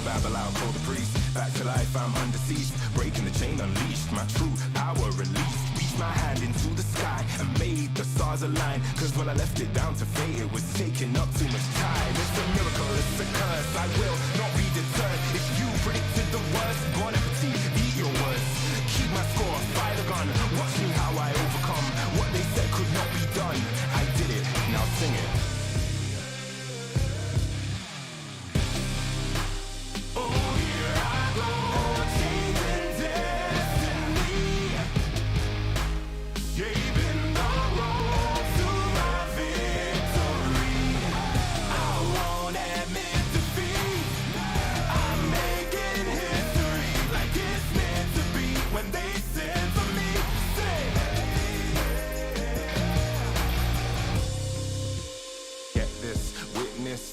babble out, told the priest. Back to life, I'm undeceased. Breaking the chain, unleashed. My true power released. Reached my hand into the sky and made the stars align. Cause when I left it down to fate, it was taking up too much time. It's a miracle, it's a curse. I will not be deterred. If you predicted the worst, bon appetit, eat your words. Keep my score, fire the gun. Watch me how I overcome what they said could not be done. I did it, now sing it.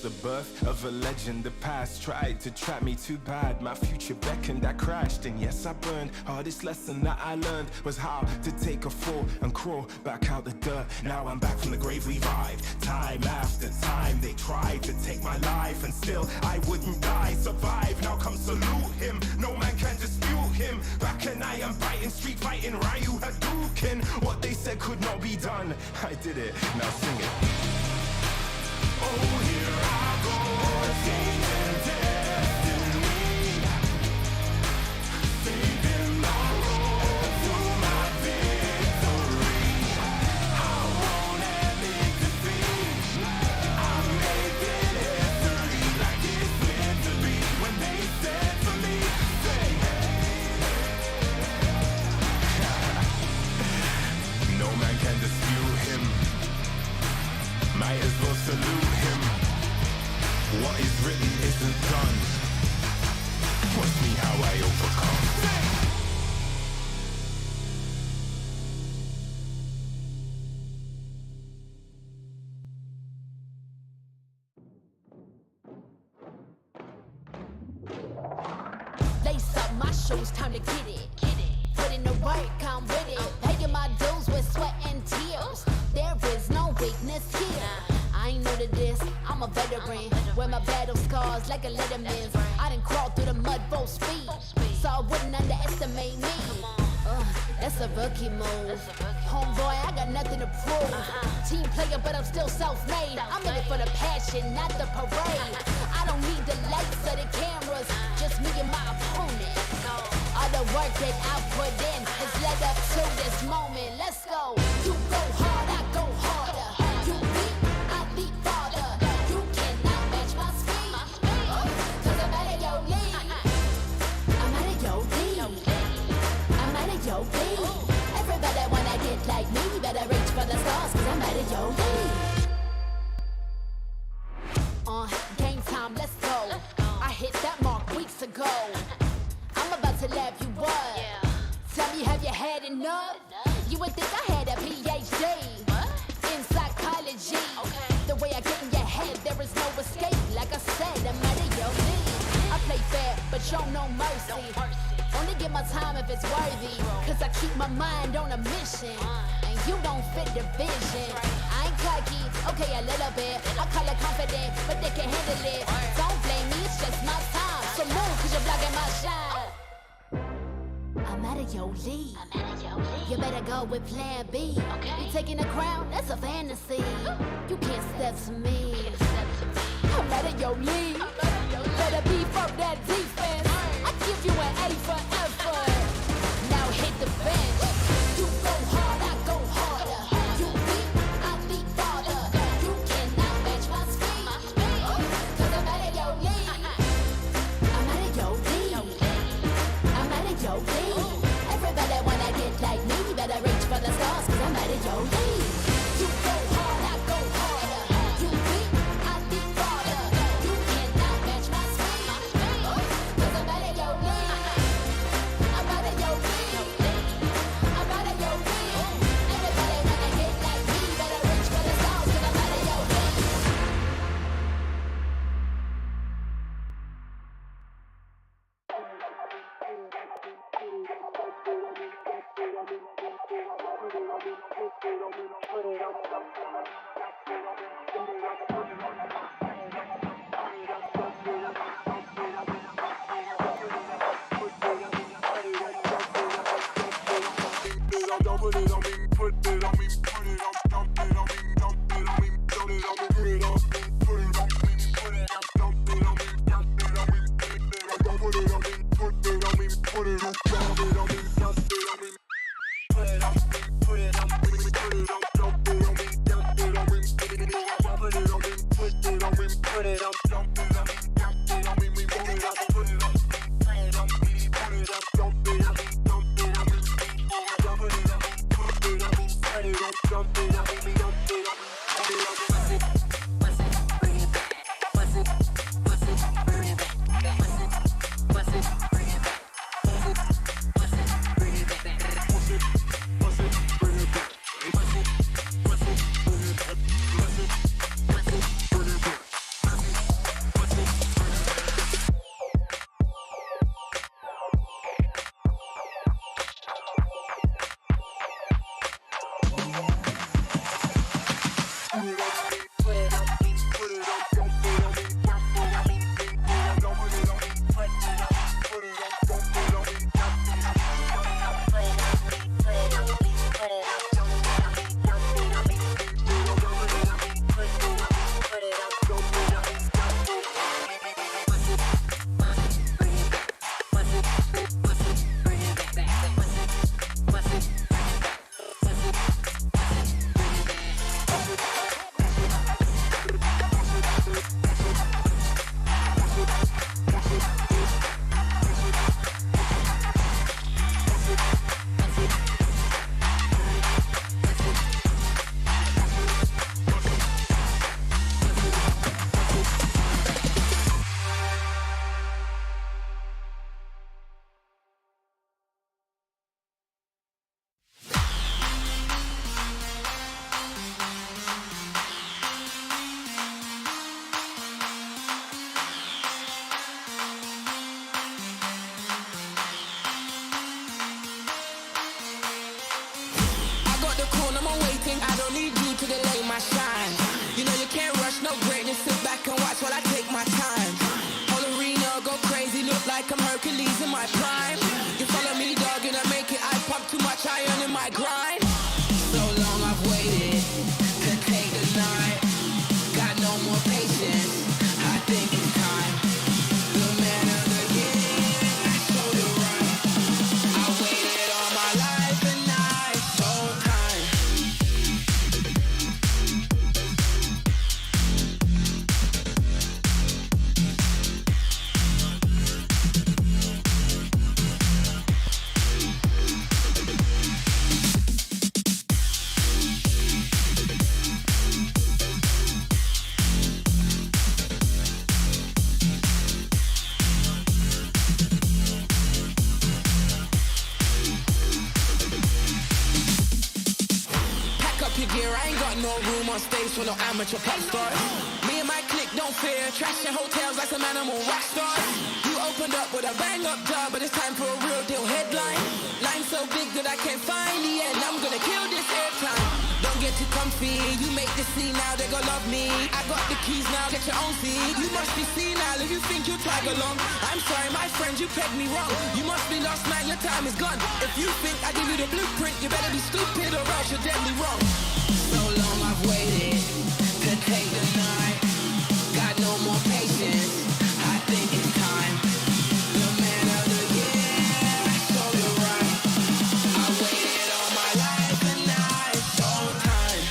The birth of a legend, the past tried to trap me too bad. My future beckoned, I crashed, and yes, I burned. Hardest lesson that I learned was how to take a fall and crawl back out the dirt. Now I'm back from the grave, revived. Time after time, they tried to take my life, and still I wouldn't die. Survive, now come salute him. No man can dispute him. Back and I am biting, street fighting, Ryu Hadouken. What they said could not be done, I did it, now sing it. Oh, here I go, changing destiny, saving the road to my victory. I won't admit defeat. I'm making history like it's meant to be. When they said to me, say, no man can dispute him. Might as well salute him. What is written isn't done. Watch me how I overcome. Lace up my shoes, time to get it. Put in the work, I'm with it. Paying my dues with sweat and tears. There is no weakness here. I ain't new to this, I'm a veteran. Wear my battle scars like a letterman's. I done crawled through the mud full speed, so I wouldn't underestimate me. That's a rookie move. Homeboy, I got nothing to prove. Team player, but I'm still self-made. I'm in it for the passion, not the parade. I don't need the lights or the cameras, just me and my opponent. All the work that I put in has led up to this moment. Let's go. You go hard, I go harder. You beat, I beat farther. You cannot match my speed. Cause I'm out of your league. I'm out of your league. I'm out of your league. Everybody wanna get like me, better reach for the stars, cause I'm out of your league. Game time, let's go. I hit that mark weeks ago. I'm about to laugh you up. Tell me, have you had enough? You would think I had a PhD in psychology. The way I get in your head, there is no escape. Like I said, I'm out of your league. I play fair, but show no mercy. Only give my time if it's worthy. Cause I keep my mind on a mission. And you don't fit the vision. I ain't cocky, okay, a little bit. I call it confident, but they can handle it. Don't blame me, it's just my time. So move, cause you're blocking my shine. I'm out of your league. You better go with plan B. You taking a crown, that's a fantasy. You can't step to me. I'm out of your league. Better beef up that defense. I give you an A for effort. Now hit the bench. You go hard, I go harder. You beat, I beat farther. You cannot match my speed. Cause I'm out of your league. I'm out of your league. I'm out of your league. Everybody wanna get like me, better reach for the stars, cause I'm out of your league. You go hard, I go harder. You beat, I beat farther. You cannot match my speed. Cause I'm out of your league. I'm out of your league. I'm out of your league. Everybody wanna get like me, better reach for the stars, cause I'm out of your league. my prime. You follow me, dog, and I make it. I pump too much iron in my grind. So long I've waited to take the night. Got no more patience. I think it's time. The man of the year, show the right. I waited all my life and now it's showtime. Pack up your gear, I ain't got no room on stage for no amateur pop stars. Me and my clique don't fear, trashing hotels like some animal rock stars. You opened up with a bang up job, but it's time for a real deal headline. Line so big that I can't find the end, I'm gonna kill this airtime. Don't get too comfy, you make the scene now, they gon' love me. I got the keys now, get your own seat. You must be senile if you think you tag along. I'm sorry, my friend, you pegged me wrong. You must be lost, man, your time is gone. If you think I give you the blueprint, you better be stupid or else you're deadly wrong. So long I've waited to take the night. Got no more patience, I think it's time. The man of the year, show the right. I waited all my life and now it's showtime.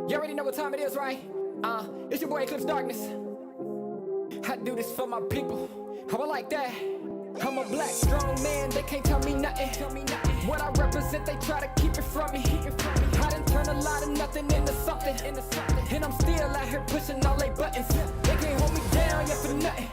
You already know what time it is, right? It's your boy Eclipse Darkness. I do this for my people. How I like that. I'm a black, strong man, they can't tell me nothing. What I represent, they try to keep it from me. I done turn a lot of nothing into something. And I'm still out here pushing all they buttons. They can't hold me down, yeah, for nothing.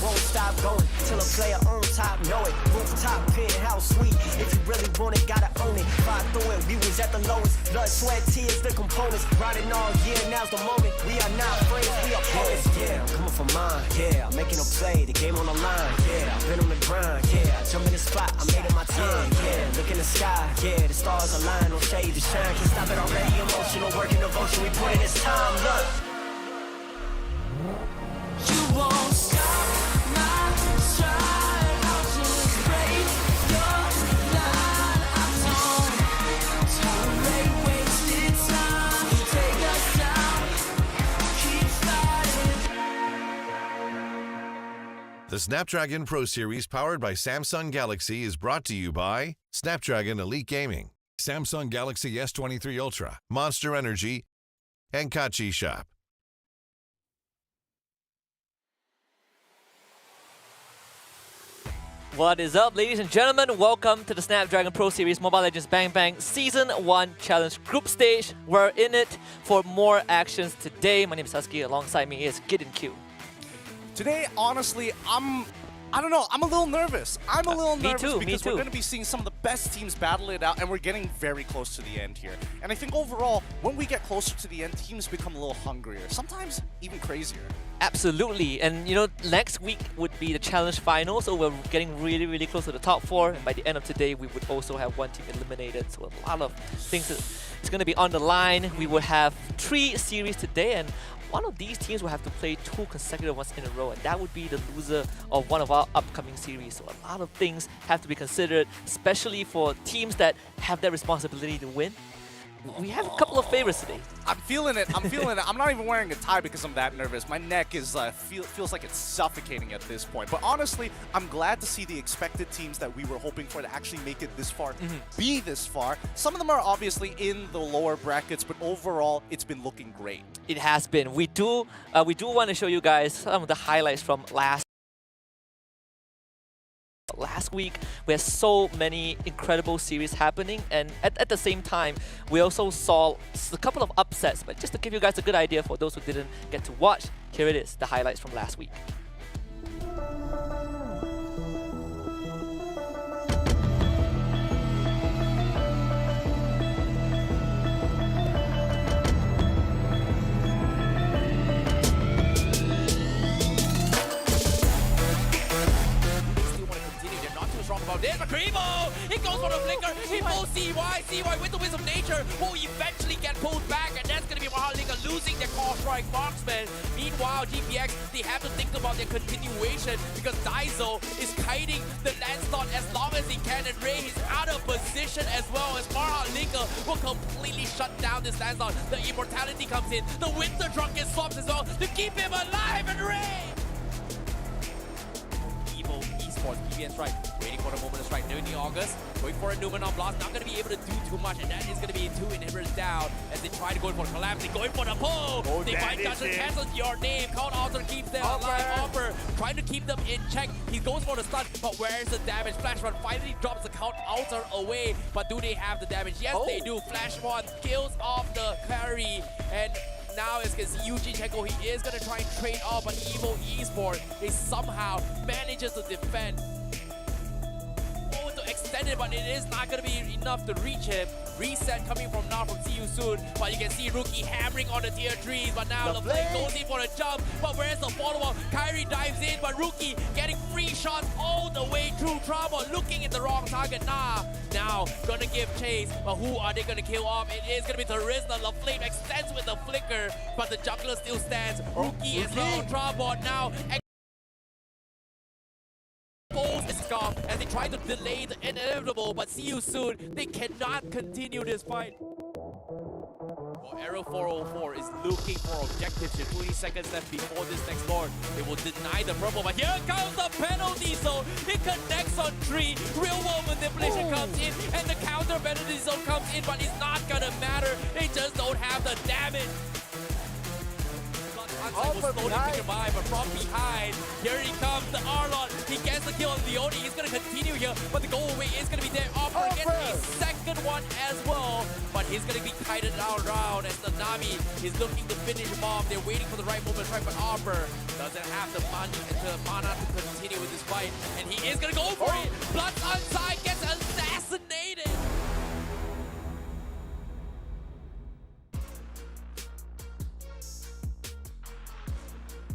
Won't stop going till a player on top know it. Rooftop penthouse sweet. If you really want it, gotta own it. Fight through it, we was at the lowest. Blood, sweat, tears, the components. Riding all year, now's the moment. We are not friends, we are opponents. Yeah, I'm coming for mine. Yeah, I'm making a play, the game on the line. Yeah, I've been on the grind. Yeah, jump in the spot, I made it my time. Yeah, look in the sky. Yeah, the stars align, no shade to shine. Can't stop it already. Emotional work and devotion, we put in this time. Look. You won't stop. The Snapdragon Pro Series powered by Samsung Galaxy is brought to you by Snapdragon Elite Gaming, Samsung Galaxy S23 Ultra, Monster Energy, and Kachi Shop. What is up, ladies and gentlemen? Welcome to the Snapdragon Pro Series Mobile Legends Bang Bang Season 1 Challenge Group Stage. We're in it for more actions today. My name is Husky. Alongside me is Gid and Q. Today, honestly, I don't know, I'm a little nervous. I'm a little nervous because we're going to be seeing some of the best teams battle it out, and we're getting very close to the end here. And I think overall, when we get closer to the end, teams become a little hungrier, sometimes even crazier. Absolutely, and you know, next week would be the challenge final, so we're getting really, really close to the top 4, and by the end of today, we would also have one team eliminated, so a lot of things it's going to be on the line. We will have 3 series today, and one of these teams will have to play 2 consecutive ones in a row, and that would be the loser of one of our upcoming series. So a lot of things have to be considered, especially for teams that have that responsibility to win. We have a couple of favorites today. I'm feeling it. I'm feeling it. I'm not even wearing a tie because I'm that nervous. My neck is feels like it's suffocating at this point. But honestly, I'm glad to see the expected teams that we were hoping for to actually make it this far, be this far. Some of them are obviously in the lower brackets, but overall, it's been looking great. It has been. We do want to show you guys some of the highlights from last week. We had so many incredible series happening, and at the same time, we also saw a couple of upsets. But just to give you guys a good idea for those who didn't get to watch, here it is, the highlights from last week. There's a Creamo! It goes for the flicker! He pulls CY! CY with the Wisdom of Nature will eventually get pulled back, and that's gonna be MHRLK losing their core strike marksman. Meanwhile, GPX, they have to think about their continuation because Daiso is kiting the land slot as long as he can, and Ray is out of position as well as MHRLK will completely shut down this land slot. The immortality comes in, the Winter Drunken swaps as well to keep him alive, and Ray! Esports, PBN strike, waiting for the moment to strike. Nearly August, going for a Numen on blast, not going to be able to do too much, and that is going to be 2 inhibitors down as they try to go for Calamity, going for the pull. They might just cancel your name. Count Alter keeps them alive. Offer trying to keep them in check. He goes for the stun, but where's the damage? Flash Run finally drops the Count Alter away, but do they have the damage? Yes, they do. Flash Run kills off the carry, and now as you can see Eugene Chenko, he is going to try and trade off, but Evo Esports, they somehow manages to defend. To extend it, but it is not going to be enough to reach him. Reset coming from now from See You Soon, but you can see Rookie hammering on the tier 3s, but now the play goes in for a jump, but where's the follow-up? Kyrie dives in, but Rookie getting free shots all the way through Trauma, looking at the wrong target. Now gonna give chase, but who are they gonna kill off? It is gonna be Teresa. LaFlame extends with the flicker, but the jungler still stands. Rookie as well, Trauma now as they try to delay the inevitable, but See You Soon, they cannot continue this fight. Well, Arrow 404 is looking for objectives here. 20 seconds left before this next Lord. They will deny the purple, but here comes the penalty zone. It connects on 3. Real world manipulation comes in, and the counter penalty zone comes in, but it's not gonna matter. They just don't have the damage. Onside will slowly pick him by, but from behind, here he comes, the Arlon. He gets the kill on Leone. He's going to continue here, but the goal away is going to be there. Offer gets a second one as well, but he's going to be kited around as the Nami is looking to finish him off. They're waiting for the right moment to try, but Offer doesn't have the money and the mana to continue with this fight, and he is going to go for it. Blood Onside gets assassinated.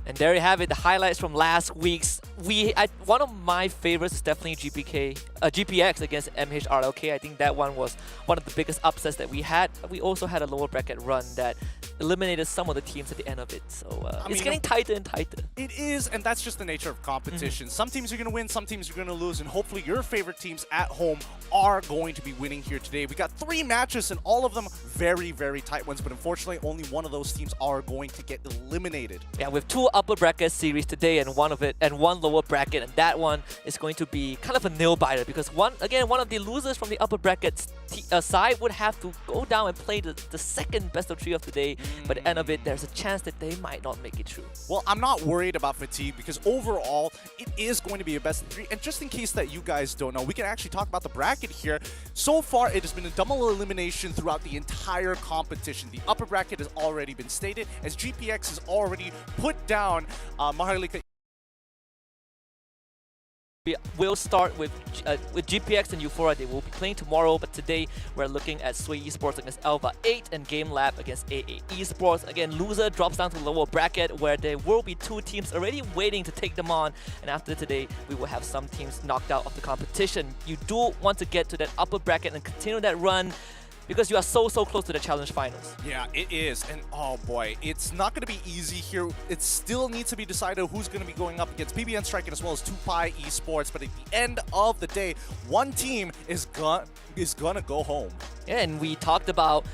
And there you have it, the highlights from last week's. One of my favorites is definitely GPX against MHRLK. I think that one was one of the biggest upsets that we had. We also had a lower bracket run that eliminated some of the teams at the end of it. So it's getting tighter and tighter. It is, and that's just the nature of competition. Some teams are going to win, some teams are going to lose, and hopefully your favorite teams at home are going to be winning here today. We got 3 matches, and all of them very, very tight ones, but unfortunately only one of those teams are going to get eliminated. Yeah, with 2 upper bracket series today and one lower bracket, and that one is going to be kind of a nail-biter because one of the losers from the upper bracket side would have to go down and play the second best of 3 of today. But at the end of it, there's a chance that they might not make it through. Well, I'm not worried about fatigue because overall, it is going to be a best of 3. And just in case that you guys don't know, we can actually talk about the bracket here. So far, it has been a double elimination throughout the entire competition. The upper bracket has already been stated as GPX has already put down MHRLK. We'll start with GPX and Euphoria. They will be playing tomorrow, but today we're looking at Sway Esports against ALVA 8 and Gamelab against AA Esports. Again, loser drops down to the lower bracket where there will be 2 teams already waiting to take them on, and after today we will have some teams knocked out of the competition. You do want to get to that upper bracket and continue that run because you are so close to the challenge finals. Yeah, it is, and oh boy, it's not going to be easy here. It still needs to be decided who's going to be going up against PBN Striking as well as Tupai Esports, but at the end of the day, one team is gonna go home. Yeah, and we talked about,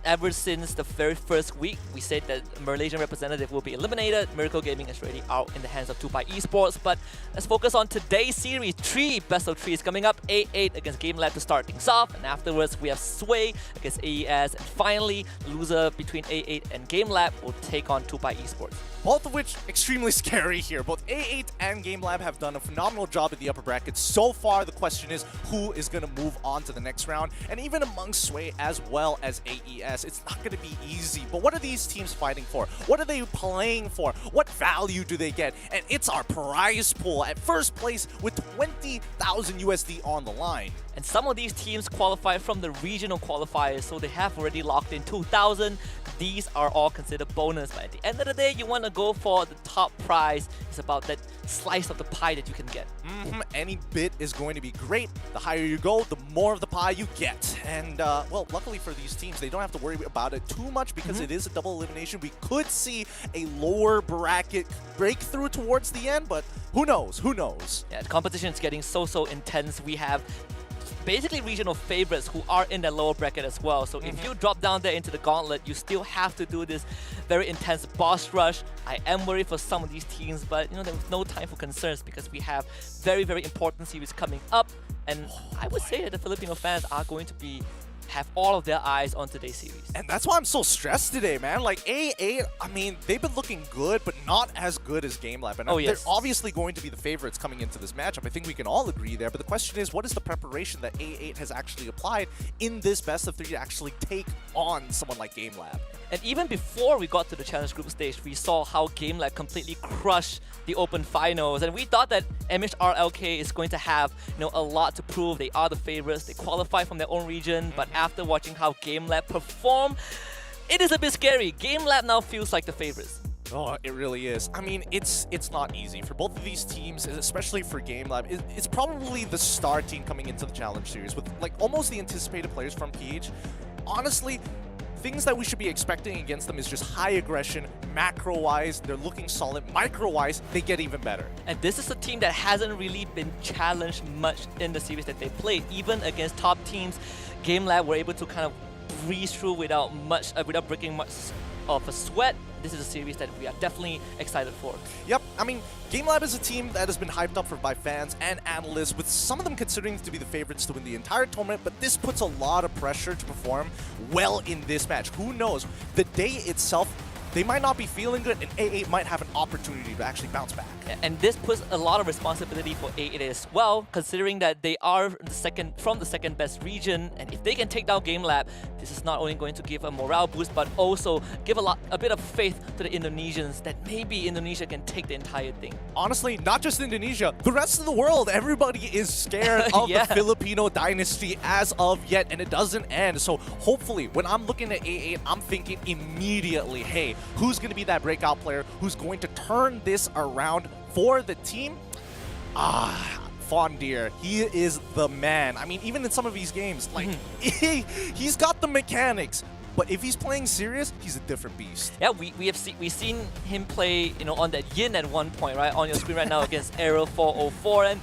ever since the very first week, we said that Malaysian representative will be eliminated. Miracle Gaming is already out in the hands of Tupai Esports, but let's focus on today's series. 3 best of 3s coming up. A8 against Gamelab to start things off, and afterwards we have Sway against AES, and finally, the loser between A8 and Gamelab will take on Tupai Esports. Both of which extremely scary here. Both A8 and Gamelab have done a phenomenal job at the upper bracket so far. The question is who is going to move on to the next round, and even among Sway as well as AES, it's not going to be easy. But what are these teams fighting for? What are they playing for? What value do they get? And it's our prize pool at first place with 20,000 USD on the line. And some of these teams qualify from the regional qualifiers, so they have already locked in 2,000. These are all considered bonus, but at the end of the day, you want to go for the top prize. It's about that slice of the pie that you can get. Any bit is going to be great. The higher you go, the more of the pie you get. And, well, luckily for these teams, they don't have to worry about it too much because it is a double elimination. We could see a lower bracket breakthrough towards the end, but who knows? Who knows? Yeah, the competition is getting so intense. We have basically regional favorites who are in the lower bracket as well. So if you drop down there into the gauntlet, you still have to do this very intense boss rush. I am worried for some of these teams, but there's no time for concerns because we have very important series coming up, and I would say that the Filipino fans are going to have all of their eyes on today's series. And that's why I'm so stressed today, man. Like, A8, I mean, they've been looking good, but not as good as Gamelab. And they're obviously going to be the favorites coming into this matchup. I think we can all agree there. But the question is, what is the preparation that A8 has actually applied in this best of 3 to actually take on someone like Gamelab? And even before we got to the challenge group stage, we saw how Gamelab completely crushed the open finals, and we thought that MHRLK is going to have a lot to prove. They are the favorites, they qualify from their own region, but after watching how Gamelab perform, it is a bit scary. Gamelab now feels like the favorites. Oh, it really is. I mean, it's not easy for both of these teams, especially for Gamelab. It's probably the star team coming into the challenge series with like almost the anticipated players from PH. Honestly, things that we should be expecting against them is just high aggression. Macro-wise, they're looking solid. Micro-wise, they get even better. And this is a team that hasn't really been challenged much in the series that they played. Even against top teams, Gamelab were able to kind of breeze through without breaking much of a sweat. This is a series that we are definitely excited for. Yep, I mean, Gamelab is a team that has been hyped up by fans and analysts, with some of them considering to be the favorites to win the entire tournament, but this puts a lot of pressure to perform well in this match. Who knows? The day itself, they might not be feeling good, and A8 might have an opportunity to actually bounce back. And this puts a lot of responsibility for A8 as well, considering that they are from the second best region, and if they can take down Gamelab, this is not only going to give a morale boost, but also give a bit of faith to the Indonesians that maybe Indonesia can take the entire thing. Honestly, not just Indonesia, the rest of the world, everybody is scared of the Filipino dynasty as of yet, and it doesn't end. So hopefully, when I'm looking at A8, I'm thinking immediately, hey, who's going to be that breakout player who's going to turn this around for the team? Fondir, he is the man. I mean, even in some of these games, like, he's got the mechanics. But if he's playing serious, he's a different beast. Yeah, we've seen him play, on that Yin at one point, right? On your screen right now against Aero 404, and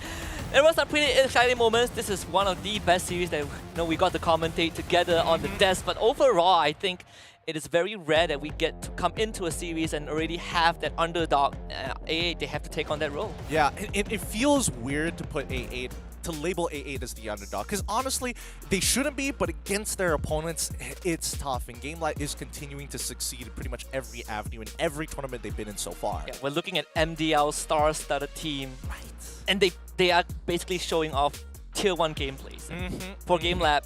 it was some pretty exciting moments. This is one of the best series that we got to commentate together on the desk. But overall, I think it is very rare that we get to come into a series and already have that underdog. A8, they have to take on that role. Yeah, it feels weird to put A8, to label A8 as the underdog, because honestly, they shouldn't be, but against their opponents, it's tough. And Gamelab is continuing to succeed in pretty much every avenue in every tournament they've been in so far. Yeah, we're looking at MDL star-studded team, right? And they are basically showing off tier 1 gameplays. For Gamelab,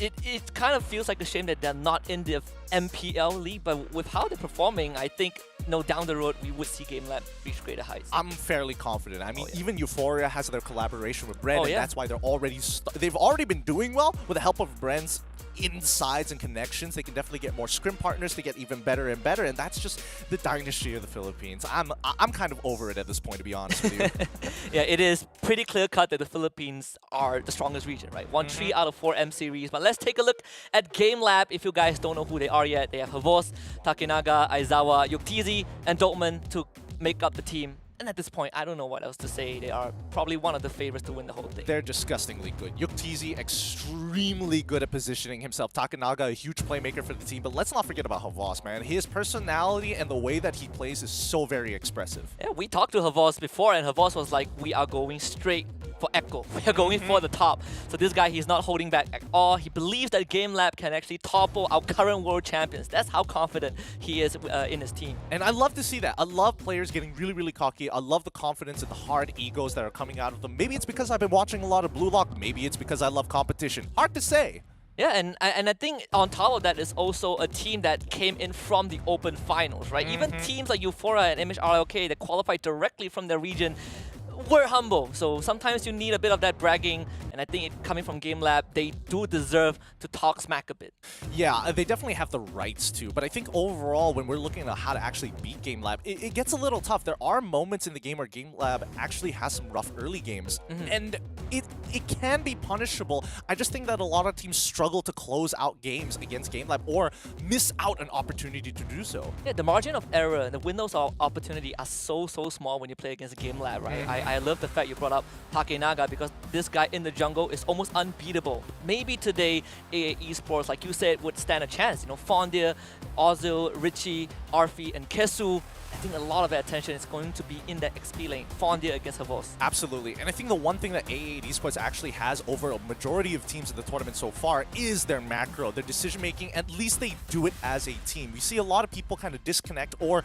it kind of feels like a shame that they're not in the MPL league, but with how they're performing, I think down the road we would see Gamelab reach greater heights. I'm fairly confident. I mean, even Euphoria has their collaboration with Bren, and yeah. that's why they've already been doing well with the help of Bren's insides and connections. They can definitely get more scrim partners to get even better and better, and that's just the dynasty of the Philippines. I'm kind of over it at this point, to be honest with you. Yeah, it is pretty clear cut that the Philippines are the strongest region, right? Won 3 out of 4 M series. But let's take a look at Gamelab. If you guys don't know who they are yet, they have Havos, Takenaga, Aizawa, Yuktizi, and Dortmund to make up the team. And at this point, I don't know what else to say. They are probably one of the favorites to win the whole thing. They're disgustingly good. Yuktizi, extremely good at positioning himself. Takenaga, a huge playmaker for the team. But let's not forget about Havos, man. His personality and the way that he plays is so very expressive. Yeah, we talked to Havos before, and Havos was like, we are going straight for Echo. We are going for the top. So this guy, he's not holding back at all. He believes that Gamelab can actually topple our current world champions. That's how confident he is in his team. And I love to see that. I love players getting really, really cocky. I love the confidence and the hard egos that are coming out of them. Maybe it's because I've been watching a lot of Blue Lock. Maybe it's because I love competition. Hard to say. Yeah, and I think on top of that is also a team that came in from the Open Finals, right? Even teams like Euphoria and MHRLK that qualified directly from their region were humble. So sometimes you need a bit of that bragging, and I think coming from Gamelab, they do deserve to talk smack a bit. Yeah, they definitely have the rights to, but I think overall, when we're looking at how to actually beat Gamelab, it gets a little tough. There are moments in the game where Gamelab actually has some rough early games, and it can be punishable. I just think that a lot of teams struggle to close out games against Gamelab or miss out an opportunity to do so. Yeah, the margin of error and the windows of opportunity are so small when you play against Gamelab, right? I love the fact you brought up Takenaga, because this guy in the jungle is almost unbeatable. Maybe today AA Esports, like you said, would stand a chance. Fondir, Ozil, Richie, Arfi, and Kesu. I think a lot of their attention is going to be in that XP lane. Fondir against Havos. Absolutely. And I think the one thing that AA Esports actually has over a majority of teams in the tournament so far is their macro, their decision making. At least they do it as a team. We see a lot of people kind of disconnect, or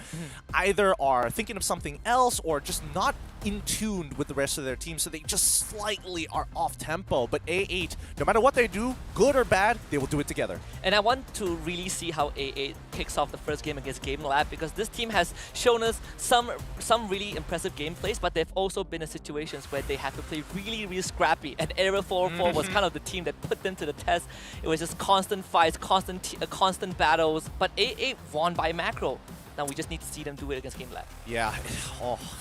either are thinking of something else or just not in tune with the rest of their team, so they just slightly are off tempo. But A8, no matter what they do, good or bad, they will do it together. And I want to really see how A8 kicks off the first game against Gamelab, because this team has shown us some really impressive gameplays, but they've also been in situations where they have to play really scrappy. And Aero 404 was kind of the team that put them to the test. It was just constant fights, constant battles, but A8 won by macro. Now we just need to see them do it against Gamelab. Yeah,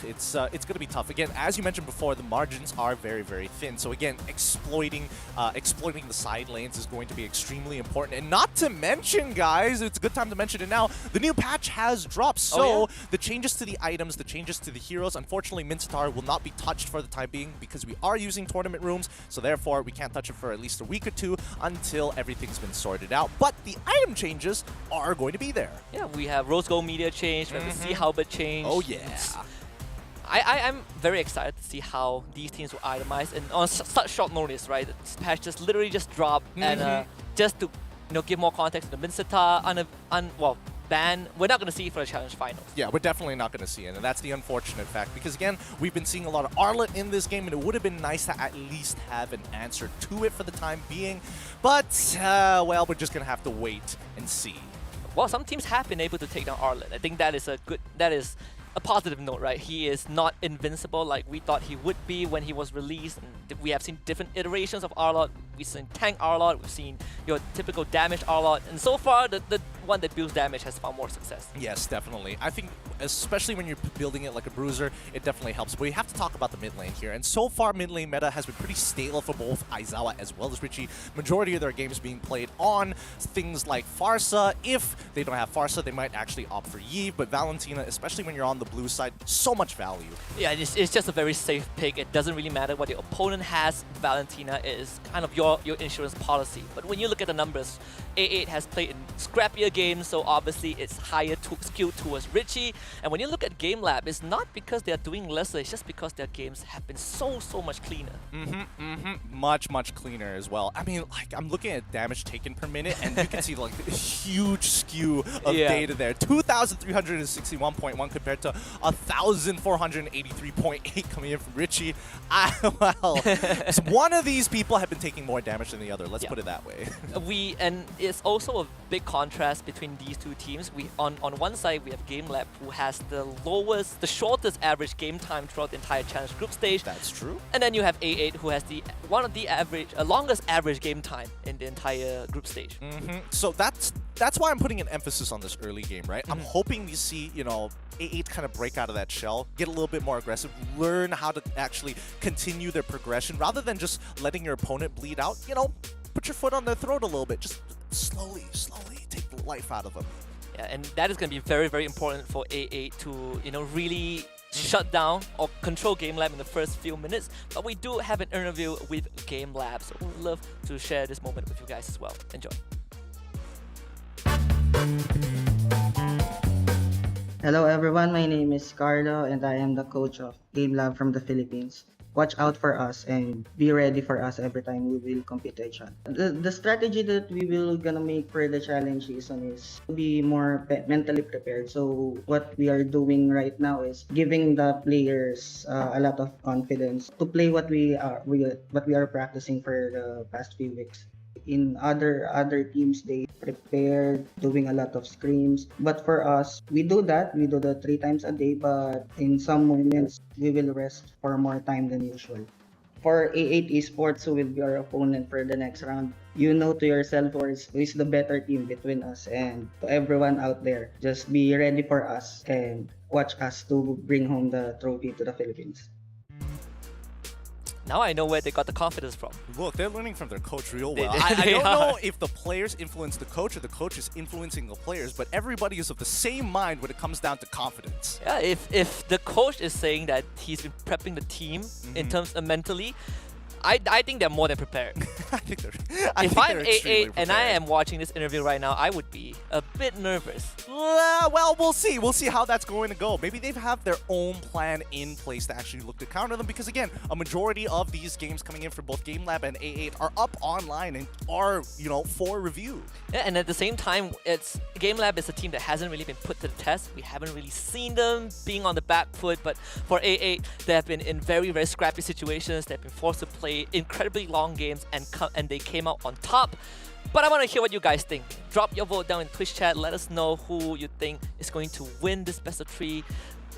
it's going to be tough. Again, as you mentioned before, the margins are very, very thin. So again, exploiting the side lanes is going to be extremely important. And not to mention, guys, it's a good time to mention it now, the new patch has dropped. So the changes to the items, the changes to the heroes, unfortunately, Mincetar will not be touched for the time being because we are using tournament rooms. So therefore, we can't touch it for at least a week or two until everything's been sorted out. But the item changes are going to be there. Yeah, we have Rose Gold Media change, we have the Sea Halberd change. Oh yeah. I'm very excited to see how these teams will itemize, and on such short notice, right? This patch just literally just dropped, and just to give more context to the Mincetar, ban. We're not going to see it for the challenge finals. Yeah, we're definitely not going to see it, and that's the unfortunate fact, because again, we've been seeing a lot of Arlet in this game, and it would have been nice to at least have an answer to it for the time being, but well, we're just going to have to wait and see. Well, some teams have been able to take down Arlet. I think that is a positive note, right? He is not invincible like we thought he would be when he was released. And we have seen different iterations of Arlot. We've seen tank Arlot, we've seen your typical damage Arlot, and so far the one that builds damage has found more success. Yes, definitely. I think especially when you're building it like a bruiser, it definitely helps. But we have to talk about the mid lane here. And so far, mid lane meta has been pretty stable for both Aizawa as well as Richie. Majority of their games being played on things like Farsa. If they don't have Farsa, they might actually opt for Yve. But Valentina, especially when you're on the blue side, so much value. Yeah, it's just a very safe pick. It doesn't really matter what your opponent has. Valentina is kind of your insurance policy. But when you look at the numbers, A8 has played in scrappier games, so obviously it's higher skewed towards Richie. And when you look at Gamelab, it's not because they're doing lesser, it's just because their games have been so much cleaner. Much cleaner as well. I mean, like, I'm looking at damage taken per minute, and you can see like a huge skew of data there. 2,361.1 compared to 1,483.8 coming in from Richie. Well, so one of these people have been taking more damage than the other. Let's put it that way. And it's also a big contrast between these two teams. On one side, we have Gamelab, who has the shortest average game time throughout the entire challenge group stage. That's true. And then you have A8, who has one of the longest average game time in the entire group stage. So that's why I'm putting an emphasis on this early game, right? I'm hoping you see, A8 kind of break out of that shell, get a little bit more aggressive, learn how to actually continue their progression rather than just letting your opponent bleed out. Put your foot on their throat a little bit. Just slowly take the life out of them. Yeah, and that is going to be very, very important for A8 to, really shut down or control Gamelab in the first few minutes. But we do have an interview with Gamelab, so we'd love to share this moment with you guys as well. Enjoy. Hello everyone, my name is Carlo and I am the coach of Gamelab from the Philippines. Watch out for us and be ready for us every time we will compete to each other. The strategy that we will gonna make for the challenge season is to be more mentally prepared. So what we are doing right now is giving the players a lot of confidence to play what we are practicing for the past few weeks. In other teams, they prepare doing a lot of screams, but for us, we do that 3 times a day, but in some moments we will rest for more time than usual. For A8 Esports, who will be our opponent for the next round, you know to yourself who is the better team between us, and to everyone out there, just be ready for us and watch us to bring home the trophy to the Philippines. Now I know where they got the confidence from. Look, they're learning from their coach real well. I don't know if the players influence the coach or the coach is influencing the players, but everybody is of the same mind when it comes down to confidence. Yeah, if the coach is saying that he's been prepping the team in terms of mentally, I think they're more than prepared. If I'm A8 and I am watching this interview right now, I would be a bit nervous. Well, we'll see. We'll see how that's going to go. Maybe they have their own plan in place to actually look to counter them, because again, a majority of these games coming in for both Gamelab and A8 are up online and are, for review. Yeah, and at the same time, Gamelab is a team that hasn't really been put to the test. We haven't really seen them being on the back foot, but for A8, they have been in very, very scrappy situations. They've been forced to play incredibly long games and they came out on top. But I want to hear what you guys think. Drop your vote down in Twitch chat. Let us know who you think is going to win this best of 3,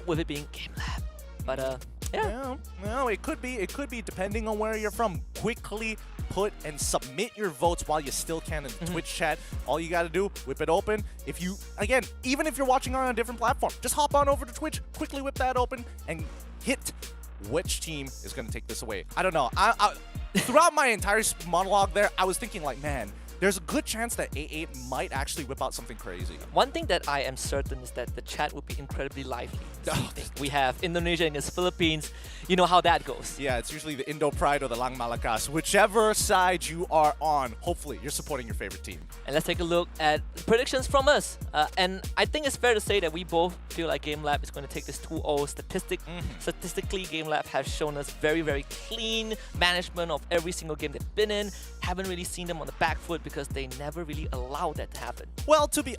with it being Gamelab. But yeah. Well, it could be depending on where you're from. Quickly put and submit your votes while you still can in Twitch chat. All you got to do, whip it open. If you, again, even if you're watching on a different platform, just hop on over to Twitch, quickly whip that open, and hit which team is going to take this away. I don't know. Throughout my entire monologue there, I was thinking like, man, there's a good chance that A8 might actually whip out something crazy. One thing that I am certain is that the chat will be incredibly lively. We have Indonesia against Philippines. You know how that goes. Yeah, it's usually the Indo Pride or the Lang Malakas. Whichever side you are on, hopefully you're supporting your favorite team. And let's take a look at predictions from us. And I think it's fair to say that we both feel like Gamelab is going to take this 2-0. Statistically, Gamelab has shown us very, very clean management of every single game they've been in. Haven't really seen them on the back foot because they never really allowed that to happen. Well, to be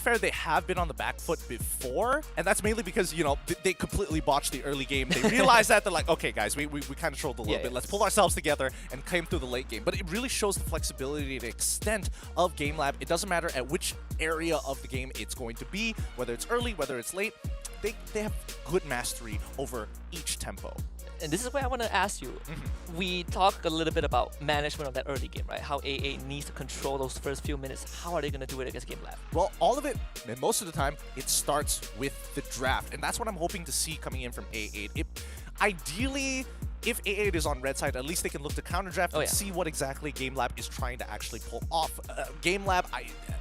fair, they have been on the back foot before, and that's mainly because, you know, they completely botched the early game. They realized that they're like, okay, guys, we kind of trolled a little bit. Let's pull ourselves together and came through the late game. But it really shows the flexibility, the extent of Gamelab. It doesn't matter at which area of the game it's going to be, whether it's early, whether it's late. They have good mastery over each tempo. And this is where I want to ask you. We talk a little bit about management of that early game, right? How AA needs to control those first few minutes. How are they going to do it against Gamelab? Well, all of it, and most of the time, it starts with the draft. And that's what I'm hoping to see coming in from A8. Ideally, if A8 is on red side, at least they can look to counter draft and see what exactly Gamelab is trying to actually pull off. Gamelab,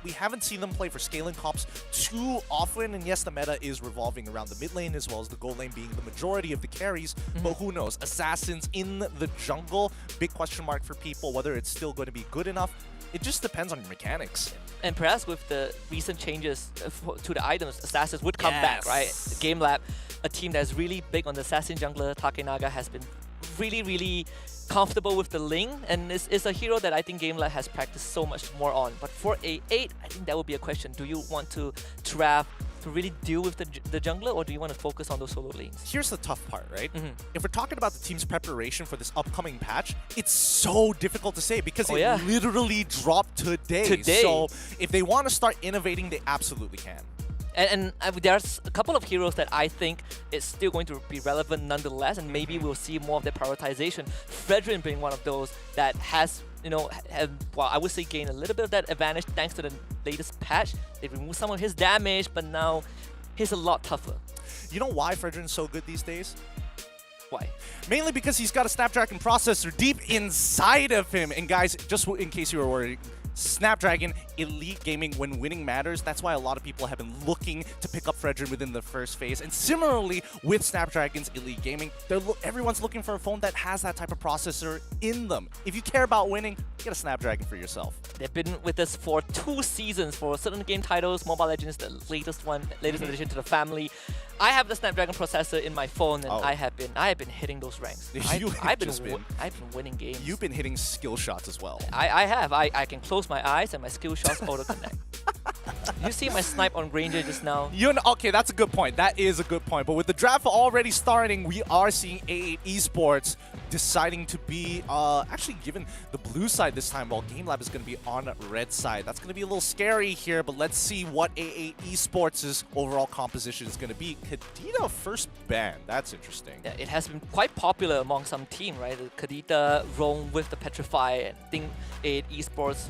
we haven't seen them play for scaling comps too often, and yes, the meta is revolving around the mid lane as well as the gold lane being the majority of the carries, but who knows? Assassins in the jungle, big question mark for people, whether it's still going to be good enough. It just depends on your mechanics. And perhaps with the recent changes to the items, Assassins would come back, right? Gamelab, a team that's really big on the Assassin jungler, Takenaga, has been really, really comfortable with the Ling, and it's a hero that I think Gamelab has practiced so much more on. But for A8, I think that would be a question. Do you want to draft to really deal with the jungler, or do you want to focus on those solo lanes? Here's the tough part, right? If we're talking about the team's preparation for this upcoming patch, it's so difficult to say because it literally dropped today. So if they want to start innovating, they absolutely can. And there's a couple of heroes that I think is still going to be relevant nonetheless, and maybe we'll see more of their prioritization. Fredrin being one of those that has, you know, well, I would say gained a little bit of that advantage thanks to the latest patch. They removed some of his damage, but now he's a lot tougher. You know why Fredrin's so good these days? Why? Mainly because he's got a Snapdragon processor deep inside of him. And guys, just in case you were worried, Snapdragon Elite Gaming, when winning matters. That's why a lot of people have been looking to pick up Fredrin within the first phase. And similarly with Snapdragon's Elite Gaming, everyone's looking for a phone that has that type of processor in them. If you care about winning, get a Snapdragon for yourself. They've been with us for 2 seasons for certain game titles. Mobile Legends, the latest one, latest addition to the family. I have the Snapdragon processor in my phone, and I have been hitting those ranks. I've been winning games. You've been hitting skill shots as well. I have. I can close my eyes and my skill shots auto-connect. You see my snipe on Granger just now? Okay, that's a good point. That is a good point. But with the draft already starting, we are seeing A8 Esports deciding to be actually given the blue side this time, while Gamelab is going to be on red side. That's going to be a little scary here, but let's see what A8 Esports' overall composition is going to be. Kadita first ban. That's interesting. Yeah, it has been quite popular among some team, right? The Kadita roam with the Petrify, and I think A8 Esports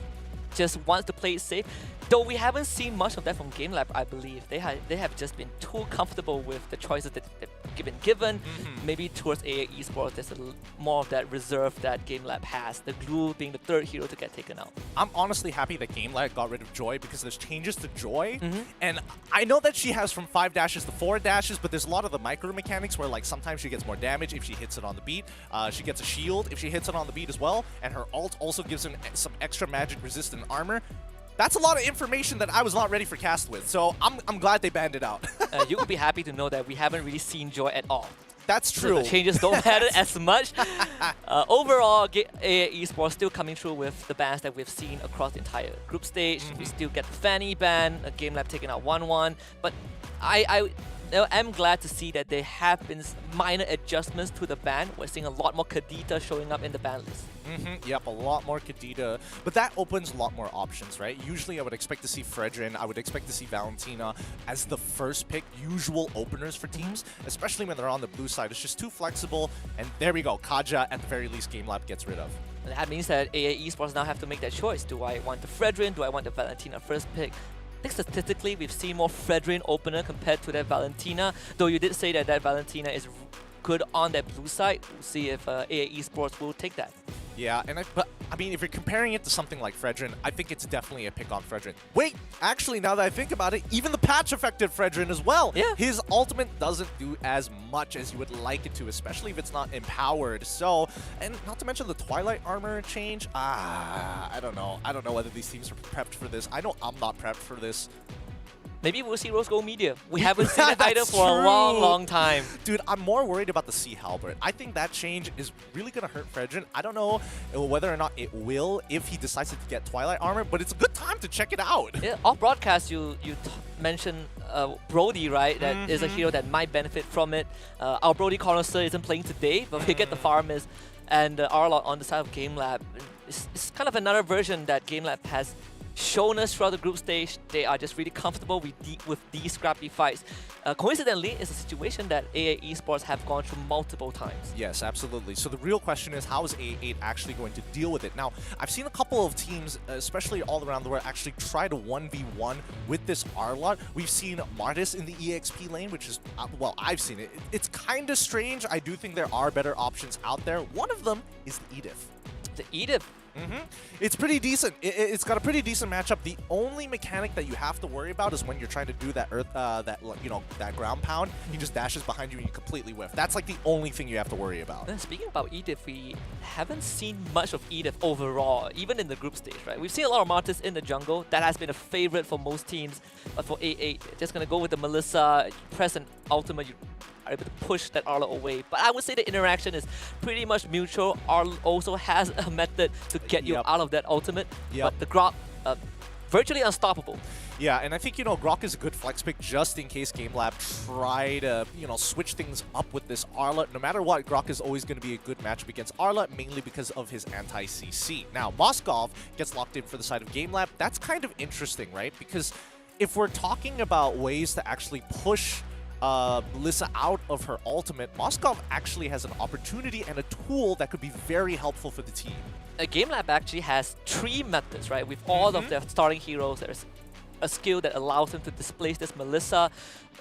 just wants to play it safe. Though we haven't seen much of that from Gamelab, I believe. They have just been too comfortable with the choices that they've been given. Maybe towards A8 Esports, there's more of that reserve that Gamelab has. The Glue being the third hero to get taken out. I'm honestly happy that Gamelab got rid of Joy because there's changes to Joy. And I know that she has from 5 dashes to 4 dashes, but there's a lot of the micro mechanics where like sometimes she gets more damage if she hits it on the beat. She gets a shield if she hits it on the beat as well. And her ult also gives her some extra magic resistant armor. That's a lot of information that I was not ready for cast with, so I'm glad they banned it out. You would be happy to know that we haven't really seen Joy at all. That's true. So the changes don't matter as much. Overall, A8 Esports still coming through with the bans that we've seen across the entire group stage. We still get the Fanny ban, a Gamelab taking out 1-1, but I'm glad to see that there have been minor adjustments to the ban. We're seeing a lot more Kadita showing up in the ban list. Yep, a lot more Kadita. But that opens a lot more options, right? Usually I would expect to see Fredrin, I would expect to see Valentina as the first pick, usual openers for teams, especially when they're on the blue side. It's just too flexible. And there we go. Kaja, at the very least, Gamelab gets rid of. And that means that AA Esports now have to make that choice. Do I want the Fredrin? Do I want the Valentina first pick? I think statistically, we've seen more Fredrin opener compared to that Valentina, though you did say that that Valentina is good on that blue side. We'll see if AA Esports will take that. Yeah, but I mean, if you're comparing it to something like Fredrin, I think it's definitely a pick on Fredrin. Wait, actually, now that I think about it, even the patch affected Fredrin as well. Yeah. His ultimate doesn't do as much as you would like it to, especially if it's not empowered. So, and not to mention the Twilight armor change. I don't know. I don't know whether these teams are prepped for this. I know I'm not prepped for this. Maybe we'll see Rose Gold Media. We haven't seen it either for a long, long time. Dude, I'm more worried about the Sea Halberd. I think that change is really going to hurt Fredrin. I don't know whether or not it will if he decides to get Twilight armor, but it's a good time to check it out. Yeah, off broadcast, you mentioned Brody, right? That is a hero that might benefit from it. Our Brody Connoisseur isn't playing today, but we get the Farmers and Arlot on the side of Gamelab. It's kind of another version that Gamelab has shown us throughout the group stage. They are just really comfortable with these scrappy fights. Coincidentally, it's a situation that AA Esports have gone through multiple times. Yes, absolutely. So the real question is, how is A8 actually going to deal with it? Now, I've seen a couple of teams, especially all around the world, actually try to 1v1 with this Arlot. We've seen Martis in the EXP lane, which is, well, I've seen it. It's kind of strange. I do think there are better options out there. One of them is the Edith. The Edith. It's pretty decent. It's got a pretty decent matchup. The only mechanic that you have to worry about is when you're trying to do that that ground pound. He just dashes behind you and you completely whiff. That's like the only thing you have to worry about. And speaking about Edith, we haven't seen much of Edith overall, even in the group stage, right? We've seen a lot of Martis in the jungle. That has been a favorite for most teams. But for A8, just gonna go with the Melissa. You press an ultimate, you are able to push that Arlo away. But I would say the interaction is pretty much mutual. Arlo also has a method to get you out of that ultimate. But the Grok, virtually unstoppable. Yeah, and I think, Grok is a good flex pick just in case Gamelab try to, switch things up with this Arla. No matter what, Grok is always going to be a good matchup against Arla, mainly because of his anti-CC. Now, Moskov gets locked in for the side of Gamelab. That's kind of interesting, right? Because if we're talking about ways to actually push Melissa out of her ultimate, Moskov actually has an opportunity and a tool that could be very helpful for the team. Gamelab actually has 3 methods, right? With all of their starting heroes, there's a skill that allows them to displace this Melissa.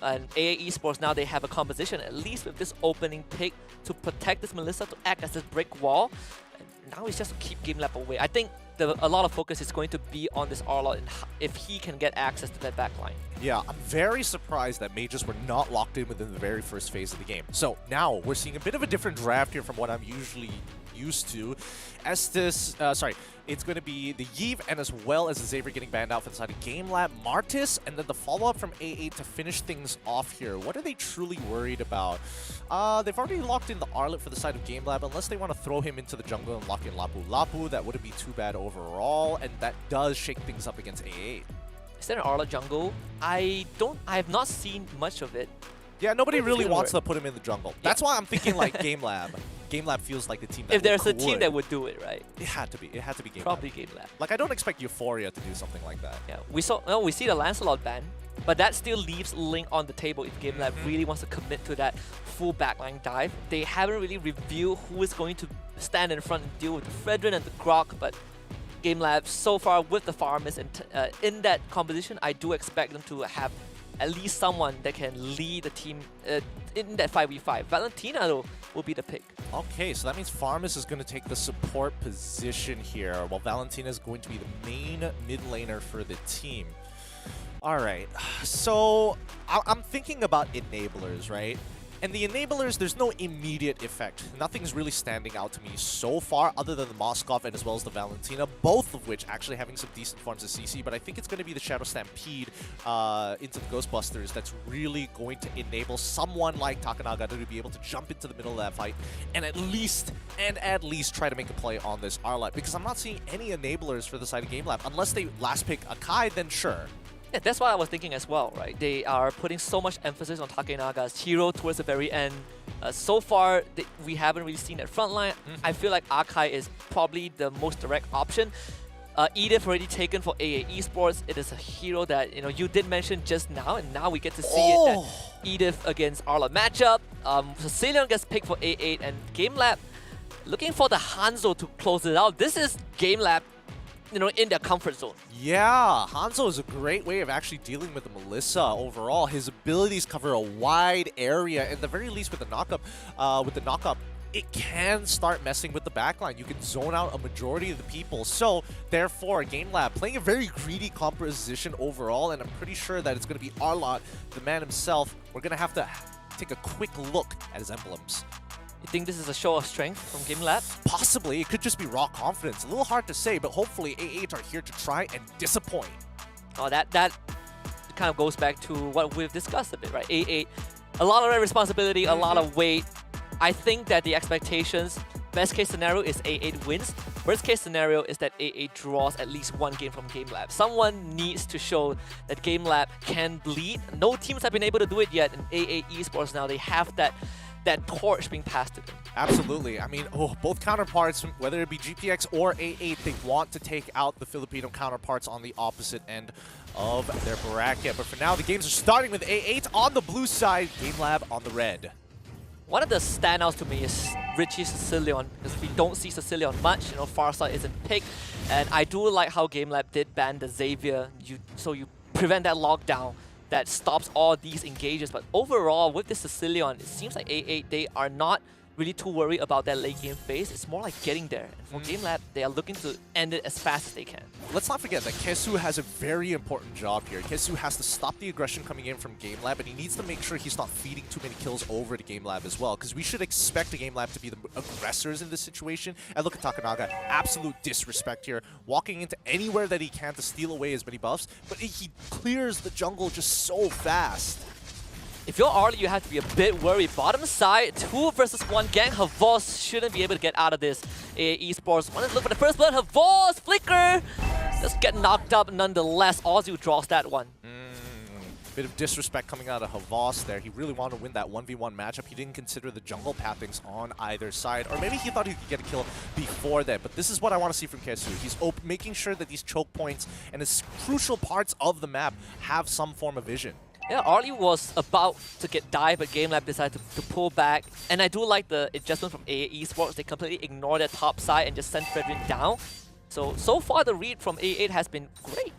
And AA Esports, now they have a composition, at least with this opening pick, to protect this Melissa, to act as this brick wall. And now it's just to keep Gamelab away. I think a lot of focus is going to be on this Arlot and if he can get access to that backline. Yeah, I'm very surprised that mages were not locked in within the very first phase of the game. So now we're seeing a bit of a different draft here from what I'm usually used to. Estes, it's going to be the Yves and as well as the Xavier getting banned out for the side of Gamelab, Martis, and then the follow-up from A8 to finish things off here. What are they truly worried about? They've already locked in the Arlet for the side of Gamelab, unless they want to throw him into the jungle and lock in Lapu Lapu. That wouldn't be too bad overall, and that does shake things up against A8. Is there an Arlet jungle? I have not seen much of it. Yeah, nobody really wants to put him in the jungle. That's why I'm thinking like Gamelab. Gamelab feels like the team that if there's a team that would do it, right? It had to be. It had to be Gamelab. Probably Gamelab. Like, I don't expect Euphoria to do something like that. Yeah, we see the Lancelot ban, but that still leaves Link on the table if Gamelab really wants to commit to that full backline dive. They haven't really revealed who is going to stand in front and deal with the Fredrin and the Grok, but Gamelab so far with the Farmers and in that composition, I do expect them to have at least someone that can lead the team in that 5v5. Valentina, though, will be the pick. Okay, so that means Farmus is going to take the support position here, while Valentina is going to be the main mid laner for the team. All right, so I'm thinking about enablers, right? And the enablers, there's no immediate effect. Nothing's really standing out to me so far other than the Moskov and as well as the Valentina, both of which actually having some decent forms of CC, but I think it's going to be the Shadow Stampede into the Ghostbusters that's really going to enable someone like Takanaga to be able to jump into the middle of that fight and at least try to make a play on this Arlot, because I'm not seeing any enablers for the side of Gamelab. Unless they last pick Akai, then sure. Yeah, that's what I was thinking as well, right? They are putting so much emphasis on Takenaga's hero towards the very end. So far, we haven't really seen that front line. I feel like Akai is probably the most direct option. Edith already taken for AA Esports. It is a hero that you did mention just now, and now we get to see it. That Edith against Arla matchup. Sicilian gets picked for A8, and Gamelab, looking for the Hanzo to close it out. This is Gamelab, you know, in their comfort zone. Yeah, Hanzo is a great way of actually dealing with the Melissa overall. His abilities cover a wide area, and the very least with the knockup, it can start messing with the backline. You can zone out a majority of the people. So, therefore, Gamelab playing a very greedy composition overall, and I'm pretty sure that it's going to be Arlott, the man himself. We're going to have to take a quick look at his emblems. You think this is a show of strength from Gamelab? Possibly. It could just be raw confidence. A little hard to say, but hopefully A8 are here to try and disappoint. Oh, that kind of goes back to what we've discussed a bit, right? A8, a lot of responsibility, a lot of weight. I think that the expectations, best case scenario is A8 wins. Worst case scenario is that A8 draws at least one game from Gamelab. Someone needs to show that Gamelab can bleed. No teams have been able to do it yet, and A8 Esports now, they have that torch being passed to them. Absolutely. I mean, both counterparts, whether it be GPX or A8, they want to take out the Filipino counterparts on the opposite end of their bracket. But for now, the games are starting with A8 on the blue side, Gamelab on the red. One of the standouts to me is Richie Sicilion, because we don't see Sicilion much. You know, Farside isn't picked, and I do like how Gamelab did ban the Xavier, so you prevent that lockdown that stops all these engages. But overall, with the Sicilion, it seems like A8, they are not really too worried about that late game phase. It's more like getting there. And for Gamelab, they are looking to end it as fast as they can. Let's not forget that Kesu has a very important job here. Kesu has to stop the aggression coming in from Gamelab, and he needs to make sure he's not feeding too many kills over to Gamelab as well, because we should expect the Gamelab to be the aggressors in this situation. And look at Takanaga, absolute disrespect here, walking into anywhere that he can to steal away as many buffs, but he clears the jungle just so fast. If you're Arlie, you have to be a bit worried. Bottom side, 2 versus 1 gang. Havos shouldn't be able to get out of this. Esports want to look for the first blood. Havos, flicker! Just get knocked up nonetheless. Ozzy draws that one. Bit of disrespect coming out of Havas there. He really wanted to win that 1v1 matchup. He didn't consider the jungle pathings on either side. Or maybe he thought he could get a kill before that. But this is what I want to see from Kesu. He's making sure that these choke points and his crucial parts of the map have some form of vision. Yeah, Arlie was about to get dive, but Gamelab decided to pull back. And I do like the adjustment from A8 Esports. They completely ignore their top side and just send Fredrin down. So far the read from A8 has been great.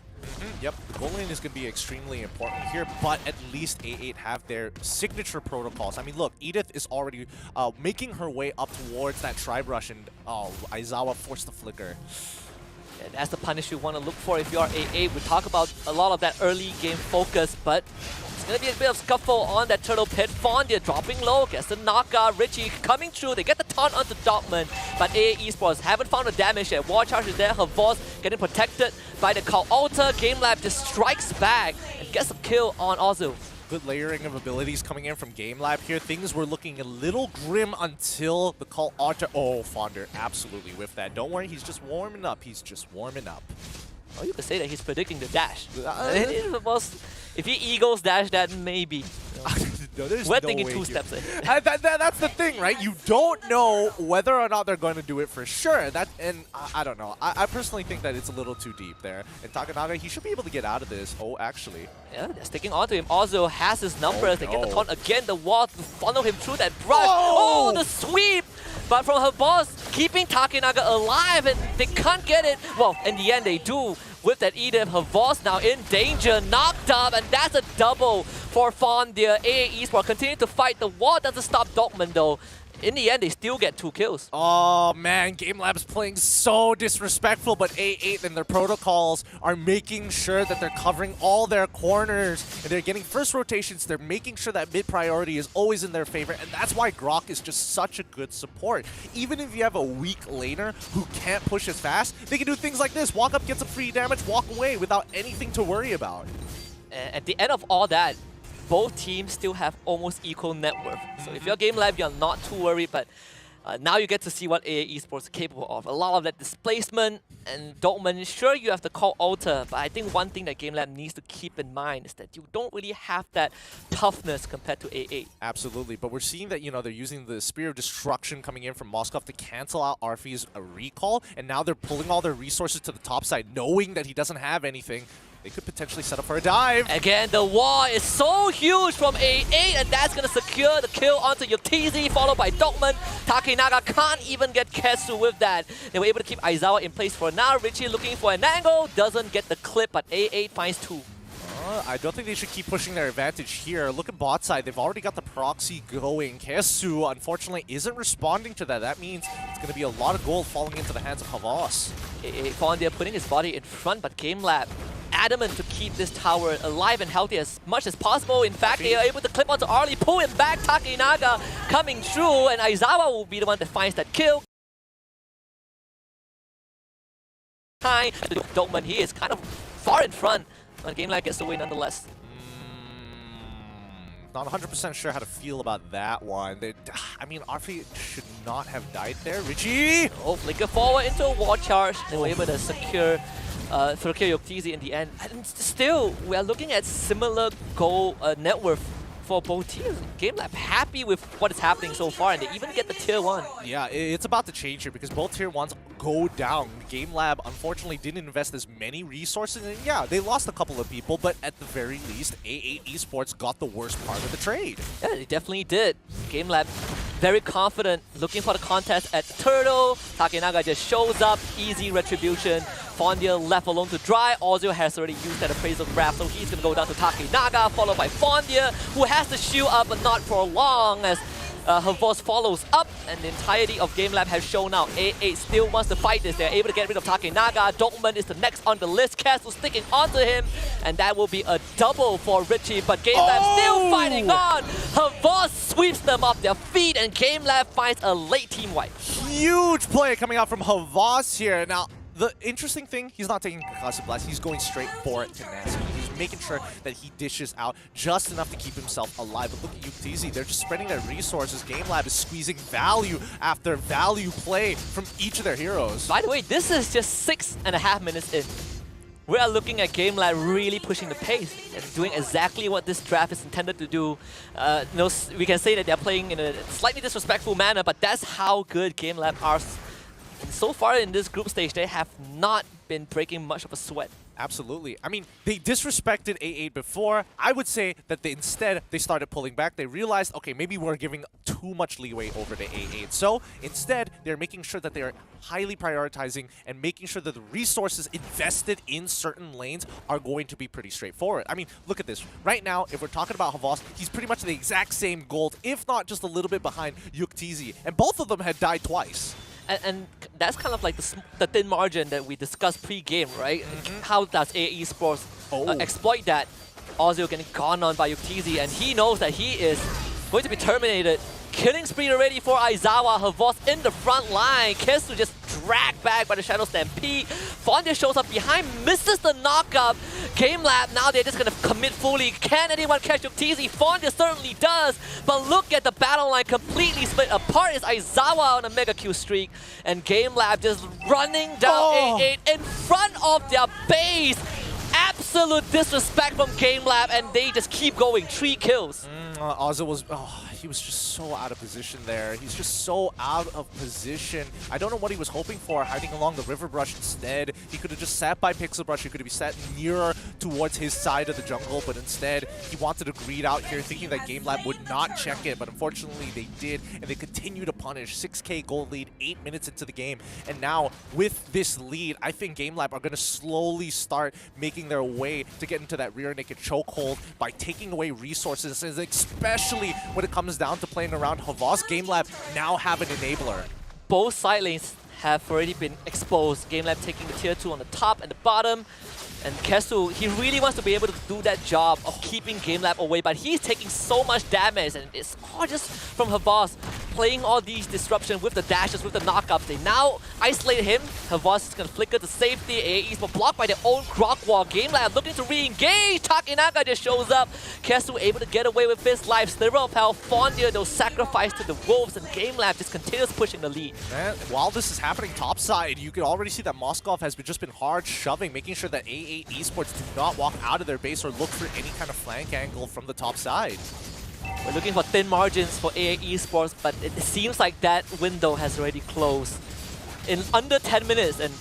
Yep, the goal lane is going to be extremely important here, but at least A8 have their signature protocols. I mean, look, Edith is already making her way up towards that Tribe Rush, and Aizawa forced the flicker. And that's the punish you want to look for if you are A8. We talk about a lot of that early game focus, but it's going to be a bit of scuffle on that Turtle Pit. Fondia dropping low, gets the knockout. Richie coming through. They get the taunt onto Dortmund, but A8 Esports haven't found the damage yet. War Charge is there. Havos getting protected by the Call Alter. Gamelab just strikes back and gets a kill on Ozu. Good layering of abilities coming in from Gamelab here. Things were looking a little grim until the Call Alter. Oh, Fonder absolutely with that. Don't worry, he's just warming up. He's just warming up. Oh, you could say that he's predicting the dash. If he Eagles dash that, maybe. No, there's We're no thinking way 2 here. steps ahead. That's the thing, right? You don't know whether or not they're going to do it for sure. I don't know. I personally think that it's a little too deep there. And Takanaga, he should be able to get out of this. Oh, actually. Yeah, they're sticking onto him. Ozu has his numbers. They get the taunt again. The wall to funnel him through that brush. Oh! Oh, the sweep! But from her boss, keeping Takanaga alive, and they can't get it. Well, in the end, they do. With that Edith, her boss now in danger, knocked up, and that's a double for Fondia. A8 Esports continue to fight. The wall doesn't stop Dortmund though. In the end, they still get 2 kills. Oh man, Gamelab's playing so disrespectful, but A8 and their protocols are making sure that they're covering all their corners, and they're getting first rotations. They're making sure that mid priority is always in their favor, and that's why Grok is just such a good support. Even if you have a weak laner who can't push as fast, they can do things like this. Walk up, get some free damage, walk away without anything to worry about. And at the end of all that, both teams still have almost equal net worth. So if you're Gamelab, you're not too worried, but now you get to see what A8 Esports are capable of. A lot of that displacement, and Dortmund, sure you have the Call Alter, but I think one thing that Gamelab needs to keep in mind is that you don't really have that toughness compared to A8. Absolutely, but we're seeing that, you know, they're using the Spear of Destruction coming in from Moskov to cancel out Arfi's recall, and now they're pulling all their resources to the top side, knowing that he doesn't have anything. They could potentially set up for a dive. Again, the wall is so huge from A8, and that's going to secure the kill onto Yuktizi, followed by Dokman. Takenaga can't even get Ketsu with that. They were able to keep Aizawa in place for now. Richie looking for an angle, doesn't get the clip, but A8 finds 2. I don't think they should keep pushing their advantage here. Look at bot side. They've already got the proxy going. Kesu, unfortunately, isn't responding to that. That means it's going to be a lot of gold falling into the hands of Havas. Fondia putting his body in front, but Gamelab adamant to keep this tower alive and healthy as much as possible. In fact, they are able to clip onto Arlie, pull him back. Takenaga coming through, and Aizawa will be the one that finds that kill. Dokman, he is kind of far in front. But Gamelab gets the win nonetheless. Not 100% sure how to feel about that one. I mean, Arfi should not have died there. Richie! Oh, flicker forward into a wall charge. They were able to secure Yuktizi in the end. And still, we are looking at similar goal net worth for both teams. Gamelab happy with what is happening so far, and they even get the tier 1. Yeah, it's about to change here because both tier 1s go down. Gamelab unfortunately didn't invest as many resources, and yeah, they lost a couple of people, but at the very least, A8 Esports got the worst part of the trade. Yeah, they definitely did. Gamelab very confident, looking for the contest at Turtle. Takenaga just shows up, easy retribution. Fondia left alone to dry. Ozio has already used that appraisal grab, so he's going to go down to Takenaga, followed by Fondia, who has the shield up, but not for long, as Havas follows up, and the entirety of Gamelab has shown out. A8 still wants to fight this. They're able to get rid of Takenaga. Dokman is the next on the list. Castle sticking onto him, and that will be a double for Richie, but Gamelab still fighting on. Havas sweeps them off their feet, and Gamelab finds a late team wipe. Huge play coming out from Havas here. Now, the interesting thing, he's not taking Concussive Blast, he's going straight for it tenacity. He's making sure that he dishes out just enough to keep himself alive. But look at Yuktizi, they're just spreading their resources. Gamelab is squeezing value after value play from each of their heroes. By the way, this is just 6.5 minutes in. We are looking at Gamelab really pushing the pace and doing exactly what this draft is intended to do. We can say that they're playing in a slightly disrespectful manner, but that's how good Gamelab are. And so far in this group stage, they have not been breaking much of a sweat. Absolutely. I mean, they disrespected A8 before. I would say that instead they started pulling back. They realized, okay, maybe we're giving too much leeway over to A8. So instead, they're making sure that they're highly prioritizing and making sure that the resources invested in certain lanes are going to be pretty straightforward. I mean, look at this. Right now, if we're talking about Havas, he's pretty much the exact same gold, if not just a little bit behind Yuktizi. And both of them had died twice. And that's kind of like the thin margin that we discussed pre-game, right? How does AE Esports exploit that? Ozio getting gone on by Yuktizi, and he knows that he is going to be terminated. Killing spree already for Aizawa. Havas in the front line. Kesu just dragged back by the Shadow Stampede. Fondia shows up behind, misses the knockup. Gamelab, now they're just going to commit fully. Can anyone catch Yuktizi? Fondia certainly does. But look at the battle line completely split apart. It's Aizawa on a mega Q streak. And Gamelab just running down A8 in front of their base. Absolute disrespect from Gamelab, and they just keep going. 3 kills. Ozzy was... he was just so out of position there. He's just so out of position. I don't know what he was hoping for, hiding along the river brush instead. He could have just sat by Pixel Brush. He could have sat nearer towards his side of the jungle, but instead he wanted to greed out here, thinking that Gamelab would not check it, but unfortunately they did, and they continue to punish. 6k gold lead, 8 minutes into the game, and now with this lead, I think Gamelab are going to slowly start making their way to get into that rear naked chokehold by taking away resources, especially when it comes down to playing around Havas. Gamelab now have an enabler. Both side lanes have already been exposed. Gamelab taking the tier 2 on the top and the bottom. And Kesu, he really wants to be able to do that job of keeping Gamelab away, but he's taking so much damage, and it's all just from Havas playing all these disruptions with the dashes, with the knockups. They now isolate him. Havas is going to flicker to safety. AEs but blocked by their own Grok wall. Gamelab looking to re-engage. Takenaga just shows up. Kesu able to get away with his life. Sliver of Health. Fondia, though, sacrificed to the Wolves, and Gamelab just continues pushing the lead. Man, while this is happening topside, you can already see that Moskov has just been hard shoving, making sure that A8 Esports do not walk out of their base or look for any kind of flank angle from the top side. We're looking for thin margins for A8 Esports, but it seems like that window has already closed in under 10 minutes. And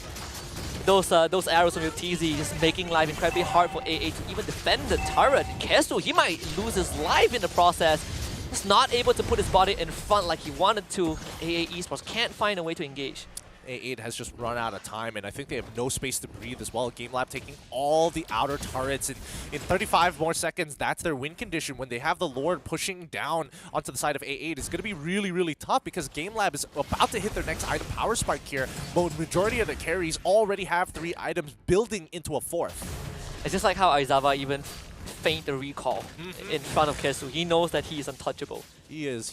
those arrows from UTZ just making life incredibly hard for AA to even defend the turret. Kesu, he might lose his life in the process. He's not able to put his body in front like he wanted to. AA Esports can't find a way to engage. A8 has just run out of time, and I think they have no space to breathe as well. Gamelab taking all the outer turrets, and in 35 more seconds, that's their win condition. When they have the Lord pushing down onto the side of A8, it's going to be really, really tough because Gamelab is about to hit their next item power spike here, but majority of the carries already have 3 items building into a 4th. It's just like how Aizawa even feint the recall in front of Kesu. He knows that he is untouchable. He is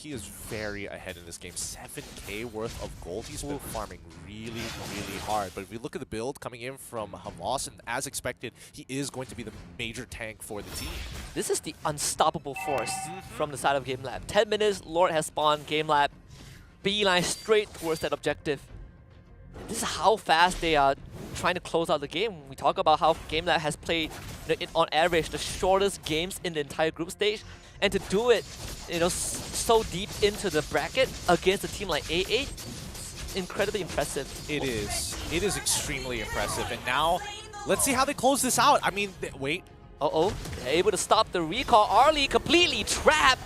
very ahead in this game. 7k worth of gold. He's been farming really, really hard. But if we look at the build coming in from Havas, and as expected, he is going to be the major tank for the team. This is the unstoppable force from the side of Gamelab. 10 minutes, Lord has spawned, Gamelab beeline straight towards that objective. This is how fast they are trying to close out the game. We talk about how Gamelab has played, on average, the shortest games in the entire group stage, and to do it, so deep into the bracket against a team like A8, incredibly impressive. It is. It is extremely impressive. And now, let's see how they close this out. I mean, wait. Uh-oh, they're able to stop the recall. Arlie completely trapped.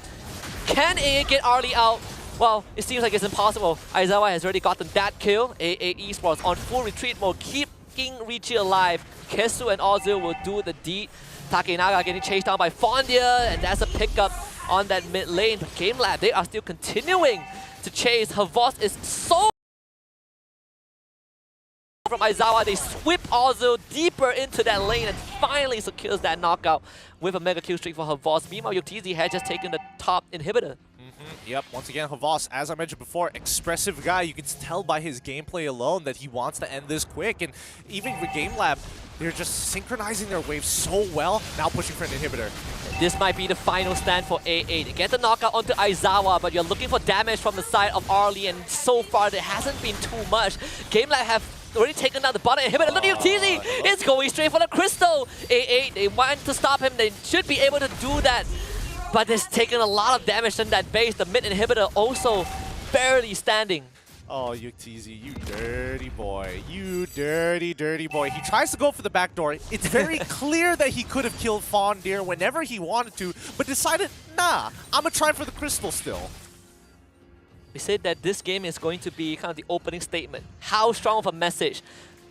Can A8 get Arlie out? Well, it seems like it's impossible. Aizawa has already gotten that kill. A8 Esports on full retreat mode, keeping Richie alive. Kesu and Ozil will do the deed. Takenaga getting chased down by Fondia, and that's a pickup on that mid lane. But Gamelab, they are still continuing to chase. Havas is so from Aizawa. They sweep Ozil deeper into that lane and finally secures that knockout with a mega kill streak for Havas. Meanwhile, UTZ had just taken the top inhibitor. Yep, once again, Havas, as I mentioned before, expressive guy. You can tell by his gameplay alone that he wants to end this quick. And even with Gamelab, they're just synchronizing their waves so well, now pushing for an inhibitor. This might be the final stand for A8. They get the knockout onto Aizawa, but you're looking for damage from the side of Arlie, and so far there hasn't been too much. Gamelab have already taken down the bottom inhibitor. Look at UTZ! It's going straight for the crystal! A8, they want to stop him. They should be able to do that. But it's taken a lot of damage in that base. The mid inhibitor also barely standing. Oh, UTZ, you dirty boy. You dirty, dirty boy. He tries to go for the back door. It's very clear that he could have killed Fondir whenever he wanted to, but decided, nah, I'm going to try for the crystal still. We said that this game is going to be kind of the opening statement. How strong of a message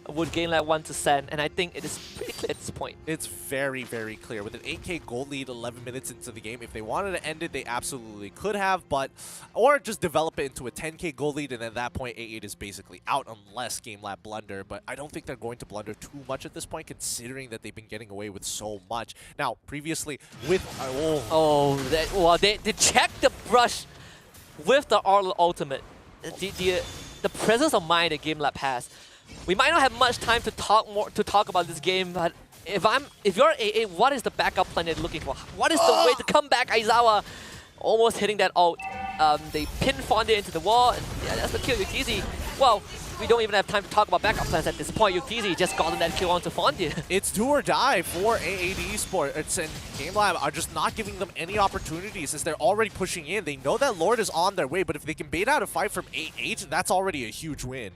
would Gamelab want to send? And I think it is pretty clear at this point. It's very, very clear. With an 8k gold lead 11 minutes into the game, if they wanted to end it, they absolutely could have, but or just develop it into a 10k gold lead, and at that point, A8 is basically out unless Gamelab blunder. But I don't think they're going to blunder too much at this point, considering that they've been getting away with so much. Now, previously, with... they checked the brush with the Arlo ultimate. The presence of mind that Gamelab has. We might not have much time to talk about this game, but if you're AA, what is the backup plan you're looking for? What is the way to come back? Aizawa almost hitting that ult. They pin Fondia into the wall, and yeah, that's the kill. UTZ. Well, we don't even have time to talk about backup plans at this point. UTZ just gotten that kill onto Fondia. It's do or die for AAD Esports. And Gamelab are just not giving them any opportunities as they're already pushing in. They know that Lord is on their way, but if they can bait out a fight from A8, that's already a huge win.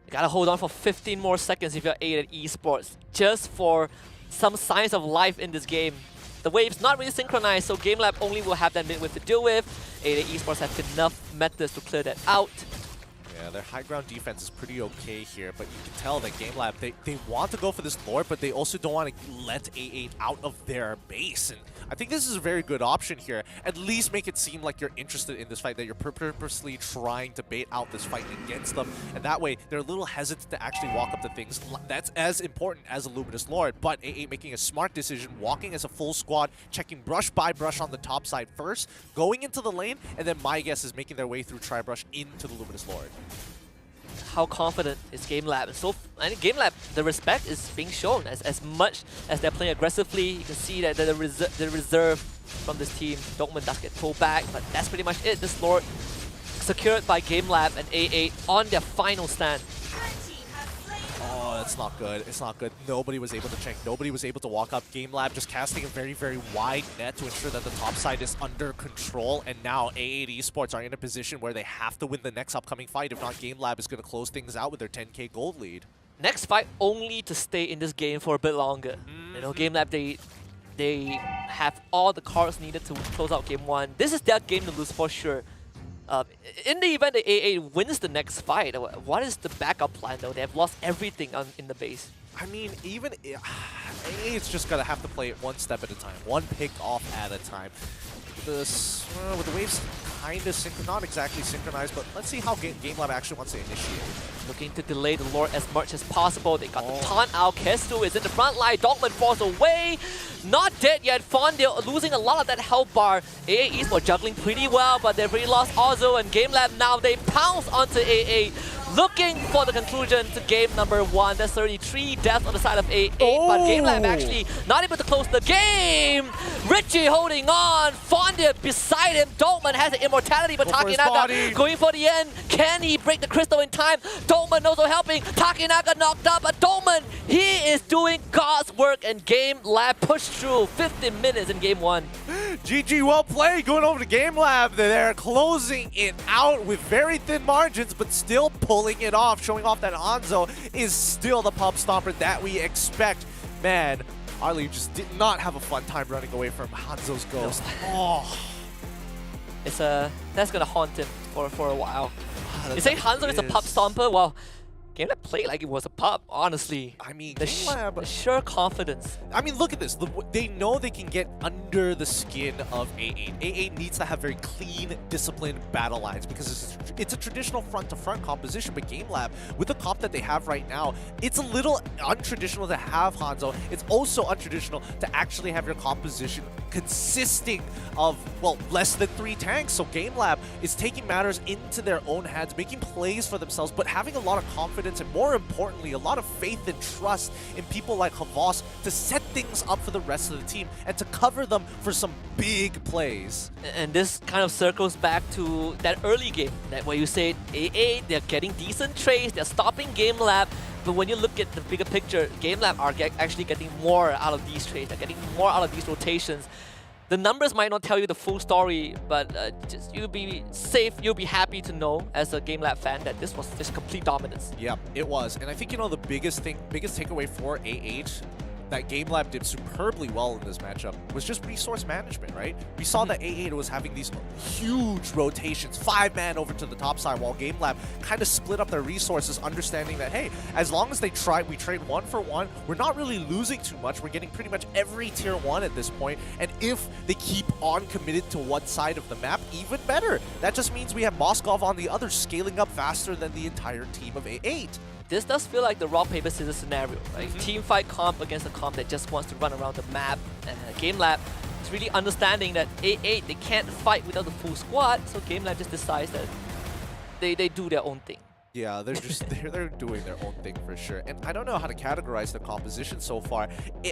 You gotta hold on for 15 more seconds if you're 8 at Esports, just for some signs of life in this game. The wave's not really synchronized, so Gamelab only will have that mid-wave to deal with. 8 at Esports have enough methods to clear that out. Yeah, their high ground defense is pretty okay here, but you can tell that Gamelab, they want to go for this Lord, but they also don't want to let A8 out of their base. And I think this is a very good option here. At least make it seem like you're interested in this fight, that you're purposely trying to bait out this fight against them. And that way, they're a little hesitant to actually walk up to things. That's as important as a Luminous Lord. But A8 making a smart decision, walking as a full squad, checking brush by brush on the top side first, going into the lane, and then my guess is making their way through Tri-Brush into the Luminous Lord. How confident is Gamelab? So, I think Gamelab, the respect is being shown as much as they're playing aggressively. You can see that the reserve from this team. Dortmund does get pulled back, but that's pretty much it. This Lord secured by Gamelab and A8 on their final stand. Oh, it's not good. It's not good. Nobody was able to check. Nobody was able to walk up. Gamelab just casting a very, very wide net to ensure that the top side is under control. And now A8 Esports are in a position where they have to win the next upcoming fight. If not, Gamelab is going to close things out with their 10k gold lead. next fight only to stay in this game for a bit longer. You know, Gamelab, they have all the cards needed to close out game 1. This is their game to lose for sure. In the event that AA wins the next fight, what is the backup plan though? They have lost everything in the base. I mean, even AA is just gonna have to play it one step at a time, one pick off at a time. With the waves kind of not exactly synchronized, but let's see how Gamelab actually wants to initiate. Looking to delay the Lord as much as possible. They got the taunt out. Kestu is in the front line. Dogman falls away. Not dead yet. Fondale losing a lot of that health bar. AA Esports juggling pretty well, but they've already lost Ozo and Gamelab now. They pounce onto AA. Looking for the conclusion to game number 1. There's 33 deaths on the side of AA, but Gamelab actually not able to close the game. Richie holding on. Fondale beside him. Dolman has the immortality, but Takinaga going for the end. Can he break the crystal in time? Dolman also helping. Takinaga knocked up, but Dolman, he is doing God's work, and Gamelab pushed through 15 minutes in game 1. GG, well played. Going over to Gamelab. They're closing it out with very thin margins, but still pulling it off, showing off that Hanzo is still the pub stomper that we expect. Man, Arlie just did not have a fun time running away from Hanzo's ghost. Oh, that's gonna haunt him for a while. You say Hanzo is a pub stomper? Well, Gamelab played like it was a pub, honestly. I mean, the sheer confidence. I mean, look at this. They know they can get under the skin of AA. AA needs to have very clean, disciplined battle lines because it's a traditional front-to-front composition, but Gamelab, with the comp that they have right now, it's a little untraditional to have Hanzo. It's also untraditional to actually have your composition consisting of, well, less than 3 tanks. So Gamelab is taking matters into their own hands, making plays for themselves, but having a lot of confidence and, more importantly, a lot of faith and trust in people like Havas to set things up for the rest of the team and to cover them for some big plays. And this kind of circles back to that early game, that where you said AA, they're getting decent trades, they're stopping Gamelab, but when you look at the bigger picture, Gamelab are actually getting more out of these trades, they're getting more out of these rotations. The numbers might not tell you the full story, but just you'll be safe, you'll be happy to know as a Gamelab fan that this was just complete dominance. Yep, it was. And I think, you know, the biggest takeaway for AH that Gamelab did superbly well in this matchup was just resource management, right? We saw that AA was having these huge rotations, 5-man over to the top side, while Gamelab kind of split up their resources, understanding that, hey, as long as we trade 1 for 1, we're not really losing too much. We're getting pretty much every tier 1 at this point. And if they keep on committed to one side of the map, even better. That just means we have Moskov on the other, scaling up faster than the entire team of A8. This does feel like the rock, paper, scissors scenario, right? Team fight comp against a comp that just wants to run around the map. Gamelab is really understanding that A8, they can't fight without the full squad, so Gamelab just decides that they do their own thing. Yeah, they're doing their own thing for sure. And I don't know how to categorize the composition so far.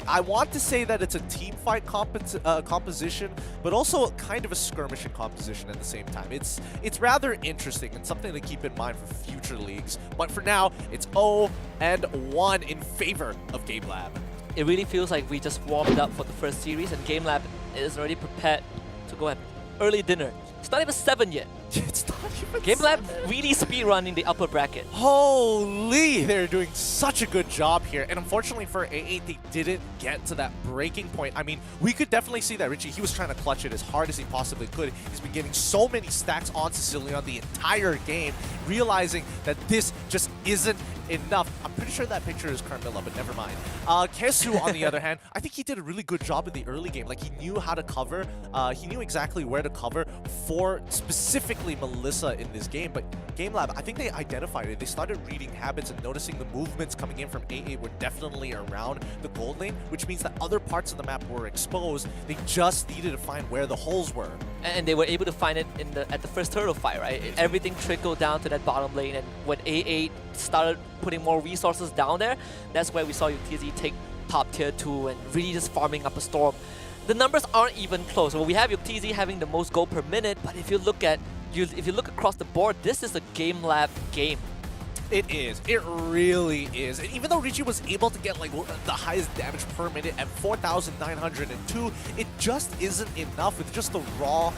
I want to say that it's a team fight composition, but also kind of a skirmishing composition at the same time. It's rather interesting and something to keep in mind for future leagues. But for now, it's 0-1 in favor of Gamelab. It really feels like we just warmed up for the first series, and Gamelab is already prepared to go have early dinner. It's not even 7 yet. It's not even Gamelab really speedrunning the upper bracket. Holy! They're doing such a good job here. And unfortunately for A8, they didn't get to that breaking point. I mean, we could definitely see that Richie, he was trying to clutch it as hard as he possibly could. He's been getting so many stacks on Sicilian the entire game, realizing that this just isn't enough. I'm pretty sure that picture is Carmilla, but never mind. Kesu, on the other hand, I think he did a really good job in the early game. Like, he knew how to cover. He knew exactly where to cover for specifically Melissa in this game. But Gamelab, I think they identified it. They started reading habits and noticing the movements coming in from AA were definitely around the gold lane, which means that other parts of the map were exposed. They just needed to find where the holes were. And they were able to find it at the first turtle fight, right? Everything trickled down to that bottom lane, and when AA started putting more resources down there, that's where we saw UTZ take top tier 2 and really just farming up a storm. The numbers aren't even close. Well, we have UTZ having the most gold per minute, but if you look across the board, this is a Gamelab game. It is. It really is. And even though Richie was able to get like the highest damage per minute at 4,902, it just isn't enough with just the raw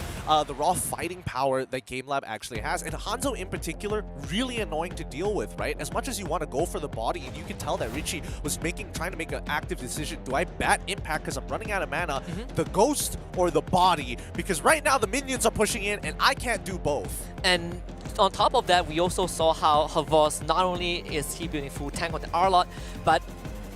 fighting power that Gamelab actually has. And Hanzo in particular, really annoying to deal with, right? As much as you want to go for the body, and you can tell that Richie was trying to make an active decision. Do I bat Impact because I'm running out of mana, the Ghost or the body? Because right now the minions are pushing in and I can't do both. And on top of that, we also saw how Havas, not only is he building full tank on the R-Lot, but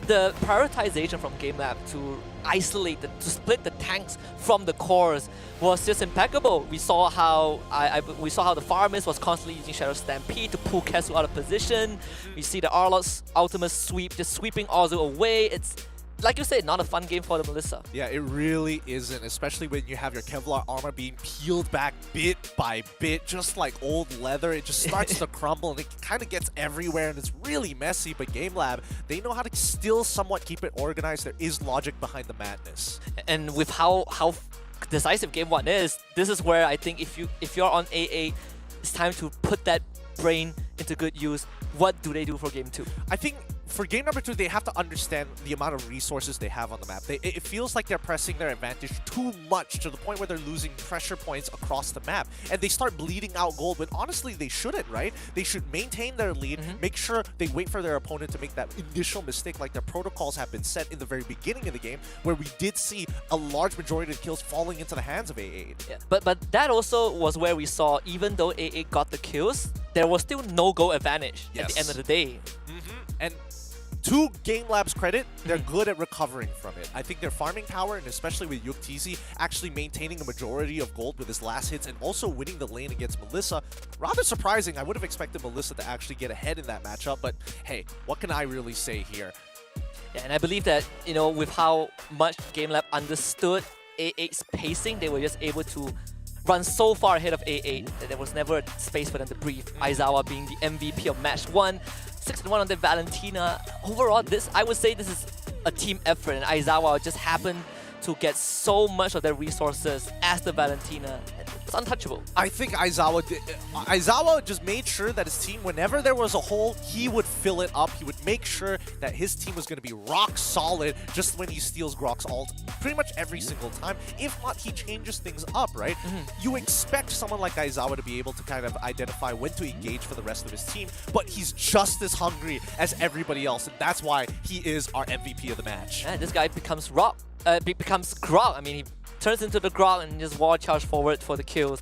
the prioritization from Gamelab to isolate, to split the tanks from the cores was just impeccable. We saw how the Farmist was constantly using Shadow Stampede to pull Kesu out of position. We see the R-Lot's ultimate sweep just sweeping Ozu away. It's, like you said, not a fun game for the Melissa. Yeah, it really isn't, especially when you have your Kevlar armor being peeled back bit by bit, just like old leather. It just starts to crumble and it kind of gets everywhere and it's really messy, but Gamelab, they know how to still somewhat keep it organized. There is logic behind the madness. And with how decisive Game 1 is, this is where I think if you're on AA, it's time to put that brain into good use. What do they do for Game 2? I think for game number 2, they have to understand the amount of resources they have on the map. It feels like they're pressing their advantage too much to the point where they're losing pressure points across the map. And they start bleeding out gold when honestly they shouldn't, right? They should maintain their lead, make sure they wait for their opponent to make that initial mistake like their protocols have been set in the very beginning of the game, where we did see a large majority of the kills falling into the hands of AA. Yeah, but that also was where we saw, even though AA got the kills, there was still no-go advantage at the end of the day. And to Gamelab's credit, they're good at recovering from it. I think their farming power, and especially with Yuktisi actually maintaining a majority of gold with his last hits and also winning the lane against Melissa, rather surprising. I would have expected Melissa to actually get ahead in that matchup, but hey, what can I really say here? Yeah, and I believe that, you know, with how much Gamelab understood A8's pacing, they were just able to run so far ahead of A8 that there was never space for them to breathe. Aizawa being the MVP of match 1, 6-1 on the Valentina. Overall, I would say this is a team effort, and Aizawa just happened to get so much of their resources as the Valentina. It's untouchable. I think Aizawa just made sure that his team, whenever there was a hole, he would fill it up. He would make sure that his team was going to be rock solid just when he steals Grok's ult pretty much every single time. If not, he changes things up, right? You expect someone like Aizawa to be able to kind of identify when to engage for the rest of his team, but he's just as hungry as everybody else, and that's why he is our MVP of the match. Yeah, this guy becomes becomes Grok. I mean, he turns into the Grok and just wall charge forward for the kills.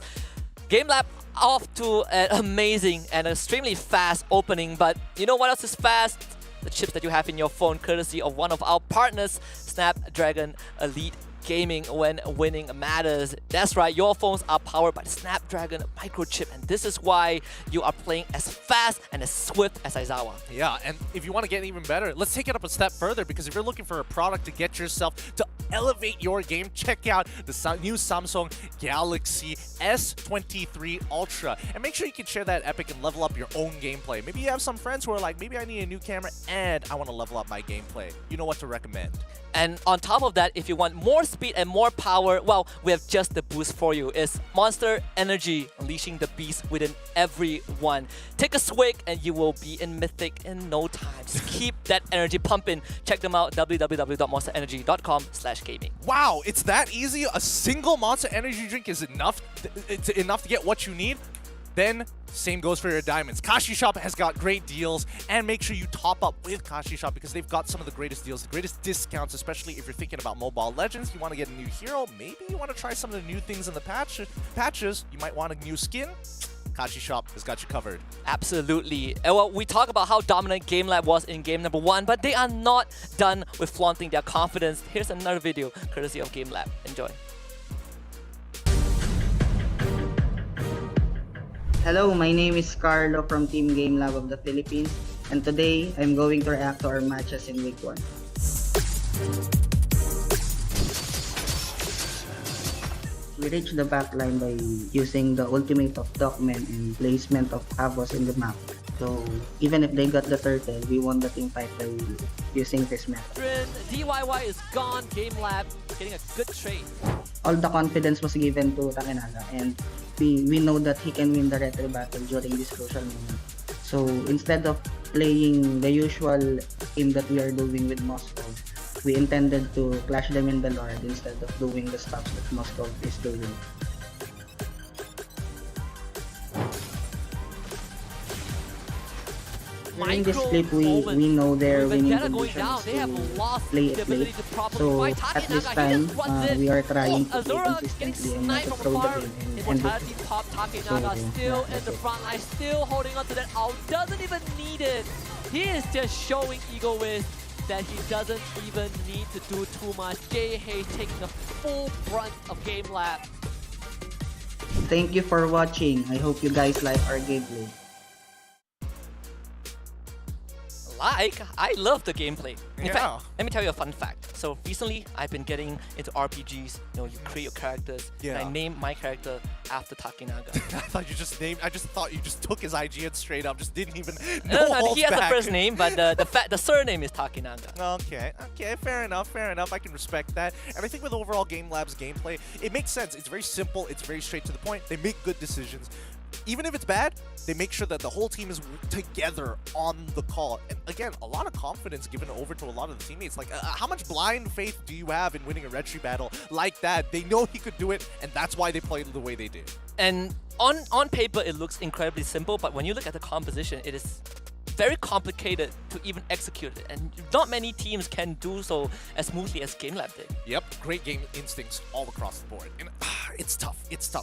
Gamelab off to an amazing and extremely fast opening, but you know what else is fast? The chips that you have in your phone, courtesy of one of our partners, Snapdragon Elite Gaming. When winning matters. That's right, your phones are powered by the Snapdragon microchip, and this is why you are playing as fast and as swift as Aizawa. Yeah, and if you want to get even better, let's take it up a step further, because if you're looking for a product to get yourself to elevate your game, check out the new Samsung Galaxy S23 Ultra. And make sure you can share that epic and level up your own gameplay. Maybe you have some friends who are like, maybe I need a new camera and I want to level up my gameplay. You know what to recommend. And on top of that, if you want more speed and more power, well, we have just the boost for you. It's Monster Energy, unleashing the beast within everyone. Take a swig and you will be in Mythic in no time. Just keep that energy pumping. Check them out, www.monsterenergy.com/gaming. Wow, it's that easy? A single Monster Energy drink is enough to get what you need? Then, same goes for your diamonds. Kashi Shop has got great deals, and make sure you top up with Kashi Shop because they've got some of the greatest deals, the greatest discounts, especially if you're thinking about Mobile Legends. You want to get a new hero, maybe you want to try some of the new things in the patches. You might want a new skin. Kashi Shop has got you covered. Absolutely. And well, we talk about how dominant Gamelab was in game number 1, but they are not done with flaunting their confidence. Here's another video courtesy of Gamelab. Enjoy. Hello, my name is Carlo from Team Gamelab of the Philippines, and today I'm going to react to our matches in week 1. We reached the backline by using the ultimate of Dogman and placement of Havos in the map. So even if they got the turtle, we won the team fight by using this method. DYY is gone, Gamelab getting a good trade. All the confidence was given to Takenaga, and we know that he can win the retro battle during this crucial moment. So instead of playing the usual team that we are doing with Moscow, we intended to clash them in the Lord instead of doing the stuff that Moscow is doing. During this clip, we know they're winning conditions to play it late. So at this time, we are trying to play consistently and not to throw the game and end it. Top Takenaga still in the front line, still holding on to that out, doesn't even need it. He is just showing Egoist that he doesn't even need to do too much. J-Hay taking the full brunt of Gamelab. Thank you for watching. I hope you guys like our gameplay. I love the gameplay. In Yeah. fact, let me tell you a fun fact. So recently, I've been getting into RPGs. You know, you create your characters. Yeah. And I named my character after Takenaga. I thought you just named. I just thought you just took his IGN straight up. Just didn't even. No, he has a first name, but the surname is Takenaga. Okay, fair enough. I can respect that. And I think with overall Gamelab's gameplay, it makes sense. It's very simple. It's very straight to the point. They make good decisions. Even if it's bad, they make sure that the whole team is together on the call. And again, a lot of confidence given over to a lot of the teammates. Like, how much blind faith do you have in winning a Red Tree battle like that? They know he could do it, and that's why they played the way they did. And on paper, it looks incredibly simple, but when you look at the composition, it is very complicated to even execute it, and not many teams can do so as smoothly as Gamelab did. Yep, great game instincts all across the board. And it's tough.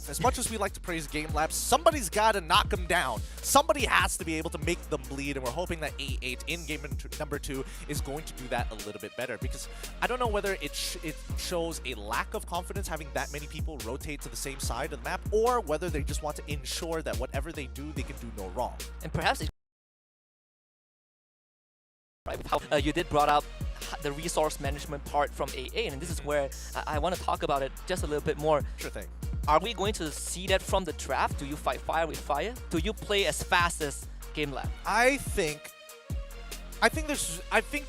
As much as we like to praise Gamelab, somebody's got to knock them down. Somebody has to be able to make them bleed, and we're hoping that A8 in game number 2 is going to do that a little bit better, because I don't know whether it shows a lack of confidence having that many people rotate to the same side of the map, or whether they just want to ensure that whatever they do, they can do no wrong. And perhaps it right, how you did brought up the resource management part from AA, and this is where I want to talk about it just a little bit more. Sure thing. Are we going to see that from the draft? Do you fight fire with fire? Do you play as fast as Gamelab? I think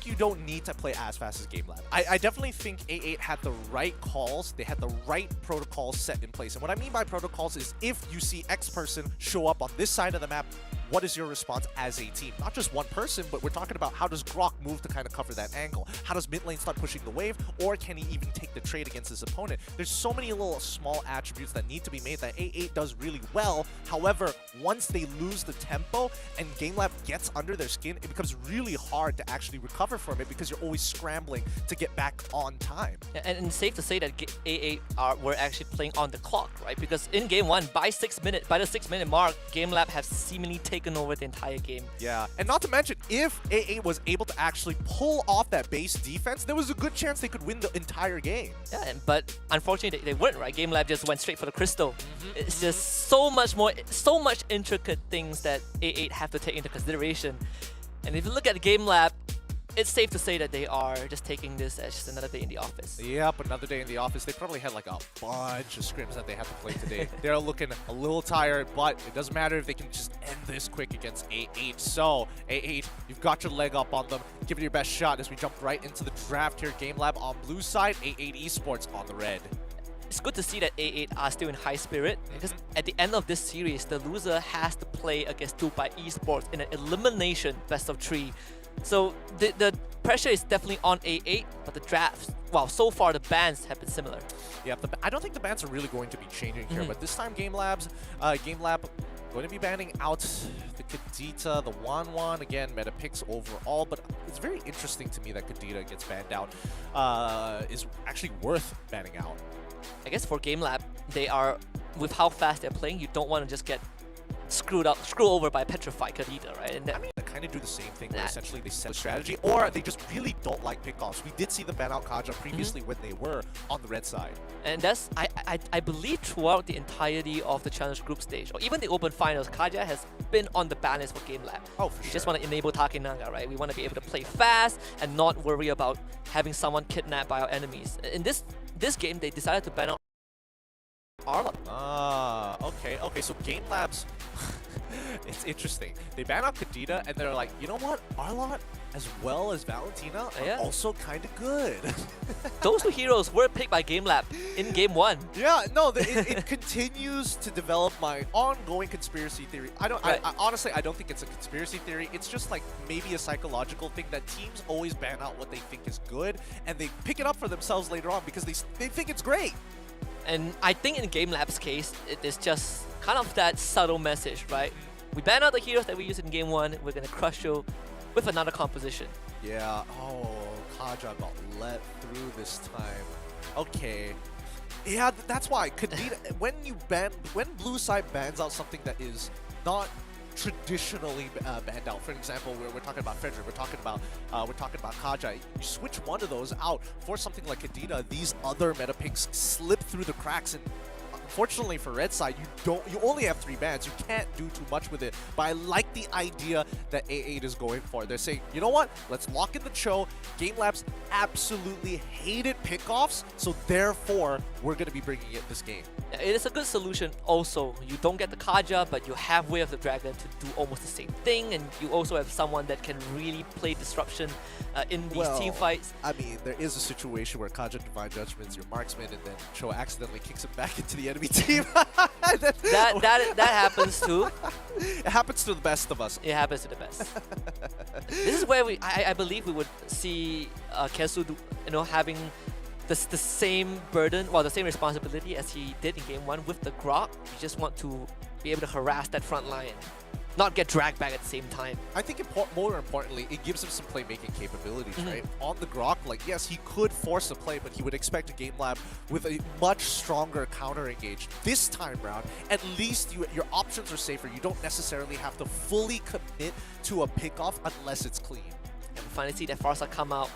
you don't need to play as fast as Gamelab. I definitely think A8 had the right calls. They had the right protocols set in place. And what I mean by protocols is if you see X person show up on this side of the map, what is your response as a team? Not just one person, but we're talking about how does Grok move to kind of cover that angle? How does mid lane start pushing the wave? Or can he even take the trade against his opponent? There's so many little small attributes that need to be made that A8 does really well. However, once they lose the tempo and Gamelab gets under their skin, it becomes really hard to actually recover from it because you're always scrambling to get back on time. And it's safe to say that A8 were actually playing on the clock, right? Because in game 1, by the 6-minute mark, Gamelab have seemingly taken over the entire game. Yeah, and not to mention, if A8 was able to actually pull off that base defense, there was a good chance they could win the entire game. Yeah, but unfortunately they weren't, right? Gamelab just went straight for the crystal. It's just so much intricate things that A8 have to take into consideration. And if you look at Gamelab, it's safe to say that they are just taking this as just another day in the office. Yep, another day in the office. They probably had like a bunch of scrims that they had to play today. They're looking a little tired, but it doesn't matter if they can just end this quick against A8. So, A8, you've got your leg up on them. Give it your best shot as we jump right into the draft here. Gamelab on blue side, A8 Esports on the red. It's good to see that A8 are still in high spirit, because at the end of this series, the loser has to play against Tupai Esports in an elimination best of 3. So the pressure is definitely on A8, but the drafts, well, so far the bans have been similar. Yeah, I don't think the bans are really going to be changing here, but this time Gamelab going to be banning out the Kadita, the Wanwan, again, meta picks overall, but it's very interesting to me that Kadita gets banned out, is actually worth banning out. I guess for Gamelab, they are, with how fast they're playing, you don't want to just get screwed over by petrified Kadita, right? And I mean, they kind of do the same thing, where essentially they set a strategy, or they just really don't like pickoffs. We did see them ban out Kaja previously when they were on the red side. And that's, I believe throughout the entirety of the Challenge Group stage, or even the Open Finals, Kaja has been on the ban list for Gamelab. Oh, for We sure. just want to enable Takenaga, right? We want to be able to play fast and not worry about having someone kidnapped by our enemies. In this game, they decided to ban out ALVA. Okay, so Gamelab's It's interesting. They ban out Kadita, and they're like, you know what? Arlott, as well as Valentina, are also kind of good. Those two heroes were picked by Gamelab in Game 1. Yeah, no, it continues to develop my ongoing conspiracy theory. I honestly, I don't think it's a conspiracy theory. It's just like maybe a psychological thing that teams always ban out what they think is good, and they pick it up for themselves later on because they think it's great. And I think in Gamelab's case, it is just kind of that subtle message, right? We ban out the heroes that we used in Game 1, we're going to crush you with another composition. Yeah, oh, Kaja got let through this time. Okay. Yeah, that's why. Kadita, when blue side bans out something that is not traditionally banned out, for example, we're talking about Frederick, we're talking about Kaja. You switch one of those out for something like Kadita, these other meta picks slip through the cracks, and unfortunately for red side, you only have 3 bans. You can't do too much with it. But I like the idea that A8 is going for. They're saying, you know what? Let's lock in the Cho. Gamelabs absolutely hated pickoffs, so therefore we're going to be bringing it this game. It is a good solution also. You don't get the Kaja, but you have Way of the Dragon to do almost the same thing, and you also have someone that can really play disruption in these team fights. I mean, there is a situation where Kaja Divine Judgment's your marksman, and then Cho accidentally kicks him back into the enemy team. that happens too. It happens to the best of us. It happens to the best. This is where I believe we would see Kesu having the same burden, well, the same responsibility as he did in Game 1 with the Grok. You just want to be able to harass that front line, not get dragged back at the same time. I think more importantly, it gives him some playmaking capabilities, right? On the Grok, like, yes, he could force a play, but he would expect a Gamelab with a much stronger counter engage. This time round, at least your options are safer. You don't necessarily have to fully commit to a pickoff unless it's clean. And we finally see that Farsa come out.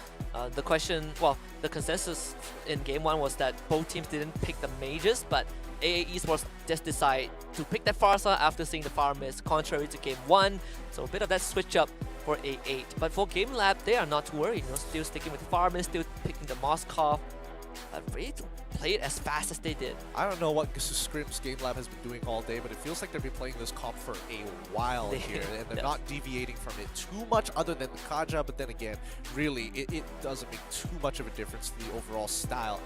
The consensus in Game 1 was that both teams didn't pick the mages, but AA Esports just decide to pick that Farsa after seeing the Fire Mist, contrary to Game 1. So a bit of that switch up for A8. But for Gamelab, they are not too worried. Still sticking with Fire Mist, still picking the Moskov. Ready to play it as fast as they did. I don't know what Scrims Gamelab has been doing all day, but it feels like they've been playing this comp for a while here, and they're not deviating from it too much other than the Kaja, but then again, really, it doesn't make too much of a difference to the overall style.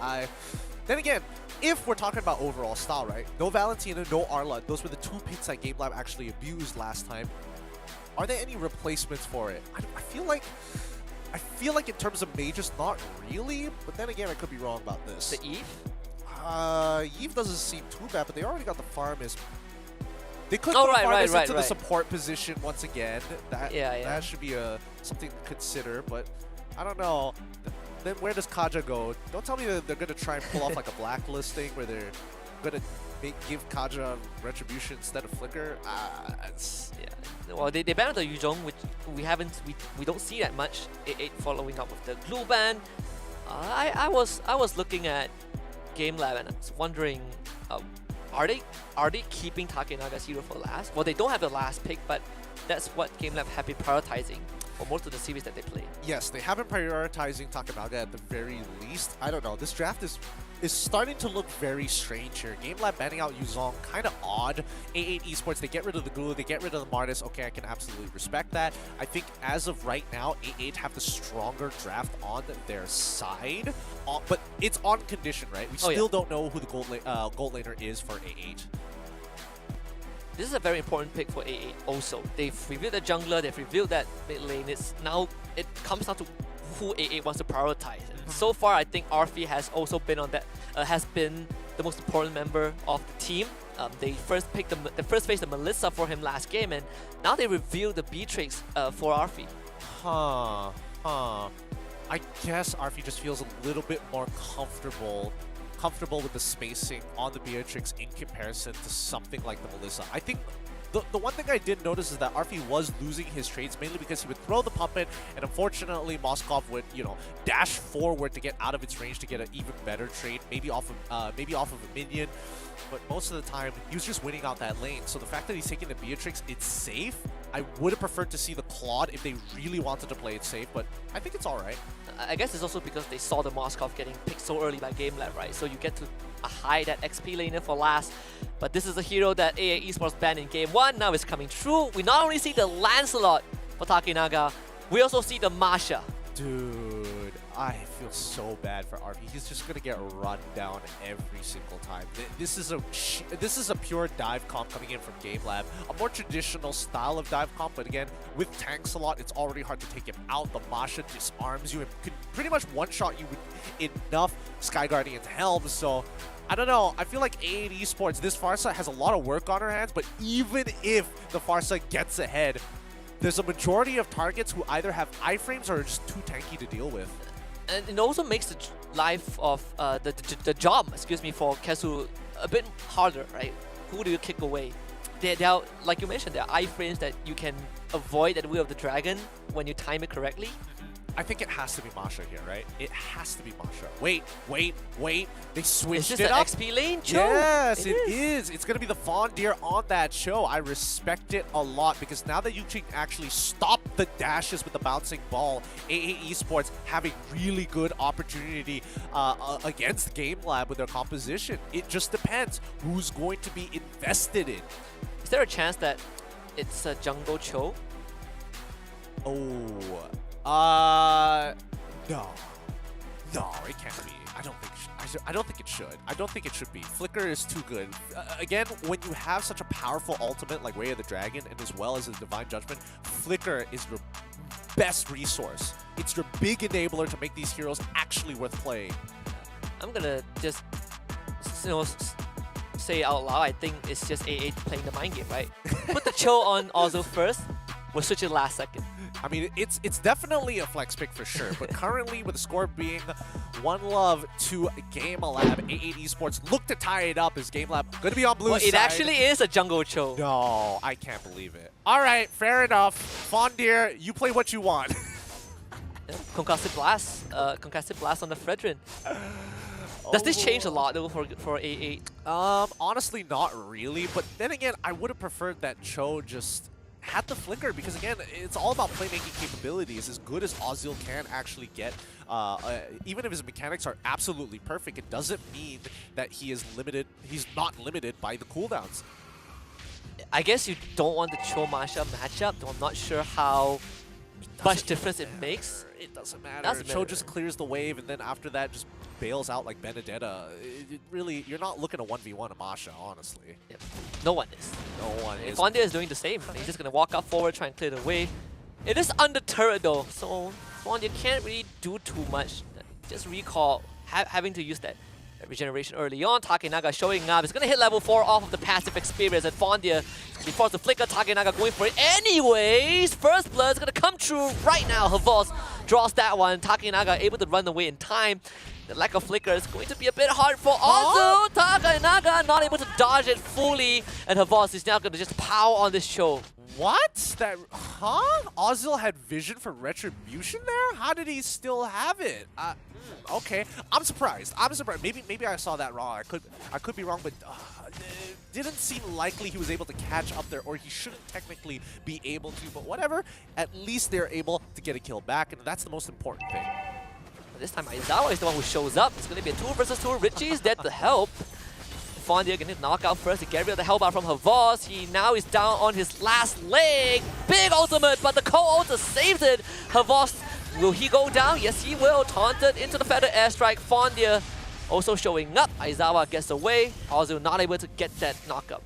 Then again, if we're talking about overall style, right? No Valentina, no Arla. Those were the 2 picks that Gamelab actually abused last time. Are there any replacements for it? I feel like in terms of mages, not really, but then again, I could be wrong about this. The Eve? Eve doesn't seem too bad, but they already got the Fire Mist. They could put Fire Mist into the support position once again. That should be something to consider, but I don't know. Then where does Kaja go? Don't tell me that they're going to try and pull off like a blacklisting where they're going to give Kaja Retribution instead of Flicker. Well, they banned the Yuzhong, which we don't see that much. A8 following up with the glue ban. I was looking at Gamelab and I was wondering, are they keeping Takenaga's hero for last? Well, they don't have the last pick, but that's what Gamelab have been prioritizing for most of the series that they play. Yes, they have been prioritizing Takenaga at the very least. I don't know. This draft is starting to look very strange here. Gamelab banning out Yuzong, kind of odd. A8 Esports, they get rid of the glue, they get rid of the Martis. Okay, I can absolutely respect that. I think as of right now, A8 have the stronger draft on their side, but it's on condition, right? We still don't know who the gold laner is for A8. This is a very important pick for A8 also. They've revealed the jungler, they've revealed that mid lane. Now it comes down to who A8 wants to prioritize. And so far, I think Arfi has also been on that, has been the most important member of the team. They first picked the first faced the Melissa for him last game, and now they revealed the Beatrix for Arfi. I guess Arfi just feels a little bit more comfortable with the spacing on the Beatrix in comparison to something like the Melissa. I think the one thing I did notice is that Arfi was losing his trades mainly because he would throw the puppet, and unfortunately Moskov would, dash forward to get out of its range to get an even better trade, maybe off of a minion. But most of the time, he was just winning out that lane. So the fact that he's taking the Beatrix, it's safe, I would have preferred to see the Claude if they really wanted to play it safe, but I think it's all right. I guess it's also because they saw the Moskov getting picked so early by Gamelab, right? So you get to hide that XP laner for last. But this is a hero that AA Esports banned in Game 1. Now it's coming true. We not only see the Lancelot for Takinaga, we also see the Masha. Dude, I feel so bad for RP. He's just gonna get run down every single time. This is a pure dive comp coming in from Gamelab. A more traditional style of dive comp, but again, with tanks a lot, it's already hard to take him out. The Masha disarms you and could pretty much one-shot you with enough Sky Guardian's Helm, so I don't know. I feel like A8 Esports, this Farsight has a lot of work on her hands, but even if the Farsight gets ahead, there's a majority of targets who either have iframes or are just too tanky to deal with. And it also makes the life of the job, for Kesu a bit harder, right? Who do you kick away? There are, like you mentioned, there are iframes that you can avoid at the Will of the Dragon when you time it correctly. I think it has to be Masha here, right? It has to be Masha. Wait. They switched Is it this up. an XP lane, Cho? Yes, it is. It's going to be the Fondir on that Cho. I respect it a lot because now that you can actually stop the dashes with the bouncing ball, AA Esports have a really good opportunity against Gamelab with their composition. It just depends who's going to be invested in. Is there a chance that it's a jungle Cho? Oh, no, it can't be. I don't think it should. I don't think it should be. Flicker is too good. Again, when you have such a powerful ultimate like Way of the Dragon and as well as the Divine Judgment, Flicker is your best resource. It's your big enabler to make these heroes actually worth playing. I'm gonna just, say out loud, I think it's just AA playing the mind game, right? Put the Cho on Ozil first, we'll switch it last second. I mean, it's definitely a flex pick for sure, but currently with the score being 1-love to Gamelab, A8 Esports look to tie it up as Gamelab going to be on blue side. It actually is a jungle Cho. No, I can't believe it. All right, fair enough. Fondir, you play what you want. Concussive Blast on the Fredrin. Does this change a lot though for A8? Honestly, not really, but then again, I would have preferred that Cho just had the flicker because again, it's all about playmaking capabilities. As good as Ozil can actually get, even if his mechanics are absolutely perfect, it doesn't mean that he is limited. He's not limited by the cooldowns. I guess you don't want the Cho Masha matchup, though I'm not sure how much difference it makes. It doesn't matter. Cho just clears the wave and then after that just bails out like Benedetta. It really, you're not looking to 1v1 a Masha, honestly. Yep. No one is. No one is. Fondia is doing the same. He's just going to walk up forward, try and clear the way. It is under turret though, so Fondia can't really do too much. Just recall having to use that regeneration early on. Takinaga showing up. It's going to hit level 4 off of the passive experience, and Fondia, before the flicker, Takinaga going for it anyways. First blood is going to come true right now. Havos draws that one. Takinaga able to run away in time. The lack of flicker is going to be a bit hard for Ozu. Takinaga not able to dodge it fully, and Havos is now going to just power on this show. What? Ozil had vision for retribution there? How did he still have it? Okay, I'm surprised. Maybe I saw that wrong. I could be wrong, but it didn't seem likely he was able to catch up there, or he shouldn't technically be able to. But whatever. At least they're able to get a kill back, and that's the most important thing. This time Aizawa is the one who shows up. It's going to be a 2 versus 2. Richie's dead to help. Fondia going to knock out first to get rid of the hellbound from Havos. He now is down on his last leg. Big ultimate, but the co-ulta saves it. Havos, will he go down? Yes, he will. Taunted into the feather airstrike. Fondia also showing up. Aizawa gets away. Ozil not able to get that knockup.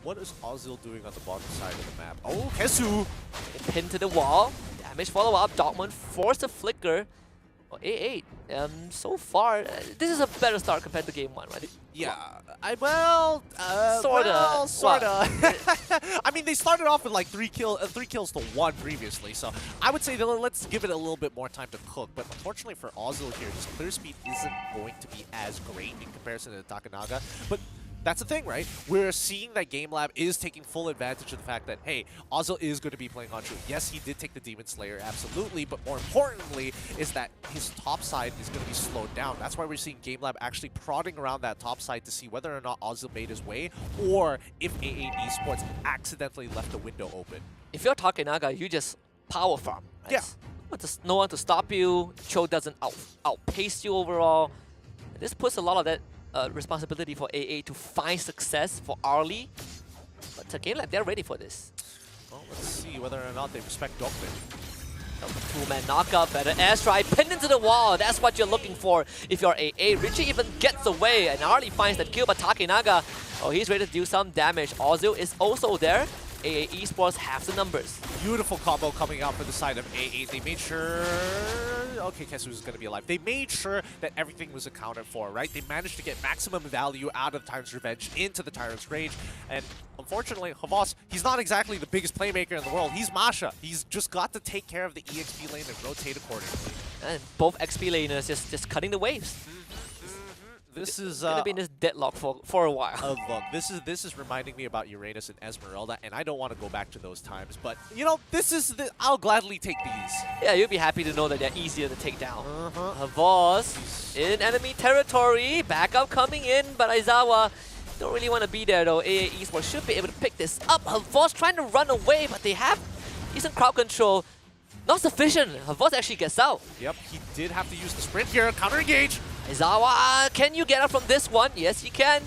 What is Ozil doing on the bottom side of the map? Oh, Kesu! Pinned to the wall. Damage follow-up. Dogman forced a flicker. Oh, A8. So far, this is a better start compared to game 1, right? Yeah, Sorta. I mean, they started off with like 3 kills to 1 previously, so I would say that let's give it a little bit more time to cook. But unfortunately for Ozil here, his clear speed isn't going to be as great in comparison to Takanaga. But that's the thing, right? We're seeing that Gamelab is taking full advantage of the fact that, hey, Ozil is going to be playing on True. Yes, he did take the Demon Slayer, absolutely, but more importantly is that his top side is going to be slowed down. That's why we're seeing Gamelab actually prodding around that top side to see whether or not Ozil made his way, or if A8 Esports accidentally left the window open. If you're Takenaga, you just power farm. Right? Yeah. No one to stop you. Cho doesn't outpace you overall. This puts a lot of that responsibility for AA to find success for early. But Gamelab, they're ready for this. Well, let's see whether or not they respect Dokman. Two-man knockup, better airstrike, pinned into the wall. That's what you're looking for if you're AA. Richie even gets away and Arlie finds that kill, but Takenaga, oh, he's ready to do some damage. Ozil is also there. AA Esports have the numbers. Beautiful combo coming out for the side of A8. They made sure... Okay, Kesu is going to be alive. They made sure that everything was accounted for, right? They managed to get maximum value out of Tyrant's Revenge into the Tyrant's Rage. And unfortunately, Havas, he's not exactly the biggest playmaker in the world. He's Masha. He's just got to take care of the EXP lane and rotate accordingly. And both XP laners just cutting the waves. This is gonna be in this deadlock for a while. Look, this is reminding me about Uranus and Esmeralda, and I don't want to go back to those times. But you know, I'll gladly take these. Yeah, you'll be happy to know that they're easier to take down. Havas in enemy territory, backup coming in, but Aizawa don't really want to be there though. AA Esports should be able to pick this up. Havas trying to run away, but they have decent crowd control. Not sufficient. Havas actually gets out. Yep, he did have to use the sprint here. Counter engage. Aizawa, can you get up from this one? Yes, you can.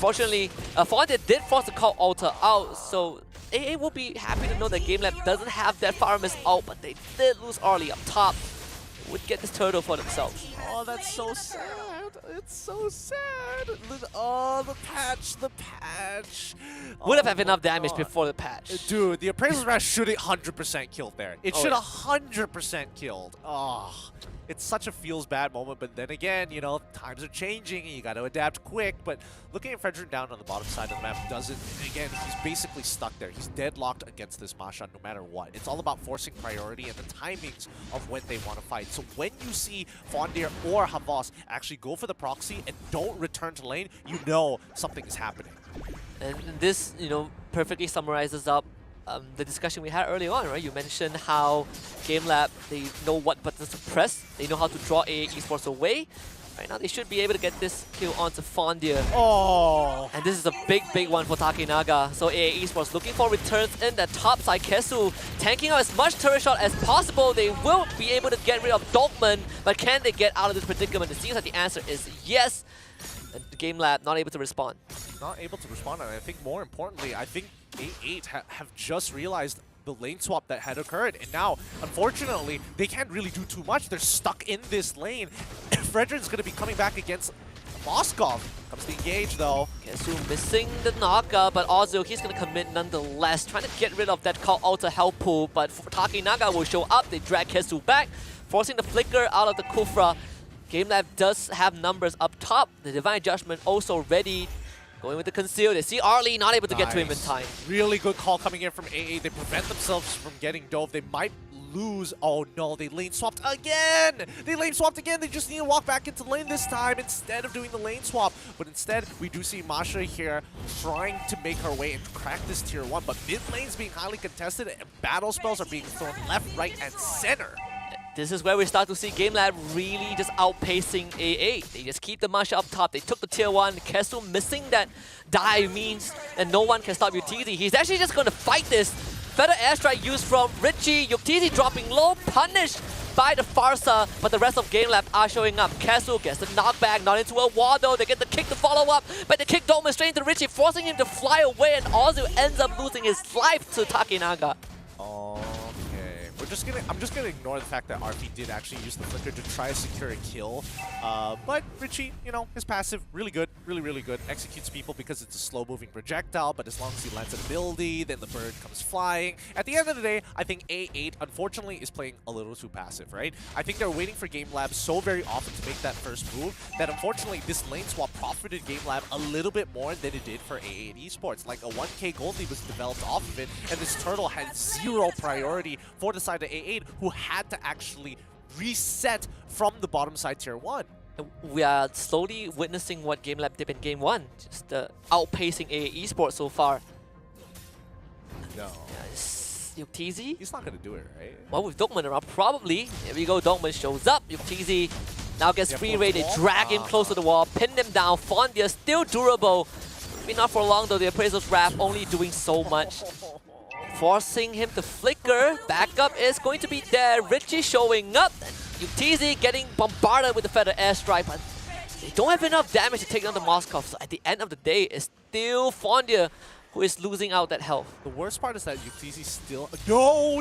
Fortunately, Fonte did force the call alter out, so AA will be happy to know that Gamelab doesn't have that Faramis out, but they did lose early up top. Would get this turtle for themselves. Oh, that's so sad. It's so sad. Oh, the patch. Would have had enough damage before the patch. Dude, the Appraiser's Rash should have 100% killed there. It should have 100% killed. Oh, it's such a feels bad moment, but then again, you know, times are changing and you got to adapt quick. But looking at Frederick down on the bottom side of the map doesn't, again, he's basically stuck there. He's deadlocked against this Masha no matter what. It's all about forcing priority and the timings of when they want to fight. So when you see Fondir or Havas actually go for the proxy and don't return to lane, you know something is happening. And this, you know, perfectly summarizes up the discussion we had earlier on, right? You mentioned how Gamelab, they know what buttons to press, they know how to draw AA Esports away. Right now, they should be able to get this kill onto Fondir. Oh! And this is a big one for Takenaga. So AA Esports looking for returns in the top side. Kesu tanking out as much turret shot as possible. They will be able to get rid of Dogman, but can they get out of this predicament? It seems like the answer is yes. And Gamelab not able to respond. Not able to respond, and I think more importantly, I think A8 have just realized the lane swap that had occurred, and now, unfortunately, they can't really do too much. They're stuck in this lane. Fredrin's going to be coming back against Moskov. Comes the engage, though. Kesu missing the knockup, but Ozil, he's going to commit nonetheless, trying to get rid of that call Alter Hell Pool, but Takenaga will show up. They drag Kesu back, forcing the flicker out of the Kufra. Gamelab does have numbers up top. The Divine Judgment also ready. Going with the conceal. They see Arlie not able to get to him in time. Really good call coming in from AA. They prevent themselves from getting dove. They might lose. Oh no, they lane swapped again! They lane swapped again. They just need to walk back into lane this time instead of doing the lane swap. But instead, we do see Masha here trying to make her way and crack this tier 1. But mid lane's being highly contested and battle spells are being thrown left, right, and center. This is where we start to see Gamelab really just outpacing AA. They just keep the Masha up top. They took the tier 1. Kesu missing that dive means that no one can stop Yuktizi. He's actually just going to fight this. Feather airstrike used from Richie. Yuktizi dropping low, punished by the Farsa, but the rest of Gamelab are showing up. Kesu gets the knockback, not into a wall though. They get the kick to follow up, but they kick Dolman straight into Richie, forcing him to fly away, and Ozil ends up losing his life to Takenaga. I'm just gonna ignore the fact that RP did actually use the flicker to try to secure a kill. But Richie, you know, his passive, really good, really good. Executes people because it's a slow-moving projectile, but as long as he lands an ability, then the bird comes flying. At the end of the day, I think A8, unfortunately, is playing a little too passive, right? I think they're waiting for Gamelab so very often to make that first move that, unfortunately, this lane swap profited Gamelab a little bit more than it did for A8 Esports. Like, a 1k gold lead was developed off of it, and this turtle had zero priority for the side of A8, who had to actually reset from the bottom side tier 1. We are slowly witnessing what Gamelab did in Game 1, just outpacing AA Esports so far. No. Yuktizi? He's not gonna do it, right? Well, with Dogman around, probably. Here we go, Dogman shows up. Yuktizi now gets free rate. They drag him close to the wall, pin him down. Fondia still durable. Maybe not for long though, the Appraisal's Wrath only doing so much. Forcing him to flicker. Backup is going to be there. Richie showing up. Yuktizi getting bombarded with the Feather Airstrike, but they don't have enough damage to take down the Moskov. So at the end of the day, it's still Fondia who is losing out that health. The worst part is that Yuktizi still... No!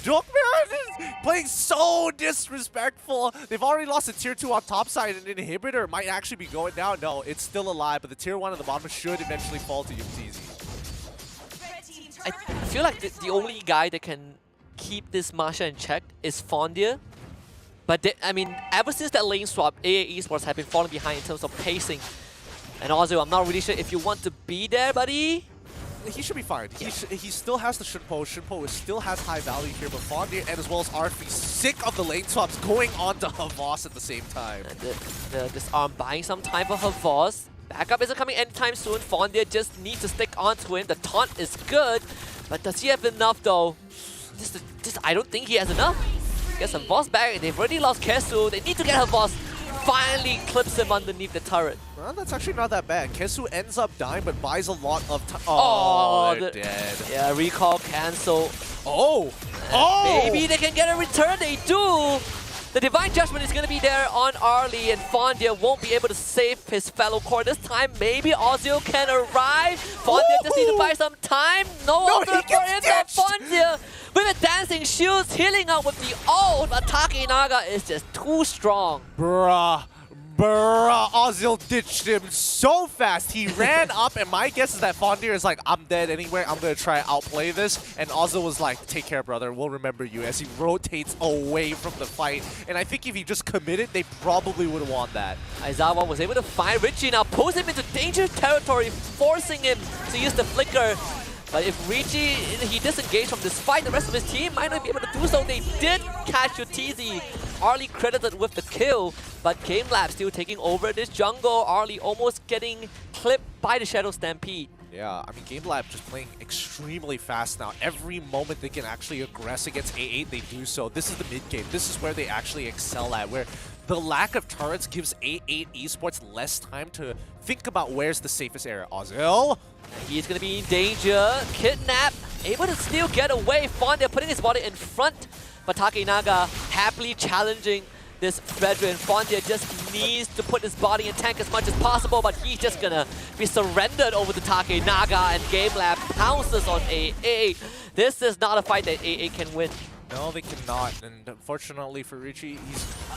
Dogman is playing so disrespectful. They've already lost a tier 2 on top side, and an inhibitor might actually be going down. No, it's still alive, but the tier 1 on the bottom should eventually fall to Yuktizi. I feel like the only guy that can keep this Masha in check is Fondia. But I mean, ever since that lane swap, AA Esports have been falling behind in terms of pacing. And also, I'm not really sure if you want to be there, buddy. He should be fine. He still has the Shinpo. Shinpo still has high value here, but Fondia and as well as Arfi sick of the lane swaps going on to Havas at the same time. And the disarm buying some time for Havas. Backup isn't coming anytime soon. Fondia just needs to stick onto him. The taunt is good, but does he have enough though? I don't think he has enough. Gets Havas back. They've already lost Kesu. They need to get Havas. Finally clips him underneath the turret. Well, that's actually not that bad. Kesu ends up dying, but buys a lot of time. Oh, they're dead. Yeah, recall cancel. Oh! Maybe they can get a return. They do. The Divine Judgment is going to be there on Arlie, and Fondia won't be able to save his fellow core. This time, maybe Ozio can arrive. Fondia just needs to buy some time. No other for Fondia. With the dancing shields, healing up with the ult, but Takenaga is just too strong. Bruh, Ozil ditched him so fast. He ran up, and my guess is that Fondia is like, I'm dead anyway, I'm gonna try outplay this. And Ozil was like, take care, brother, we'll remember you, as he rotates away from the fight. And I think if he just committed, they probably would have won that. Aizawa was able to find Richie now, pulls him into danger territory, forcing him to use the flicker. But if Richie, he disengaged from this fight, the rest of his team might not be able to do so. They did catch Yuktizi. Arlie credited with the kill, but Gamelab still taking over this jungle. Arlie almost getting clipped by the Shadow Stampede. Yeah, I mean, Gamelab just playing extremely fast now. Every moment they can actually aggress against A8, they do so. This is the mid-game. This is where they actually excel at, where the lack of turrets gives A8 Esports less time to think about where's the safest area. Ozil? He's going to be in danger. Kidnap, able to still get away. Fondia putting his body in front, but Takenaga happily challenging this veteran. Fondia just needs to put his body in tank as much as possible, but he's just going to be surrendered over to Takenaga, and Gamelab pounces on AA. This is not a fight that AA can win. No, they cannot, and unfortunately for Richie,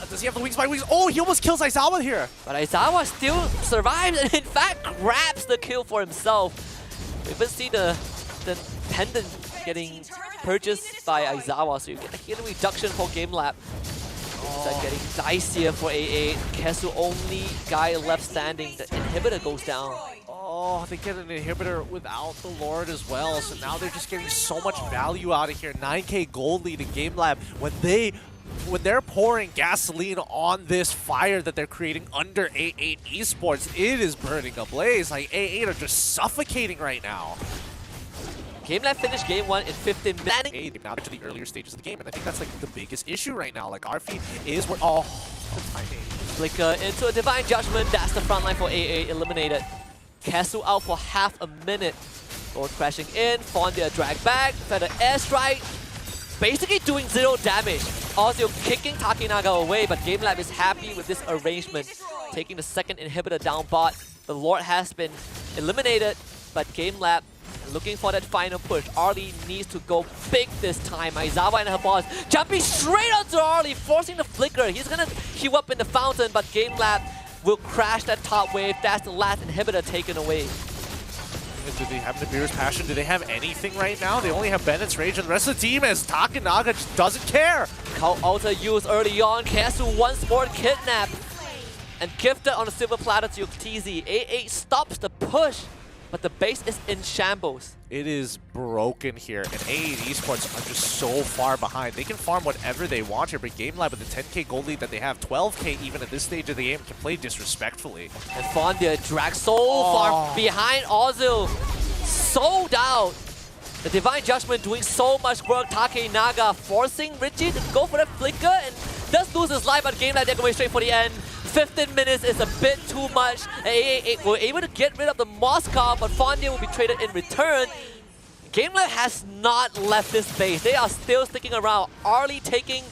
does he have the wings by wings? Oh, he almost kills Aizawa here! But Aizawa still survives, and in fact grabs the kill for himself. We even see the pendant getting purchased by Aizawa, so you get a healing reduction for Gamelab. It's getting dicier for AA. Kesu only guy left standing. The inhibitor goes down. Oh, they get an inhibitor without the Lord as well, so now they're just getting so much value out of here. 9k gold lead in Gamelab. When they're pouring gasoline on this fire that they're creating under A8 Esports, it is burning ablaze. Like, A8 are just suffocating right now. Gamelab finished game 1 in 15 minutes. They've now to the earlier stages of the game, and I think that's like the biggest issue right now. Like, Arfi is where... Oh, the timing. Flicker into a Divine Judgment. That's the front line for AA eliminated. Kesu out for half a minute. Lord crashing in. Fondia drag back. Feather Airstrike. Basically doing 0 damage. Also kicking Takenaga away, but Gamelab is happy with this arrangement. Taking the second inhibitor down bot. The Lord has been eliminated, but Gamelab looking for that final push. Arlie needs to go big this time. Aizawa and her boss jumping straight onto Arlie, forcing the flicker. He's gonna queue up in the fountain, but Gamelab will crash that top wave. That's the last inhibitor taken away. Do they have Nibiru's Passion? Do they have anything right now? They only have Bennett's Rage, and the rest of the team, as Takenaga just doesn't care. Cult Altar used early on. Kesu once more kidnapped and gifted on a silver platter to Yuktizi. AA stops the push. but the base is in shambles. It is broken here, and A8 Esports are just so far behind. They can farm whatever they want here, but Gamelab with the 10k gold lead that they have, 12k even at this stage of the game, can play disrespectfully. And Fondia dragged so far behind Ozil. Sold out. The Divine Judgment doing so much work. Take Naga forcing Richie to go for that flicker and does lose his life, but Gamelab, they're going straight for the end. 15 minutes is a bit too much. AAA were able to get rid of the Moscow, but Fondia will be traded in return. Gamelab has not left this base. They are still sticking around. Arlie taking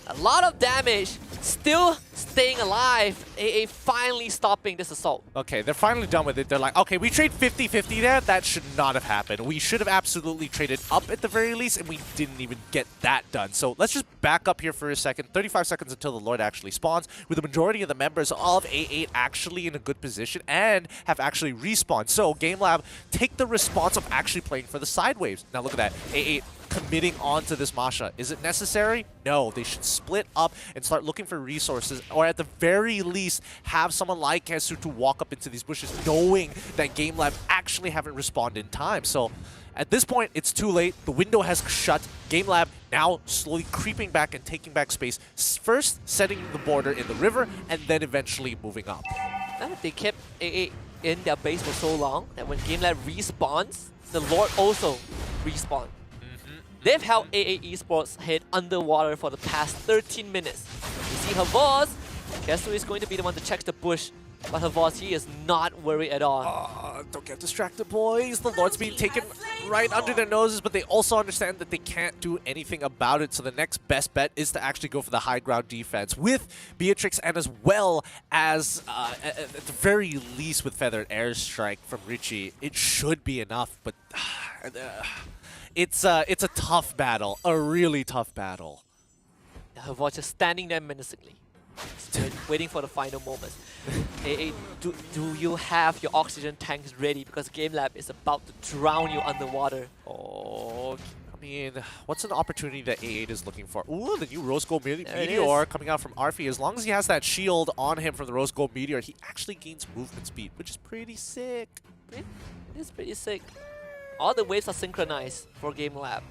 a lot of damage, still staying alive. AA finally stopping this assault. Okay, they're finally done with it. They're like, okay, we trade 50-50 there. That should not have happened. We should have absolutely traded up at the very least, and we didn't even get that done. So let's just back up here for a second. 35 seconds until the Lord actually spawns, with the majority of the members of A8 actually in a good position and have actually respawned. So Gamelab take the response of actually playing for the side waves. Now look at that. A8 committing onto this Masha. Is it necessary? No, they should split up and start looking for resources, or at the very least have someone like Kesu to walk up into these bushes knowing that Gamelab actually haven't respawned in time. So at this point, it's too late. The window has shut. Gamelab now slowly creeping back and taking back space. First, setting the border in the river, and then eventually moving up. They kept AA in their base for so long that when Gamelab respawns, the Lord also respawns. They've held AA Esports head underwater for the past 13 minutes. You see Havaz, Kesu is going to be the one to check the bush, but Havaz, he is not worried at all. Don't get distracted, boys. The Lord's being taken right under their noses, but they also understand that they can't do anything about it. So the next best bet is to actually go for the high ground defense with Beatrix, and as well as, at the very least, with Feathered Airstrike from Richie. It should be enough, but it's a tough battle, a really tough battle. Havaz just standing there menacingly, waiting for the final moments. AA, do you have your oxygen tanks ready? Because Gamelab is about to drown you underwater. Oh, I mean, what's an opportunity that A8 is looking for? Ooh, the new Rose Gold Meteor coming out from Arfi. As long as he has that shield on him from the Rose Gold Meteor, he actually gains movement speed, which is pretty sick. It is pretty sick. All the waves are synchronized for Gamelab.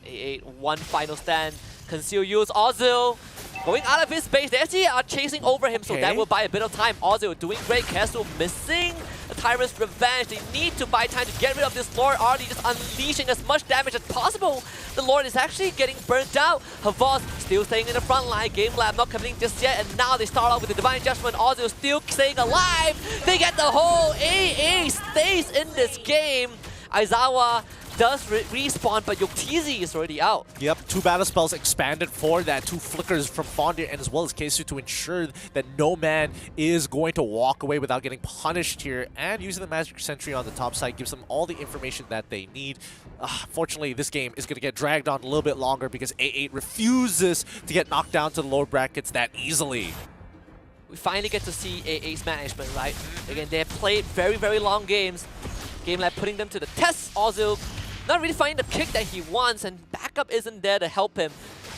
A8, one final stand. Conceal use Ozil going out of his base. They actually are chasing over him, so that will buy a bit of time. Ozil doing great. Kesu missing the Tyrant's revenge. They need to buy time to get rid of this Lord. Arlie just unleashing as much damage as possible. The Lord is actually getting burnt out. Havaz still staying in the front line. Gamelab not coming just yet, and now they start off with the Divine Judgment. Ozil still staying alive. They get the whole AA stays in this game. Aizawa does respawn, but Yoktizi is already out. Yep, 2 battle spells expanded for that, 2 flickers from Fondir, and as well as Kesu to ensure that no man is going to walk away without getting punished here. And using the Magic Sentry on the top side gives them all the information that they need. Fortunately, this game is going to get dragged on a little bit longer because A8 refuses to get knocked down to the lower brackets that easily. We finally get to see AA's management, right? Again, they have played very, very long games. Gamelab putting them to the test. Ozil not really finding the kick that he wants, and backup isn't there to help him.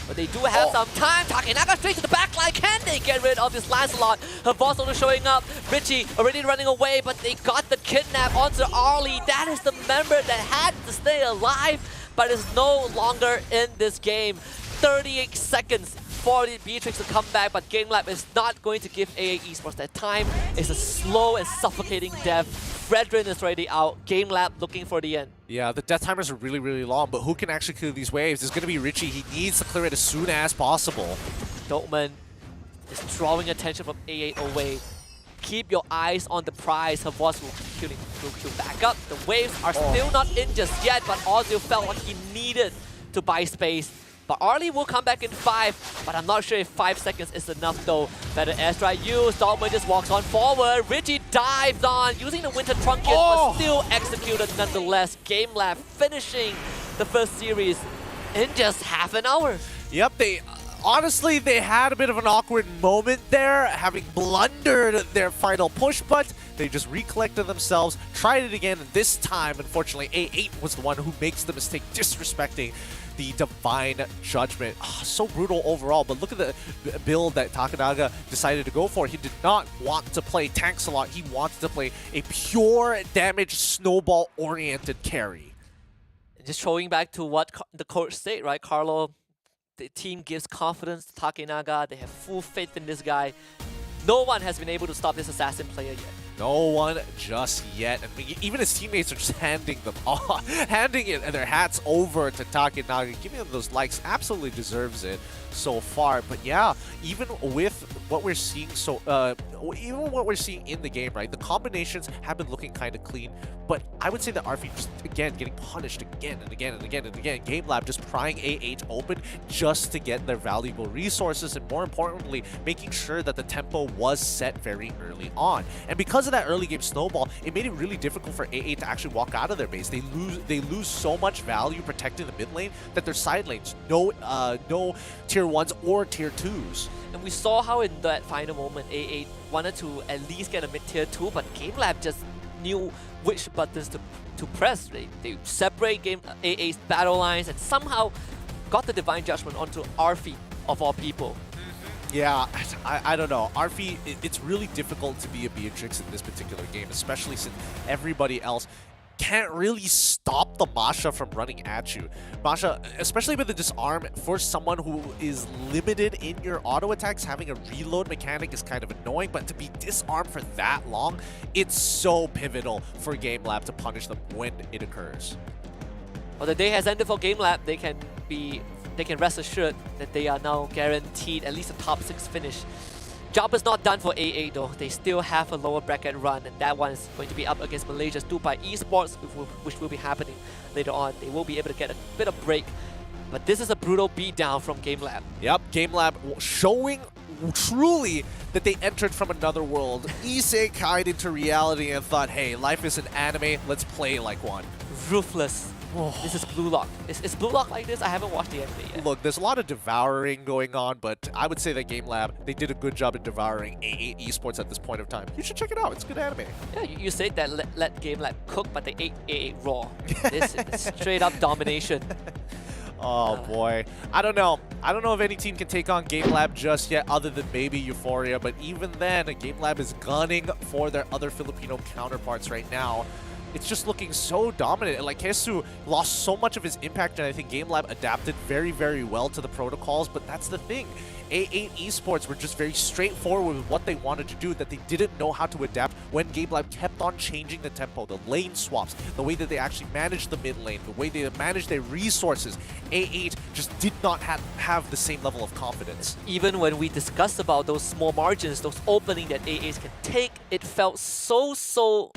But they do have some time. Takenaga straight to the back line. Can they get rid of this Lancelot? Havaz also showing up. Richie already running away, but they got the kidnap onto Arlie. That is the member that had to stay alive, but is no longer in this game. 38 seconds for the Beatrix to come back, but Gamelab is not going to give AA Esports that time. It's a slow and suffocating death. Fredrin is already out. Gamelab looking for the end. Yeah, the death timers are really, really long, but who can actually clear these waves? It's going to be Richie. He needs to clear it as soon as possible. Doltman is drawing attention from A8 away. Keep your eyes on the prize. Havaz will kill back up. The waves are still not in just yet, but Ozil felt like he needed to buy space. But Arlie will come back in 5, but I'm not sure if 5 seconds is enough though. Better airstrike used, Doltman just walks on forward. Richie dives on, using the Winter Trunket, but still executed nonetheless. Gamelab finishing the first series in just half an hour. Yep, honestly, they had a bit of an awkward moment there, having blundered their final push, but they just recollected themselves, tried it again, and this time, unfortunately, A8 was the one who makes the mistake, disrespecting the Divine Judgment. So brutal overall, but look at the build that Takanaga decided to go for. He did not want to play tanks a lot. He wants to play a pure damage snowball-oriented carry. Just throwing back to what the coach said, right, Carlo? The team gives confidence to Takenaga. They have full faith in this guy. No one has been able to stop this assassin player yet. No one just yet. And even his teammates are just handing them off, handing their hats over to Takenaga, giving him those likes. Absolutely deserves it so far. But yeah, even with what we're seeing, even what we're seeing in the game, right? The combinations have been looking kind of clean. But I would say that RF just again getting punished again and again and again and again. Gamelab just prying A8 open just to get their valuable resources, and more importantly, making sure that the tempo was set very early on. And because of that early game snowball, it made it really difficult for A8 to actually walk out of their base. They lose so much value protecting the mid lane that their side lanes no tier 1s or tier 2s. And we saw how in that final moment, A8 wanted to at least get a mid-tier 2, but Gamelab just knew which buttons to press. They separate A8's battle lines and somehow got the Divine Judgment onto Arfi, of all people. Yeah, I don't know. Arfi, it's really difficult to be a Beatrix in this particular game, especially since everybody else can't really stop the Masha from running at you. Masha, especially with the disarm, for someone who is limited in your auto attacks, having a reload mechanic is kind of annoying, but to be disarmed for that long, it's so pivotal for Gamelab to punish them when it occurs. Well, the day has ended for Gamelab. They can rest assured that they are now guaranteed at least a top 6 finish. Job is not done for A8 though. They still have a lower bracket run, and that one is going to be up against Malaysia's Tupai Esports, which will be happening later on. They will be able to get a bit of break, but this is a brutal beatdown from Gamelab. Yep, Gamelab showing truly that they entered from another world, isekai'd into reality and thought, hey, life is an anime, let's play like one. Ruthless. Oh. This is Blue Lock. Is Blue Lock like this? I haven't watched the anime yet. Look, there's a lot of devouring going on, but I would say that Gamelab, they did a good job in devouring A8 Esports at this point of time. You should check it out. It's good anime. Yeah, you said that let Gamelab cook, but they ate A8 raw. This is straight up domination. Oh boy. I don't know. I don't know if any team can take on Gamelab just yet other than maybe Euphoria, but even then, Gamelab is gunning for their other Filipino counterparts right now. It's just looking so dominant. And like Kesu lost so much of his impact, and I think Gamelab adapted very, very well to the protocols, but that's the thing. A8 Esports were just very straightforward with what they wanted to do, that they didn't know how to adapt when Gamelab kept on changing the tempo, the lane swaps, the way that they actually managed the mid lane, the way they managed their resources. A8 just did not have the same level of confidence. Even when we discussed about those small margins, those openings that A8s can take, it felt so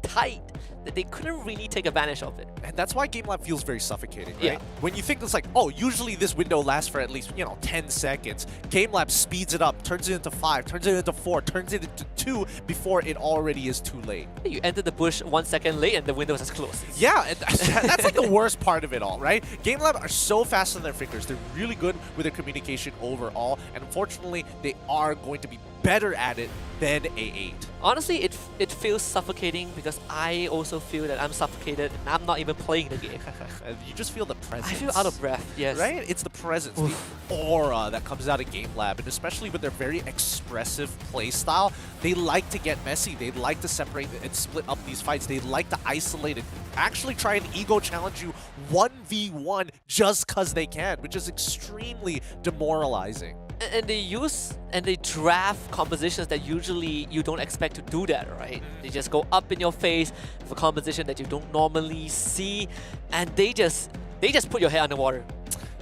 tight that they couldn't really take advantage of it. And that's why Gamelab feels very suffocating, right? Yeah. When you think it's like, oh, usually this window lasts for at least, 10 seconds. Gamelab speeds it up, turns it into 5, turns it into 4, turns it into 2 before it already is too late. You enter the bush 1 second late and the window is closed. Yeah, and that's like the worst part of it all, right? Gamelab are so fast on their fingers. They're really good with their communication overall, and unfortunately, they are going to be better at it than A8. Honestly, it feels suffocating because I also feel that I'm suffocated and I'm not even playing the game. You just feel the presence. I feel out of breath, yes. Right? It's the presence, the aura that comes out of Gamelab, and especially with their very expressive play style, they like to get messy. They like to separate and split up these fights. They like to isolate and actually try and ego challenge you 1v1 just because they can, which is extremely demoralizing. And they use and they draft compositions that usually you don't expect to do that, right? They just go up in your face for composition that you don't normally see, and they just put your head underwater.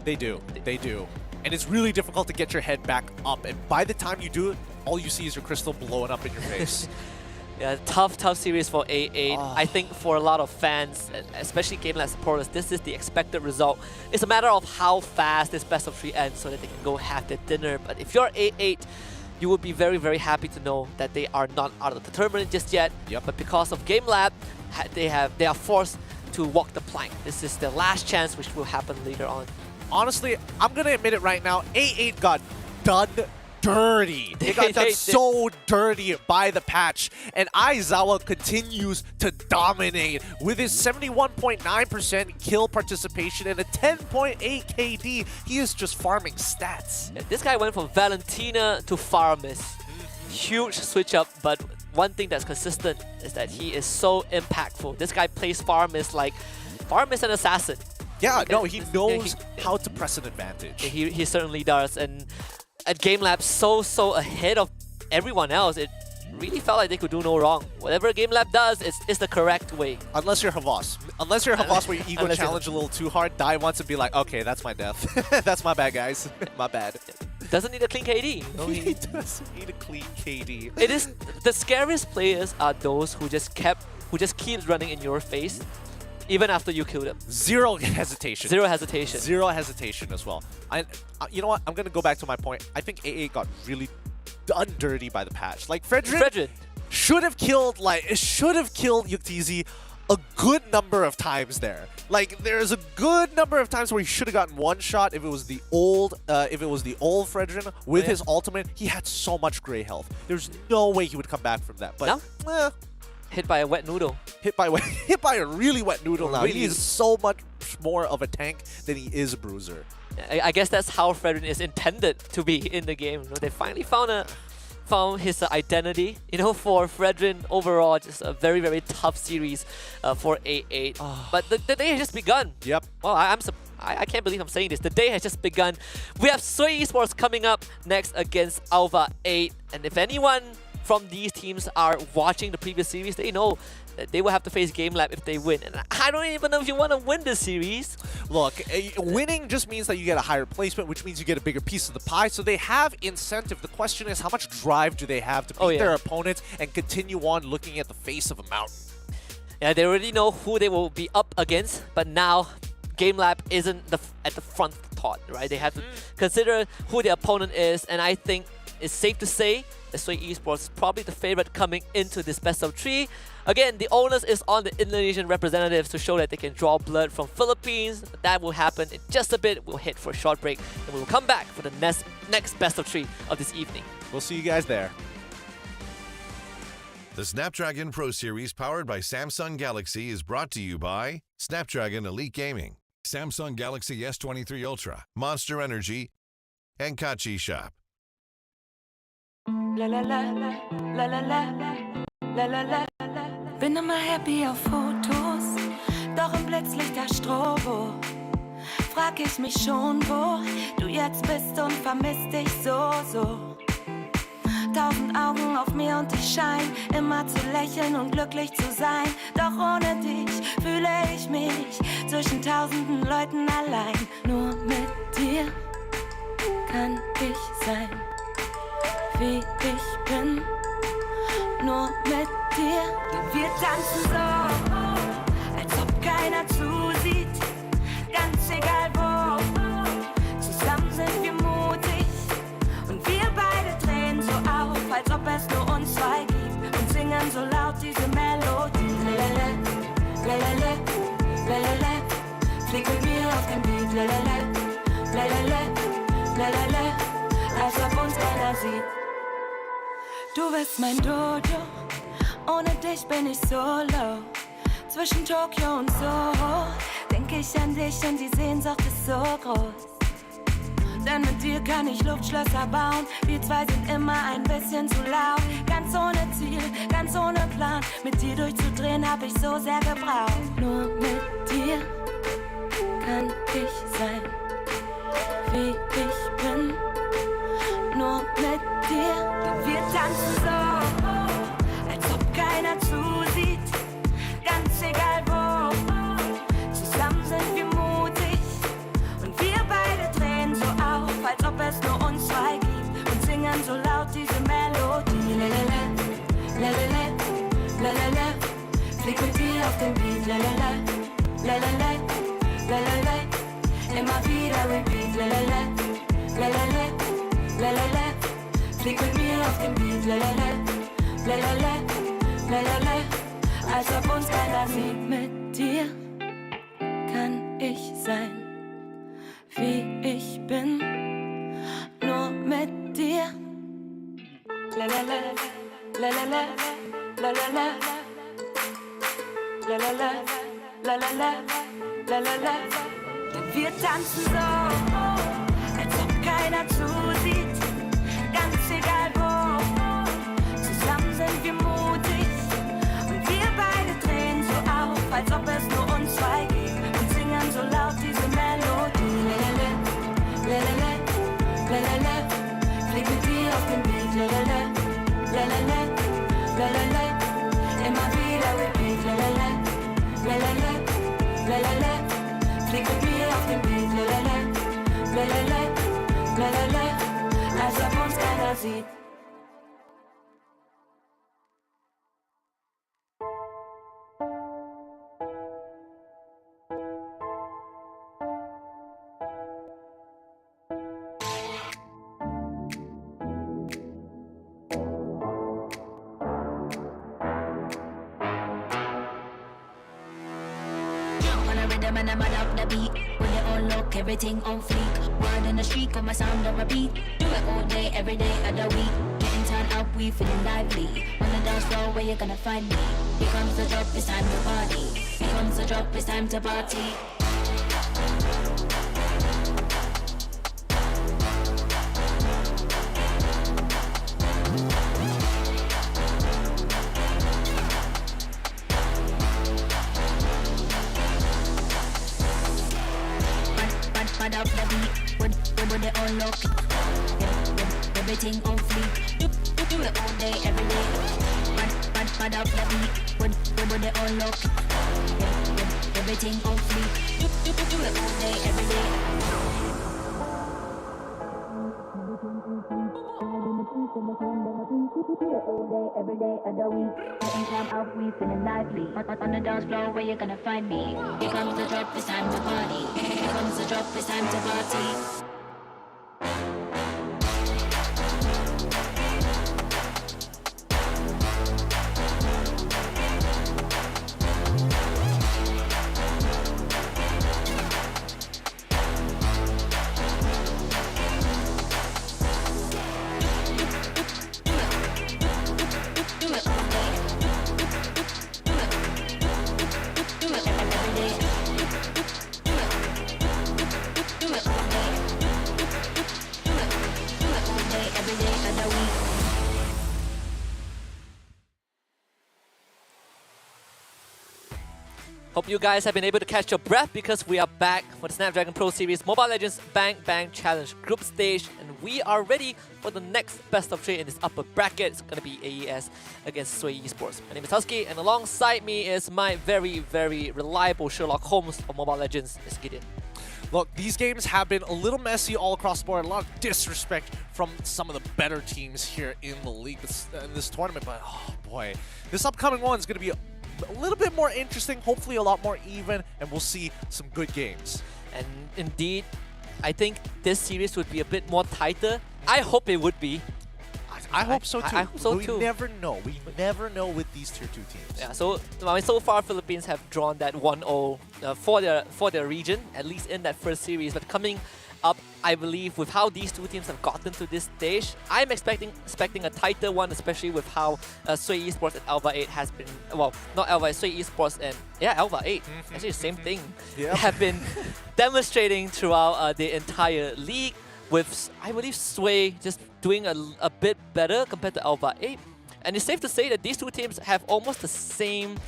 They do. They do. And it's really difficult to get your head back up, and by the time you do it, all you see is your crystal blowing up in your face. Yeah, tough series for A8. Oh. I think for a lot of fans, especially Gamelab supporters, this is the expected result. It's a matter of how fast this best of 3 ends so that they can go have their dinner. But if you're A8, you would be very, very happy to know that they are not out of the tournament just yet. Yep. But because of Gamelab, they are forced to walk the plank. This is their last chance, which will happen later on. Honestly, I'm going to admit it right now. A8 got done dirty. They got done so dirty by the patch. And Aizawa continues to dominate with his 71.9% kill participation and a 10.8 KD. He is just farming stats. Yeah, this guy went from Valentina to Farmis. Huge switch up, but one thing that's consistent is that he is so impactful. This guy plays Farmis like Farmis an assassin. Yeah, no, he knows how to press an advantage. He certainly does. And at Gamelab, so ahead of everyone else, it really felt like they could do no wrong. Whatever Gamelab does is the correct way. Unless you're Havas. Unless you're Havas where your ego challenge a little too hard, die once and be like, okay, that's my death. That's my bad, guys. My bad. Doesn't need a clean KD. No, he doesn't need a clean KD. It is the scariest players are those who just keep running in your face. Even after you kill them. Zero hesitation. Zero hesitation. Zero hesitation as well. You know what? I'm going to go back to my point. I think AA got really done dirty by the patch. Like, Fredrin should have killed Yuktizzi a good number of times there. Like, there's a good number of times where he should have gotten one shot if it was the old Fredrin with his ultimate. He had so much gray health. There's no way he would come back from that. But hit by a wet noodle. Hit by a really wet noodle now. Really? He is so much more of a tank than he is a bruiser. I guess that's how Fredrin is intended to be in the game. You know, they finally found his identity. You know, for Fredrin overall, just a very, very tough series for A8. But the day has just begun. Yep. Well, I can't believe I'm saying this. The day has just begun. We have Sway Esports coming up next against ALVA 8. And if anyone from these teams are watching the previous series, they know that they will have to face Gamelab if they win. And I don't even know if you want to win this series. Look, winning just means that you get a higher placement, which means you get a bigger piece of the pie. So they have incentive. The question is, how much drive do they have to beat their opponents and continue on looking at the face of a mountain? Yeah, they already know who they will be up against, but now Gamelab isn't at the front thought, right? They have to consider who their opponent is, and I think it's safe to say that Sway Esports is probably the favorite coming into this best of 3. Again, the onus is on the Indonesian representatives to show that they can draw blood from Philippines. That will happen in just a bit. We'll hit for a short break, and we will come back for the next best of 3 of this evening. We'll see you guys there. The Snapdragon Pro Series powered by Samsung Galaxy is brought to you by Snapdragon Elite Gaming, Samsung Galaxy S23 Ultra, Monster Energy, and Kachi Shop. La la la la la la la la la la. Bin immer happy auf Fotos, doch im Blitzlicht der Strobo. Frag ich mich schon, wo du jetzt bist und vermisst dich so. 1000 Augen auf mir und ich schein immer zu lächeln und glücklich zu sein. Doch ohne dich fühle ich mich zwischen tausenden Leuten allein. Nur mit dir kann ich sein, wie ich bin, nur mit dir. Wir tanzen so, als ob keiner zusieht, ganz egal wo. Zusammen sind wir mutig und wir beide drehen so auf, als ob es nur uns zwei gibt und singen so laut diese Melodie. Lalala, lalala, lalala, flieg mit mir auf den Beat. Lalala, lalala, lalala, als ob uns keiner sieht. Du bist mein Dojo, ohne dich bin ich solo. Zwischen Tokio und Soho denk ich an dich und die Sehnsucht ist so groß. Denn mit dir kann ich Luftschlösser bauen. Wir zwei sind immer ein bisschen zu laut. Ganz ohne Ziel, ganz ohne Plan. Mit dir durchzudrehen hab ich so sehr gebraucht. Nur mit dir kann ich sein, wie ich bin. Nur mit dir. Wir tanzen so, als ob keiner zusieht. Ganz egal wo. Zusammen sind wir mutig und wir beide drehen so auf, als ob es nur uns zwei gibt und singen so laut diese Melodie. Lalala, lalala, lalala, flieg mit dir auf den Beat. Lalala, lalala, lalala, immer wieder repeat. Lalala, lalala, lalala, flieg mit mir auf den Beat. Lalala, lalala, lalala, als ob uns keiner sieht. Mit dir kann ich sein, wie ich bin. Nur mit dir La la la, la la la, la la la, la la la, la la la, la la la. Denn wir tanzen so, als ob keiner zusieht. Ganz egal wo, zusammen sind wir mutig. Und wir beide drehen so auf, als ob es nur uns zwei gibt. Und singen so laut diese Melodie. La la la, la la la, flieg mit dir auf den Beat. La la la, la la la, la la la, immer wieder repeat. La la la, la la la, la la la, flieg mit mir auf den Beat. La la la, la la la, la la la, als ob uns keiner sieht. And I'm up the beat. When they all look, everything on fleek. Word in the street, got my sound on repeat. Do it all day, every day of the week. Getting turned up, we feeling lively. On the dance floor, where you gonna find me? Here comes the drop, it's time to party. Here comes the drop, it's time to party. Up the beat, when they all look, everything on fleek. Do it all day, every day. Mad up the beat, when they all look, everything on fleek. Do it all day, every day. Every day of the week, getting time out, we feeling lively. On the dance floor, where you gonna find me? Here comes the drop, it's time to party. Here comes the drop, it's time to party. Hope you guys have been able to catch your breath because we are back for the Snapdragon Pro Series Mobile Legends Bang Bang Challenge Group Stage, and we are ready for the next best of 3 in this upper bracket. It's going to be AES against Sway Esports. My name is Husky, and alongside me is my very, very reliable Sherlock Holmes of Mobile Legends, is Gideon. Look, these games have been a little messy all across the board. A lot of disrespect from some of the better teams here in the league in this tournament, but oh boy, this upcoming one is going to be a little bit more interesting, hopefully a lot more even, and we'll see some good games. And indeed, I think this series would be a bit more tighter. I hope it would be. I hope so too. I hope so we too. never know. We never know with these tier 2 teams. Yeah. So far, Philippines have drawn that 1-0 for their region, at least in that first series. But coming up, I believe, with how these two teams have gotten to this stage, I'm expecting a tighter one, especially with how Sway Esports and ALVA 8 has been, well, not ALVA, Sway Esports and, yeah, ALVA 8, actually the same thing, have been demonstrating throughout the entire league, with, I believe, Sway just doing a bit better compared to ALVA 8. And it's safe to say that these two teams have almost the same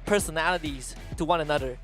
personalities to one another,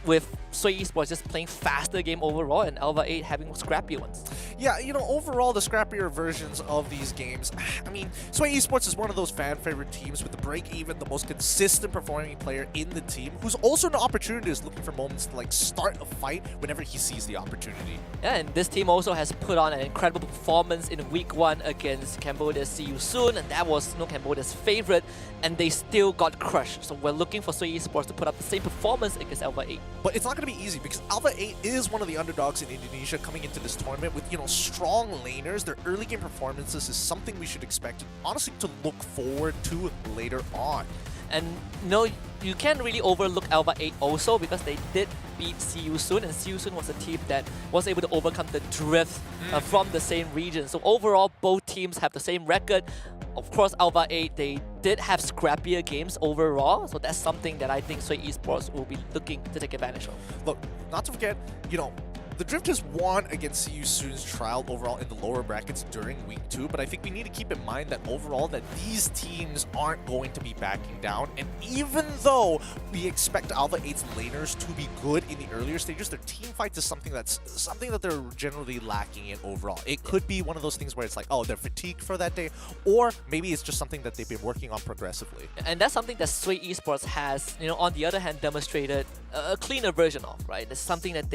with Sway Esports just playing faster game overall and ALVA 8 having scrappier ones. Yeah, you know, overall the scrappier versions of these games, I mean, Sway Esports is one of those fan favorite teams with the break-even, the most consistent performing player in the team, who's also an opportunist looking for moments to like start a fight whenever he sees the opportunity. Yeah, and this team also has put on an incredible performance in week 1 against Cambodia's See You Soon, and that was Cambodia's favorite, and they still got crushed. So we're looking for Sway Esports to put up the same performance against ALVA 8. But it's not going to be easy because ALVA 8 is one of the underdogs in Indonesia coming into this tournament with, you know, strong laners. Their early game performances is something we should expect, honestly, to look forward to later on. And no, you can't really overlook ALVA 8 also, because they did beat CU Soon, and CU Soon was a team that was able to overcome the drift from the same region. So overall, both teams have the same record. Of course, ALVA 8, they did have scrappier games overall, so that's something that I think Sway Esports will be looking to take advantage of. Look, not to forget, the Drifters won against CU Soon's trial overall in the lower brackets during week 2, but I think we need to keep in mind that overall that these teams aren't going to be backing down, and even though we expect ALVA 8's laners to be good in the earlier stages, their team fights is something that they're generally lacking in overall. It could be one of those things where it's like, oh, they're fatigued for that day, or maybe it's just something that they've been working on progressively. And that's something that Sway Esports has, on the other hand, demonstrated a cleaner version of, right? It's something that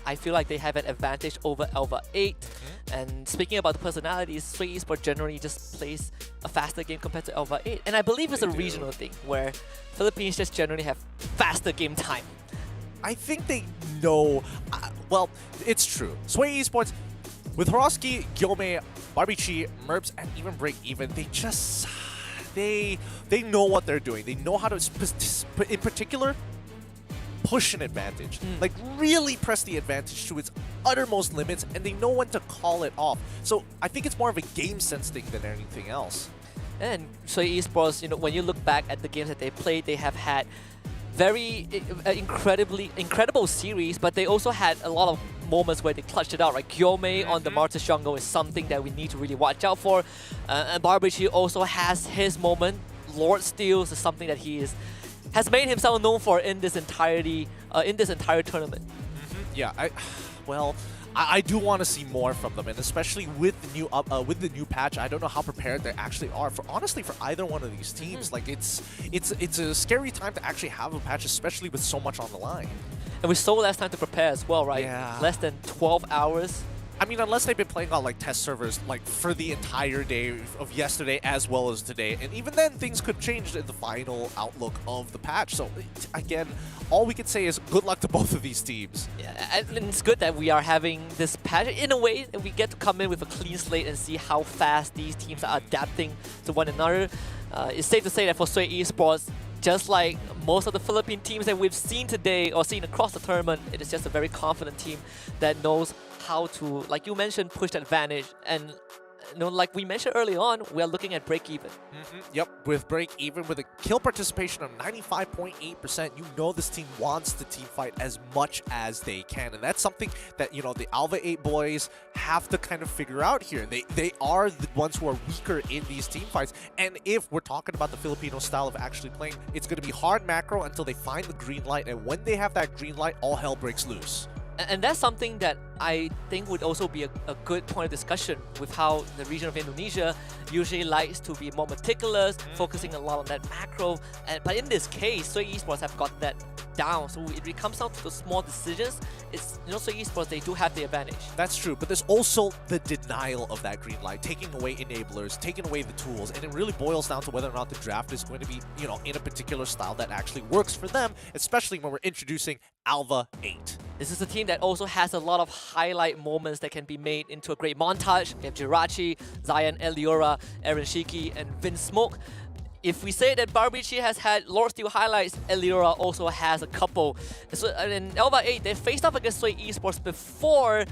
I feel like they have an advantage over ALVA 8. And speaking about the personalities, Sway Esports generally just plays a faster game compared to ALVA 8. And I believe it's a regional thing where Philippines just generally have faster game time. I think they know, well, it's true. Sway Esports, with Horosky, Gyome, Barbichi, Merps, and even Break Even, they just, they know what they're doing. They know how to, in particular, push an advantage. Like, really press the advantage to its uttermost limits, and they know when to call it off. So I think it's more of a game sense thing than anything else. And Sway Esports, when you look back at the games that they played, they have had very incredible series, but they also had a lot of moments where they clutched it out. Like Gyome on the Martyrs jungle is something that we need to really watch out for. And Barbichi also has his moment. Lord Steals is something that has made himself known for in this entire tournament. Yeah, I do want to see more from them, and especially with the new patch, I don't know how prepared they actually are for either one of these teams. Like it's a scary time to actually have a patch, especially with so much on the line. And with so less time to prepare as well, right? Yeah. Less than 12 hours. I mean, unless they've been playing on like test servers like for the entire day of yesterday as well as today, and even then things could change in the final outlook of the patch. So again, all we could say is good luck to both of these teams. Yeah, and it's good that we are having this patch in a way, and we get to come in with a clean slate and see how fast these teams are adapting to one another. It's safe to say that for Sway Esports, just like most of the Philippine teams that we've seen today or seen across the tournament, it is just a very confident team that knows how to, like you mentioned, push that advantage. And like we mentioned early on, we are looking at break even. Yep, with break even, with a kill participation of 95.8%, this team wants the team fight as much as they can, and that's something that the ALVA 8 boys have to kind of figure out here. They are the ones who are weaker in these team fights, and if we're talking about the Filipino style of actually playing, it's going to be hard macro until they find the green light, and when they have that green light, all hell breaks loose. And that's something that I think would also be a good point of discussion with how the region of Indonesia usually likes to be more meticulous, focusing a lot on that macro. But in this case, Sway Esports have got that down. So it comes down to the small decisions. It's Sway Esports, they do have the advantage. That's true, but there's also the denial of that green light, taking away enablers, taking away the tools, and it really boils down to whether or not the draft is going to be, in a particular style that actually works for them, especially when we're introducing ALVA 8. This is a team that also has a lot of highlight moments that can be made into a great montage. We have Jirachi, Zion, Eliora, Aaron Shiki, and Vince Smoke. If we say that Barbichi has had Lord Steel highlights, Eliora also has a couple. So in ALVA 8, they faced up against Sway Esports before,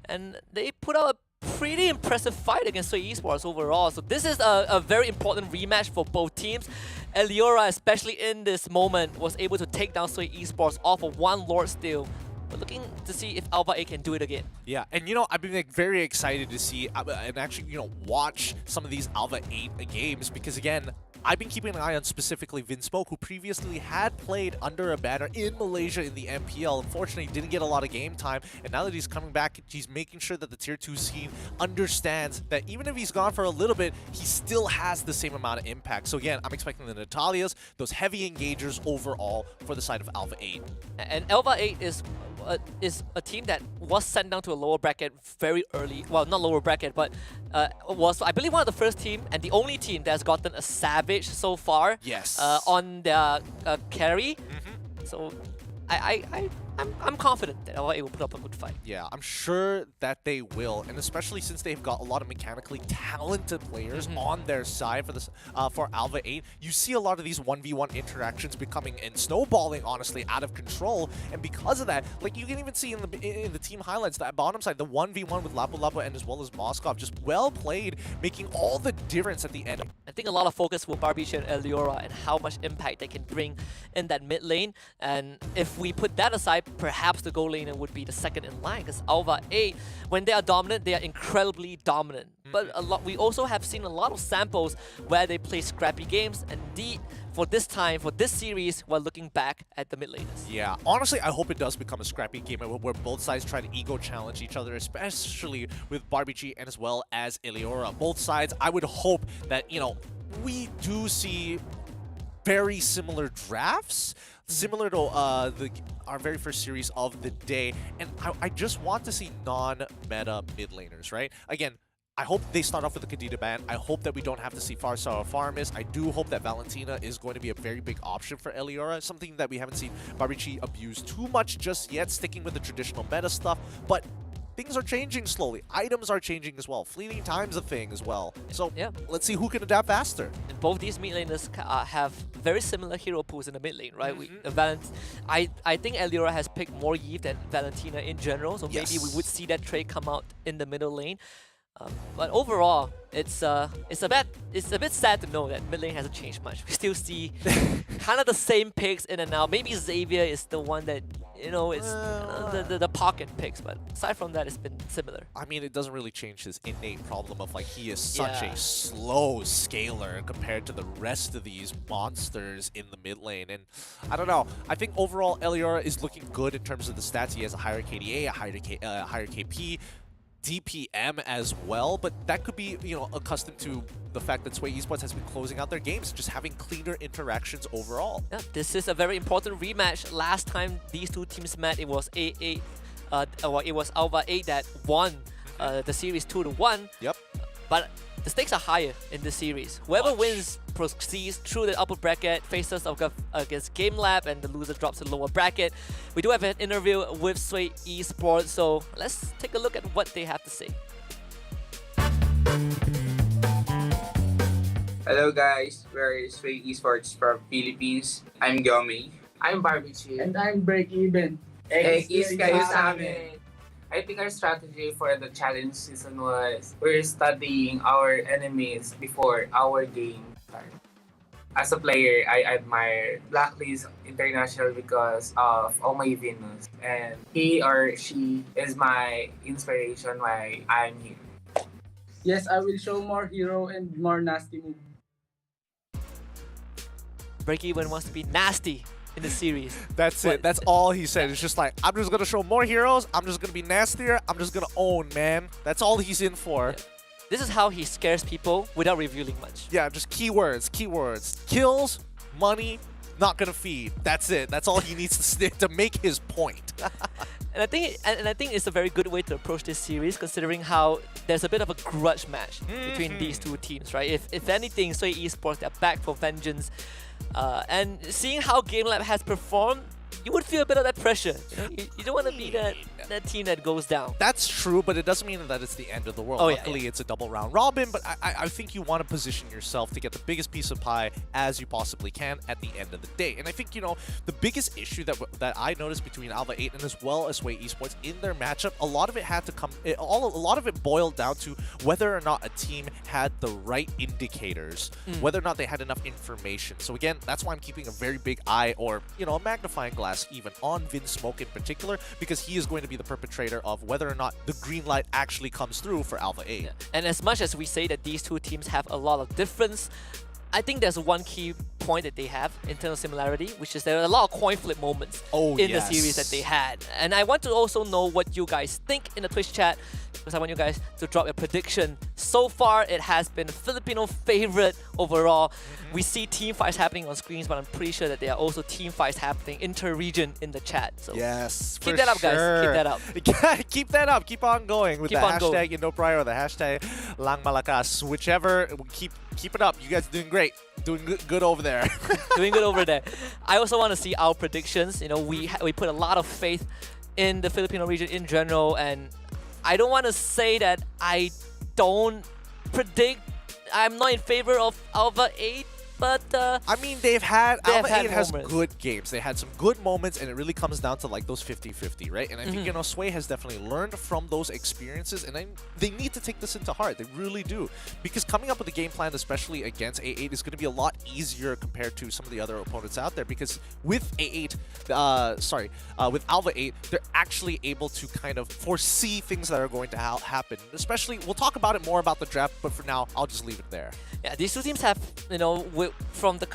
and they put out a pretty impressive fight against Sway Esports overall. So this is a very important rematch for both teams. Eliora, especially in this moment, was able to take down Sway Esports off of one Lord Steel. We're looking to see if ALVA 8 can do it again. Yeah, and I've been very excited to see and actually watch some of these ALVA 8 games, because again, I've been keeping an eye on specifically Vince Smoke, who previously had played under a banner in Malaysia in the MPL. Unfortunately, didn't get a lot of game time, and now that he's coming back, he's making sure that the Tier 2 scene understands that even if he's gone for a little bit, he still has the same amount of impact. So again, I'm expecting the Natalias, those heavy engagers overall for the side of ALVA 8. And ALVA 8 is a team that was sent down to a lower bracket very early. Well, not lower bracket, but was, I believe, one of the first team and the only team that's gotten a Savage so far. Yes. On their carry. So I I'm confident that ALVA will put up a good fight. Yeah, I'm sure that they will, and especially since they've got a lot of mechanically talented players on their side for this for ALVA 8, you see a lot of these 1v1 interactions becoming and snowballing, honestly, out of control. And because of that, like you can even see in the team highlights, that bottom side, the 1v1 with Lapu Lapu and as well as Moskov, just well played, making all the difference at the end. I think a lot of focus will Barbicha and Eliora and how much impact they can bring in that mid lane. And if we put that aside, perhaps the goal laner would be the second in line, because ALVA 8, when they are dominant, they are incredibly dominant. But we also have seen a lot of samples where they play scrappy games. And indeed, for this time, for this series, we're looking back at the mid laners. Yeah, honestly, I hope it does become a scrappy game where both sides try to ego challenge each other, especially with Barbichi and as well as Eliora. Both sides, I would hope that, you know, we do see very similar drafts, similar to our very first series of the day. And I just want to see non-meta mid laners, right? Again, I hope they start off with the Kadita ban. I hope that we don't have to see Farsar or Farmis. I do hope that Valentina is going to be a very big option for Eliora, something that we haven't seen Barbichi abuse too much just yet, sticking with the traditional meta stuff. But things are changing slowly. Items are changing as well. Fleeting time's a thing as well. So yeah, let's see who can adapt faster. And both these mid laners have very similar hero pools in the mid lane, right? I think Eliora has picked more Eve than Valentina in general, so maybe we would see that trade come out in the middle lane. But overall, it's a bit sad to know that mid lane hasn't changed much. We still see kind of the same picks in and out. Maybe Xavier is the one that, you know, is the pocket picks, but aside from that, it's been similar. I mean, it doesn't really change his innate problem of like he is such a slow scaler compared to the rest of these monsters in the mid lane. And I don't know. I think overall Eliora is looking good in terms of the stats. He has a higher KDA, a higher KP. DPM as well, but that could be, you know, accustomed to the fact that Sway Esports has been closing out their games, just having cleaner interactions overall. Yeah, this is a very important rematch. Last time these two teams met, it was it was ALVA 8 that won the series 2-1. Yep. But the stakes are higher in this series. Whoever wins proceeds through the upper bracket, faces against Gamelab, and the loser drops to the lower bracket. We do have an interview with Sway Esports, so let's take a look at what they have to say. Hello guys, we're Sway Esports from Philippines. I'm Gomi. I'm Barbecue. And I'm Break Even. Is kayo sa amin. I think our strategy for the challenge season was we're studying our enemies before our game starts. As a player, I admire Blacklist International because of my Venus, and he or she is my inspiration why I'm here. Yes, I will show more hero and more nasty move. Break-Even wants to be nasty in the series. That's it. That's all he said. It's just like, I'm just going to show more heroes. I'm just going to be nastier. I'm just going to own, man. That's all he's in for. Yeah. This is how he scares people without revealing much. Yeah, just keywords. Kills, money, not going to feed. That's it. That's all he needs to stick to make his point. And I think it's a very good way to approach this series, considering how there's a bit of a grudge match between these two teams, right? If anything, Sway Esports, they're back for vengeance. And seeing how Gamelab has performed, you would feel a bit of that pressure. You don't want to be that team that goes down. That's true, but it doesn't mean that it's the end of the world. Luckily, it's a double round robin, but I think you want to position yourself to get the biggest piece of pie as you possibly can at the end of the day. And I think, you know, the biggest issue that I noticed between ALVA 8 and as well as Sway Esports in their matchup, a lot of it had to come, a lot of it boiled down to whether or not a team had the right indicators, whether or not they had enough information. So again, that's why I'm keeping a very big eye, or, you know, a magnifying glass even on Vinsmoke in particular, because he is going to be the perpetrator of whether or not the green light actually comes through for ALVA 8. Yeah. And as much as we say that these two teams have a lot of difference, I think there's one key point that they have in terms of similarity, which is there are a lot of coin flip moments in the series that they had. And I want to also know what you guys think in the Twitch chat, because I want you guys to drop a prediction. So far, it has been a Filipino favorite overall. We see team fights happening on screens, but I'm pretty sure that there are also team fights happening inter-region in the chat. So yes, keep that up, guys. Keep that up. Keep that up. Keep on going with the hashtag Indoprior or the hashtag Lang Malakas. Whichever, keep Keep it up. You guys are doing great. Doing good over there. Doing good over there. I also want to see our predictions. You know, we put a lot of faith in the Filipino region in general, and I don't want to say that I don't predict. I'm not in favor of ALVA 8. But I mean, ALVA 8 has moments. good games. They had some good moments, and it really comes down to like those 50-50, right? And I think, you know, Sway has definitely learned from those experiences, and they need to take this into heart. They really do. Because coming up with a game plan, especially against A8, is going to be a lot easier compared to some of the other opponents out there. Because with A8, with ALVA 8, they're actually able to kind of foresee things that are going to happen. Especially, we'll talk about it more about the draft, but for now, I'll just leave it there. Yeah, these two teams have, you know, from the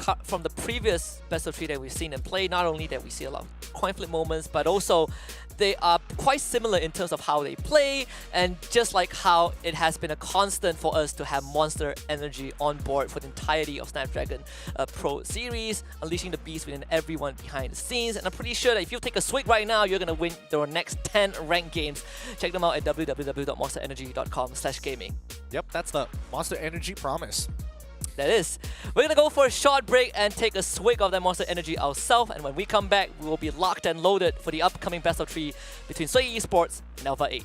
previous best of 3 that we've seen them play, not only that we see a lot of coin flip moments, but also they are quite similar in terms of how they play, and just like how it has been a constant for us to have Monster Energy on board for the entirety of Snapdragon Pro Series, unleashing the beast within everyone behind the scenes. And I'm pretty sure that if you take a swig right now, you're going to win your next 10 ranked games. Check them out at www.monsterenergy.com/gaming. Yep, that's the Monster Energy promise. That is. We're gonna go for a short break and take a swig of that Monster Energy ourselves, and when we come back, we will be locked and loaded for the upcoming best of 3 between Sway Esports and ALVA 8.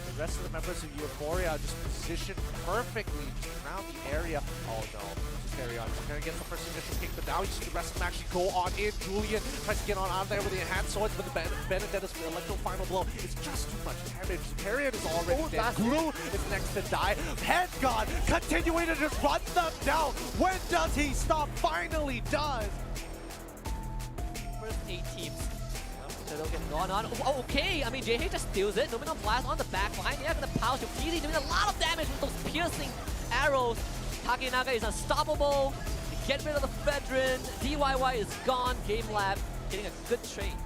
The rest of the members of Euphoria are just positioned perfectly around the area. Oh no, just carry on. He's gonna get the first initial kick, but now you see the rest of them actually go on in. Julian tries to get on out of there with the enhanced swords, but the Benedetto's electro final blow is just too much damage. Period is already dead. Glue is next to die. Head God continuing to just run them down. When does he stop? Finally does. First 8 teams. So they'll get gone on. Oh, okay, I mean, JH just steals it. Domino Blast on the back line. They're gonna pounce you. Easy doing a lot of damage with those piercing arrows. Takinaga is unstoppable. They get rid of the Fedrin. DYY is gone. Gamelab getting a good trade.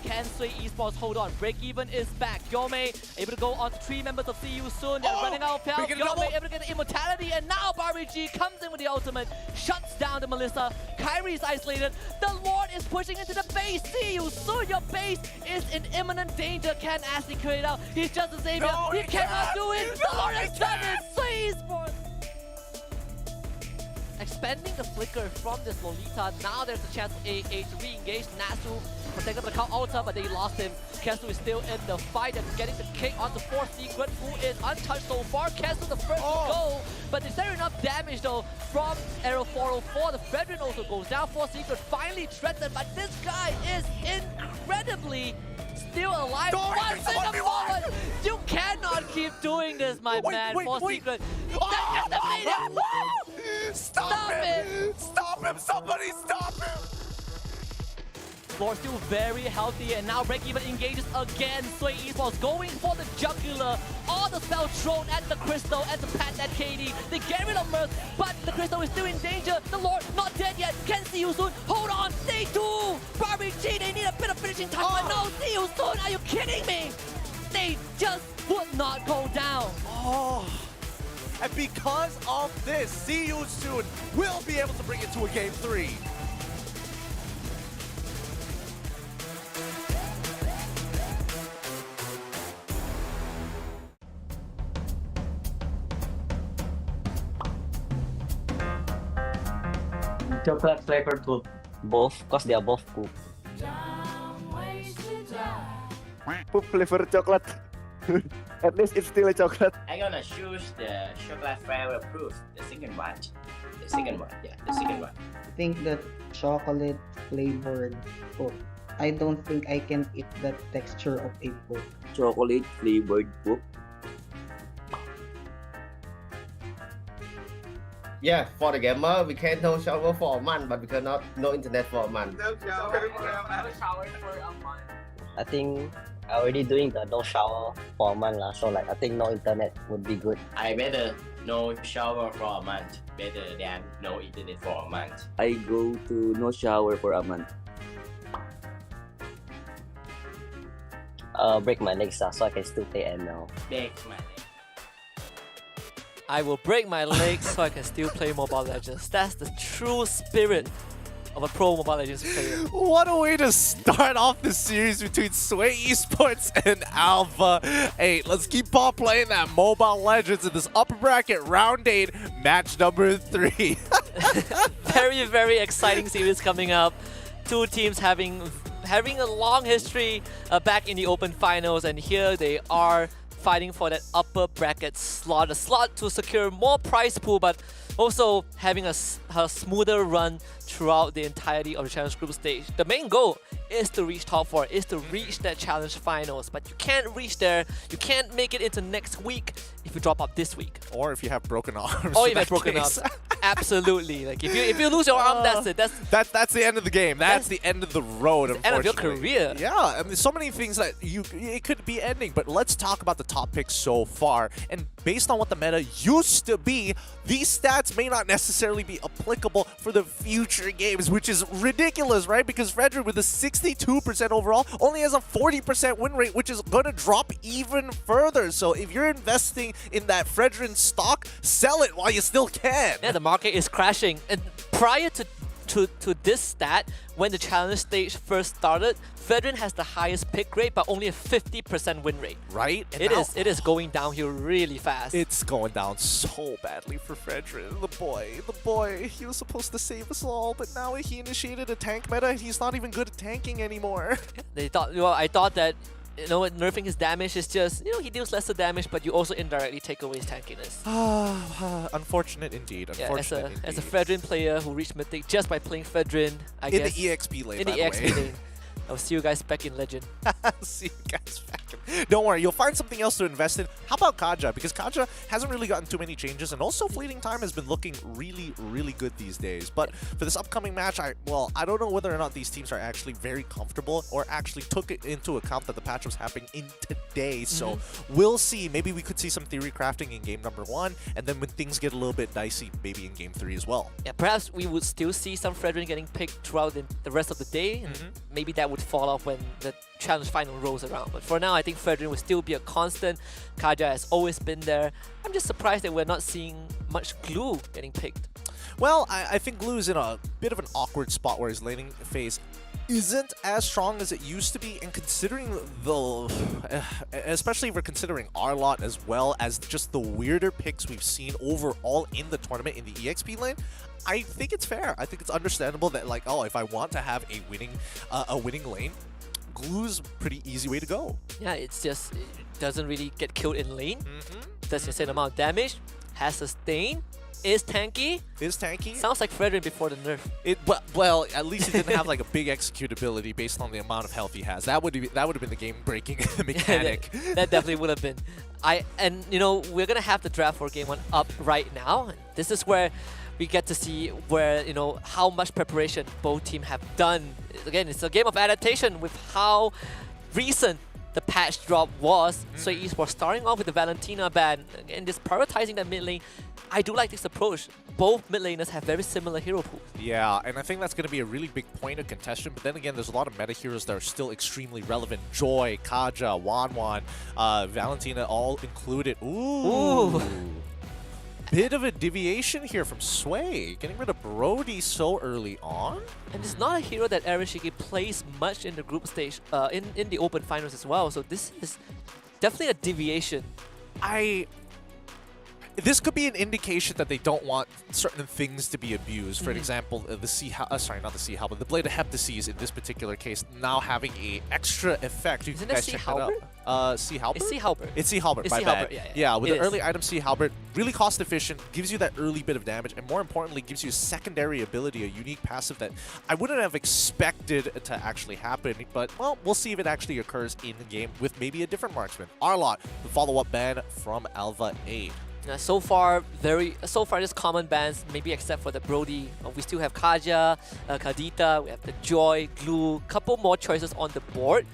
Can Sway Esports hold on? Break even is back. Yome able to go on to 3 members of CU soon. They're running out of health. Yome able to get the immortality, and now Barbie G comes in with the ultimate, shuts down the Melissa. Kyrie is isolated. The Lord is pushing into the base. CU soon, your base is in imminent danger. Can Ashley clear it out? He's just a savior. No, he cannot do it. The Lord has done it. Sway Esports expanding the flicker from this Lolita. Now there's a chance for AA to re-engage. Nasu protected the count Ulta, but they lost him. Kesu is still in the fight and getting the kick onto 4th Secret, who is untouched so far. Kesu the first to go, but is there enough damage though from Arrow 404? The Fedrin also goes down. 4th Secret finally threatened, but this guy is incredibly still alive. Once in the forward! You cannot keep doing this, my man. 4th Secret. That's the meeting! Stop him! Stop him! Somebody stop him! Lord still very healthy, and now Break Even engages again. Sway Esports going for the jugular. All the spells thrown at the Crystal, at the Pat, at KD. They get rid of Mirth, but the Crystal is still in danger. The Lord not dead yet. Can see you soon. Hold on. They do. Barbie G, they need a bit of finishing time. But no, see you soon. Are you kidding me? They just would not go down. And because of this, See You Soon will be able to bring it to a Game 3. Chocolate flavor poop. Both, because they are both poop. Poop flavor chocolate. At least it's still a chocolate. I'm gonna choose the chocolate flavor proof, the second one. The second one, yeah, the second one. I think that chocolate flavored poop. I don't think I can eat that texture of a poop. Chocolate flavored poop. Yeah, for the gamer, we can no shower for a month, but we cannot no internet for a month. No shower for a month. I think I already doing the no shower for a month lah. So like I think no internet would be good. I better no shower for a month, better than no internet for a month. I go to no shower for a month. break my legs so I can still play ML. Break my leg. I will break my legs so I can still play Mobile Legends. That's the true spirit of a pro Mobile Legends player. What a way to start off the series between Sway Esports and ALVA. Hey, let's keep on playing that Mobile Legends in this upper bracket round 8, match number 3. Very, very exciting series coming up. Two teams having a long history back in the Open Finals, and here they are fighting for that upper bracket slot, a slot to secure more prize pool, but also having a smoother run throughout the entirety of the Challenge Group stage. The main goal is to reach top 4, is to reach that Challenge Finals, but you can't reach there, you can't make it into next week if you drop out this week. Or if you have broken arms. Or if you have broken arms. Absolutely. Like if you lose your arm, that's it. That's the end of the game. That's the end of the road, unfortunately. End of your career. Yeah, I mean, so many things that it could be ending, but let's talk about the top picks so far. And based on what the meta used to be, these stats may not necessarily be applicable for the future games, which is ridiculous, right? Because Frederick, with a 62% overall, only has a 40% win rate, which is going to drop even further. So if you're investing in that Frederick stock, sell it while you still can. Yeah, the market is crashing. And prior to this stat, when the challenge stage first started, Fredrin has the highest pick rate, but only a 50% win rate. Right? And it is going downhill really fast. It's going down so badly for Fredrin. The boy, he was supposed to save us all, but now he initiated a tank meta and he's not even good at tanking anymore. I thought that, you know, nerfing his damage is just, you know, he deals lesser damage, but you also indirectly take away his tankiness. Unfortunate indeed. Unfortunate indeed. As a Fredrin player who reached Mythic just by playing Fredrin, I guess. In the EXP lane, in the EXP lane. I'll see you guys back in Legend. See you guys back in... Don't worry, you'll find something else to invest in. How about Kaja? Because Kaja hasn't really gotten too many changes, and also Fleeting Time has been looking really, really good these days. But for this upcoming match, I don't know whether or not these teams are actually very comfortable or actually took it into account that the patch was happening in today. So we'll see. Maybe we could see some theory crafting in game number 1, and then when things get a little bit dicey, maybe in game 3 as well. Yeah, perhaps we would still see some Fredrin getting picked throughout the rest of the day, and maybe that would fall off when the challenge final rolls around. But for now, I think Fredrin will still be a constant. Kaja has always been there. I'm just surprised that we're not seeing much Glue getting picked. Well, I think Glue's in a bit of an awkward spot where his laning phase isn't as strong as it used to be, and considering especially if we're considering Arlot as well as just the weirder picks we've seen overall in the tournament in the EXP lane, I think it's fair. I think it's understandable that, like, oh, if I want to have a winning lane, Glue's a pretty easy way to go. Yeah, it's just, it doesn't really get killed in lane. Does the same amount of damage, has sustain, is tanky. Sounds like Fredrin before the nerf. Well, at least he didn't have like a big executability based on the amount of health he has. That would have been the game-breaking mechanic. that definitely would have been. And you know, we're gonna have the draft for game 1 up right now. This is where we get to see where, you know, how much preparation both teams have done. Again, it's a game of adaptation with how recent the patch drop was. So Esports starting off with the Valentina ban and just prioritizing that mid lane. I do like this approach. Both mid laners have very similar hero pools. Yeah, and I think that's going to be a really big point of contention. But then again, there's a lot of meta heroes that are still extremely relevant. Joy, Kaja, Wanwan, Valentina all included. Ooh. Bit of a deviation here from Sway, getting rid of Brody so early on. And it's not a hero that Arashiki plays much in the group stage, in the Open Finals as well. So this is definitely a deviation. This could be an indication that they don't want certain things to be abused. For example, the Blade of Heptases in this particular case now having a extra effect. You Isn't guys it check Sea that out. Sea Halberd? It's Sea Halberd. It's Sea Halberd, my bad. Yeah, with the early item Sea Halberd, really cost efficient, gives you that early bit of damage, and more importantly, gives you a secondary ability, a unique passive that I wouldn't have expected to actually happen. But, well, we'll see if it actually occurs in the game with maybe a different marksman. Arlot, the follow-up ban from ALVA 8. So far, just common bans, maybe except for the Brody. We still have Kaja, Kadita, we have the Joy, Glue, couple more choices on the board.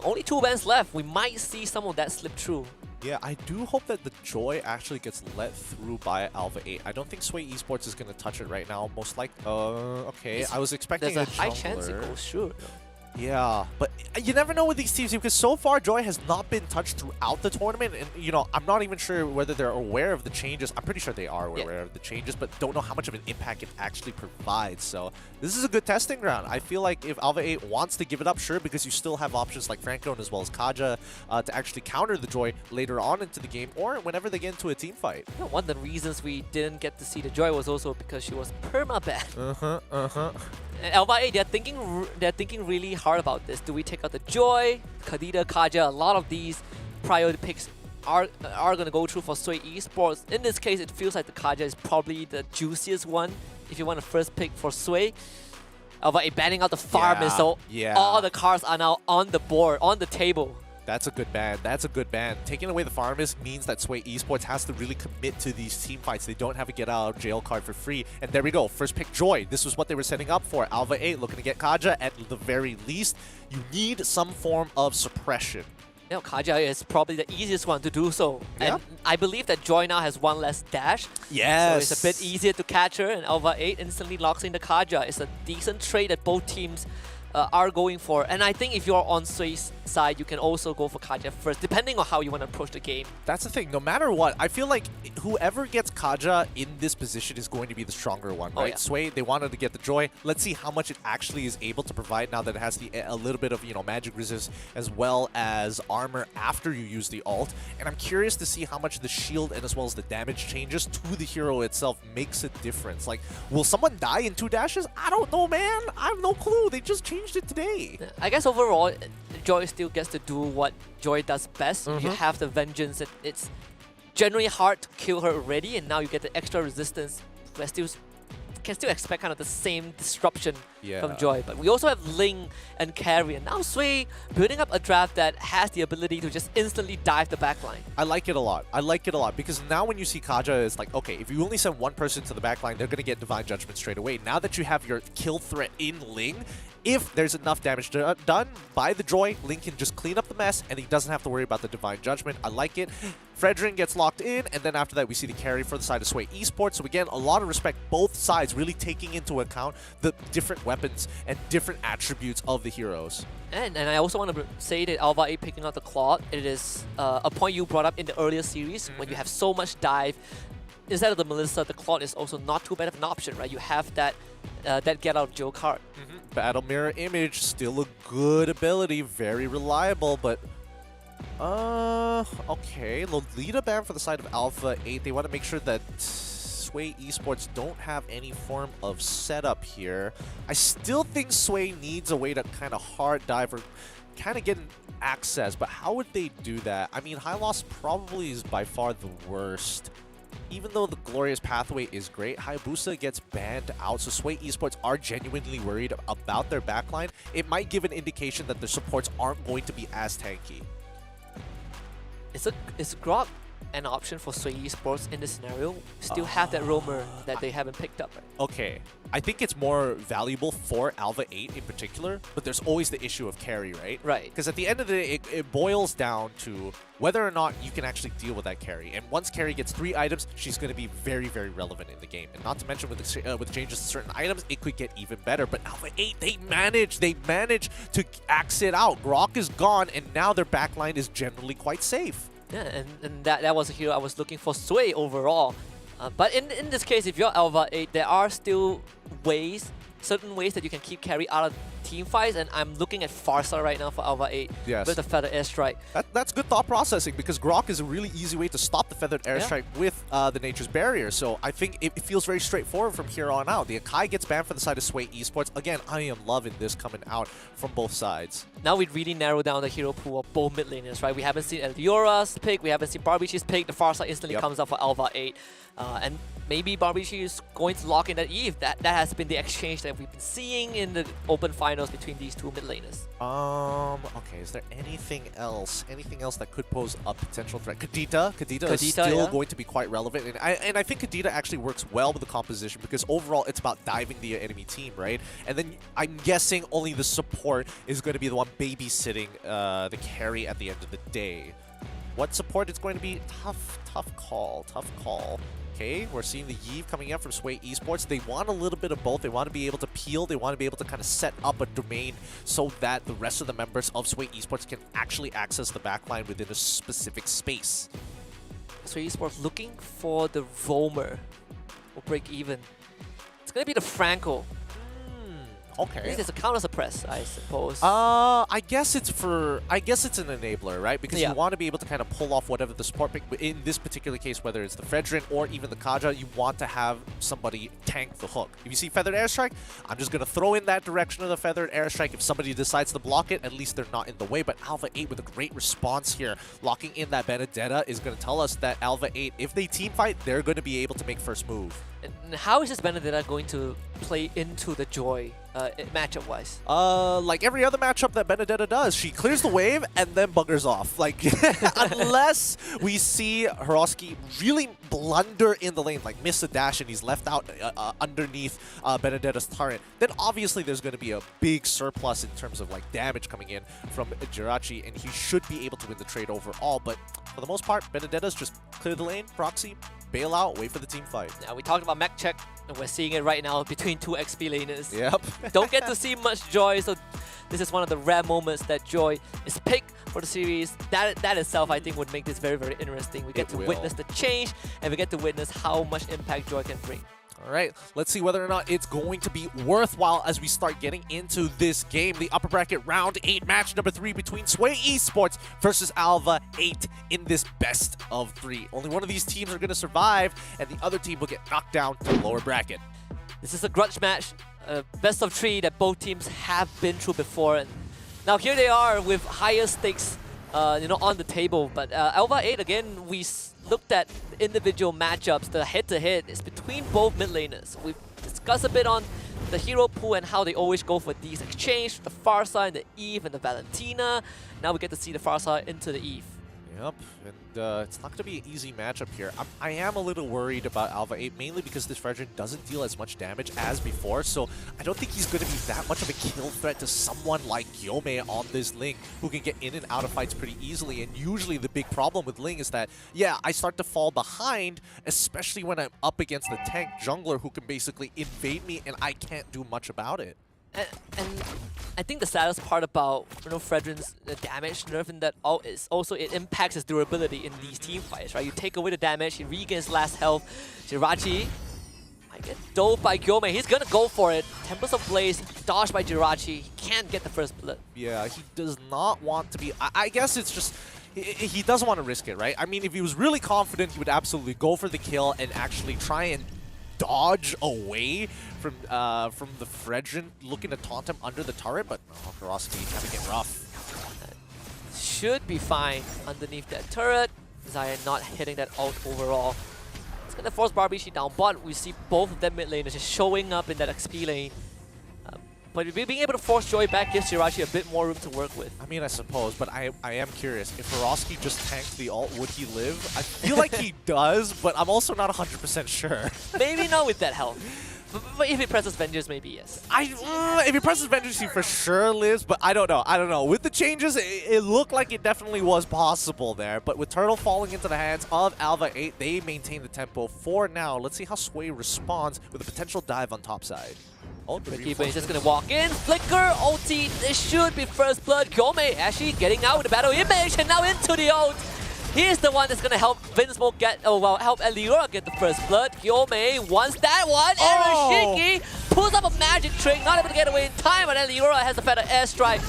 Only 2 bans left. We might see some of that slip through. Yeah, I do hope that the Joy actually gets let through by ALVA 8. I don't think Sway Esports is going to touch it right now. Most likely. Okay. I was expecting There's a high chance it goes through. Yeah, but you never know with these teams because so far Joy has not been touched throughout the tournament, and you know, I'm not even sure whether they're aware of the changes. I'm pretty sure they are aware of the changes, but don't know how much of an impact it actually provides. So this is a good testing ground. I feel like if ALVA 8 wants to give it up, sure, because you still have options like Franco as well as Kaja to actually counter the Joy later on into the game or whenever they get into a team fight. You know, one of the reasons we didn't get to see the Joy was also because she was perma-banned. And ALVA 8, they're thinking really hard about this. Do we take out the Joy, Kadita, Kaja? A lot of these priority picks are going to go through for Sway Esports. In this case, it feels like the Kaja is probably the juiciest one if you want a first pick for Sway. ALVA 8 banning out the fire missile. All the cards are now on the board, on the table. That's a good ban. That's a good ban. Taking away the Farmers means that Sway Esports has to really commit to these team fights. They don't have a get out of jail card for free. And there we go. First pick Joy. This was what they were setting up for. ALVA 8 looking to get Kaja at the very least. You need some form of suppression. You know, Kaja is probably the easiest one to do so. And I believe that Joy now has one less dash. Yes. So it's a bit easier to catch her, and ALVA 8 instantly locks in the Kaja. It's a decent trade that both teams are going for. And I think if you're on Sway's side, you can also go for Kaja first, depending on how you want to approach the game. That's the thing. No matter what, I feel like whoever gets Kaja in this position is going to be the stronger one, right? Yeah. Sway, they wanted to get the Joy. Let's see how much it actually is able to provide now that it has a little bit of, you know, magic resist as well as armor after you use the ult. And I'm curious to see how much the shield and as well as the damage changes to the hero itself makes a difference. Like, will someone die in 2 dashes? I don't know, man. I have no clue. They just changed it today. I guess overall, Joy still gets to do what Joy does best. You have the vengeance. It's generally hard to kill her already, and now you get the extra resistance. But still can still expect kind of the same disruption from Joy. But we also have Ling and Carry, and now Sway building up a draft that has the ability to just instantly dive the backline. I like it a lot. I like it a lot because now when you see Kaja, it's like, okay, if you only send one person to the backline, they're going to get Divine Judgment straight away. Now that you have your kill threat in Ling, if there's enough damage done by the Joy, Ling can just clean up the mess and he doesn't have to worry about the Divine Judgment. I like it. Fredrin gets locked in, and then after that we see the carry for the side of Sway Esports. So again, a lot of respect, both sides really taking into account the different weapons and different attributes of the heroes. And I also want to say that ALVA 8 picking out the Claude, it is a point you brought up in the earlier series. When you have so much dive, instead of the Melissa, the Claude is also not too bad of an option, right? You have that get out of jail card. Battle Mirror Image, still a good ability, very reliable, but okay, Lolita ban for the side of ALVA 8. They want to make sure that Sway Esports don't have any form of setup here. I still think Sway needs a way to kind of hard dive or kind of get access, but how would they do that? I mean, High Loss probably is by far the worst. Even though the Glorious Pathway is great, Hayabusa gets banned out, so Sway Esports are genuinely worried about their backline. It might give an indication that their supports aren't going to be as tanky. Is Grok an option for Sway Esports in this scenario? Still have that roamer that they haven't picked up, right? Okay, I think it's more valuable for ALVA 8 in particular, but there's always the issue of carry, right? Right. Because at the end of the day, it boils down to whether or not you can actually deal with that carry. And once carry gets 3 items, she's going to be very, very relevant in the game. And not to mention with changes to certain items, it could get even better. But ALVA 8, they manage to axe it out. Grok is gone, and now their backline is generally quite safe. Yeah, and that was a hero I was looking for Sway overall. But in this case, if you're ALVA 8, there are still certain ways that you can keep carry out of team fights, and I'm looking at Farsa right now for ALVA 8 with the Feather Airstrike. That's good thought processing because Grok is a really easy way to stop the Feathered Airstrike with the Nature's Barrier. So I think it feels very straightforward from here on out. The Akai gets banned for the side of Sway Esports. Again, I am loving this coming out from both sides. Now we really narrow down the hero pool of both mid laners, right? We haven't seen Elviora's pick, we haven't seen Barbichi's pick. The Farsa instantly comes up for ALVA 8. And maybe Barbichi is going to lock in that Eve. That has been the exchange that we've been seeing in the open finals between these two mid laners. Okay, is there anything else? Anything else that could pose a potential threat? Kadita is still going to be quite relevant. And I think Kadita actually works well with the composition because overall it's about diving the enemy team, right? And then I'm guessing only the support is going to be the one babysitting the carry at the end of the day. What support is going to be? Tough call. Okay, we're seeing the Yve coming up from Sway Esports. They want a little bit of both. They want to be able to peel. They want to be able to kind of set up a domain so that the rest of the members of Sway Esports can actually access the backline within a specific space. Sway Esports looking for the roamer or break even. It's going to be the Franco. Okay. I think it's a counter suppress, I suppose. I guess it's an enabler, right? Because you want to be able to kind of pull off whatever the support pick. But in this particular case, whether it's the Fredrin or even the Kaja, you want to have somebody tank the hook. If you see Feathered Airstrike, I'm just going to throw in that direction of the Feathered Airstrike. If somebody decides to block it, at least they're not in the way. But ALVA 8 with a great response here. Locking in that Benedetta is going to tell us that ALVA 8, if they team fight, they're going to be able to make first move. And how is this Benedetta going to play into the Joy matchup-wise? Like every other matchup that Benedetta does, she clears the wave and then buggers off. Like, unless we see Hiroski really blunder in the lane, like miss a dash and he's left out underneath Benedetta's turret, then obviously there's going to be a big surplus in terms of like damage coming in from Jirachi, and he should be able to win the trade overall. But for the most part, Benedetta's just clear the lane, proxy, bail out, wait for the team fight. Yeah, we talked about mech check, and we're seeing it right now between two XP laners. Yep. Don't get to see much Joy, so this is one of the rare moments that Joy is picked for the series. That itself, I think, would make this very, very interesting. We get to witness the change, and we get to witness how much impact Joy can bring. All right, let's see whether or not it's going to be worthwhile as we start getting into this game. The upper bracket round 8 match number 3 between Sway Esports versus ALVA 8 in this best of 3. Only one of these teams are going to survive, and the other team will get knocked down to the lower bracket. This is a grudge match, best of 3 that both teams have been through before. And now here they are with higher stakes, on the table. But ALVA 8 again, we looked at individual matchups. The head-to-head is between both mid laners. We've discussed a bit on the hero pool and how they always go for these exchange, the Farsight, the Eve, and the Valentina. Now we get to see the Farsight into the Eve. Yep, and it's not going to be an easy matchup here. I am a little worried about ALVA 8, mainly because this Fredrin doesn't deal as much damage as before, so I don't think he's going to be that much of a kill threat to someone like Gyome on this Ling, who can get in and out of fights pretty easily. And usually the big problem with Ling is that, yeah, I start to fall behind, especially when I'm up against the tank jungler who can basically invade me and I can't do much about it. And I think the saddest part about Fredrin's damage nerf in that is also it impacts his durability in these team fights, right? You take away the damage, he regains last health. Jirachi might get dove by Gyome. He's gonna go for it. Tempest of Blaze, dodged by Jirachi. He can't get the first blood. Yeah, he does not want to be... I guess it's just... He doesn't want to risk it, right? I mean, if he was really confident, he would absolutely go for the kill and actually try and dodge away from the Fredrin looking to taunt him under the turret, but Hiroski having it rough. Should be fine underneath that turret. Zion not hitting that ult overall. It's gonna force Barbishi down, but we see both of them mid laners just showing up in that XP lane. But being able to force Joy back gives Jirachi a bit more room to work with. I mean, I suppose, but I am curious. If Hiroski just tanked the ult, would he live? I feel like he does, but I'm also not 100% sure. Maybe not with that health. But if he presses Vengeance, maybe yes. If he presses Vengeance, he for sure lives, but I don't know. With the changes, it looked like it definitely was possible there. But with Turtle falling into the hands of ALVA 8, they maintain the tempo for now. Let's see how Sway responds with a potential dive on top side. Keeper is just gonna walk in, flicker, ulti, this should be first blood. Gyome actually getting out with the battle image and now into the ult. He's the one that's gonna help Vinsmoke get, help Eliora get the first blood. Gyome wants that one, Arashiki pulls up a magic trick, not able to get away in time, but Eliora has a better airstrike.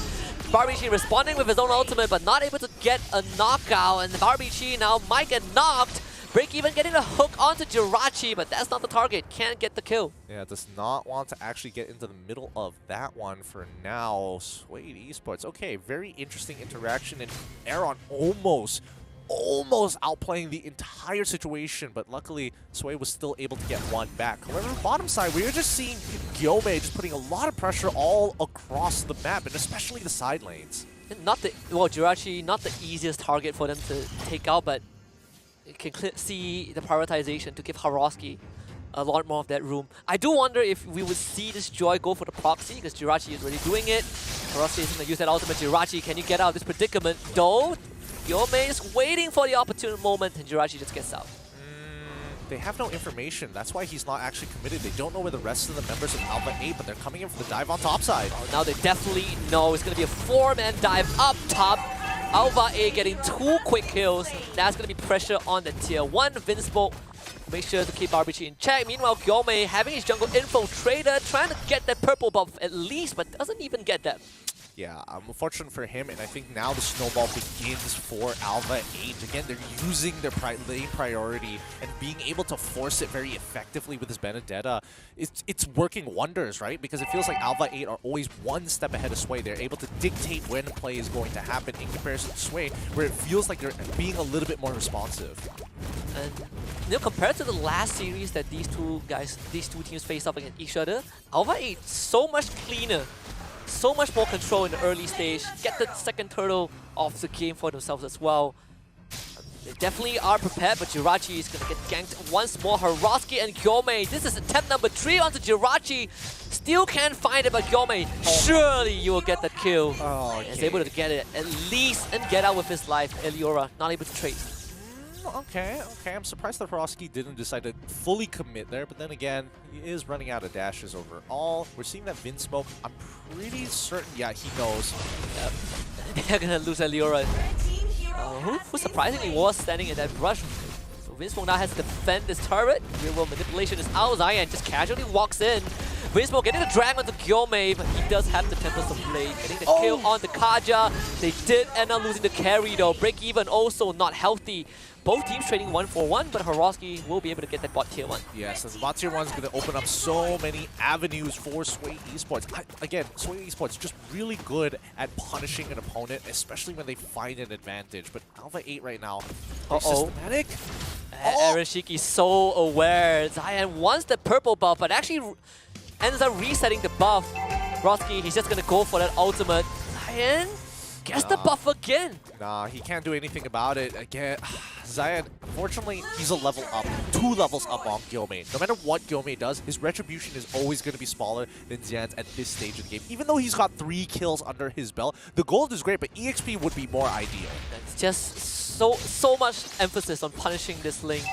Barbichi responding with his own ultimate, but not able to get a knockout, and Barbichi now might get knocked. Break even getting a hook onto Jirachi, but that's not the target. Can't get the kill. Yeah, does not want to actually get into the middle of that one for now. Sway Esports. Okay, very interesting interaction, and Aaron almost outplaying the entire situation, but luckily Sway was still able to get one back. However, bottom side, we are just seeing Gyome just putting a lot of pressure all across the map, and especially the side lanes. Jirachi, not the easiest target for them to take out, but you can see the prioritization to give Hiroski a lot more of that room. I do wonder if we would see this Joy go for the proxy, because Jirachi is already doing it. Hiroski is going to use that ultimate. Jirachi, can you get out of this predicament? Though, Gyomei is waiting for the opportune moment, and Jirachi just gets out. They have no information. That's why he's not actually committed. They don't know where the rest of the members of ALVA 8, but they're coming in for the dive on top side. Oh, now they definitely know it's going to be a 4-man dive up top. ALVA 8 getting 2 quick kills. That's going to be pressure on the tier 1. Vinsmoke make sure to keep Barbichi in check. Meanwhile, Gyomei having his jungle infiltrator, trying to get that purple buff at least, but doesn't even get that. Yeah, unfortunate for him, and I think now the snowball begins for ALVA 8. Again, they're using their lane priority and being able to force it very effectively with this Benedetta. It's working wonders, right? Because it feels like ALVA 8 are always one step ahead of Sway. They're able to dictate when play is going to happen in comparison to Sway, where it feels like they're being a little bit more responsive. And compared to the last series that these two teams faced up against each other, ALVA 8 so much cleaner. So much more control in the early stage, get the second turtle off the game for themselves as well. They definitely are prepared, but Jirachi is going to get ganked once more. Hiroski and Gyomei, this is attempt number 3 onto Jirachi. Still can't find it, but Gyomei, surely you will get that kill. Oh, okay. He's able to get it at least and get out with his life. Eliora not able to trade. Okay. I'm surprised that Hiroski didn't decide to fully commit there, but then again, he is running out of dashes overall. We're seeing that Vinsmoke, I'm pretty certain, yeah, he knows. Yep. They're gonna lose Eliora. Who surprisingly was standing in that rush. So Vinsmoke now has to defend this turret. Real world manipulation is out. Zion just casually walks in. Vinsmoke getting the drag onto Gyomei, but he does have the Tempest of Blade. Getting the kill on the Kaja. They did end up losing the carry though. Break even also not healthy. Both teams trading 1-for-1, but Hiroski will be able to get that bot tier 1. Yes, the bot tier 1 is going to open up so many avenues for Sway Esports. Again, Sway Esports just really good at punishing an opponent, especially when they find an advantage. But ALVA 8 right now, systematic. Arashiki so aware. Zion wants the purple buff, but actually ends up resetting the buff. Hiroski, he's just going to go for that ultimate. Zion gets the buff again. Nah, he can't do anything about it. Again, Zion, unfortunately, he's a level up, 2 levels up on Gyomei. No matter what Gyomei does, his retribution is always going to be smaller than Xian's at this stage of the game. Even though he's got 3 kills under his belt, the gold is great, but EXP would be more ideal. It's just so much emphasis on punishing this lane.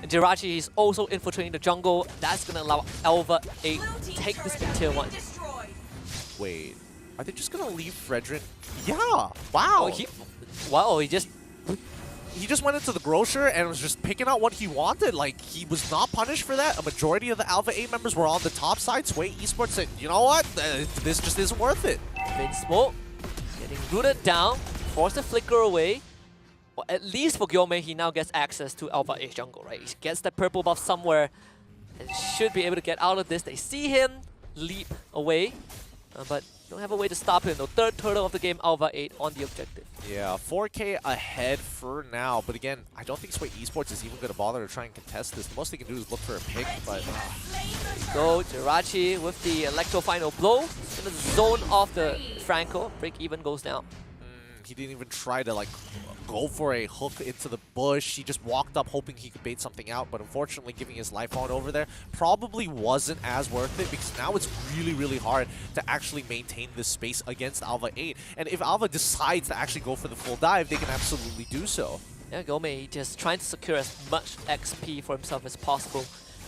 And Jirachi is also infiltrating the jungle. That's going to allow ALVA 8 to take this big tier 1. Wait, are they just going to leave Fredrin? Yeah, wow. He just went into the grocer and was just picking out what he wanted. Like, he was not punished for that. A majority of the ALVA 8 members were on the top side. Sway Esports said, you know what? This just isn't worth it. Vinsmoke getting rooted down, forced to flicker away. Well, at least for Gyomei, he now gets access to ALVA 8 jungle, right? He gets that purple buff somewhere and should be able to get out of this. They see him leap away, but don't have a way to stop him though. Third turtle of the game, ALVA 8 on the objective. Yeah, 4K ahead for now. But again, I don't think Sway Esports is even going to bother to try and contest this. The most they can do is look for a pick, but... Go, Jirachi with the Electro Final Blow. He's going to zone off the Franco. Break even goes down. He didn't even try to like go for a hook into the bush. He just walked up hoping he could bait something out, but unfortunately giving his life on over there probably wasn't as worth it, because now it's really hard to actually maintain this space against ALVA 8. And if ALVA decides to actually go for the full dive, they can absolutely do so. Yeah, Gyomei just trying to secure as much XP for himself as possible.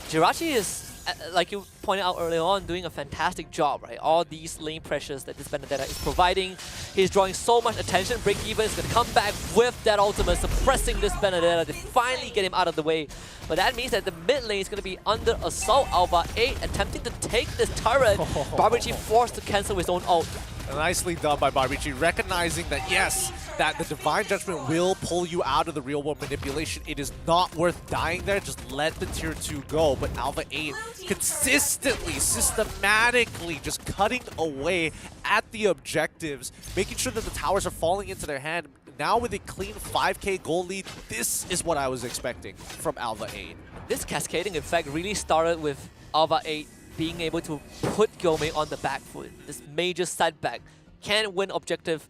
Jirachi is, like you pointed out earlier on, doing a fantastic job, right? All these lane pressures that this Benedetta is providing, he's drawing so much attention. Break even is going to come back with that ultimate, suppressing this Benedetta to finally get him out of the way. But that means that the mid lane is going to be under assault. ALVA 8 attempting to take this turret. Barbichi forced to cancel his own ult. Nicely done by Barbichi, recognizing that yes, that the Divine Judgment will pull you out of the real world manipulation. It is not worth dying there, just let the tier 2 go. But ALVA 8 consistently, systematically just cutting away at the objectives, making sure that the towers are falling into their hand. Now with a clean 5k goal lead, this is what I was expecting from ALVA 8. This cascading effect really started with ALVA 8 being able to put Gyomei on the back foot. This major setback. Can't win objective,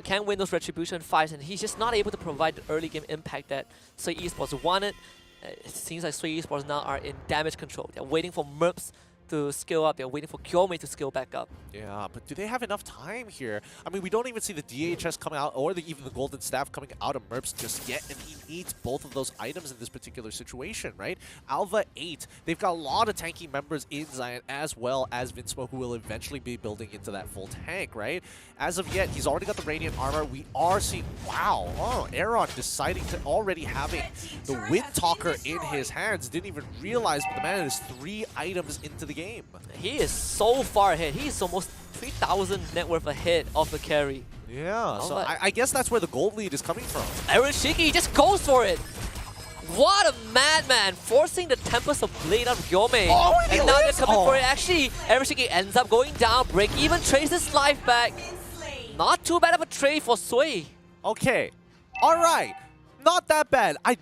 can't win those retribution fights, and he's just not able to provide the early game impact that Sway Esports wanted. It seems like Sway Esports now are in damage control. They're waiting for Merps to scale up. They're waiting for Gyome to scale back up. Yeah, but do they have enough time here? I mean, we don't even see the DHS coming out or even the Golden Staff coming out of Merps just yet, and he needs both of those items in this particular situation, right? ALVA 8, they've got a lot of tanky members in Zion as well as Vinsmo, who will eventually be building into that full tank, right? As of yet, he's already got the Radiant Armor. We are seeing, wow, oh, Aaron deciding to already having the Wind Talker in his hands. Didn't even realize, but the man is 3 items into the game. He is so far ahead. He's almost 3,000 net worth ahead of the carry. Yeah, so I guess that's where the gold lead is coming from. Arashiki just goes for it. What a madman, forcing the Tempest of Blade out of Gyome. Oh, and now they're coming for it. Actually, Arashiki ends up going down. Break even traces life back. Not too bad of a trade for Sui. Okay, all right. Not that bad. I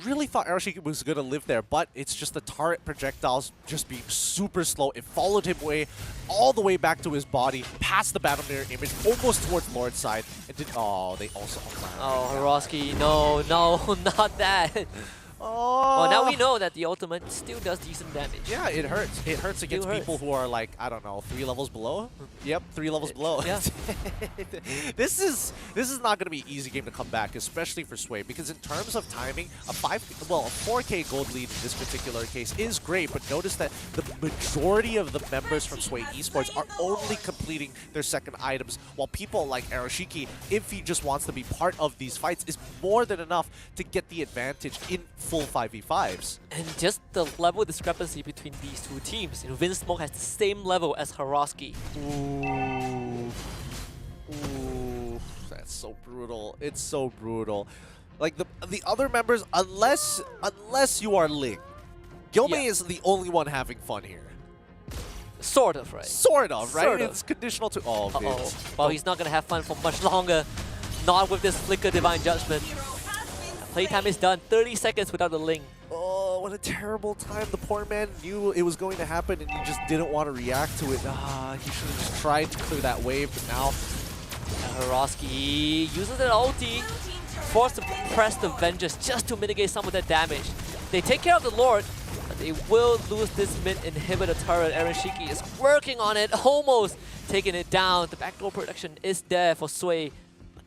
really thought Arashiki was going to live there, but it's just the turret projectiles just being super slow. It followed him all the way back to his body, past the battle mirror image, almost towards Lord's side. And did, oh, they also... Oh, Hiroski, no, not that. Oh. Well, now we know that the ultimate still does decent damage. Yeah, it hurts. It hurts against people who are like, I don't know, 3 levels below? Yep, 3 levels below. Yeah. This is not going to be an easy game to come back, especially for Sway, because in terms of timing, a 4K gold lead in this particular case is great, but notice that the majority of the members from Sway Esports are only completing their second items, while people like Arashiki, if he just wants to be part of these fights, is more than enough to get the advantage in full 5v5s. And just the level discrepancy between these two teams. You know, Vinsmoke has the same level as Hiroski. Ooh, that's so brutal. It's so brutal. Like the other members, unless you are Ling, Gyome is the only one having fun here. Sort of, right? Sort of, right? Sort of. It's conditional to all of it. Well, he's not gonna have fun for much longer. Not with this Flicker Divine Judgment. Playtime is done. 30 seconds without the Ling. Oh, what a terrible time. The poor man knew it was going to happen and he just didn't want to react to it. He should have just tried to clear that wave, but now... Hiroski uses an ulti, forced to press the Vengeance just to mitigate some of that damage. They take care of the Lord, but they will lose this mid inhibitor turret. Arashiki is working on it, almost taking it down. The backdoor protection is there for Sway.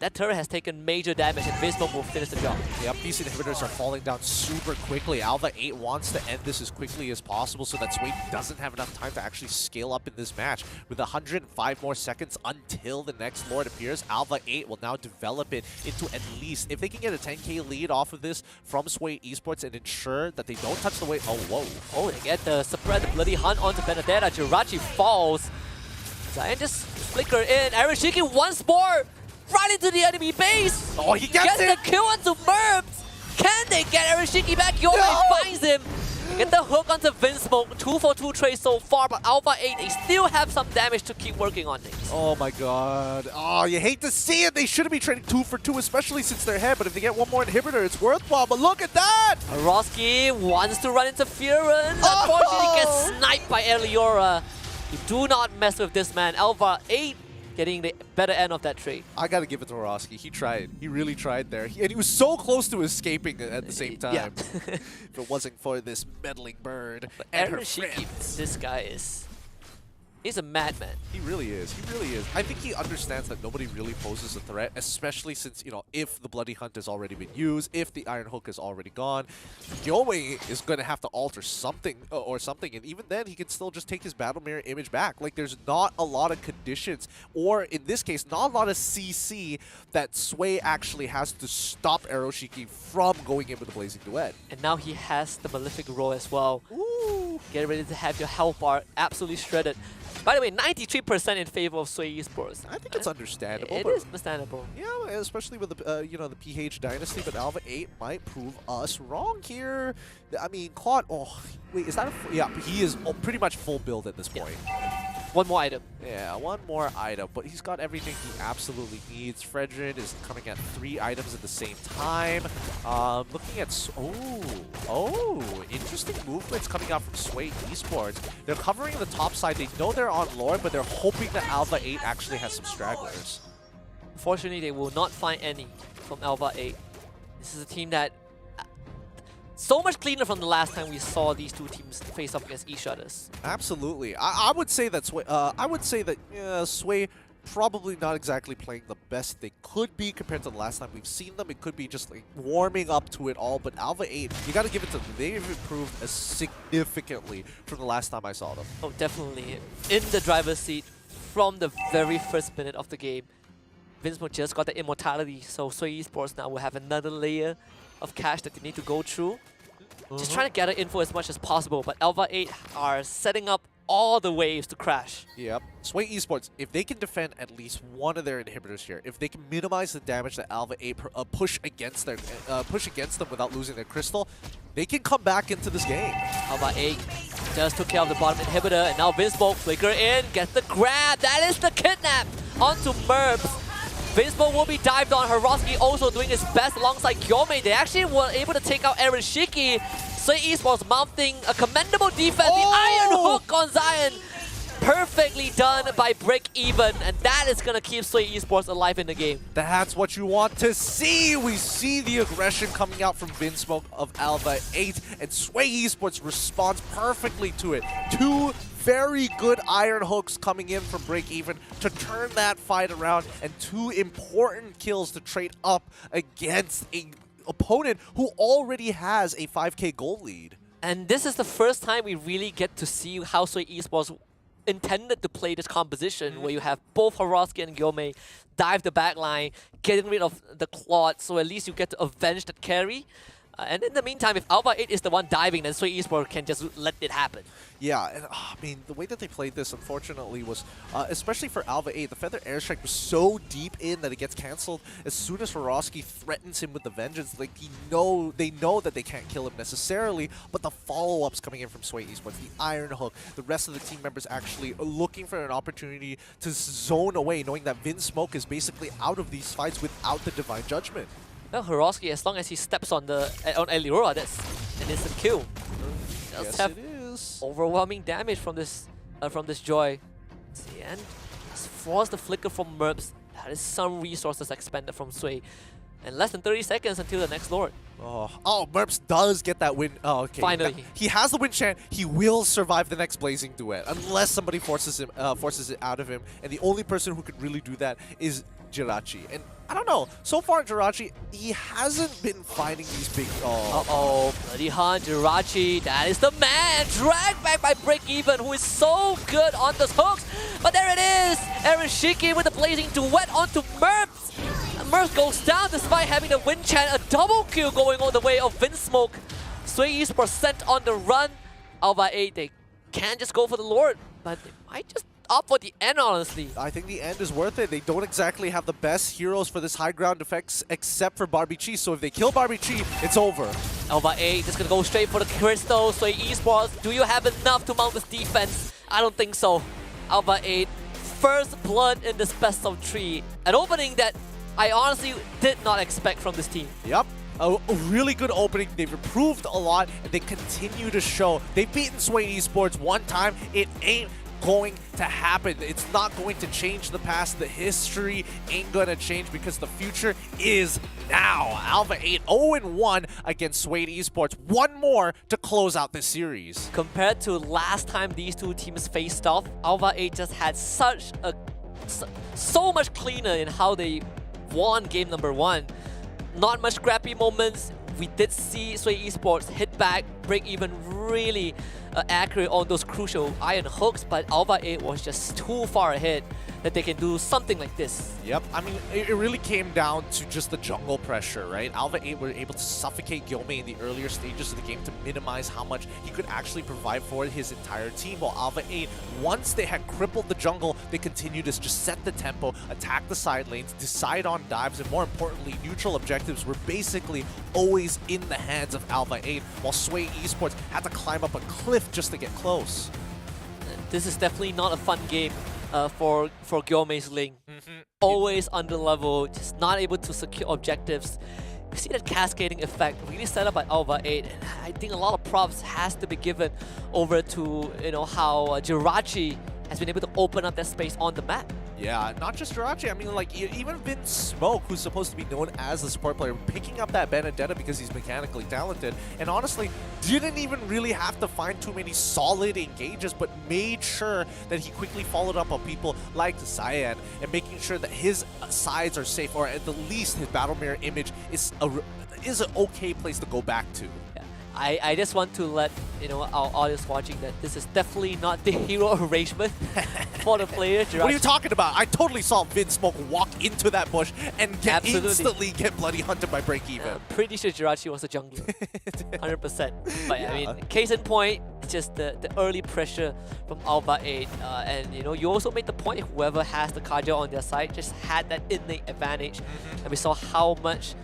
That turret has taken major damage and Vinsmoke will finish the job. Yep, these inhibitors are falling down super quickly. ALVA 8 wants to end this as quickly as possible so that Sway doesn't have enough time to actually scale up in this match. With 105 more seconds until the next Lord appears, ALVA 8 will now develop it into at least, if they can get a 10k lead off of this from Sway Esports and ensure that they don't touch the wave. Oh, whoa. Oh, they get the spread, the bloody hunt onto Benedetta. Jirachi falls. Zion just flicker in. Arashiki once more. Right into the enemy base! Oh, he gets the kill onto Merps! Can they get Arashiki back? Gyome finds him! Get the hook onto Vinsmoke. 2-for-2 trade so far, but ALVA 8, they still have some damage to keep working on things. Oh my god. Oh, you hate to see it. They shouldn't be trading 2-for-2, especially since they're ahead, but if they get one more inhibitor, it's worthwhile. But look at that! Hiroski wants to run into Furen. Unfortunately, gets sniped by Eliora. You do not mess with this man. ALVA 8 getting the better end of that trade. I gotta give it to Hiroski. He tried. He really tried there. And he was so close to escaping at the same time. Yeah. If it wasn't for this meddling bird and her friends. This guy is... He's a madman. He really is. He really is. I think he understands that nobody really poses a threat, especially since, you know, if the Bloody Hunt has already been used, if the Iron Hook is already gone, Gyome is going to have to alter something or something, and even then he can still just take his Battle Mirror image back. Like, there's not a lot of conditions, or in this case, not a lot of CC that Sway actually has to stop Arashiki from going in with the Blazing Duet. And now he has the Malefic Roar as well. Ooh. Get ready to have your health bar absolutely shredded. By the way, 93% in favor of Sway Esports. I think it's understandable. It is understandable. Yeah, especially with the you know, the PH Dynasty, but ALVA 8 might prove us wrong here. I mean, Claude. Oh, wait, is that a? Yeah, he is pretty much full build at this point. One more item. Yeah, one more item, but he's got everything he absolutely needs. Fredrin is coming at 3 items at the same time. Looking at... Oh, interesting movements coming out from Sway Esports. They're covering the top side. They know they're on Lord, but they're hoping that ALVA 8 actually has some stragglers. Unfortunately, they will not find any from ALVA 8. This is a team that... so much cleaner from the last time we saw these two teams face up against each other. Absolutely. I would say that Sway probably not exactly playing the best they could be compared to the last time we've seen them. It could be just like warming up to it all, but ALVA 8, you got to give it to them. They've improved significantly from the last time I saw them. Oh, definitely. In the driver's seat from the very first minute of the game. Vinsmoke just got the immortality, so Sway Esports now will have another layer of cash that they need to go through. Just trying to gather info as much as possible, but ALVA 8 are setting up all the waves to crash. Yep. Sway Esports, if they can defend at least one of their inhibitors here, if they can minimize the damage that ALVA 8 push against them without losing their crystal, they can come back into this game. ALVA 8 just took care of the bottom inhibitor, and now Vinsmoke flicker in, gets the grab. That is the kidnap onto Merbs. Vinsmoke will be dived on. Hiroski also doing his best alongside Gyome. They actually were able to take out Aaron Shiki. Sway Esports mounting a commendable defense. The Iron Hook on Zion. Perfectly done by Break Even, and that is going to keep Sway Esports alive in the game. That's what you want to see. We see the aggression coming out from Vinsmoke of ALVA 8, and Sway Esports responds perfectly to it. Two very good Iron Hooks coming in from Break Even to turn that fight around, and two important kills to trade up against an opponent who already has a 5k gold lead. And this is the first time we really get to see how Sway Esports intended to play this composition, where you have both Hiroski and Gyome dive the backline, getting rid of the Claude, so at least you get to avenge that carry. And in the meantime, if ALVA 8 is the one diving, then Sway Esports can just let it happen. Yeah, and I mean, the way that they played this, unfortunately, was, especially for ALVA 8, the Feather Airstrike was so deep in that it gets cancelled. As soon as Hiroski threatens him with the Vengeance, like, they know that they can't kill him necessarily, but the follow-ups coming in from Sway Esports, the Iron Hook, the rest of the team members actually looking for an opportunity to zone away, knowing that Vinsmoke is basically out of these fights without the Divine Judgment. Well, Hiroski, as long as he steps on Elirora, that's an instant kill. Yes, it is. Overwhelming damage from this Joy. See, and force the flicker from Merbs. That is some resources expended from Sway. And less than 30 seconds until the next Lord. Oh, Merbs does get that win. Oh, okay. Finally. He has the win chant. He will survive the next Blazing Duet unless somebody forces it out of him. And the only person who could really do that is Jirachi. And I don't know. So far, Jirachi, he hasn't been fighting these big... Uh-oh. Bloody Han, Jirachi, that is the man. Dragged back by Break Even, who is so good on those hooks. But there it is. Aaron Shiki with the Blazing Duet onto Merbs. Merbs goes down despite having the win chant. A double kill going all the way of Vinsmoke. Sway Esports sent on the run. ALVA 8, they can't just go for the Lord, but they might just opt for the end, honestly. I think the end is worth it. They don't exactly have the best heroes for this high ground effects except for Barbie Chi. So if they kill Barbie Chi, it's over. ALVA 8 just gonna go straight for the crystal. Sway Esports, do you have enough to mount this defense? I don't think so. ALVA 8, first blood in this best of 3. An opening that I honestly did not expect from this team. Yep. A really good opening. They've improved a lot, and they continue to show. They've beaten Sway Esports one time. It ain't going to happen. It's not going to change the past. The history ain't going to change because the future is now. ALVA 8 0-1 against Sway Esports. One more to close out this series. Compared to last time these two teams faced off, ALVA 8 just had so much cleaner in how they won game number 1. Not much scrappy moments. We did see Sway Esports hit back, Break Even really accurate on those crucial Iron Hooks, but ALVA 8 was just too far ahead that they can do something like this. Yep, I mean, it really came down to just the jungle pressure, right? ALVA 8 were able to suffocate Gyome in the earlier stages of the game to minimize how much he could actually provide for his entire team, while ALVA 8, once they had crippled the jungle, they continued to just set the tempo, attack the side lanes, decide on dives, and more importantly, neutral objectives were basically always in the hands of ALVA 8, while Sway Esports had to climb up a cliff just to get close. This is definitely not a fun game for Gyome's Ling. Always under level, just not able to secure objectives. We see that cascading effect really set up by ALVA 8, and I think a lot of props has to be given over to how Jirachi has been able to open up that space on the map. Yeah, not just Jirachi. I mean, like, even Vince Smoke, who's supposed to be known as the support player, picking up that Benedetta because he's mechanically talented, and honestly, didn't even really have to find too many solid engages, but made sure that he quickly followed up on people like Cyan and making sure that his sides are safe, or at the least his battle mirror image is an okay place to go back to. I just want to let our audience watching that this is definitely not the hero arrangement for the player. Jirachi. What are you talking about? I totally saw Vince Smoke walk into that bush and instantly get bloody hunted by Break Even. Pretty sure Jirachi was a jungler, 100%. But yeah. I mean, case in point, it's just the early pressure from ALVA 8, and you also made the point whoever has the Kaja on their side just had that innate advantage, and we saw how much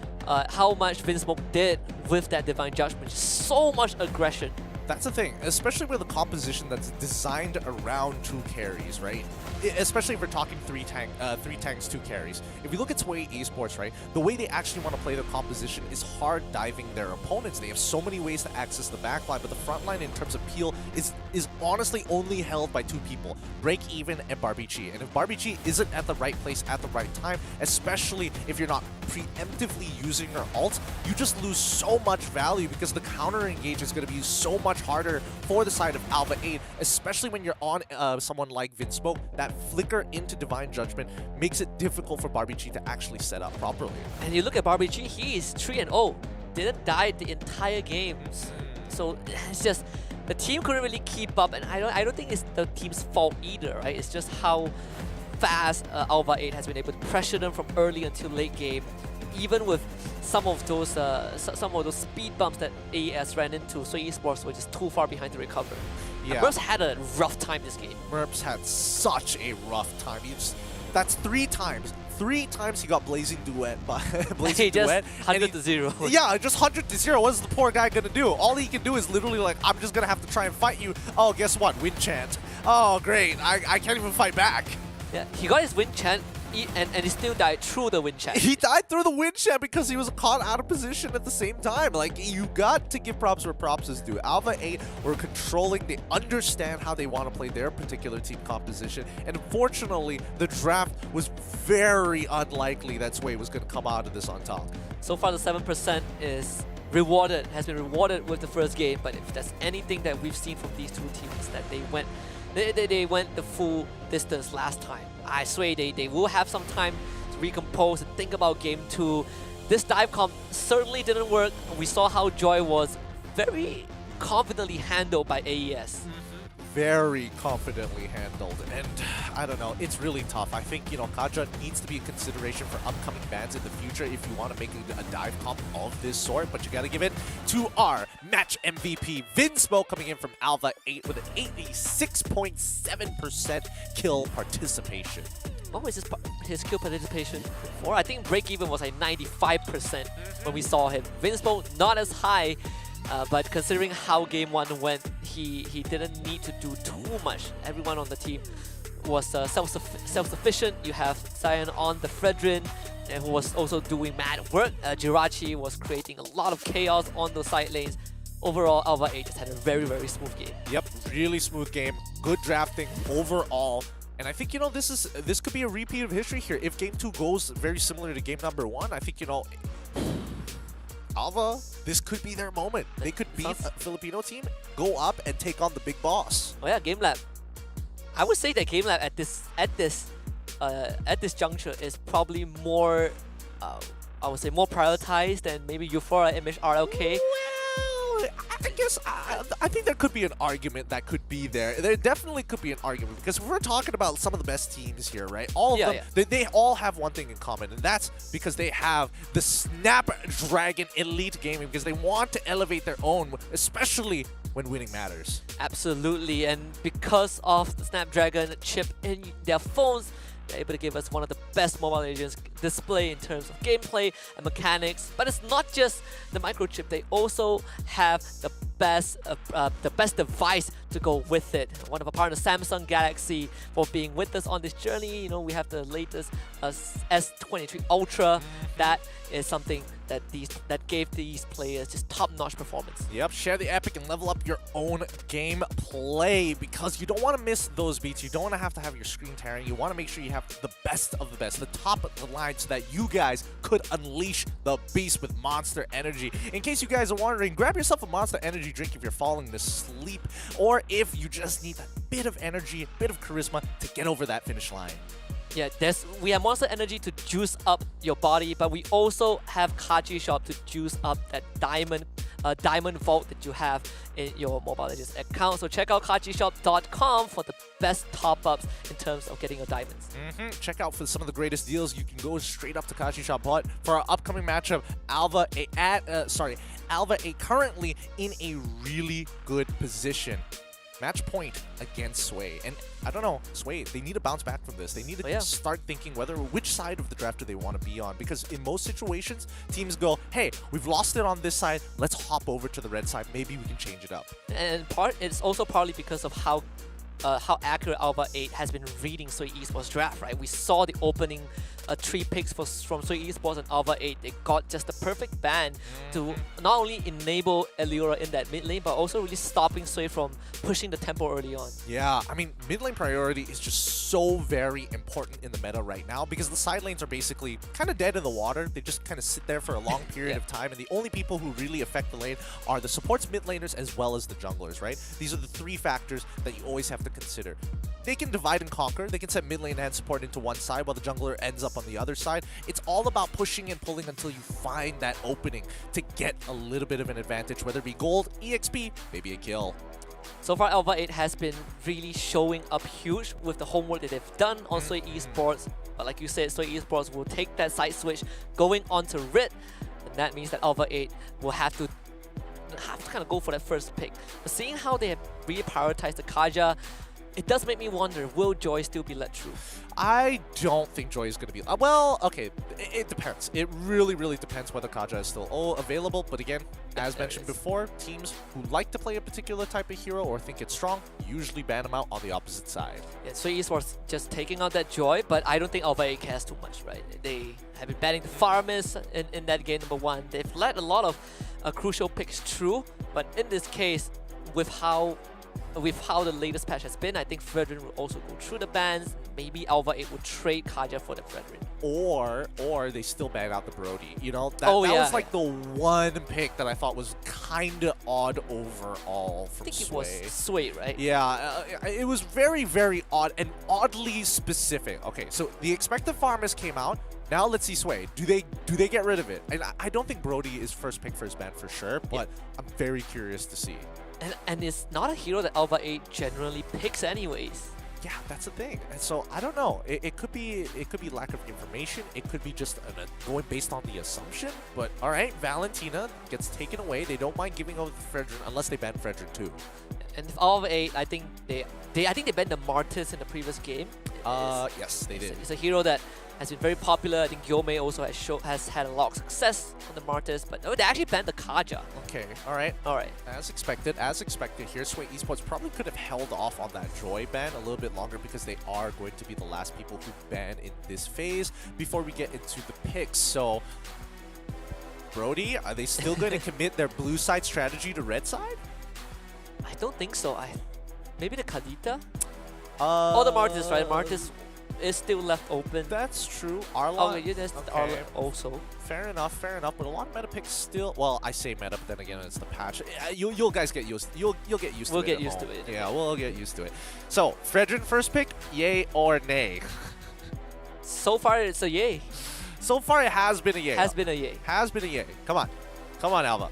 Vince Smoke did with that Divine Judgment. Just so much aggression. That's the thing, especially with a composition that's designed around 2 carries, right? Especially if we're talking 3 tanks, 2 carries. If you look at Sway Esports, right, the way they actually want to play their composition is hard diving their opponents. They have so many ways to access the backline, but the front line in terms of peel is honestly only held by 2 people, Break Even and Barbichi. And if Barbichi isn't at the right place at the right time, especially if you're not preemptively using her ult, you just lose so much value because the counter engage is going to be so much harder for the side of ALVA 8, especially when you're on someone like Vince Smoke. That flicker into Divine Judgment makes it difficult for Barbichi to actually set up properly. And you look at Barbichi, he is 3-0, didn't die the entire game. So it's just the team couldn't really keep up, and I don't think it's the team's fault either, right? It's just how fast ALVA 8 has been able to pressure them from early until late game. Even with some of those speed bumps that AES ran into, so Esports were just too far behind to recover. Yeah. Merps had a rough time this game. Merps had such a rough time. That's 3 times. 3 times he got Blazing Duet by Blazing Duet. 100 to 0. Yeah, just 100 to 0. What's the poor guy gonna do? All he can do is literally like, I'm just gonna have to try and fight you. Oh, guess what? Wind chant. Oh, great. I can't even fight back. Yeah, he got his wind chant, and he still died through the wind chant. He died through the wind chant because he was caught out of position at the same time. Like, you got to give props where props is due. ALVA 8 were controlling. They understand how they want to play their particular team composition. And unfortunately, the draft was very unlikely that Sway was going to come out of this on top. So far, the 7% has been rewarded with the first game. But if there's anything that we've seen from these 2 teams, that they went the full distance last time. I swear they will have some time to recompose and think about game 2. This dive comp certainly didn't work. We saw how Joy was very confidently handled by AES. Very confidently handled, and I don't know, it's really tough. I think, Kaja needs to be a consideration for upcoming bans in the future if you want to make a dive comp of this sort, but you gotta give it to our match MVP, Vince Smoke, coming in from ALVA 8 with an 86.7% kill participation. What was his kill participation before? I think Break Even was like 95% when we saw him. Vince Smoke not as high, but considering how game 1 went, he didn't need to do too much. Everyone on the team was self-sufficient. You have Cyan on the Fredrin, who was also doing mad work. Jirachi was creating a lot of chaos on the side lanes. Overall, ALVA 8 just had a very, very smooth game. Yep, really smooth game. Good drafting overall. And I think, this could be a repeat of history here. If game 2 goes very similar to game number 1, I think, ALVA, this could be their moment. They could beat a Filipino team, go up, and take on the big boss. Oh yeah, Gamelab. I would say that Gamelab at this juncture is probably more, I would say, more prioritized than maybe Euphoria, MHRLK. I think there could be an argument that could be there. There definitely could be an argument, because if we're talking about some of the best teams here, right? All of them, they all have one thing in common, and that's because they have the Snapdragon Elite Gaming, because they want to elevate their own, especially when winning matters. Absolutely, and because of the Snapdragon chip in their phones, they're able to give us one of the best Mobile Legends display in terms of gameplay and mechanics. But it's not just the microchip, they also have the best device to go with it. One of our partners, Samsung Galaxy, for being with us on this journey. You know, we have the latest S23 Ultra. That is something that gave these players just top-notch performance. Yep, share the epic and level up your own gameplay, because you don't want to miss those beats. You don't want to have your screen tearing. You want to make sure you have the best of the best, the top of the line, so that you guys could unleash the beast with Monster Energy. In case you guys are wondering, grab yourself a Monster Energy drink if you're falling asleep, or if you just need that bit of energy, a bit of charisma to get over that finish line. Yeah, we have Monster Energy to juice up your body, but we also have Kaji Shop to juice up that diamond vault that you have in your Mobile Legends account. So check out kajishop.com for the best top-ups in terms of getting your diamonds. Check out for some of the greatest deals. You can go straight up to Kaji Shop. But for our upcoming matchup, ALVA currently in a really good position. Match point against Sway. And I don't know, Sway, they need to bounce back from this. They need to start thinking which side of the draft do they want to be on. Because in most situations, teams go, hey, we've lost it on this side. Let's hop over to the red side. Maybe we can change it up. And it's also partly because of how accurate ALVA 8 has been reading Sway Esports draft, right? We saw the opening 3 picks from Sway Esports and ALVA 8. They got just the perfect ban to not only enable Eliora in that mid lane, but also really stopping Sway from pushing the tempo early on. Yeah, I mean, mid lane priority is just so very important in the meta right now, because the side lanes are basically kind of dead in the water. They just kind of sit there for a long period of time, and the only people who really affect the lane are the supports, mid laners, as well as the junglers, right? These are the 3 factors that you always have to consider. They can divide and conquer. They can set mid lane and support into one side while the jungler ends up on the other side. It's all about pushing and pulling until you find that opening to get a little bit of an advantage, whether it be gold, EXP, maybe a kill. So far, ALVA 8 has been really showing up huge with the homework that they've done on Sway Esports. But like you said, Sway Esports will take that side switch going onto Rit, and that means that ALVA 8 will have to kind of go for that first pick. But seeing how they have really prioritized the Kaja, it does make me wonder, will Joy still be let through? I don't think Joy is going to be... well, okay, it depends. It really, really depends whether Kaja is still available. But again, as mentioned before, teams who like to play a particular type of hero or think it's strong usually ban them out on the opposite side. Yeah, so Esports just taking out that Joy, but I don't think ALVA 8 cares too much, right? They have been banning the farmers in that game number 1. They've let a lot of crucial picks through, but in this case, with how the latest patch has been, I think Fredrin will also go through the bans. Maybe ALVA 8 will trade Kaja for the Fredrin. Or they still ban out the Brody. You know, that was like the one pick that I thought was kind of odd overall from Sway. I think it was Sway, right? Yeah, it was very, very odd and oddly specific. Okay, so the expected farmers came out. Now let's see Sway. Do they get rid of it? And I don't think Brody is first pick for his ban for sure, but I'm very curious to see. And it's not a hero that ALVA 8 generally picks anyways. Yeah, that's the thing. And so I don't know. It could be lack of information. It could be just going based on the assumption. But all right, Valentina gets taken away. They don't mind giving over Fredrin unless they ban Fredrin too. And ALVA 8, I think they banned the Martyrs in the previous game. Yes, they did. It's a hero that has been very popular. I think Yome also has had a lot of success on the Martyrs, but they actually banned the Kaja. Okay, all right. As expected here, Sway Esports probably could have held off on that Joy ban a little bit longer, because they are going to be the last people who ban in this phase before we get into the picks. So, Brody, are they still going to commit their blue side strategy to red side? I don't think so. Maybe the Kadita? Or the Martyrs, right? Martyrs is still left open. That's true. Arlon. Oh, yeah, that's Arlon also. Fair enough. But a lot of meta picks still. Well, I say meta, but then again, it's the patch. You'll guys get used. You'll get used to it. We'll get used to it. Yeah, we'll get used to it. So, Fredrin first pick, yay or nay? So far, it's a yay. So far, it has been a yay. Has been a yay. Come on, ALVA.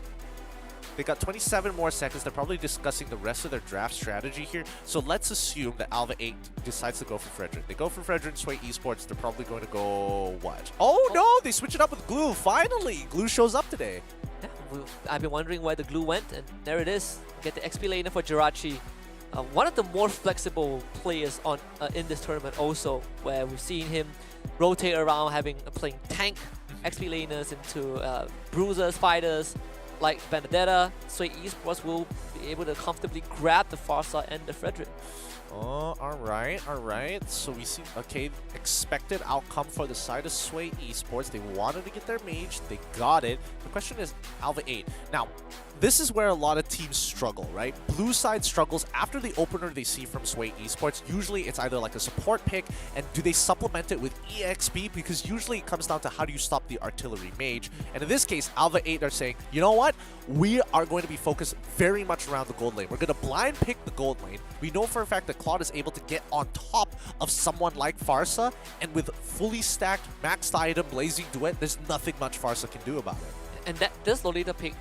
They got 27 more seconds. They're probably discussing the rest of their draft strategy here. So let's assume that ALVA 8 decides to go for Fredrin. They go for Fredrin, Sway Esports. They're probably going to go what? Oh no, they switch it up with Glue. Finally, Glue shows up today. Yeah, I've been wondering where the Glue went, and there it is. Get the XP laner for Jirachi. One of the more flexible players in this tournament also, where we've seen him rotate around playing tank, XP laners into bruisers, fighters. like Benedetta, Sway Esports will be able to comfortably grab the Farsa and the Frederick. Oh, alright. So we see, okay, expected outcome for the side of Sway Esports. They wanted to get their mage, they got it. The question is ALVA 8. Now, this is where a lot of teams struggle, right? Blue side struggles after the opener they see from Sway Esports. Usually it's either like a support pick, and do they supplement it with EXP? Because usually it comes down to how do you stop the artillery mage. And in this case, ALVA 8 are saying, you know what? We are going to be focused very much around the gold lane. We're going to blind pick the gold lane. We know for a fact that Claude is able to get on top of someone like Farsa, and with fully stacked, maxed item, blazing duet, there's nothing much Farsa can do about it. And this Lolita pick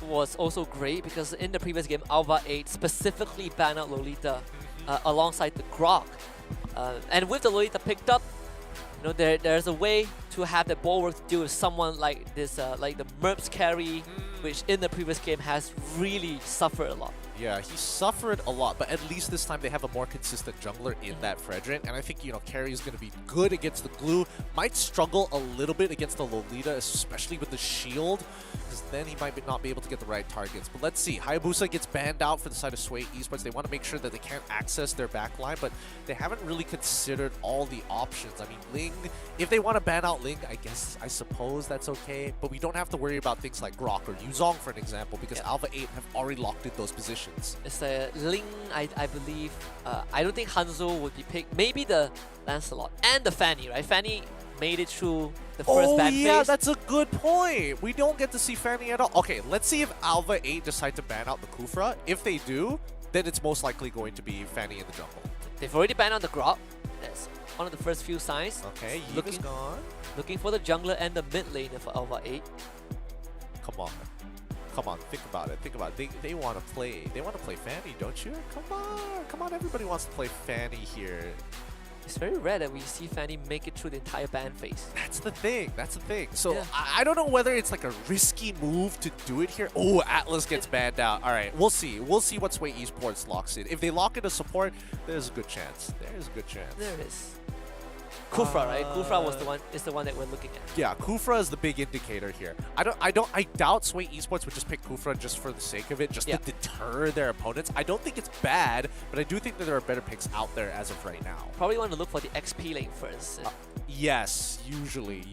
was also great because in the previous game, ALVA 8 specifically banned out Lolita alongside the Grok. And with the Lolita picked up, you know, there's a way to have the bulwark to deal with someone like this, like the Merps carry, which in the previous game has really suffered a lot. Yeah, he suffered a lot, but at least this time they have a more consistent jungler in that Fredrin, and I think, you know, Carry is going to be good against the glue. Might struggle a little bit against the Lolita, especially with the shield, because then he might not be able to get the right targets. But let's see. Hayabusa gets banned out for the side of Sway Esports. They want to make sure that they can't access their backline, but they haven't really considered all the options. I mean, Ling, if they want to ban out Ling, I suppose that's okay, but we don't have to worry about things like Grok or Yuzong, for an example, because ALVA 8 have already locked in those positions. It's a Ling, I believe. I don't think Hanzo would be picked. Maybe the Lancelot and the Fanny, right? Fanny made it through the first ban phase. Yeah, that's a good point. We don't get to see Fanny at all. Okay, let's see if ALVA 8 decide to ban out the Kufra. If they do, then it's most likely going to be Fanny in the jungle. They've already banned out the Grok. That's one of the first few signs. Okay, Yiva's gone. Looking for the jungler and the mid laner for ALVA 8. Come on, think about it. They want to play. They want to play Fanny, don't you? Come on. Everybody wants to play Fanny here. It's very rare that we see Fanny make it through the entire ban phase. That's the thing. So yeah. I don't know whether it's like a risky move to do it here. Oh, Atlas gets banned out. All right, we'll see. We'll see what Sway Esports locks in. If they lock in a support, there's a good chance. There it is. Kufra, right? Kufra is the one that we're looking at. Yeah, Kufra is the big indicator here. I doubt Sway Esports would just pick Kufra just for the sake of it, just to deter their opponents. I don't think it's bad, but I do think that there are better picks out there as of right now. Probably want to look for the XP lane first. Yes, usually.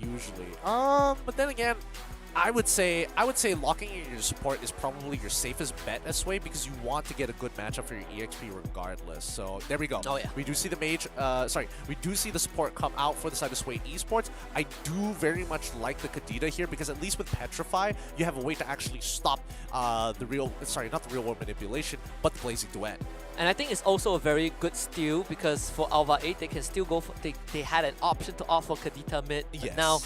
But then again, I would say locking in your support is probably your safest bet as Sway, because you want to get a good matchup for your EXP regardless. So there we go. Oh yeah. We do see the mage. We do see the support come out for the side of Sway Esports. I do very much like the Kadita here, because at least with Petrify, you have a way to actually stop not the real world manipulation, but the blazing duet. And I think it's also a very good steal, because for ALVA 8 they can still go for they had an option to opt for Kadita mid. Yes. Now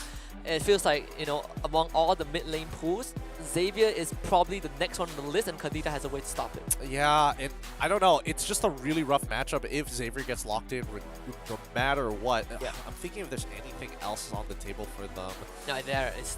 it feels like, you know, among all the mid lane pools, Xavier is probably the next one on the list, and Kadita has a way to stop it. Yeah, and I don't know. It's just a really rough matchup if Xavier gets locked in, no matter what. Yeah. I'm thinking if there's anything else on the table for them. No, there is.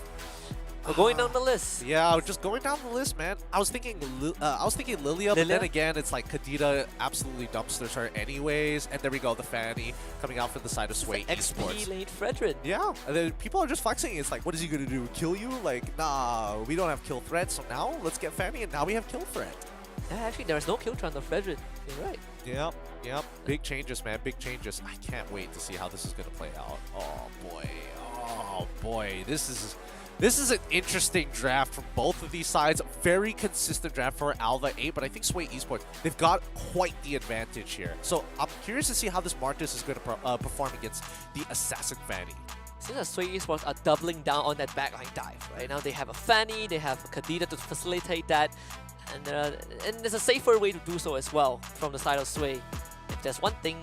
We're going down the list. Yeah, just going down the list, man. I was thinking Lilia, but then again, it's like Kadita absolutely dumpsters her anyways. And there we go, the Fanny coming out for the side of Sway Esports. XP late Fredrin. Yeah, and then people are just flexing. It's like, what is he gonna do? Kill you? Like, nah, we don't have kill threat. So now let's get Fanny, and now we have kill threat. Yeah, actually, there is no kill threat on Fredrin. You're right. Yep. Big changes, man. Big changes. I can't wait to see how this is gonna play out. Oh boy. This is an interesting draft from both of these sides. Very consistent draft for ALVA 8, but I think Sway Esports, they've got quite the advantage here. So I'm curious to see how this Martis is going to perform against the Assassin Fanny. Seems like Sway Esports are doubling down on that backline dive. Right now they have a Fanny, they have a Kadita to facilitate that, and there's a safer way to do so as well from the side of Sway. If there's one thing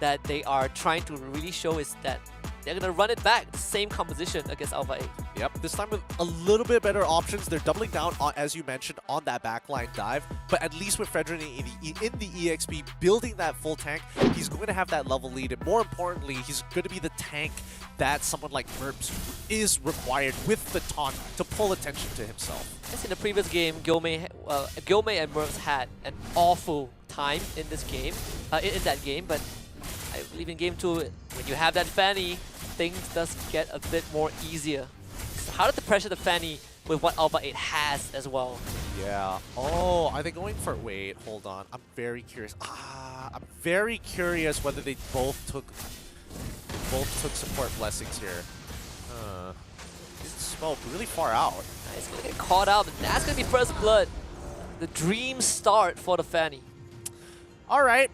that they are trying to really show is that they're going to run it back, the same composition against ALVA 8. Yep, this time with a little bit better options. They're doubling down, on, as you mentioned, on that backline dive. But at least with Fredrin in the EXP, building that full tank, he's going to have that level lead. And more importantly, he's going to be the tank that someone like Merps is required with the taunt to pull attention to himself. As in the previous game, Gilmay and Merps had an awful time in this game, in that game. But I believe in game 2, when you have that Fanny, things does get a bit more easier. It's harder to pressure the Fanny with what ALVA 8 has as well. Yeah. Oh, are they going for... Wait, hold on. I'm very curious. I'm very curious whether they both took support blessings here. It's smoke really far out. He's gonna get caught out, but that's gonna be first blood. The dream start for the Fanny. All right,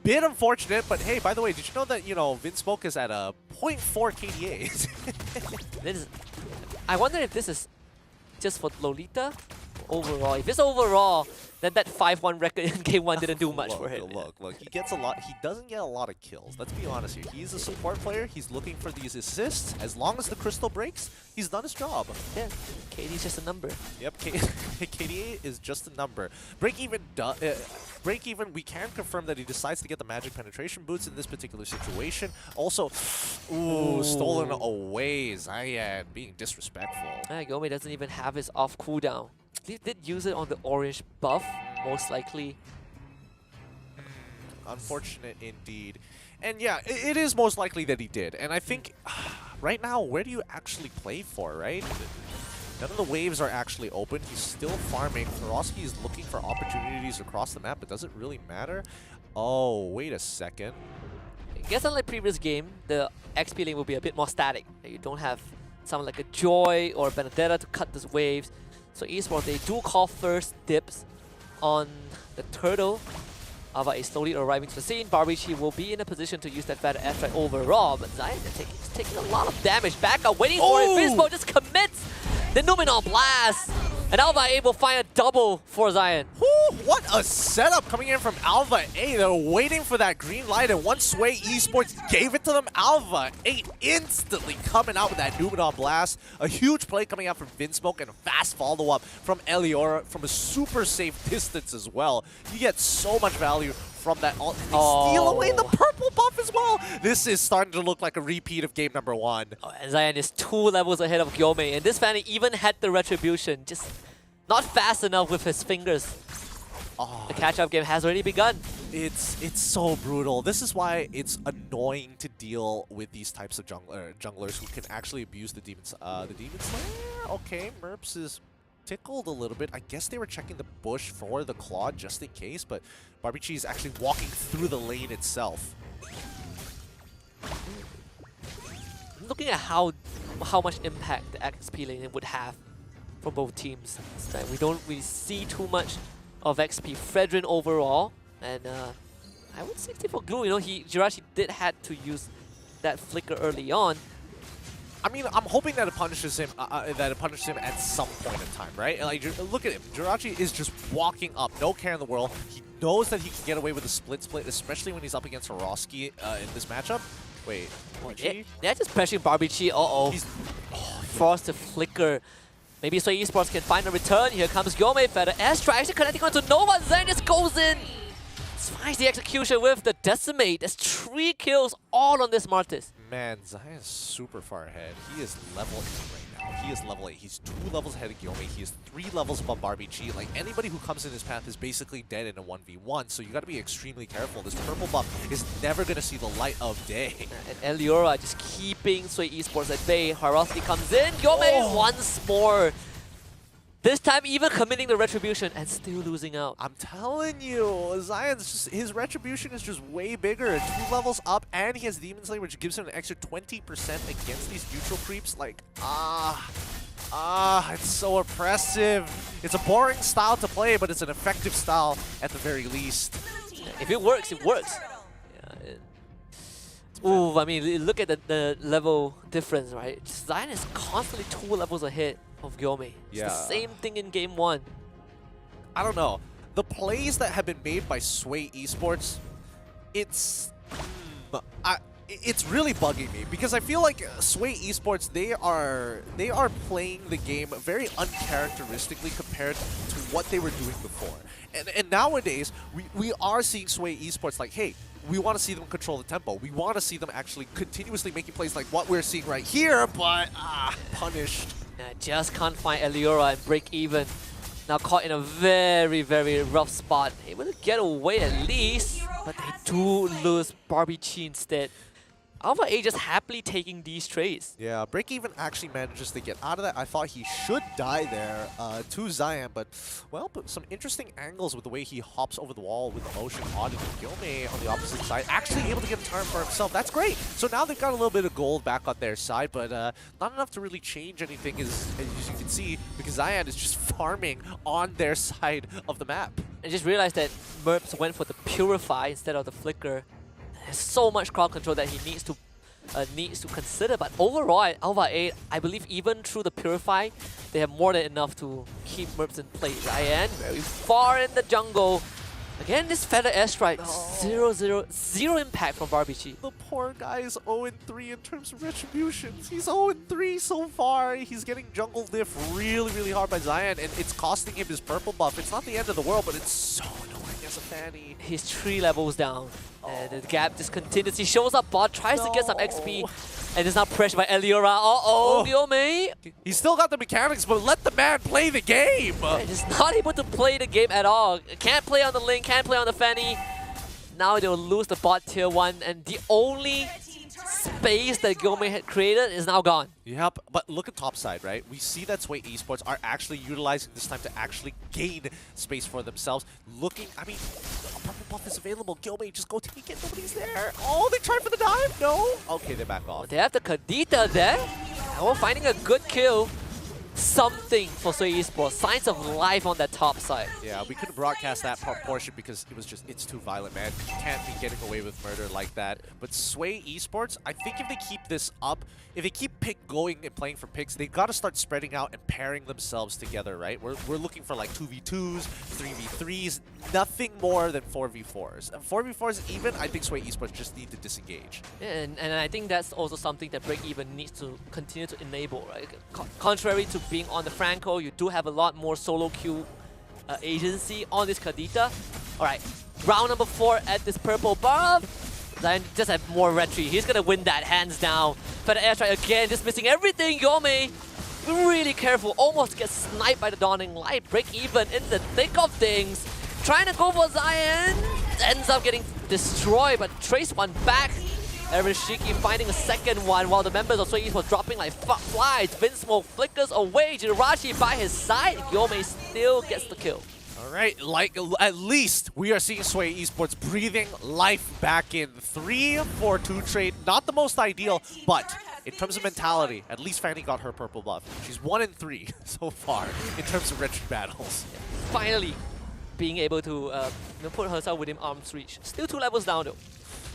bit unfortunate, but hey, by the way, did you know that, you know, Vince Smoke is at a 0.4 KDA? I wonder if this is just for Lolita overall. If it's overall, then that 5-1 record in game 1 didn't do much for him. Look, he gets a lot. He doesn't get a lot of kills. Let's be honest here. He's a support player. He's looking for these assists. As long as the crystal breaks, he's done his job. Yeah, KD's just a number. Yep, KDA is just a number. Break even, we can confirm that he decides to get the magic penetration boots in this particular situation. Also, stolen away. Zayan being disrespectful. Gome doesn't even have his off cooldown. He did use it on the orange buff, most likely. Unfortunate indeed. And yeah, it is most likely that he did. And I think right now, where do you actually play for, right? None of the waves are actually open. He's still farming. Feroski is looking for opportunities across the map, but does it really matter? Oh, wait a second. I guess unlike previous game, the XP lane will be a bit more static. You don't have someone like a Joy or Benedetta to cut these waves. So Esports, they do call first dips on the turtle. ALVA is slowly arriving to the scene. Barbichi will be in a position to use that better airstrike overall, but Zayan is taking a lot of damage. Back up, waiting for it. Vispo just commits the Numenor Blast. And ALVA able to find a double for Zayan. What a setup coming in from ALVA 8. They're waiting for that green light, and once Sway Esports gave it to them, ALVA 8 instantly coming out with that Numenor Blast. A huge play coming out from Vinsmoke and a fast follow-up from Eliora from a super safe distance as well. You get so much value from that ult. They steal away the purple buff as well. This is starting to look like a repeat of game number 1. And Zayan is 2 levels ahead of Gyome, and this Fanny even had the retribution, just not fast enough with his fingers. The catch-up game has already begun. It's so brutal. This is why it's annoying to deal with these types of junglers who can actually abuse the Demon Slayer. Okay, Merps is tickled a little bit. I guess they were checking the bush for the Claw just in case, but Barbichi is actually walking through the lane itself. Looking at how much impact the XP lane would have for both teams. We don't really see too much of XP. Fredrin overall, and I would say for Glue, you know, Jirachi did had to use that flicker early on. I mean, I'm hoping that it punishes him. At some point in time, right? Like, look at him. Jirachi is just walking up, no care in the world. He knows that he can get away with a split, especially when he's up against Horosky in this matchup. Wait, they're just pressuring Barbichi. He's forced to flicker. Maybe so Esports can find a return. Here comes Gyome. Feather airstrike actually connecting onto Nova. Zayn just goes in. Finds the execution with the Decimate. There's 3 kills all on this Martis. Man, Zayn is super far ahead. He is level 8 right now. He is level 8. He's 2 levels ahead of Gyome. He is 3 levels above Barbichi. Like, anybody who comes in his path is basically dead in a 1v1, so you gotta be extremely careful. This purple buff is never gonna see the light of day. And Eliora just keeping Sway Esports at bay. Haroski comes in. Gyome once more. This time even committing the retribution and still losing out. I'm telling you, Zion's his retribution is just way bigger. 2 levels up, and he has Demon Slayer, which gives him an extra 20% against these neutral creeps. Like, it's so oppressive. It's a boring style to play, but it's an effective style at the very least. If it works, it works. Ooh, I mean, look at the level difference, right? Zion is constantly 2 levels ahead of Gyome. It's the same thing in game 1. I don't know. The plays that have been made by Sway Esports, it's really bugging me because I feel like Sway Esports, they are playing the game very uncharacteristically compared to what they were doing before. And nowadays, we are seeing Sway Esports like, hey, we want to see them control the tempo. We want to see them actually continuously making plays like what we're seeing right here, but punished. Just can't find Eliora and break even. Now caught in a very, very rough spot. Able to get away at least, but they do lose Barbichi instead. ALVA 8 just happily taking these trades. Yeah, Break Even actually manages to get out of that. I thought he should die there to Zion, but, well, some interesting angles with the way he hops over the wall with the motion on Gyome on the opposite side. Actually able to get a turn for himself. That's great. So now they've got a little bit of gold back on their side, but not enough to really change anything, as you can see, because Zion is just farming on their side of the map. I just realized that Merps went for the Purify instead of the Flicker. There's so much crowd control that he needs to consider, but overall at ALVA 8, I believe even through the Purify, they have more than enough to keep Merps in play. Ryan very far in the jungle. Again, this Feather Airstrike, 0 impact from Barbichi. The poor guy is 0-3 in terms of retributions. He's 0-3 so far. He's getting jungle diff really, really hard by Zion, and it's costing him his purple buff. It's not the end of the world, but it's so annoying as a Fanny. He's 3 levels down, and the gap just continues. He shows up bot, tries to get some XP, and is now pressured by Eliora. Gyome! He's still got the mechanics, but let the man play the game! He's not able to play the game at all. Can't play on the Link, can't play on the Fanny. Now they'll lose the bot tier 1, and the only space that Gyome had created is now gone. Yep, but look at top side, right? We see that Sway Esports are actually utilizing this time to actually gain space for themselves. Looking, I mean, a purple buff is available. Gyome, just go take it. Nobody's there. Oh, they tried for the dive? No? Okay, they're back off. They have the Kadita there. Oh, finding a good kill. Something for Sway Esports. Signs of life on that top side. Yeah, we couldn't broadcast that portion because it was just, it's too violent, man. You can't be getting away with murder like that. But Sway Esports, I think if they keep this up, if they keep pick going and playing for picks, they've got to start spreading out and pairing themselves together, right? We're looking for like 2v2s, 3v3s, nothing more than 4v4s. And 4v4s even, I think Sway Esports just need to disengage. Yeah, and I think that's also something that Break Even needs to continue to enable, right? Contrary to being on the Franco, you do have a lot more solo queue agency on this Kadita. Alright, round number 4 at this purple buff. Then just have more retry. He's gonna win that hands down. Feather Airstrike again, just missing everything. Gyome, really careful, almost gets sniped by the Dawning Light. Break Even in the thick of things. Trying to go for Zion, ends up getting destroyed, but trace one back. Erishiki finding a second one while the members of Sway Esports dropping like flies. Vinsmoke flickers away. Jiraiya by his side. Gyome still gets the kill. Alright, like at least we are seeing Sway Esports breathing life back in. 3-4-2 trade, not the most ideal, but in terms of mentality, at least Fanny got her purple buff. She's 1-3 so far in terms of retry battles. Finally being able to put herself within arm's reach. Still 2 levels down though.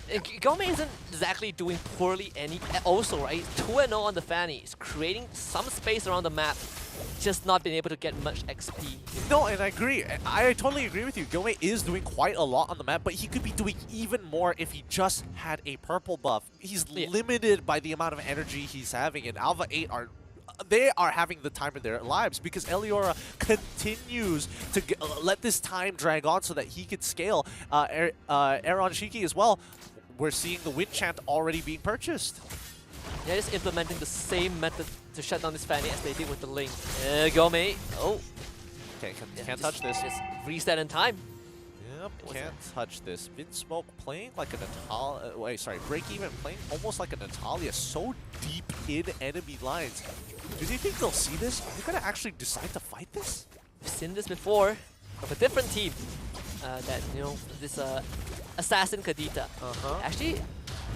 Gyome isn't exactly doing poorly also, right? 2-0 on the Fanny. He's creating some space around the map, just not being able to get much XP. No, and I agree. I totally agree with you. Gyome is doing quite a lot on the map, but he could be doing even more if he just had a purple buff. He's limited by the amount of energy he's having, and ALVA 8 they are having the time of their lives because Eliora continues to let this time drag on so that he could scale. Aaron Shiki as well. We're seeing the Wind Chant already being purchased. Yeah, just implementing the same method to shut down this Fanny as they did with the Link. Gyome, okay, can't touch this. Just reset in time. Yep, can't touch this. Vinsmoke playing like a Natalia. Break Even playing almost like a Natalia, so deep in enemy lines. Do you think they'll see this? Are they gonna actually decide to fight this? We've seen this before of a different team. This Assassin Kadita. Actually,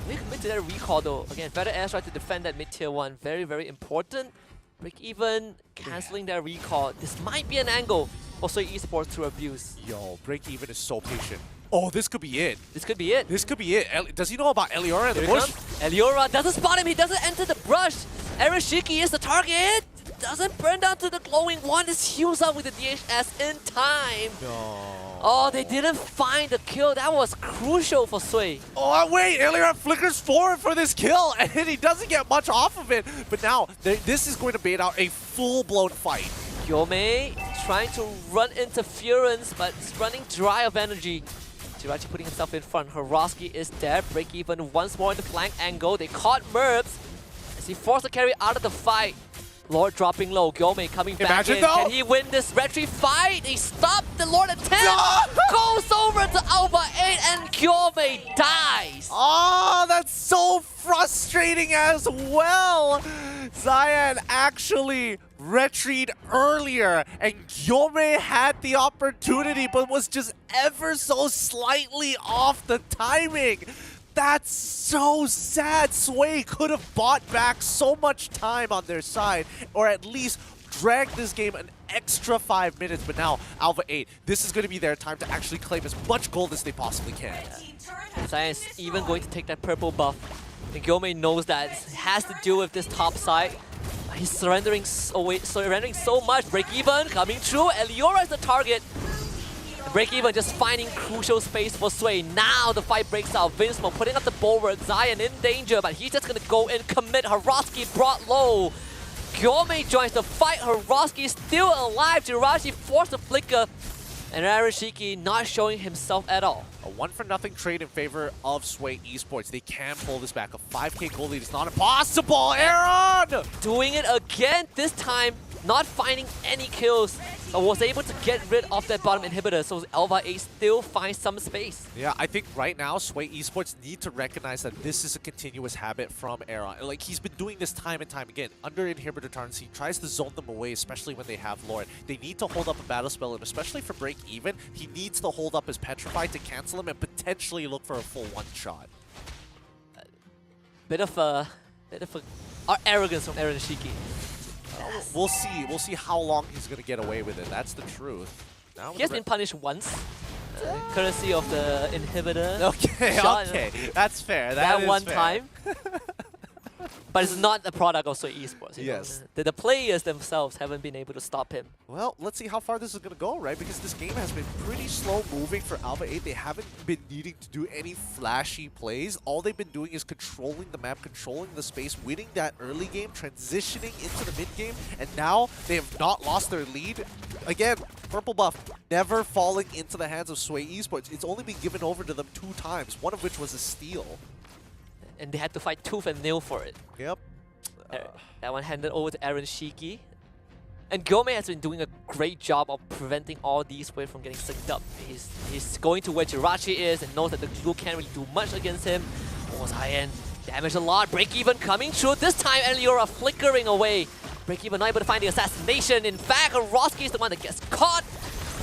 we commit to that recall though. Again, Feather Airstrike to defend that mid tier 1. Very, very important. Break Even cancelling their recall. This might be an angle for Sway Esports to abuse. Yo, Break Even is so patient. Oh, this could be it. This could be it. This could be it. Does he know about Eliora in the bush? Eliora doesn't spot him. He doesn't enter the brush. Erishiki is the target. Doesn't burn down to the glowing one. This heals up with the DHS in time. No. Oh, they didn't find the kill. That was crucial for Sway. Oh, wait. Eliora flickers forward for this kill, and he doesn't get much off of it. But now, this is going to bait out a full-blown fight. Gyome trying to run interference, but it's running dry of energy. Jiraiya putting himself in front. Hiroski is there. Break Even once more in the flank angle. They caught Merps as he forced the carry out of the fight. Lord dropping low. Gyome coming back in. Though. Can he win this retry fight? He stopped the Lord attempt. Goes over to ALVA 8 and Gyome dies. Oh, that's so frustrating. trading as well. Zayan actually retreat earlier, and Gyome had the opportunity, but was just ever so slightly off the timing. That's so sad. Sway could have bought back so much time on their side, or at least dragged this game an extra 5 minutes, but now ALVA 8, this is going to be their time to actually claim as much gold as they possibly can. Zayan is even going to take that purple buff. And Gyome knows that it has to do with this top side. He's surrendering so much. Break even coming through. Eliora is the target. Break even just finding crucial space for Sway. Now the fight breaks out. Vinsmo putting up the bulwark. Zayan in danger, but he's just gonna go and commit. Hiroski brought low. Gyome joins the fight. Hiroski still alive. Jirachi forced the flicker. And Arashiki not showing himself at all. A 1-for-0 trade in favor of Sway Esports. They can pull this back. A 5k gold lead is not impossible. Aaron! Doing it again, this time not finding any kills, but was able to get rid of that bottom inhibitor, so ALVA 8 still finds some space. Yeah, I think right now Sway Esports need to recognize that this is a continuous habit from Aaron. Like, he's been doing this time and time again. Under inhibitor turns, he tries to zone them away, especially when they have Lord. They need to hold up a battle spell, and especially for break even, he needs to hold up his Petrify to cancel him and potentially look for a full one-shot. Bit of arrogance from Arashiki. We'll see. We'll see how long he's going to get away with it. That's the truth. Now he has been punished once, courtesy of the inhibitor. Okay, shot. Okay. That's fair. That is one fair. time. But it's not the product of Sway Esports. Yes. The players themselves haven't been able to stop him. Well, let's see how far this is going to go, right? Because this game has been pretty slow moving for ALVA 8. They haven't been needing to do any flashy plays. All they've been doing is controlling the map, controlling the space, winning that early game, transitioning into the mid game, and now they have not lost their lead. Again, purple buff never falling into the hands of Sway Esports. It's only been given over to them 2 times, one of which was a steal. And they had to fight tooth and nail for it. Yep. That one handed over to Aaron Shiki. And Gyome has been doing a great job of preventing all these waves from getting synced up. He's going to where Jirachi is and knows that the glue can't really do much against him. Almost high end. Damage a lot. Break even coming through. This time Eliora flickering away. Break even not able to find the assassination. In fact, Hiroski is the one that gets caught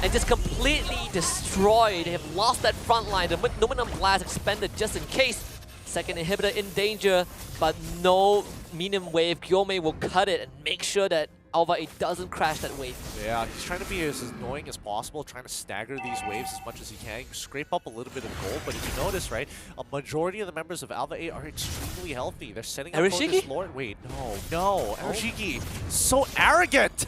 and just completely destroyed. They have lost that front line. The Numinum Blast expended just in case. Second inhibitor in danger, but no medium wave. Gyome will cut it and make sure that ALVA 8 doesn't crash that wave. Yeah, he's trying to be as annoying as possible, trying to stagger these waves as much as he can, scrape up a little bit of gold. But if you notice, right, a majority of the members of ALVA 8 are extremely healthy. They're setting up for this Lord. Wait, no. Arashiki, so arrogant!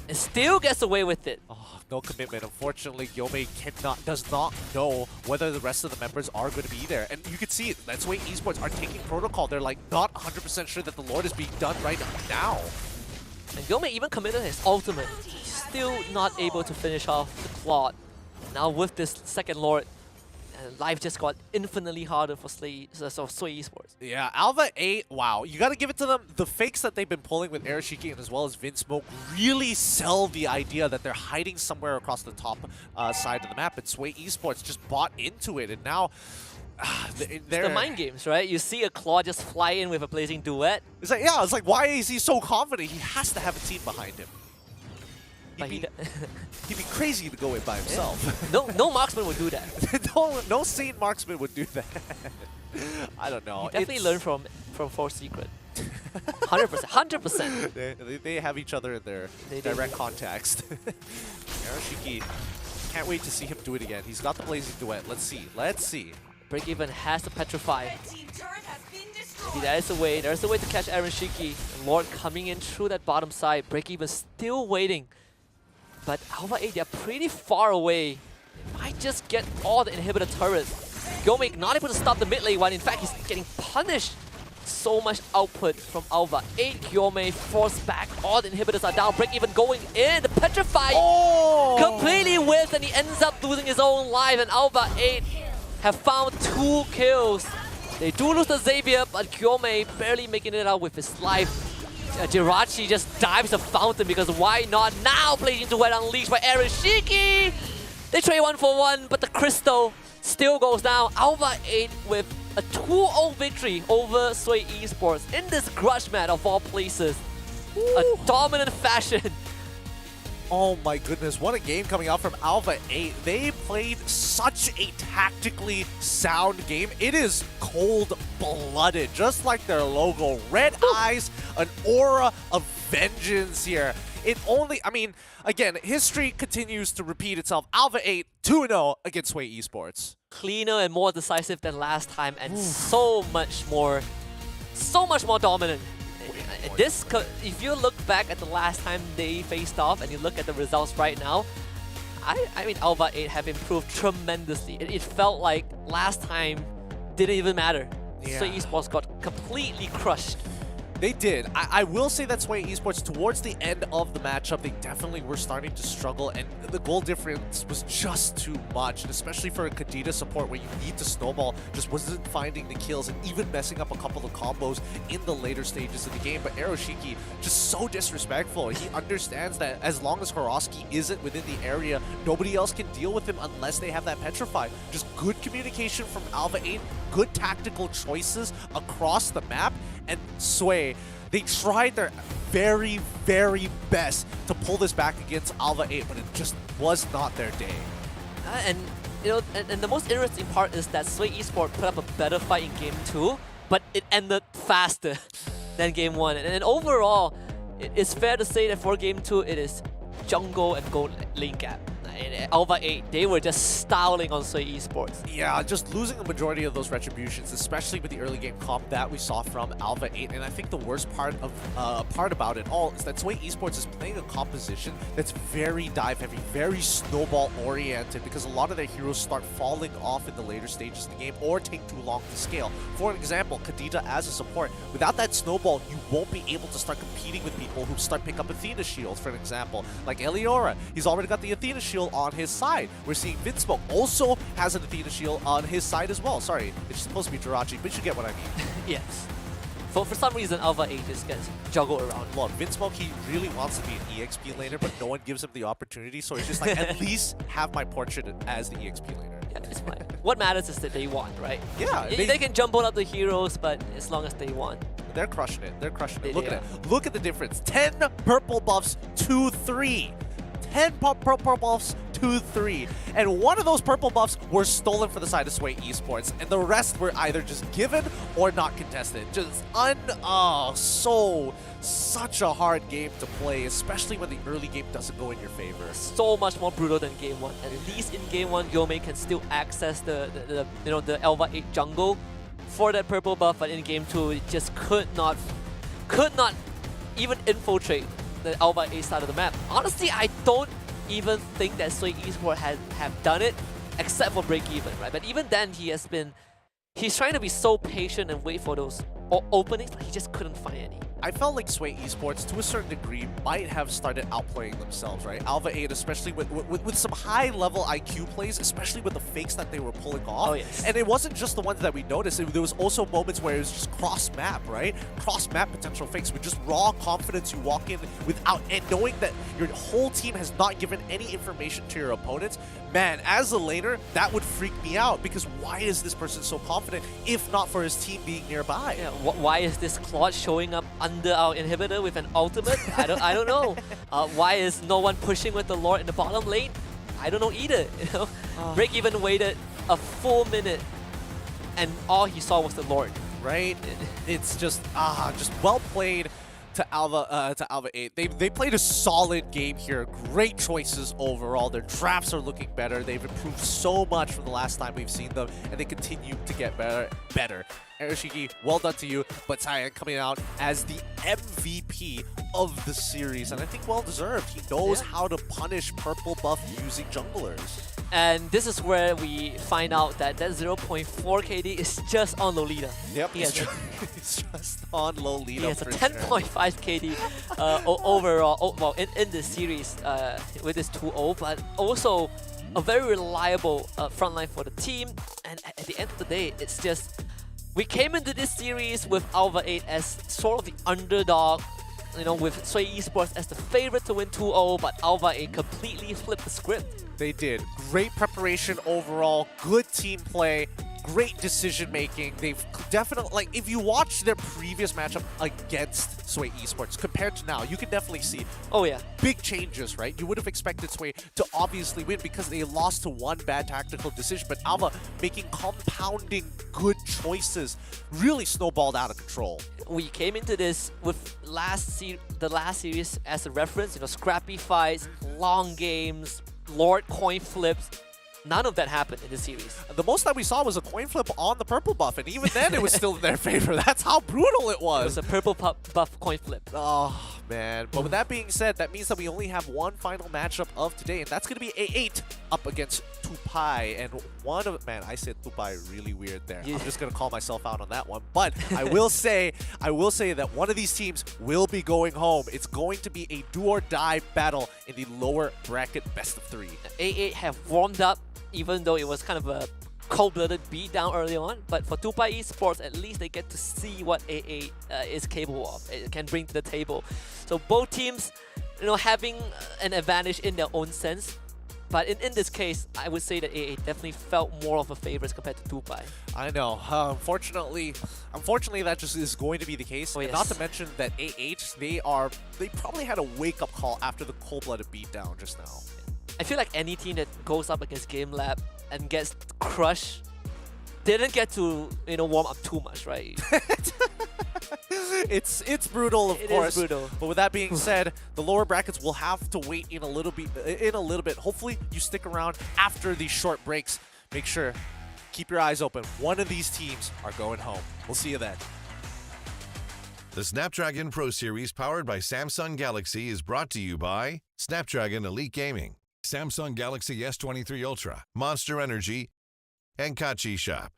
And still gets away with it. Oh, no commitment. Unfortunately, Gyome does not know whether the rest of the members are going to be there. And you can see it. That's why Esports are taking protocol. They're like not 100% sure that the Lord is being done right now. And Gyome even committed his ultimate. He's still not able to finish off the Claude. Now with this second Lord, life just got infinitely harder for Sway Esports. Yeah, ALVA 8, wow. You got to give it to them. The fakes that they've been pulling with Arashiki and as well as Vinsmoke really sell the idea that they're hiding somewhere across the top side of the map. And Sway Esports just bought into it. And now it's the mind games, right? You see a Claw just fly in with a blazing duet. It's like, yeah, it's like, why is he so confident? He has to have a team behind him. He'd be crazy to go in by himself. Yeah. No marksman would do that. no sane marksman would do that. I don't know. You definitely learn from Force Secret. 100%. They have each other in their direct context. Arashiki, can't wait to see him do it again. He's got the blazing duet. Let's see. Break even has to petrify. Maybe there's a way to catch Arashiki. Lord coming in through that bottom side. Break even still waiting. But ALVA 8, they're pretty far away. They might just get all the inhibitor turrets. Gyome not able to stop the mid lane one. In fact, he's getting punished. So much output from ALVA 8. Gyome forced back. All the inhibitors are down. Break even going in. The petrify completely whiffed, and he ends up losing his own life. And ALVA 8 have found 2 kills. They do lose the Xavier, but Gyome barely making it out with his life. Jirachi just dives the fountain because why not? Now Blazing Duet unleashed by Arashiki. They trade 1 for 1, but the crystal still goes down. ALVA 8 with A 2-0 victory over Sway Esports in this grudge match of all places. A dominant fashion. Oh my goodness, what a game coming out from ALVA 8. They played such a tactically sound game. It is cold-blooded, just like their logo. Red eyes, an aura of vengeance here. It only, I mean, again, history continues to repeat itself. ALVA 8, 2-0 against Sway Esports. Cleaner and more decisive than last time, and so much more dominant. If you look back at the last time they faced off and you look at the results right now, I mean, ALVA 8 have improved tremendously. It felt like last time didn't even matter. Yeah. So Esports got completely crushed. They did. I will say that Sway Esports, towards the end of the matchup, they definitely were starting to struggle, and the goal difference was just too much, and especially for a Kadita support where you need to snowball, just wasn't finding the kills and even messing up a couple of combos in the later stages of the game. But Aeroshiki, just so disrespectful. He understands that as long as Horoski isn't within the area, nobody else can deal with him unless they have that Petrify. Just good communication from ALVA 8, good tactical choices across the map, and Sway, they tried their very, very best to pull this back against ALVA 8, but it just was not their day. And you know, and the most interesting part is that Sway Esports put up a better fight in Game 2, but it ended faster than Game 1. And overall, it's fair to say that for Game 2, it is jungle and gold lane gap. In ALVA 8, they were just styling on Sway Esports. Yeah, just losing a majority of those retributions, especially with the early game comp that we saw from ALVA 8. And I think the worst part about it all is that Sway Esports is playing a composition that's very dive heavy, very snowball oriented, because a lot of their heroes start falling off in the later stages of the game or take too long to scale. For example, Kadita as a support, without that snowball, you won't be able to start competing with people who start pick up Athena shields, for an example. Like Eliora, he's already got the Athena shield on his side. We're seeing Vinsmoke also has an Athena shield on his side as well. Sorry, it's supposed to be Jirachi, but you get what I mean. Yes. For some reason, ALVA 8 just gets juggled around. Look, Vinsmoke, he really wants to be an EXP laner, but no one gives him the opportunity, so he's just like, at least have my portrait as the EXP laner. Yeah, it's fine. What matters is that they won, right? Yeah. They can jumble up the heroes, but as long as they won. They're crushing it. They're crushing it. Look at it. Look at the difference. 10 purple buffs to 3. 10 purple buffs to 3. And one of those purple buffs were stolen for the side of Sway Esports, and the rest were either just given or not contested. Just such a hard game to play, especially when the early game doesn't go in your favor. So much more brutal than Game 1. At least in Game 1, Yomei can still access the ALVA 8 jungle for that purple buff, but in Game 2, it just could not even infiltrate the ALVA 8 side of the map. Honestly, I don't even think that Sway Esports have done it, except for break even, right? But even then, he's trying to be so patient and wait for those openings, but he just couldn't find any. I felt like Sway Esports, to a certain degree, might have started outplaying themselves, right? ALVA 8, especially with some high-level IQ plays, especially with the fakes that they were pulling off. Oh, yes. And it wasn't just the ones that we noticed. There was also moments where it was just cross-map, right? Cross-map potential fakes with just raw confidence. You walk in without, and knowing that your whole team has not given any information to your opponents. Man, as a laner, that would freak me out, because why is this person so confident if not for his team being nearby? Yeah, why is this Claude showing up under our inhibitor with an ultimate? I don't know. Why is no one pushing with the Lord in the bottom lane? I don't know either. You know, Break even waited a full minute, and all he saw was the Lord. Right? It's just well played to ALVA 8. They played a solid game here. Great choices overall. Their drafts are looking better. They've improved so much from the last time we've seen them, and they continue to get better. Aeroshiki, well done to you, but Cyan coming out as the MVP of the series, and I think well deserved. He knows how to punish purple buff using junglers. And this is where we find out that 0.4 KD is just on Lolita. Yep, it's just on Lolita. He has a 10.5 KD overall, well, in this series with this 2-0, but also a very reliable frontline for the team. And at the end of the day, it's just, we came into this series with ALVA 8 as sort of the underdog, you know, with Sway Esports as the favorite to win 2-0, but ALVA 8 completely flipped the script. They did. Great preparation overall, good team play, great decision making. They've definitely, like, if you watch their previous matchup against Sway Esports compared to now, you can definitely see big changes, right? You would have expected Sway to obviously win because they lost to one bad tactical decision, but ALVA making compounding good choices really snowballed out of control. We came into this with the last series as a reference, scrappy fights, long games, Lord coin flips. None of that happened in the series. The most that we saw was a coin flip on the purple buff, and even then it was still in their favor. That's how brutal it was. It was a purple buff coin flip. Oh, man. But with that being said, that means that we only have one final matchup of today, and that's going to be A8 up against Tupai. And man, I said Tupai really weird there. I'm just going to call myself out on that one. But I will say that one of these teams will be going home. It's going to be a do or die battle in the lower bracket best of 3. A8 have warmed up, even though it was kind of a cold-blooded beatdown early on. But for Tupai Esports, at least they get to see what A8 is capable of. It can bring to the table. So both teams, having an advantage in their own sense. But in this case, I would say that A8 definitely felt more of a favor as compared to Tupai. I know. Unfortunately, that just is going to be the case. And not to mention that A8, they probably had a wake-up call after the cold-blooded beatdown just now. I feel like any team that goes up against Gamelab and gets crushed didn't get to warm up too much, right? It's brutal, of course. It is brutal. But with that being said, the lower brackets will have to wait in a little bit. Hopefully, you stick around after these short breaks. Make sure, keep your eyes open. One of these teams are going home. We'll see you then. The Snapdragon Pro Series powered by Samsung Galaxy is brought to you by Snapdragon Elite Gaming, Samsung Galaxy S23 Ultra, Monster Energy, and Kachi Shop.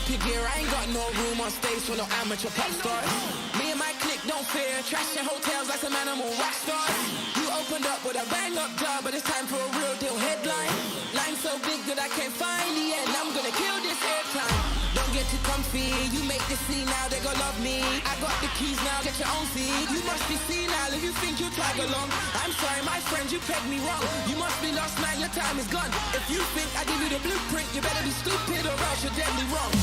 up your gear, I ain't got no room on stage for no amateur pop star. Me and my clique don't fear, trashing hotels like some animal rock stars. You opened up with a bang up job, but it's time for a real deal headline. Line so big that I can't find the end, I'm gonna kill this airtime. Don't get too comfy, you make the scene now, they gon' love me. I got the keys now, get your own seat. You must be senile if you think you tag along. I'm sorry, my friend, you pegged me wrong. You must be lost, man, your time is gone. If you think I give you the blueprint, you better be stupid or else you're deadly wrong.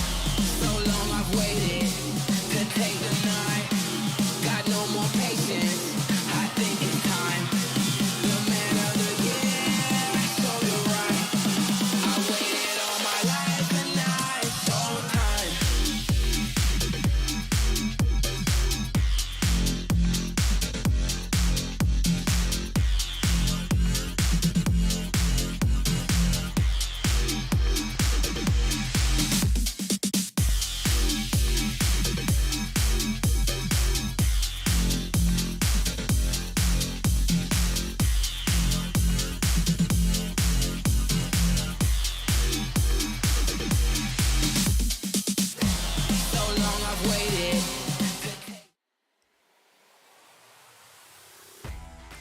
So long I've waited to take the night. Got no more patience, I think it's time. The man of the year, so you're right. I waited all my life and now it's showtime.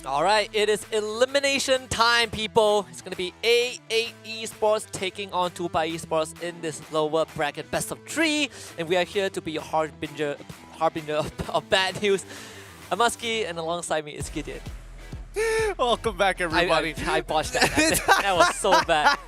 Alright, it is elimination time, people. It's going to be A8 Esports taking on Tupai Esports in this lower bracket best of 3. And we are here to be your harbinger of bad news. I'm Muskie, and alongside me is Gideon. Welcome back, everybody. I botched that. That was so bad.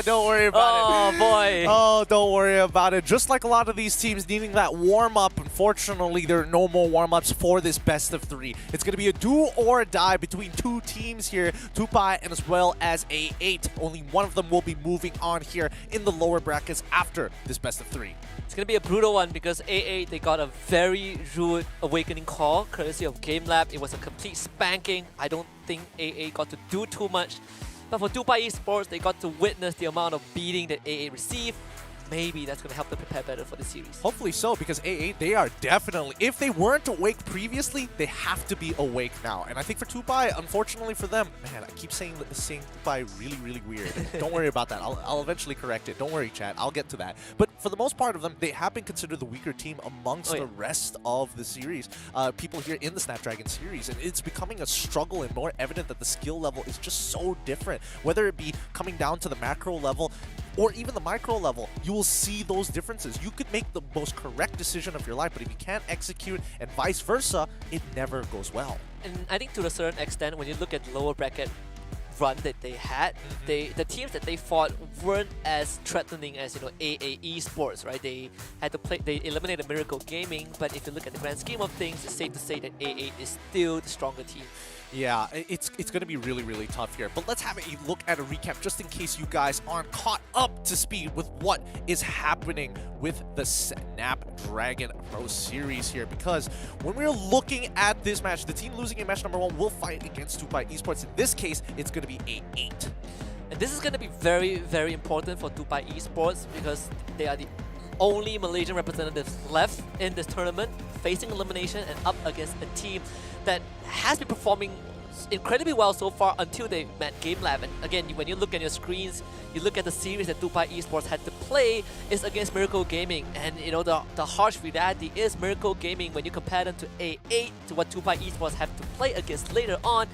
Don't worry about it. Oh, boy. Oh, don't worry about it. Just like a lot of these teams needing that warm-up, unfortunately, there are no more warm-ups for this best of 3. It's going to be a do or die between two teams here, Tupai and as well as A8. Only one of them will be moving on here in the lower brackets after this best of 3. It's going to be a brutal one because A8, they got a very rude awakening call courtesy of Gamelab. It was a complete spanking. I don't think A8 got to do too much. But for Tupai Esports, they got to witness the amount of beating that A8 received. Maybe that's going to help them prepare better for the series. Hopefully so, because A8, they are definitely, if they weren't awake previously, they have to be awake now. And I think for Tupai, unfortunately for them, man, I keep saying Tupai really, really weird. Don't worry about that. I'll eventually correct it. Don't worry, chat. I'll get to that. But for the most part of them, they have been considered the weaker team amongst the rest of the series. People here in the Snapdragon series. And it's becoming a struggle and more evident that the skill level is just so different. Whether it be coming down to the macro level, or even the micro level, you will see those differences. You could make the most correct decision of your life, but if you can't execute and vice versa, it never goes well. And I think to a certain extent, when you look at the lower bracket run that they had, the teams that they fought weren't as threatening as A8 Esports, right? They had to play, they eliminated Miracle Gaming, but if you look at the grand scheme of things, it's safe to say that A8 is still the stronger team. Yeah, it's going to be really, really tough here. But let's have a look at a recap just in case you guys aren't caught up to speed with what is happening with the Snapdragon Pro Series here. Because when we're looking at this match, the team losing in match number 1 will fight against Tupai Esports. In this case, it's going to be A8. And this is going to be very, very important for Tupai Esports because they are the only Malaysian representatives left in this tournament, facing elimination and up against a team that has been performing incredibly well so far until they met Gamelab. And again, when you look at your screens, you look at the series that Tupai Esports had to play is against Miracle Gaming. And the harsh reality is Miracle Gaming, when you compare them to A8, to what Tupai Esports have to play against later on,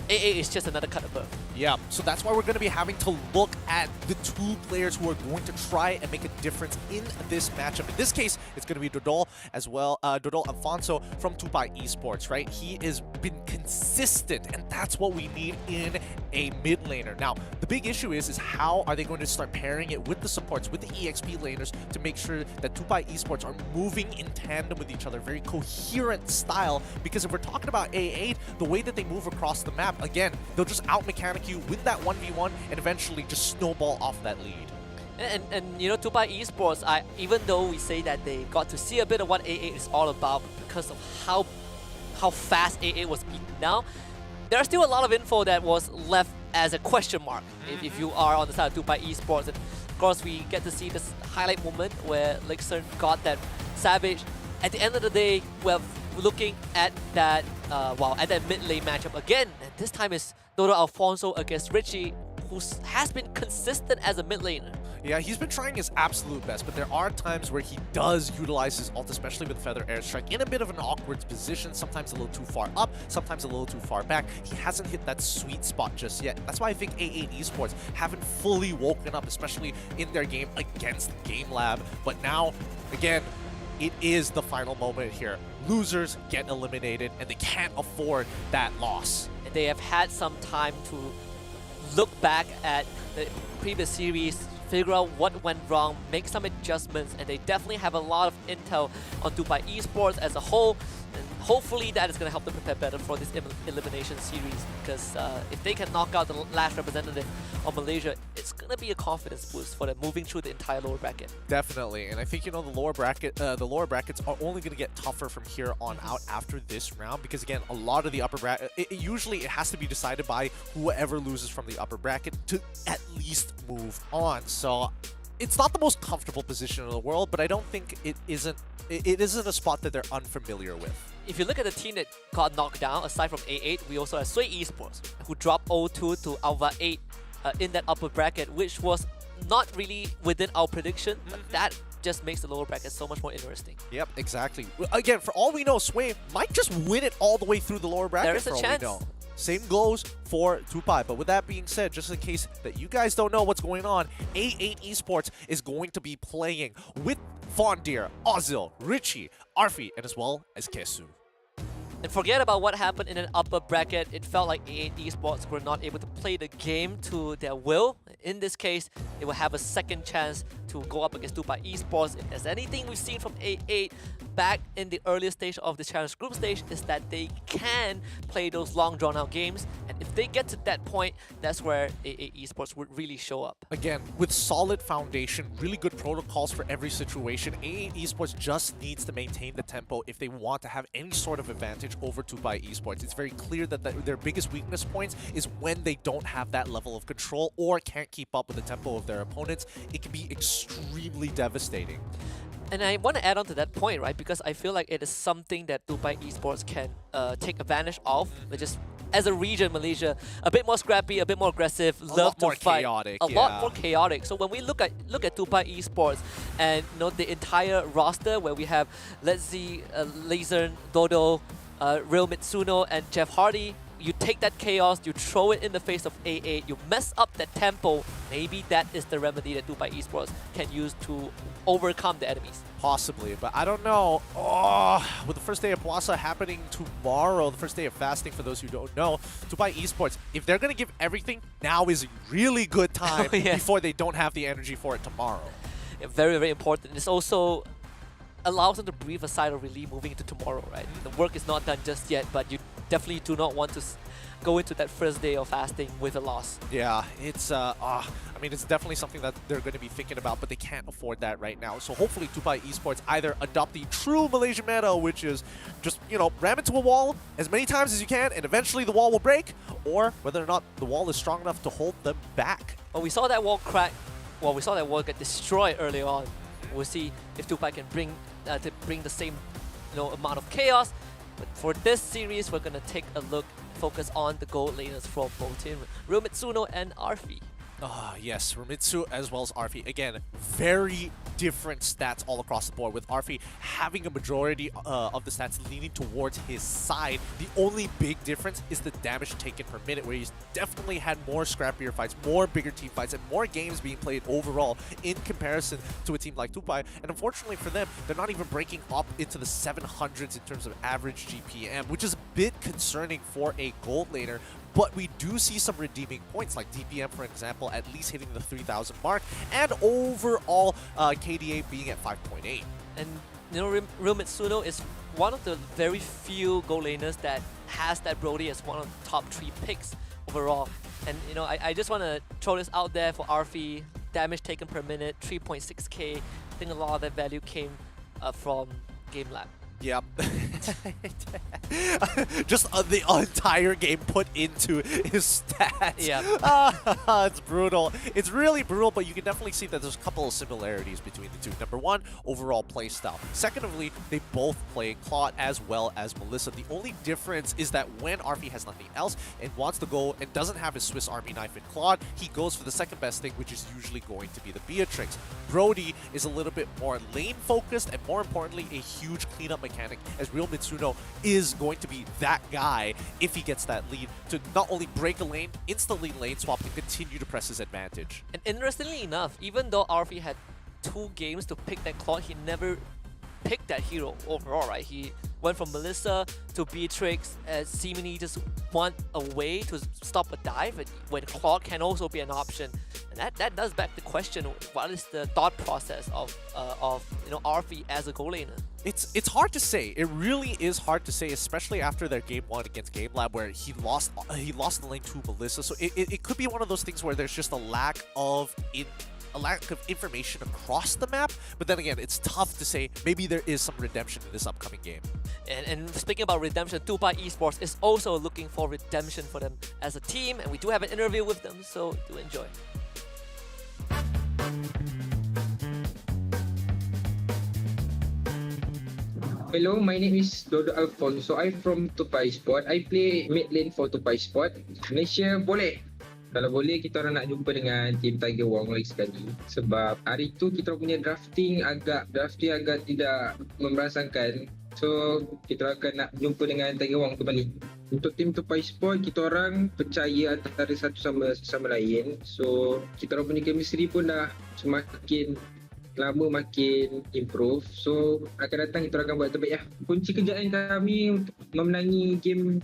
A8 is just another cut above. Yeah, so that's why we're going to be having to look at the two players who are going to try and make a difference in this matchup. In this case, it's going to be Dodol as well, Dodol Alfonso from Tupai Esports, right? He has been consistent, and that's what we need in a mid laner. Now, the big issue is how are they going to start pairing it with the supports, with the EXP laners, to make sure that Tupai Esports are moving in tandem with each other, very coherent style, because if we're talking about A8, the way that they move across the map, again, they'll just out-mechanic you, win that 1v1, and eventually just snowball off that lead. And Tupai Esports, even though we say that they got to see a bit of what A8 is all about because of how fast A8 was beaten now, there are still a lot of info that was left as a question mark if you are on the side of Tupai Esports. And of course, we get to see this highlight moment where Lixern got that Savage. At the end of the day, we're looking at that at that mid lane matchup again, and this time is Dodo Alfonso against Richie, who has been consistent as a mid laner. Yeah, he's been trying his absolute best, but there are times where he does utilize his ult, especially with Feather Airstrike, in a bit of an awkward position, sometimes a little too far up, sometimes a little too far back. He hasn't hit that sweet spot just yet. That's why I think A8 Esports haven't fully woken up, especially in their game against Gamelab. But now, again, it is the final moment here. Losers get eliminated, and they can't afford that loss. And they have had some time to look back at the previous series, figure out what went wrong, make some adjustments, and they definitely have a lot of intel on Tupai Esports as a whole. And hopefully that is going to help them prepare better for this elimination series, because if they can knock out the last representative of Malaysia, it's going to be a confidence boost for them moving through the entire lower bracket. Definitely, and I think, you know, the lower brackets are only going to get tougher from here on out after this round, because again, a lot of the upper bracket, usually it has to be decided by whoever loses from the upper bracket to at least move on. So it's not the most comfortable position in the world, but I don't think it isn't a spot that they're unfamiliar with. If you look at the team that got knocked down, aside from A8, we also have Sway Esports, who dropped 0-2 to ALVA 8 in that upper bracket, which was not really within our prediction, but that just makes the lower bracket so much more interesting. Yep, exactly. Again, for all we know, Sway might just win it all the way through the lower bracket. There is a chance. Same goes for Tupai. But with that being said, just in case that you guys don't know what's going on, A8 Esports is going to be playing with Fondir, Ozil, Richie, Arfi, and as well as Kesu. And forget about what happened in an upper bracket. It felt like A8 Esports were not able to play the game to their will. In this case, they will have a second chance to go up against Tupai Esports. If there's anything we've seen from A8 back in the earlier stage of the challenge group stage, is that they can play those long drawn out games. And if they get to that point, that's where A8 Esports would really show up. Again, with solid foundation, really good protocols for every situation, A8 Esports just needs to maintain the tempo if they want to have any sort of advantage over Tupai Esports. It's very clear that their biggest weakness points is when they don't have that level of control or can't keep up with the tempo of their opponents. It can be extremely devastating. And I want to add on to that point, right? Because I feel like it is something that Tupai Esports can take advantage of. Just as a region, Malaysia, a bit more scrappy, a bit more aggressive, love to fight, chaotic, a lot more chaotic. So when we look at Tupai Esports and, you know, the entire roster where we have, let's see, Laser, Dodo, Real Mitsuno, and Jeff Hardy. You take that chaos, you throw it in the face of A8, you mess up that tempo. Maybe that is the remedy that Tupai Esports can use to overcome the enemies. Possibly, but I don't know. Oh, with the first day of Puasa happening tomorrow, the first day of fasting for those who don't know, Tupai Esports, if they're going to give everything, now is a really good time before they don't have the energy for it tomorrow. Yeah, very, very important. It's also allows them to breathe a sigh of relief moving into tomorrow, right? The work is not done just yet, but you definitely do not want to go into that first day of fasting with a loss. Yeah, it's I mean, it's definitely something that they're going to be thinking about, but they can't afford that right now. So hopefully Tupai Esports either adopt the true Malaysian meta, which is just, you know, ram into a wall as many times as you can, and eventually the wall will break, or whether or not the wall is strong enough to hold them back. Well, we saw that wall crack. Well, we saw that wall get destroyed early on. We'll see if Tupai can bring the same, you know, amount of chaos. But for this series, we're gonna take a look, focus on the gold laners from both teams, Real Mitsuno and Arfi. Ah, yes, Rumitsu as well as Arfi. Again, very different stats all across the board, with Arfi having a majority of the stats leaning towards his side. The only big difference is the damage taken per minute, where he's definitely had more scrappier fights, more bigger team fights, and more games being played overall in comparison to a team like Tupai. And unfortunately for them, they're not even breaking up into the 700s in terms of average GPM, which is a bit concerning for a gold laner. But we do see some redeeming points, like DPM, for example, at least hitting the 3,000 mark, and overall KDA being at 5.8. And, you know, Real Mitsuno is one of the very few gold laners that has that Brody as one of the top 3 picks overall. And, you know, I just want to throw this out there for Arfi. Damage taken per minute, 3.6k. I think a lot of that value came from Gamelab. Yep. Just the entire game put into his stats. Yeah. It's brutal. It's really brutal, but you can definitely see that there's a couple of similarities between the two. Number one, overall playstyle. Secondly, they both play Claude as well as Melissa. The only difference is that when RP has nothing else and wants to go and doesn't have his Swiss Army knife in Claude, he goes for the second best thing, which is usually going to be the Beatrix. Brody is a little bit more lane focused and more importantly, a huge cleanup mechanic, as Real Mitsuno is going to be that guy if he gets that lead to not only break a lane, instantly lane swap, and continue to press his advantage. And interestingly enough, even though RP had 2 games to pick that Claude, he never picked that hero overall, right? He went from Melissa to Beatrix as seemingly just want a way to stop a dive when Claude can also be an option. And that does back the question, what is the thought process of RP as a goal laner? It's hard to say. It really is hard to say, especially after their game 1 against Gamelab, where he lost the lane to Melissa. So it could be one of those things where there's just a lack of information across the map. But then again, it's tough to say. Maybe there is some redemption in this upcoming game. And speaking about redemption, Tupai Esports is also looking for redemption for them as a team, and we do have an interview with them, so do enjoy. Hello, my name is Dodo Alfonso. I'm from Tupai Sport. I play mid lane for Tupai Sport. Malaysia boleh. Kalau boleh, kita orang nak jumpa dengan tim Tiger Wong lagi sekali. Sebab hari tu kita punya drafting agak tidak memberasakan. So, kita akan nak jumpa dengan Tiger Wong kembali. Untuk tim Tupai Sport, kita orang percaya antara satu sama lain. So, kita orang punya chemistry pun dah semakin lama makin improve. So akan datang kita akan buat terbaik lah. Kunci kejayaan kami untuk memenangi game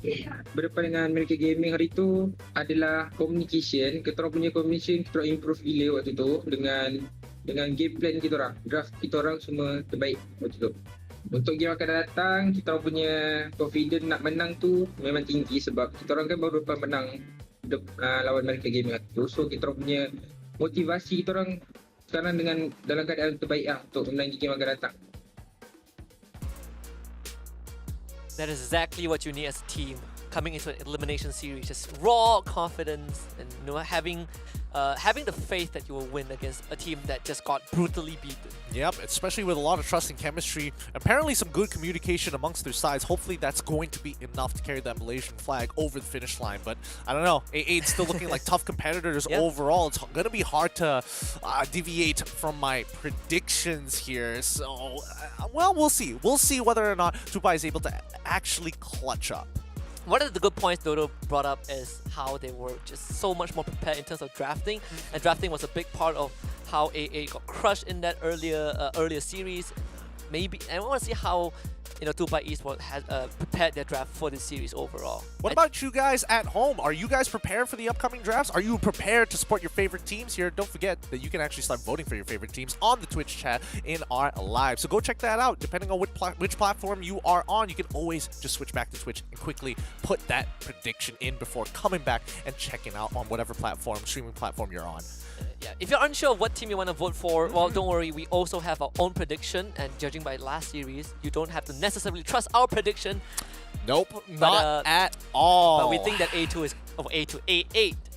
berdepan dengan American Gaming hari tu adalah communication. Kita orang punya communication kita orang improve gila waktu tu dengan game plan kita orang. Draft kita orang semua terbaik waktu tu. Untuk game akan datang, kita orang punya confidence nak menang tu memang tinggi sebab kita orang kan baru lepas menang lawan American Gaming waktu tu. So kita orang punya motivasi kita orang sekarang dalam keadaan terbaik lah untuk menangi game akan datang. That is exactly what you need as a team coming into an elimination series. Just raw confidence and having the faith that you will win against a team that just got brutally beaten. Yep, especially with a lot of trust and chemistry. Apparently some good communication amongst their sides. Hopefully that's going to be enough to carry that Malaysian flag over the finish line. But I don't know, A8's still looking like tough competitors overall. It's going to be hard to deviate from my predictions here. So, well, we'll see. We'll see whether or not Tupai is able to actually clutch up. One of the good points Dodo brought up is how they were just so much more prepared in terms of drafting, and drafting was a big part of how AA got crushed in that earlier series. Maybe I want to see how Tupai Esports has prepared their draft for this series overall. What about you guys at home? Are you guys prepared for the upcoming drafts? Are you prepared to support your favorite teams here? Don't forget that you can actually start voting for your favorite teams on the Twitch chat in our live. So go check that out. Depending on which platform you are on, you can always just switch back to Twitch and quickly put that prediction in before coming back and checking out on whatever streaming platform you're on. Yeah, if you're unsure of what team you want to vote for, well, don't worry. We also have our own prediction, and judging by last series, you don't have to necessarily trust our prediction. Nope, not at all. But we think that A8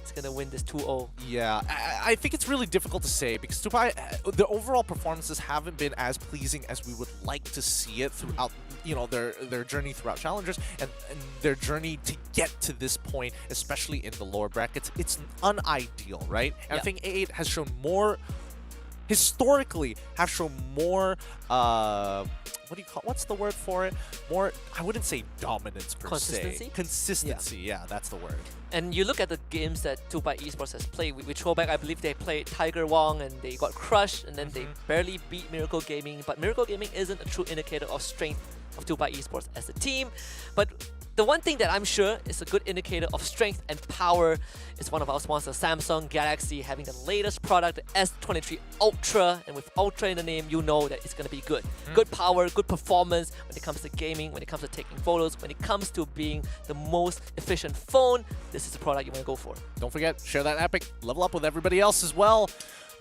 is going to win this 2-0. Yeah, I think it's really difficult to say because Tupai, the overall performances haven't been as pleasing as we would like to see it throughout their journey throughout challengers and their journey to get to this point, especially in the lower brackets. It's unideal, right? And I think A8 has shown more, historically, have shown more, what's the word for it? More, I wouldn't say dominance per se. Consistency, yeah, that's the word. And you look at the games that Tupai Esports has played. We throw back, I believe they played Tiger Wong and they got crushed, and then they barely beat Miracle Gaming. But Miracle Gaming isn't a true indicator of strength of Tupai Esports as a team. But the one thing that I'm sure is a good indicator of strength and power is one of our sponsors, Samsung Galaxy, having the latest product, the S23 Ultra. And with Ultra in the name, you know that it's going to be good. Good power, good performance when it comes to gaming, when it comes to taking photos, when it comes to being the most efficient phone. This is the product you want to go for. Don't forget, share that epic, level up with everybody else as well.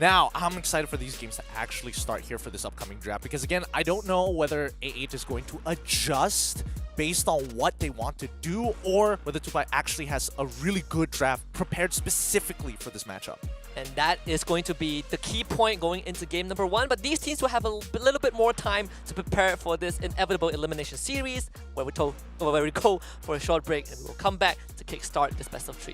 Now, I'm excited for these games to actually start here for this upcoming draft because, again, I don't know whether A8 is going to adjust based on what they want to do or whether Tupai actually has a really good draft prepared specifically for this matchup. And that is going to be the key point going into game number 1. But these teams will have a little bit more time to prepare for this inevitable elimination series where we go for a short break and we will come back to kickstart this best of 3.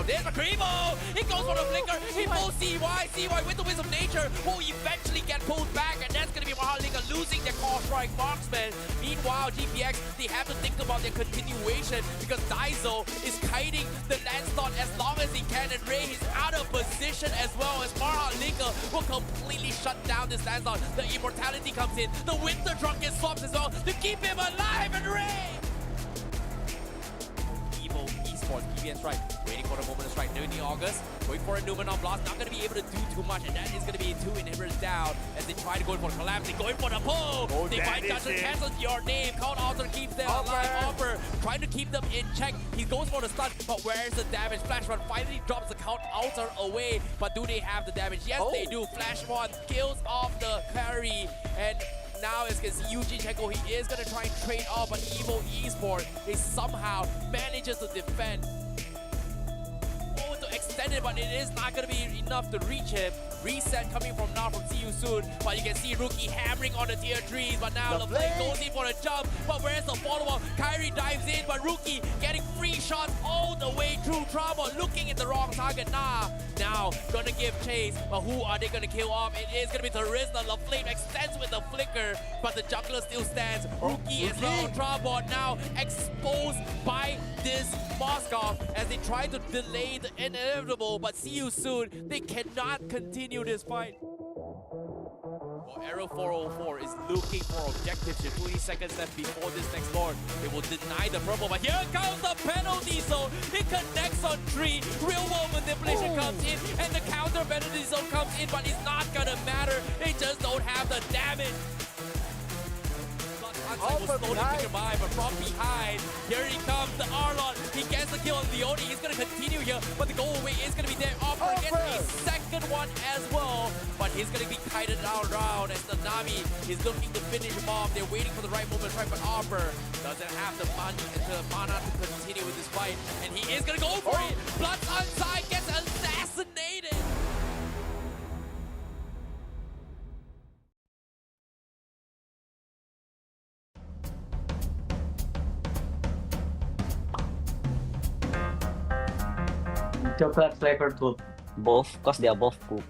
There's a Creamo! He goes for the flicker, he pulls CY, CY with the Wisdom of Nature will eventually get pulled back, and that's gonna be MHRLK losing their core strike marksman. Meanwhile, GPX, they have to think about their continuation because Daiso is kiting the land slot as long as he can, and Ray is out of position as well as MHRLK will completely shut down this land slot. The immortality comes in, the Winter Truck gets swapped as well to keep him alive, and Ray! Esports, keeping it strike, waiting for the moment to strike during the August, waiting for a Newman on blast, not going to be able to do too much, and that is going to be 2 inhibitors down as they try to go for the collapse, they going for the pull, they find Judgment cancels your name, Count Alter keeps them alive, Offer, trying to keep them in check, he goes for the stun, but where's the damage? Flash Run finally drops the Count Alter away, but do they have the damage? Yes, they do. Flash Run kills off the carry, and now as you can see Eugene Chenko, he is going to try and trade off, but Evo Esports, he somehow manages to defend. Oh, to extend it, but it is not going to be enough to reach him. Reset coming from now from See You Soon, but you can see Rookie hammering on the tier 3s, but now the flame goes in for the jump, but where's the follow-up? Kyrie dives in, but Rookie getting free shots all the way through Trauma, looking at the wrong target. Now gonna give chase, but who are they gonna kill off? It is gonna be Tarizna. The flame extends with the flicker, but the jungler still stands. Rookie is now on Trabot, now exposed by this Moskov as they try to delay the inevitable, but See You Soon, they cannot continue this fight. Arrow 404 is looking for objectives. 20 seconds left before this next lord. They will deny the purple, but here comes the penalty zone. It connects on 3. Real world manipulation comes in, and the counter penalty zone comes in, but it's not gonna matter. They just don't have the damage. Will slowly pick him by, but from behind, here he comes, the Arlon. He gets the kill on Leone. He's going to continue here, but the goal away is going to be there. Offer gets a second one as well, but he's going to be kited around as the Nami is looking to finish him off. They're waiting for the right moment, right? But Offer doesn't have the money and the mana to continue with this fight, and he is going to go for it. Blood's on side, gets assassinated. Chocolate flavor too. Both, because they are both poop.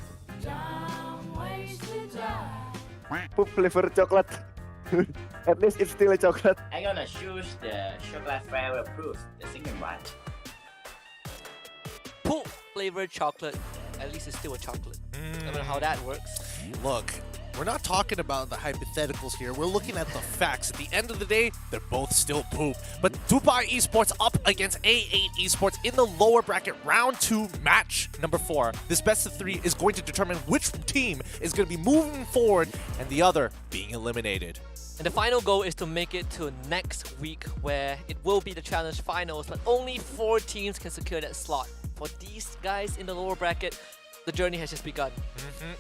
Poop flavor chocolate. At least it's still a chocolate. I'm gonna choose the chocolate flavor proof, the second one. Poop flavored chocolate. At least it's still a chocolate. I don't know how that works. Look, we're not talking about the hypotheticals here. We're looking at the facts. At the end of the day, they're both still poop. But Tupai Esports up against A8 Esports in the lower bracket, round 2, match number 4. This best of 3 is going to determine which team is going to be moving forward and the other being eliminated. And the final goal is to make it to next week, where it will be the challenge finals, but only 4 teams can secure that slot. For these guys in the lower bracket, the journey has just begun.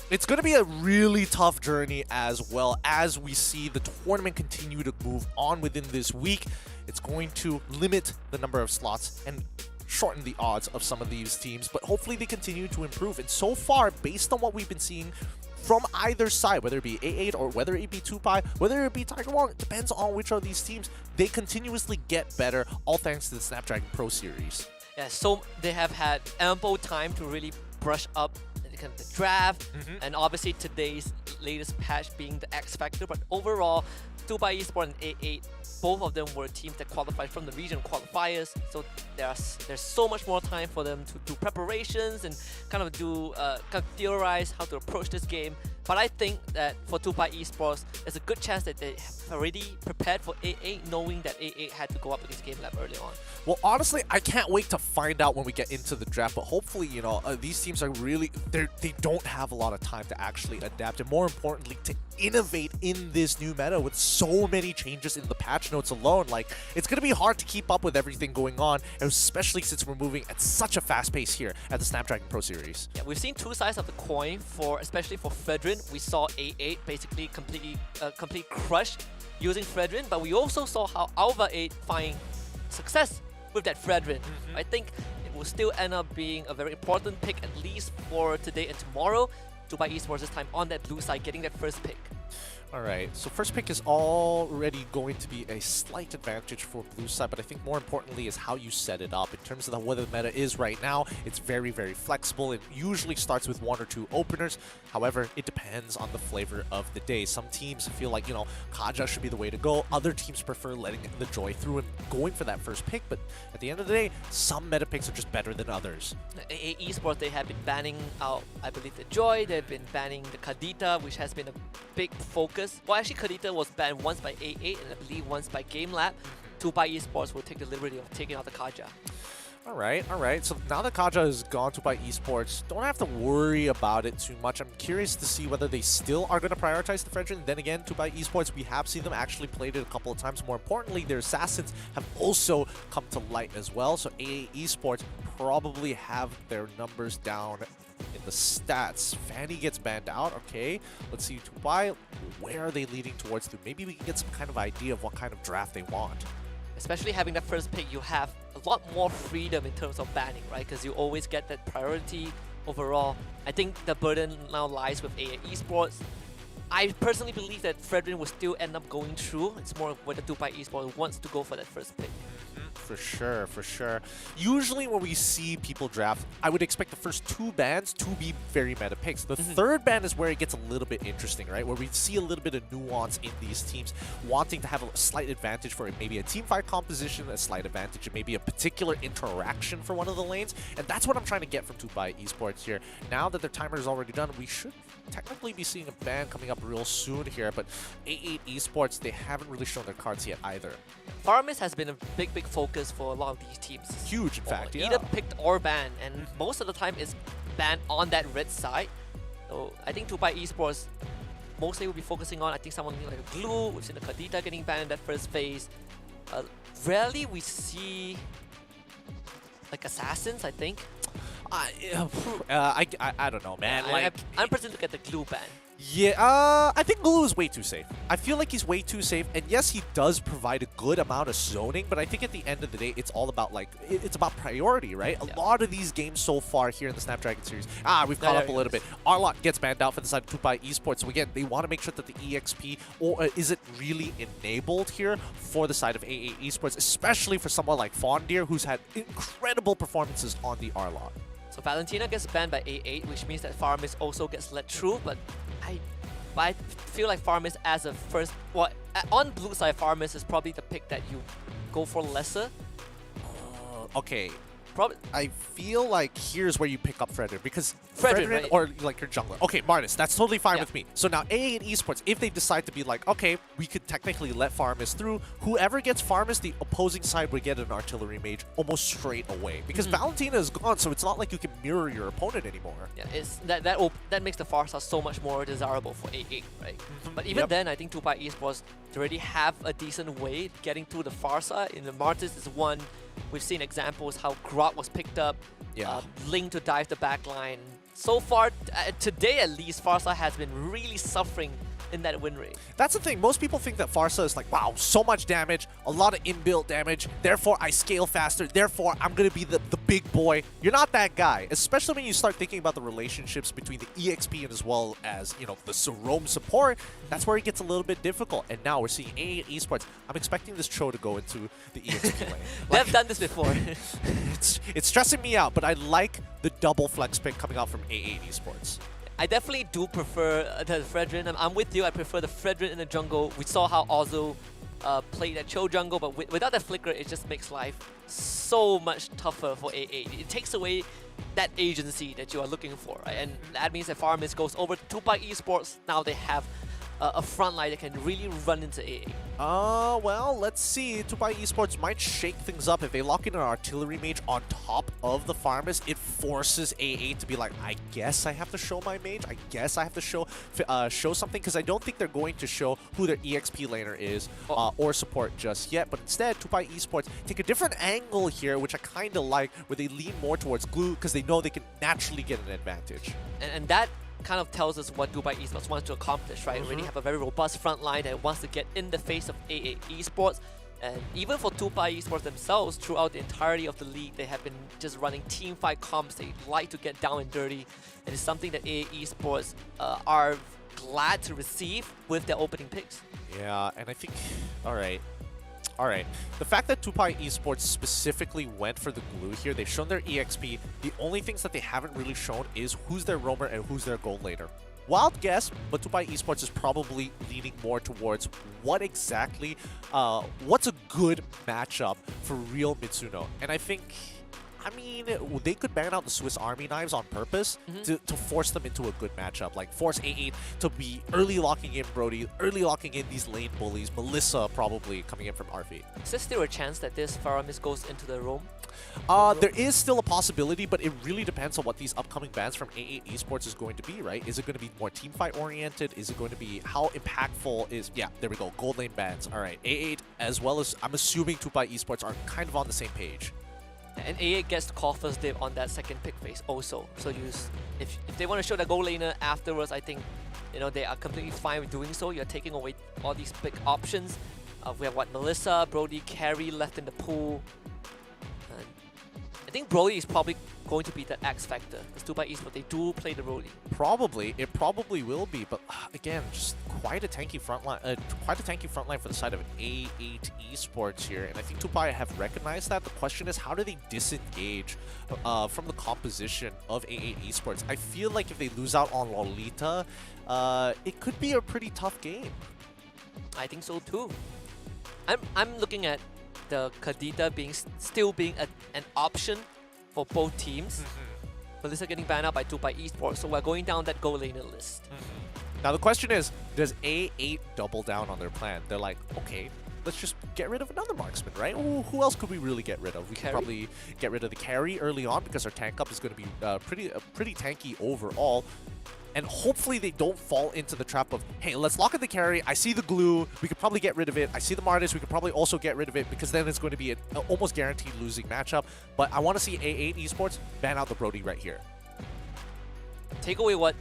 It's going to be a really tough journey as well as we see the tournament continue to move on within this week. It's going to limit the number of slots and shorten the odds of some of these teams, but hopefully they continue to improve. And so far, based on what we've been seeing from either side, whether it be A8 or whether it be Tupai, whether it be Tiger Wong, it depends on which of these teams. They continuously get better, all thanks to the Snapdragon Pro Series. Yeah, so they have had ample time to really brush up the draft, and obviously today's latest patch being the X Factor, but overall, Tupai Esports and A8, both of them were teams that qualified from the region qualifiers, so there's so much more time for them to do preparations and kind of do theorize how to approach this game. But I think that for Tupai Esports, there's a good chance that they have already prepared for A8, knowing that A8 had to go up against Gamelab early on. Well, honestly, I can't wait to find out when we get into the draft, but hopefully, you know, these teams are really, they don't have a lot of time to actually adapt, and more importantly, to innovate in this new meta with so many changes in the patch notes alone. Like, it's going to be hard to keep up with everything going on, especially since we're moving at such a fast pace here at the Snapdragon Pro Series. Yeah, we've seen two sides of the coin, especially for Fredrin. We saw A8 basically complete crush using Fredrin, but we also saw how ALVA 8 find success with that Fredrin. I think it will still end up being a very important pick, at least for today and tomorrow. Tupai Esports this time on that blue side, getting that first pick. Alright, so first pick is already going to be a slight advantage for blue side, but I think more importantly is how you set it up. In terms of what the meta is right now, it's very, very flexible. It usually starts with 1 or 2 openers. However, it depends on the flavor of the day. Some teams feel like, you know, Kaja should be the way to go. Other teams prefer letting the joy through and going for that first pick, but at the end of the day, some meta picks are just better than others. Esports, they have been banning out, I believe, the joy. They've been banning the Kadita, which has been a big focus. Well, actually, Kadita was banned once by A8 and I believe once by Gamelab. Tupai Esports will take the liberty of taking out the Kaja. Alright. So now that Kaja has gone to Tupai Esports, don't have to worry about it too much. I'm curious to see whether they still are going to prioritize the Fredrin. Then again, Tupai Esports, we have seen them actually played it a couple of times. More importantly, their assassins have also come to light as well. So AA Esports probably have their numbers down in the stats. Fanny gets banned out. Okay, let's see Tupai. Where are they leading towards to? Maybe we can get some kind of idea of what kind of draft they want. Especially having that first pick, you have a lot more freedom in terms of banning, right? Because you always get that priority overall. I think the burden now lies with AA Esports. I personally believe that Fredrin will still end up going through. It's more of whether Tupai Esports wants to go for that first pick. For sure. Usually when we see people draft, I would expect the first 2 bans to be very meta picks. The third ban is where it gets a little bit interesting, right? Where we see a little bit of nuance in these teams wanting to have a slight advantage for maybe a team fight composition, a slight advantage, and maybe a particular interaction for one of the lanes. And that's what I'm trying to get from Tupai Esports here. Now that their timer is already done, we should technically be seeing a ban coming up real soon here, but A8 Esports, they haven't really shown their cards yet either. Farmis has been a big focus for a lot of these teams. Huge, in fact, yeah. Either picked or banned, and most of the time it's banned on that red side. So I think Tupai Esports mostly will be focusing on, I think, someone like a Glue. We've seen the Kadita getting banned in that first phase. Rarely we see like assassins, I think. I don't know, man. I'm personally to get the Glue ban. Yeah, I think Glue is way too safe. I feel like he's way too safe, and yes, he does provide a good amount of zoning, but I think at the end of the day, it's all about, like, it's about priority, right? A lot of these games so far here in the Snapdragon series, we've caught up a little bit. ARLOT gets banned out for the side of Tupai Esports, so again, they want to make sure that the EXP, or is it really enabled here for the side of AA Esports, especially for someone like Fondir, who's had incredible performances on the ARLOT. So Valentina gets banned by A8, which means that Farmis also gets let through, but I feel like Farmis as a first... Well, on blue side, Farmis is probably the pick that you go for lesser. Okay. Probably. I feel like here's where you pick up Fredrin, because Fredrin, right? Or like your jungler. Okay, Martis, that's totally fine with me. So now AA and Esports, if they decide to be like, okay, we could technically let Farmis through, whoever gets Farmis, the opposing side would get an artillery mage almost straight away. Because Valentina is gone, so it's not like you can mirror your opponent anymore. Yeah, it's that makes the Farsa so much more desirable for AA, right? But even then, I think Tupai Esports already have a decent way getting through the Farsa. In the Martis is one. We've seen examples how Grot was picked up, Link to dive the backline. So far, today at least, Farsa has been really suffering in that win rate. That's the thing. Most people think that Farsa is like, wow, so much damage, a lot of inbuilt damage, therefore I scale faster, therefore I'm going to be the big boy. You're not that guy, especially when you start thinking about the relationships between the EXP and as well as, you know, the Roam support. That's where it gets a little bit difficult. And now we're seeing AA Esports. I'm expecting this Cho to go into the EXP lane. They've done this before. it's stressing me out, but I like the double flex pick coming out from AA Esports. I definitely do prefer the Fredrin. I'm with you. I prefer the Fredrin in the jungle. We saw how Ozu played that Cho jungle, but without that flicker, it just makes life so much tougher for AA. It takes away that agency that you are looking for, right? And that means that Farmers goes over to Tupai Esports. Now they have a front line that can really run into AA. Well, let's see. Tupai Esports might shake things up. If they lock in an artillery mage on top of the Farmers, it forces AA to be like, I guess I have to show my mage. I guess I have to show something, because I don't think they're going to show who their EXP laner is or support just yet. But instead, Tupai Esports take a different angle here, which I kind of like, where they lean more towards glue because they know they can naturally get an advantage. And that kind of tells us what Tupai Esports wants to accomplish, right? Already have a very robust front line that wants to get in the face of AA Esports. And even for Tupai Esports themselves, throughout the entirety of the league, they have been just running team fight comps. They like to get down and dirty. And it's something that AA Esports are glad to receive with their opening picks. Yeah, and I think, Alright, the fact that Tupai Esports specifically went for the glue here, they've shown their EXP. The only things that they haven't really shown is who's their roamer and who's their gold laner. Wild guess, but Tupai Esports is probably leaning more towards what exactly, what's a good matchup for real Mitsuno. And I think, they could ban out the Swiss Army knives on purpose to force them into a good matchup. Like, force A8 to be early locking in Brody, early locking in these lane bullies. Melissa probably coming in from RV. Is there still a chance that this Faramis goes into the roam? There is still a possibility, but it really depends on what these upcoming bans from A8 Esports is going to be, right? Is it going to be more teamfight oriented? Is it going to be how impactful is... Yeah, there we go. Gold lane bans. All right. A8 as well as, I'm assuming Tupai Esports are kind of on the same page. And AA gets to call first dib on that second pick phase also. So if they want to show the goal laner afterwards, I think they are completely fine with doing so. You're taking away all these pick options. We have Melissa, Brody, Carry left in the pool. And I think Brody is probably going to be the X factor. Because Tupai Esports, they do play the Brody. Probably, it probably will be, but again, just quite a tanky front line. For the side of A8 Esports here, and I think Tupai have recognized that. The question is, how do they disengage from the composition of A8 Esports? I feel like if they lose out on Lolita, it could be a pretty tough game. I think so too. I'm looking at the Kadita still being an option for both teams. Melissa getting banned out by Tupai Esports, so we're going down that gold laner list. Now the question is, does A8 double down on their plan? They're like, okay, let's just get rid of another marksman, right? Who else could we really get rid of? We could probably get rid of the carry early on because our tank up is going to be pretty tanky overall. And hopefully they don't fall into the trap of, hey, let's lock in the carry. I see the glue. We could probably get rid of it. I see the Martis. We could probably also get rid of it because then it's going to be an almost guaranteed losing matchup. But I want to see A8 Esports ban out the Brody right here. Take away what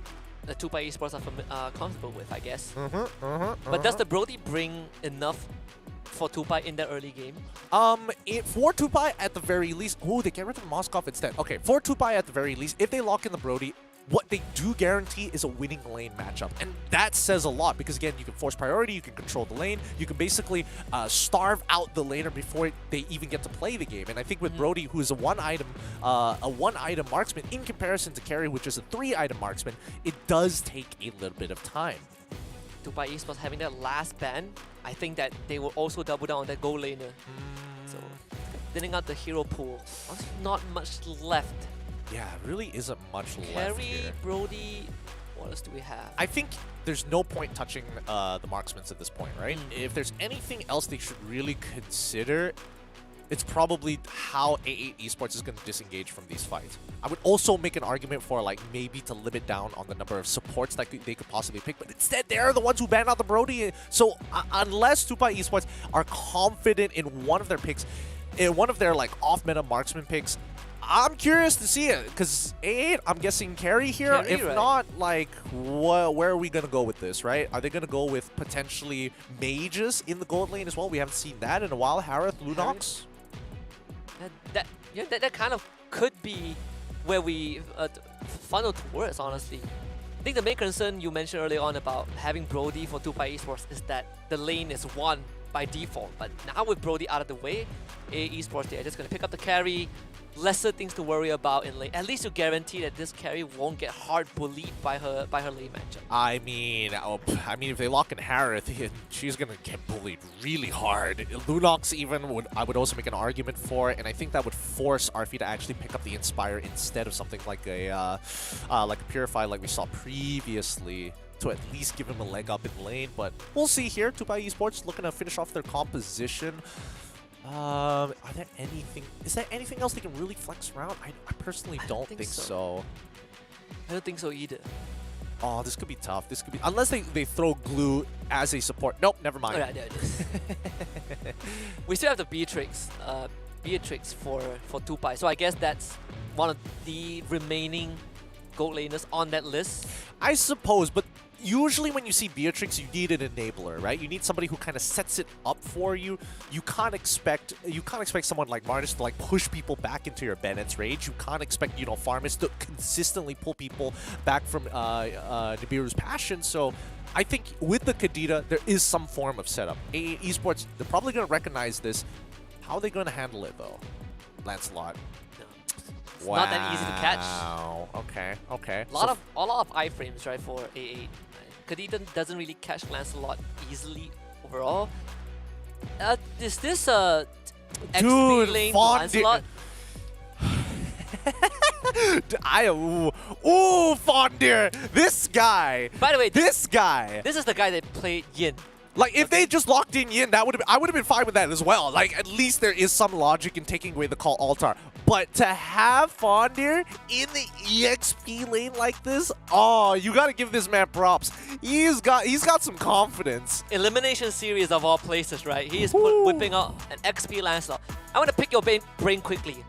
the Tupai Esports are comfortable with, I guess. But does the Brody bring enough for Tupai in the early game? For Tupai at the very least... Oh, they get rid of Moskov instead. Okay, for Tupai at the very least, if they lock in the Brody, what they do guarantee is a winning lane matchup. And that says a lot because, again, you can force priority, you can control the lane, you can basically starve out the laner before they even get to play the game. And I think with Brody, who is a one-item marksman, in comparison to Carry, which is a 3-item marksman, it does take a little bit of time. Tupai Esports having that last ban, I think that they will also double down on that gold laner. So, thinning out the hero pool. Not much left. Yeah, really isn't much left Carry, here. Brody, what else do we have? I think there's no point touching the marksmen at this point, right? If there's anything else they should really consider, it's probably how A8 Esports is going to disengage from these fights. I would also make an argument for like maybe to limit down on the number of supports that they could possibly pick, but instead they're the ones who ban out the Brody. So unless Tupai Esports are confident in one of their picks, in one of their like off-meta marksman picks, I'm curious to see it, because A8, I'm guessing carry here. Carry, if right. not, like, where are we going to go with this, right? Are they going to go with potentially mages in the gold lane as well? We haven't seen that in a while. Harith, Lunox? That kind of could be where we funnel towards, honestly. I think the main concern you mentioned earlier on about having Brody for Tupai Esports is that the lane is won by default. But now with Brody out of the way, A Esports, they're just going to pick up the carry, lesser things to worry about in lane. At least you guarantee that this carry won't get hard bullied by her lane matchup. I mean, if they lock in Harith, she's gonna get bullied really hard. Lunox even I would also make an argument for it, and I think that would force Arfi to actually pick up the Inspire instead of something like a Purify like we saw previously, to at least give him a leg up in lane. But we'll see here. Tupai Esports looking to finish off their composition. Is there anything else they can really flex around? I personally don't think so. I don't think so either. Oh, this could be tough. This could be, unless they throw glue as a support. Nope, never mind. Oh, yeah, there it is. We still have the Beatrix for Tupai. So I guess that's one of the remaining gold laners on that list. I suppose, but usually when you see Beatrix, you need an enabler, right? You need somebody who kind of sets it up for you. You can't expect someone like Martis to like push people back into your Bennett's rage. You can't expect, you know, Farmis to consistently pull people back from Nibiru's passion. So I think with the Kadita, there is some form of setup. Esports, they're probably going to recognize this. How are they going to handle it though? Lancelot. It's not that easy to catch. Okay. A lot of iframes, right, for A8. Kadita doesn't really catch Lancelot easily overall. Is this XP lane Lancelot? Fondir! This guy! By the way, this guy! This is the guy that played Yin. Like, if they just locked in Yin, I would have been fine with that as well. Like, at least there is some logic in taking away the call Altar. But to have Fondir in the EXP lane like this, oh, you gotta give this man props. He's got some confidence. Elimination series of all places, right? He is whipping out an XP Lancelot. I want to pick your brain quickly.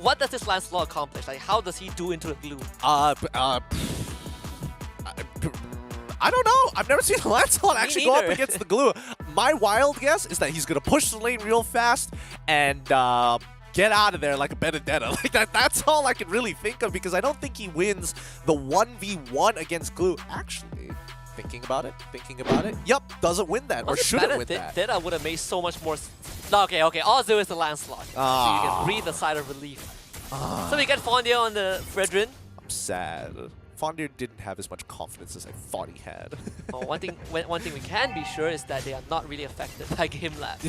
What does this Lancelot accomplish? Like, how does he do into the glue? I don't know. I've never seen Lancelot actually go up against the glue. My wild guess is that he's going to push the lane real fast and get out of there like a Benedetta. Like that's all I can really think of, because I don't think he wins the 1v1 against glue. Actually, thinking about it, yep, doesn't win that, or shouldn't win that. Then I would have made so much more. Okay. Ozu is the Lancelot. So you can breathe a sigh of relief. So we get Fondir on the Fredrin. I'm sad. Fondir didn't have as much confidence as I thought he had. Well, one thing we can be sure is that they are not really affected by Gamelab.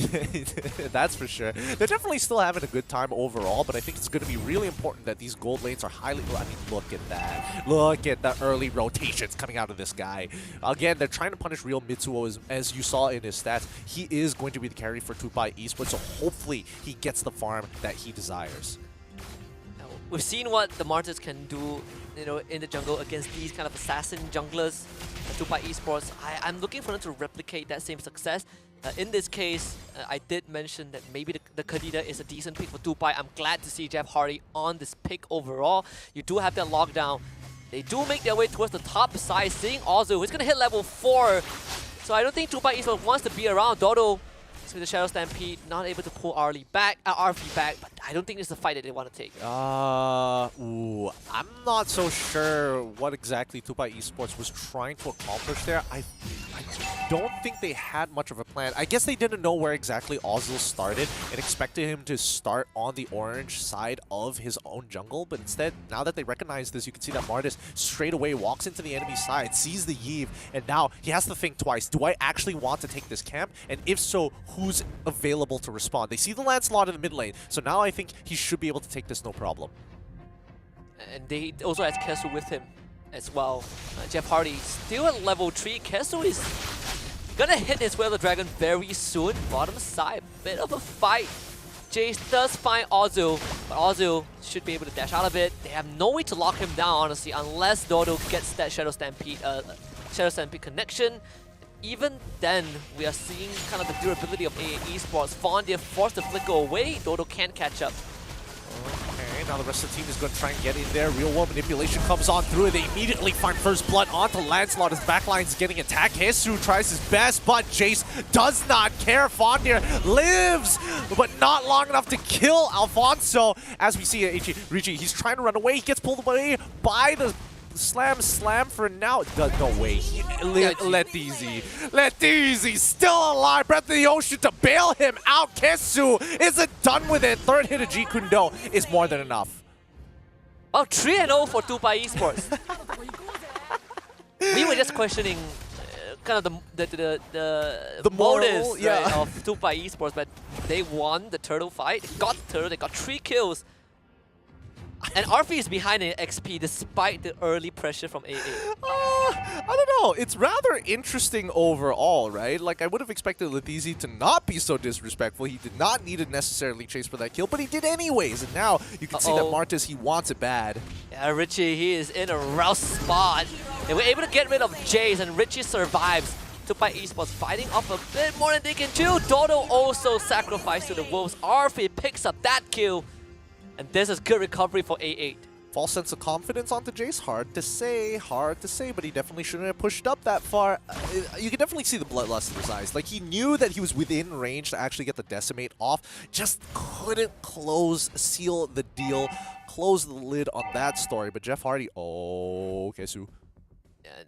That's for sure. They're definitely still having a good time overall, but I think it's going to be really important that these gold lanes are highly... I mean, look at that. Look at the early rotations coming out of this guy. Again, they're trying to punish real Mitsuo, as you saw in his stats. He is going to be the carry for Tupai Esports, so hopefully he gets the farm that he desires. We've seen what the Martyrs can do, you know, in the jungle against these kind of assassin junglers. Tupai Esports, I'm looking for them to replicate that same success. In this case, I did mention that maybe the Kadita is a decent pick for Tupai. I'm glad to see Jeff Hardy on this pick overall. You do have that lockdown. They do make their way towards the top side, seeing Ozu, who's going to hit level 4. So I don't think Tupai Esports wants to be around. Dodo with the Shadow Stampede, not able to pull RV back, but I don't think it's the fight that they want to take. I'm not so sure what exactly Tupai Esports was trying to accomplish there. I don't think they had much of a plan. I guess they didn't know where exactly Ozil started and expected him to start on the orange side of his own jungle, but instead, now that they recognize this, you can see that Martis straight away walks into the enemy side, sees the Yve, and now he has to think twice. Do I actually want to take this camp? And if so, who's available to respond? They see the Lancelot in the mid lane, so now I think he should be able to take this no problem. And they also has Kesu with him as well. Jeff Hardy still at level 3. Kesu is gonna hit his way of the dragon very soon. Bottom side, bit of a fight. Jace does find Ozu, but Ozu should be able to dash out of it. They have no way to lock him down, honestly, unless Dodo gets that Shadow Stampede connection. Even then, we are seeing kind of the durability of AA Esports. Fondir forced to flicker away. Dodo can't catch up. Okay, now the rest of the team is going to try and get in there. Real world manipulation comes on through. They immediately find first blood onto Lancelot. His backline is getting attacked. Jesus tries his best, but Jace does not care. Fondir lives, but not long enough to kill Alfonso. As we see Richie, he's trying to run away. He gets pulled away by the Slam for now. No way. Let Easy still alive. Breath of the Ocean to bail him out. Kesu isn't done with it. Third hit of G Kundo is more than enough. Oh, 3-0 for Tupai Esports. We were just questioning kind of the motives moral, yeah. right, of Tupai Esports, but they won the turtle fight. They got the turtle. They got 3 kills. And RP is behind in XP despite the early pressure from AA. I don't know. It's rather interesting overall, right? Like, I would have expected Letizi to not be so disrespectful. He did not need to necessarily chase for that kill, but he did anyways. And now you can see that Martis, he wants it bad. Yeah, Richie, he is in a rough spot. They were able to get rid of Jace, and Richie survives. Tupai Esports fighting off a bit more than they can do. Dodo also sacrificed to the Wolves. RP picks up that kill. And this is good recovery for A8. False sense of confidence onto Jace. Hard to say, but he definitely shouldn't have pushed up that far. You can definitely see the bloodlust in his eyes. Like, he knew that he was within range to actually get the Decimate off. Just couldn't seal the deal, close the lid on that story. But Jeff Hardy, Kesu.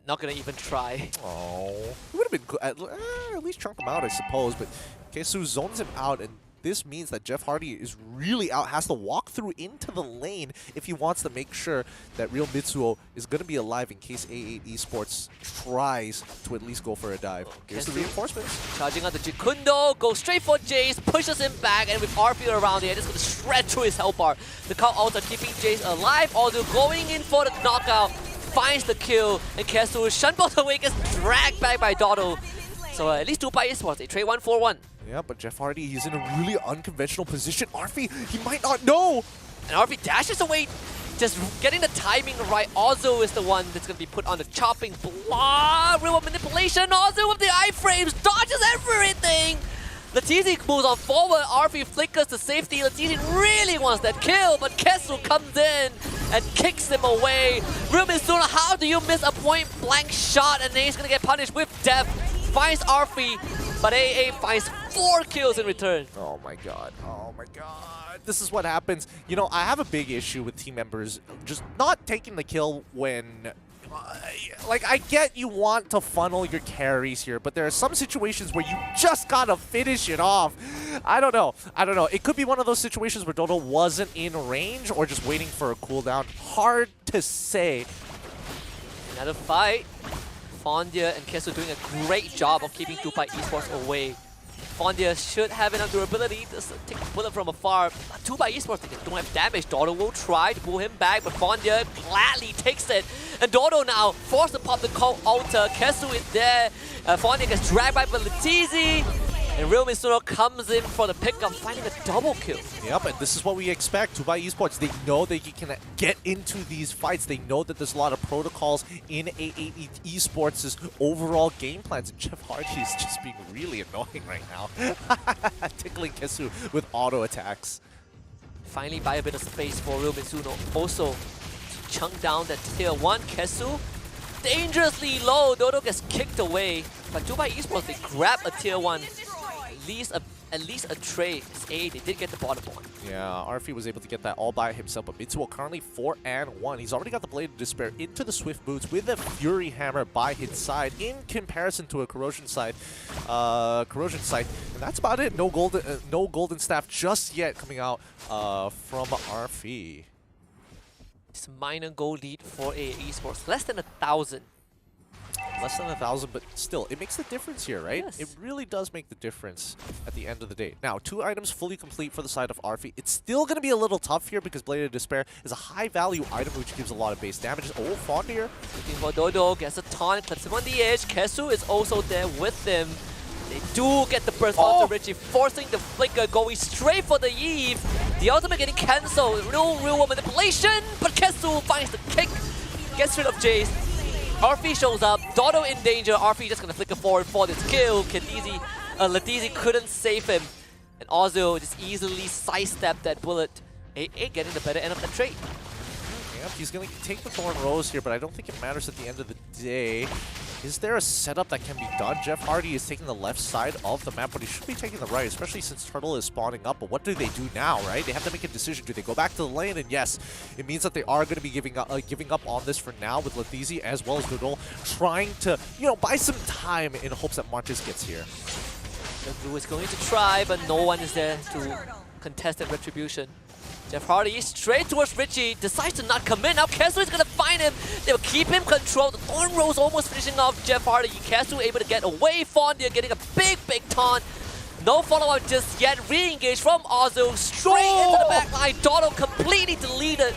Not gonna even try. Oh, it would have been good. At least chunk him out, I suppose. But Kesu zones him out, and this means that Jeff Hardy is really out, has to walk through into the lane if he wants to make sure that Real Mitsuo is going to be alive in case A8 Esports tries to at least go for a dive. Here's the reinforcements. Charging out the Jikundo, goes straight for Jace, pushes him back, and with RP around here, just going to shred through his health bar. The Cow Alter keeping Jace alive, although going in for the knockout, finds the kill, and Kesu Shunbolt away gets dragged back by Dodo. So at least Tupai Esports, they trade 1-4-1. Yeah, but Jeff Hardy, he's in a really unconventional position. Arfi, he might not know. And Arfi dashes away, just getting the timing right. Ozu is the one that's going to be put on the chopping block. Real manipulation. Ozu with the iframes, dodges everything. Letizi moves on forward. Arfi flickers to safety. Letizi really wants that kill, but Kesu comes in and kicks him away. Real Mizuna, how do you miss a point-blank shot? And then he's going to get punished with death. Finds Arfi, but AA finds 4 kills in return. Oh my god. Oh my god. This is what happens. You know, I have a big issue with team members just not taking the kill when... like, I get you want to funnel your carries here, but there are some situations where you just gotta finish it off. I don't know. It could be one of those situations where Dodo wasn't in range or just waiting for a cooldown. Hard to say. Another fight. Fondia and Kesu doing a great job of keeping Tupai Esports away. Fondia should have enough durability to take a bullet from afar. Tupai Esports, they don't have damage. Dodo will try to pull him back, but Fondia gladly takes it. And Dodo now forced to pop the Cold Altar. Kesu is there. Fondia gets dragged by Letizi. And Real Mitsuno comes in for the pickup, finding a double kill. Yep, and this is what we expect. Tupai Esports, they know they can get into these fights. They know that there's a lot of protocols in A8 Esports' overall game plans. And Jeff Hardy is just being really annoying right now. Tickling Kesu with auto attacks. Finally buy a bit of space for Real Mitsuno. Also, to chunk down that tier 1 Kesu. Dangerously low, Dodo gets kicked away. But Tupai Esports, they grab a tier 1. At least a trade. They did get the bottom one. Yeah, Arfi was able to get that all by himself, but Mitsuo currently 4-1. He's already got the Blade of Despair into the Swift Boots with a Fury Hammer by his side in comparison to a Corrosion Sight. And that's about it. No golden staff just yet coming out from Arfi. It's a minor goal lead for AA Esports. Less than 1,000. Less than 1,000, but still, it makes the difference here, right? Yes. It really does make the difference at the end of the day. Now, 2 items fully complete for the side of Arfi. It's still going to be a little tough here because Blade of Despair is a high-value item which gives a lot of base damage. Oh, Fond here. Looking for Dodo, gets a taunt, clips him on the edge. Kesu is also there with them. They do get the burst onto Richie, forcing the flicker, going straight for the Eve. The ultimate getting cancelled. No real manipulation, but Kesu finds the kick, gets rid of Jace. Arfi shows up, Dodo in danger. Arfi just gonna flicker forward for this kill. Letizi couldn't save him. And Ozu just easily sidestepped that bullet. AA getting the better end of the trade. Yep, he's gonna take the Thorn Rose here, but I don't think it matters at the end of the day. Is there a setup that can be done? Jeff Hardy is taking the left side of the map, but he should be taking the right, especially since Turtle is spawning up. But what do they do now, right? They have to make a decision. Do they go back to the lane? And yes, it means that they are going to be giving up on this for now with Latizi as well as Dodol trying to, buy some time in hopes that Martis gets here. The Blue is going to try, but no one is there to contest that retribution. Jeff Hardy straight towards Richie, decides to not commit. Now Kesu is gonna find him. They will keep him controlled. The Thorn Rose almost finishing off Jeff Hardy. Kesu able to get away. Fondia getting a big taunt. No follow-up just yet. Re-engage from Ozu straight into the back line. Dodo completely deleted.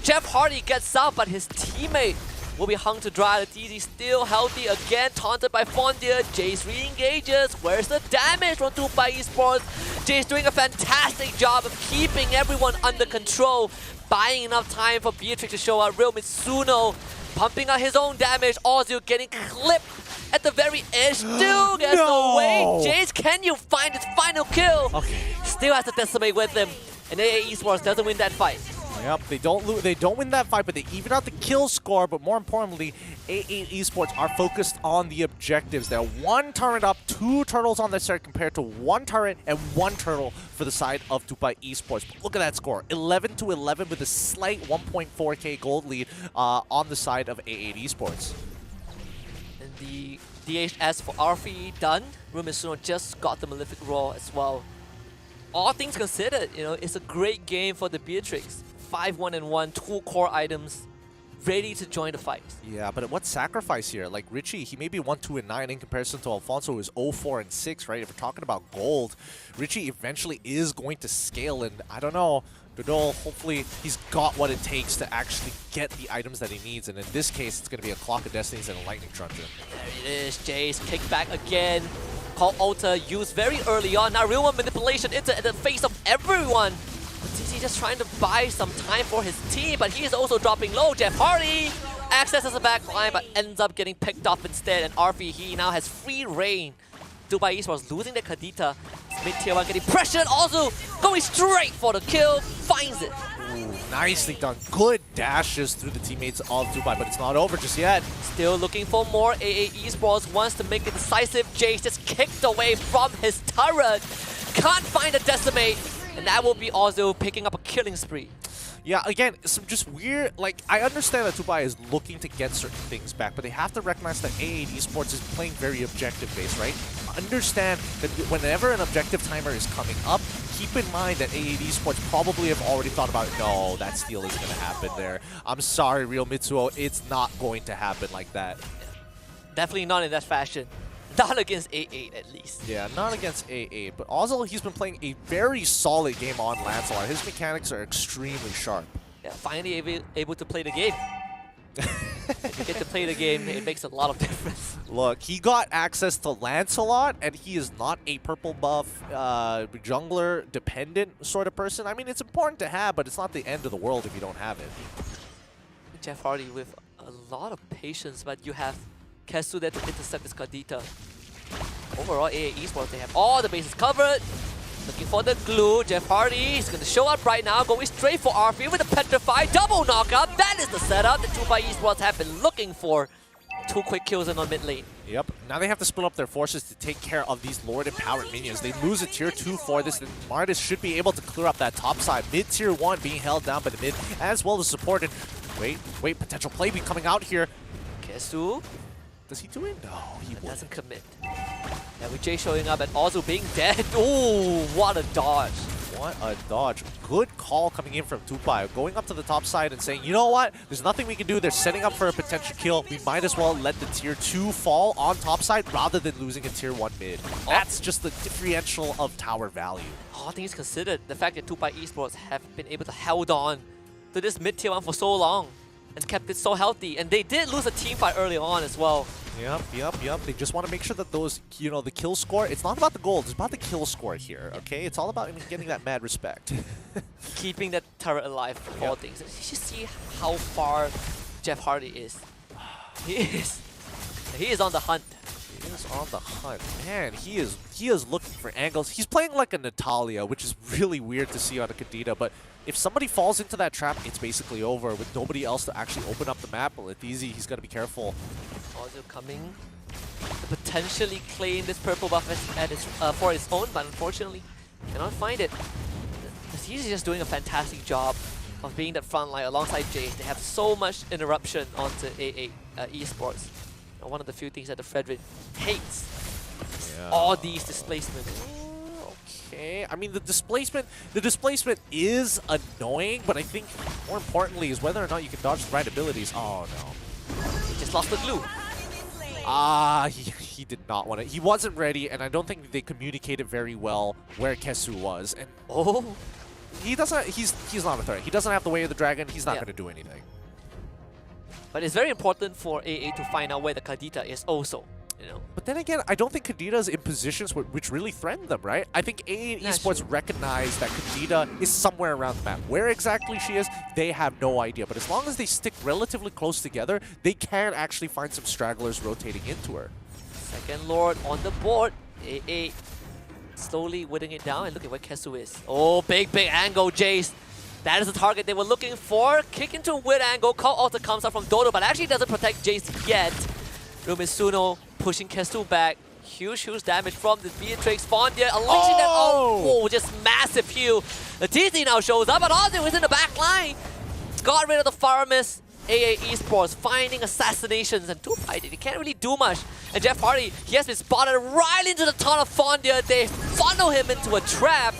Jeff Hardy gets out, but his teammate will be hung to dry. Latizi still healthy again, taunted by Fondia. Jace re-engages. Where's the damage from Tupai Esports? Jace doing a fantastic job of keeping everyone under control, buying enough time for Beatrix to show up. Real Mitsuno pumping out his own damage. Ozu getting clipped at the very edge. Still gets away. Jace, can you find his final kill? Okay. Still has to decimate with him. And AA Esports doesn't win that fight. Yep, they don't win that fight, but they even out the kill score. But more importantly, AA Esports are focused on the objectives. They're 1 turret up, 2 turtles on their side compared to 1 turret and 1 turtle for the side of Tupai Esports. But look at that score, 11-11 with a slight 1.4k gold lead on the side of AA Esports. And the DHS for Arfi done. Rumisuno just got the Malefic Roar as well. All things considered, it's a great game for the Beatrix. 5-1-1, 2 core items, ready to join the fight. Yeah, but what sacrifice here? Like Richie, he may be 1-2-9 in comparison to Alfonso, who is 0-4-6, right? If we're talking about gold, Richie eventually is going to scale, and I don't know, Dodol, hopefully he's got what it takes to actually get the items that he needs, and in this case, it's going to be a Clock of Destinies and a Lightning Truncheon. There it is, Jace, kick back again. Call Ulta used very early on. Now real one manipulation into the face of everyone. TC just trying to buy some time for his team, but he is also dropping low. Jeff Hardy accesses the back line, but ends up getting picked off instead. And Arfi, he now has free reign. Tupai Esports losing their Kadita. Mid-tier 1 getting pressured. Also going straight for the kill. Finds it. Ooh, nicely done. Good dashes through the teammates of Tupai, but it's not over just yet. Still looking for more. AA Esports wants to make it decisive. Jace just kicked away from his turret. Can't find a decimate. And that will be Ozu picking up a killing spree. Yeah, again, some just weird, I understand that Tupai is looking to get certain things back, but they have to recognize that AA Esports is playing very objective-based, right? Understand that whenever an objective timer is coming up, keep in mind that AA Esports probably have already thought about, no, that steal isn't going to happen there. I'm sorry, Real Mitsuo, it's not going to happen like that. Definitely not in that fashion. Not against AA, at least. Yeah, not against AA, but also he's been playing a very solid game on Lancelot. His mechanics are extremely sharp. Yeah, finally able to play the game. If you get to play the game, it makes a lot of difference. Look, he got access to Lancelot, and he is not a purple buff, jungler-dependent sort of person. I mean, it's important to have, but it's not the end of the world if you don't have it. Jeff Hardy with a lot of patience, but you have Kesu there to intercept this Kadita. Overall, AA Esports, they have all the bases covered. Looking for the glue. Jeff Hardy is going to show up right now, going straight for RP with a Petrify. Double knockout. That is the setup that Tupai Esports have been looking for. 2 quick kills in on mid lane. Yep. Now they have to split up their forces to take care of these Lord empowered minions. They lose a tier 2 for this, and Martis should be able to clear up that top side. Mid tier 1 being held down by the mid, as well as support. And wait, potential play be coming out here. Kesu. Does he do it? No, he doesn't commit. And with Jay showing up and Ozu being dead. Ooh, what a dodge. What a dodge. Good call coming in from Tupai. Going up to the top side and saying, you know what? There's nothing we can do. They're setting up for a potential kill. We might as well let the tier 2 fall on top side rather than losing a tier 1 mid. That's just the differential of tower value. All things considered, the fact that Tupai Esports have been able to hold on to this mid tier 1 for so long and kept it so healthy. And they did lose a team fight early on as well. Yep. They just want to make sure that those, the kill score, it's not about the gold, it's about the kill score here, okay? It's all about getting that mad respect. Keeping that turret alive for all things. You should see how far Jeff Hardy is. He is on the hunt. He is on the hunt. Man, he is looking for angles. He's playing like a Natalia, which is really weird to see on a Kadita, but if somebody falls into that trap, it's basically over with nobody else to actually open up the map. Well, it's easy. He's got to be careful. Also coming to potentially claim this purple buff for its own, but unfortunately cannot find it. He's just doing a fantastic job of being that front line alongside Jace. They have so much interruption onto A8 Esports. One of the few things that the Frederick hates. All these displacements. Okay, I mean the displacement is annoying, but I think more importantly is whether or not you can dodge the right abilities. Oh no. He just lost the glue. He did not want it. He wasn't ready, and I don't think they communicated very well where Kesu was. And he doesn't. He's not a threat. He doesn't have the way of the dragon. He's not going to do anything. But it's very important for AA to find out where the Kadita is also. But then again, I don't think Kadita is in positions which really threaten them, right? I think AA and Esports recognize that Kadita is somewhere around the map. Where exactly she is, they have no idea. But as long as they stick relatively close together, they can actually find some stragglers rotating into her. Second Lord on the board. AA slowly whittling it down, and look at where Kesu is. Oh, big angle, Jace. That is the target they were looking for. Kick into a weird angle. Call also comes out from Dodo, but actually doesn't protect Jace yet. Rumisuno pushing Kesu back. Huge damage from the Beatrix. Fondia unleashing that. Oh, just massive heal. The TC now shows up, but Ozzy was in the back line. Got rid of the Farmers. AA Esports finding assassinations, and Tupai, he can't really do much. And Jeff Hardy, he has been spotted right into the ton of Fondia. They funnel him into a trap.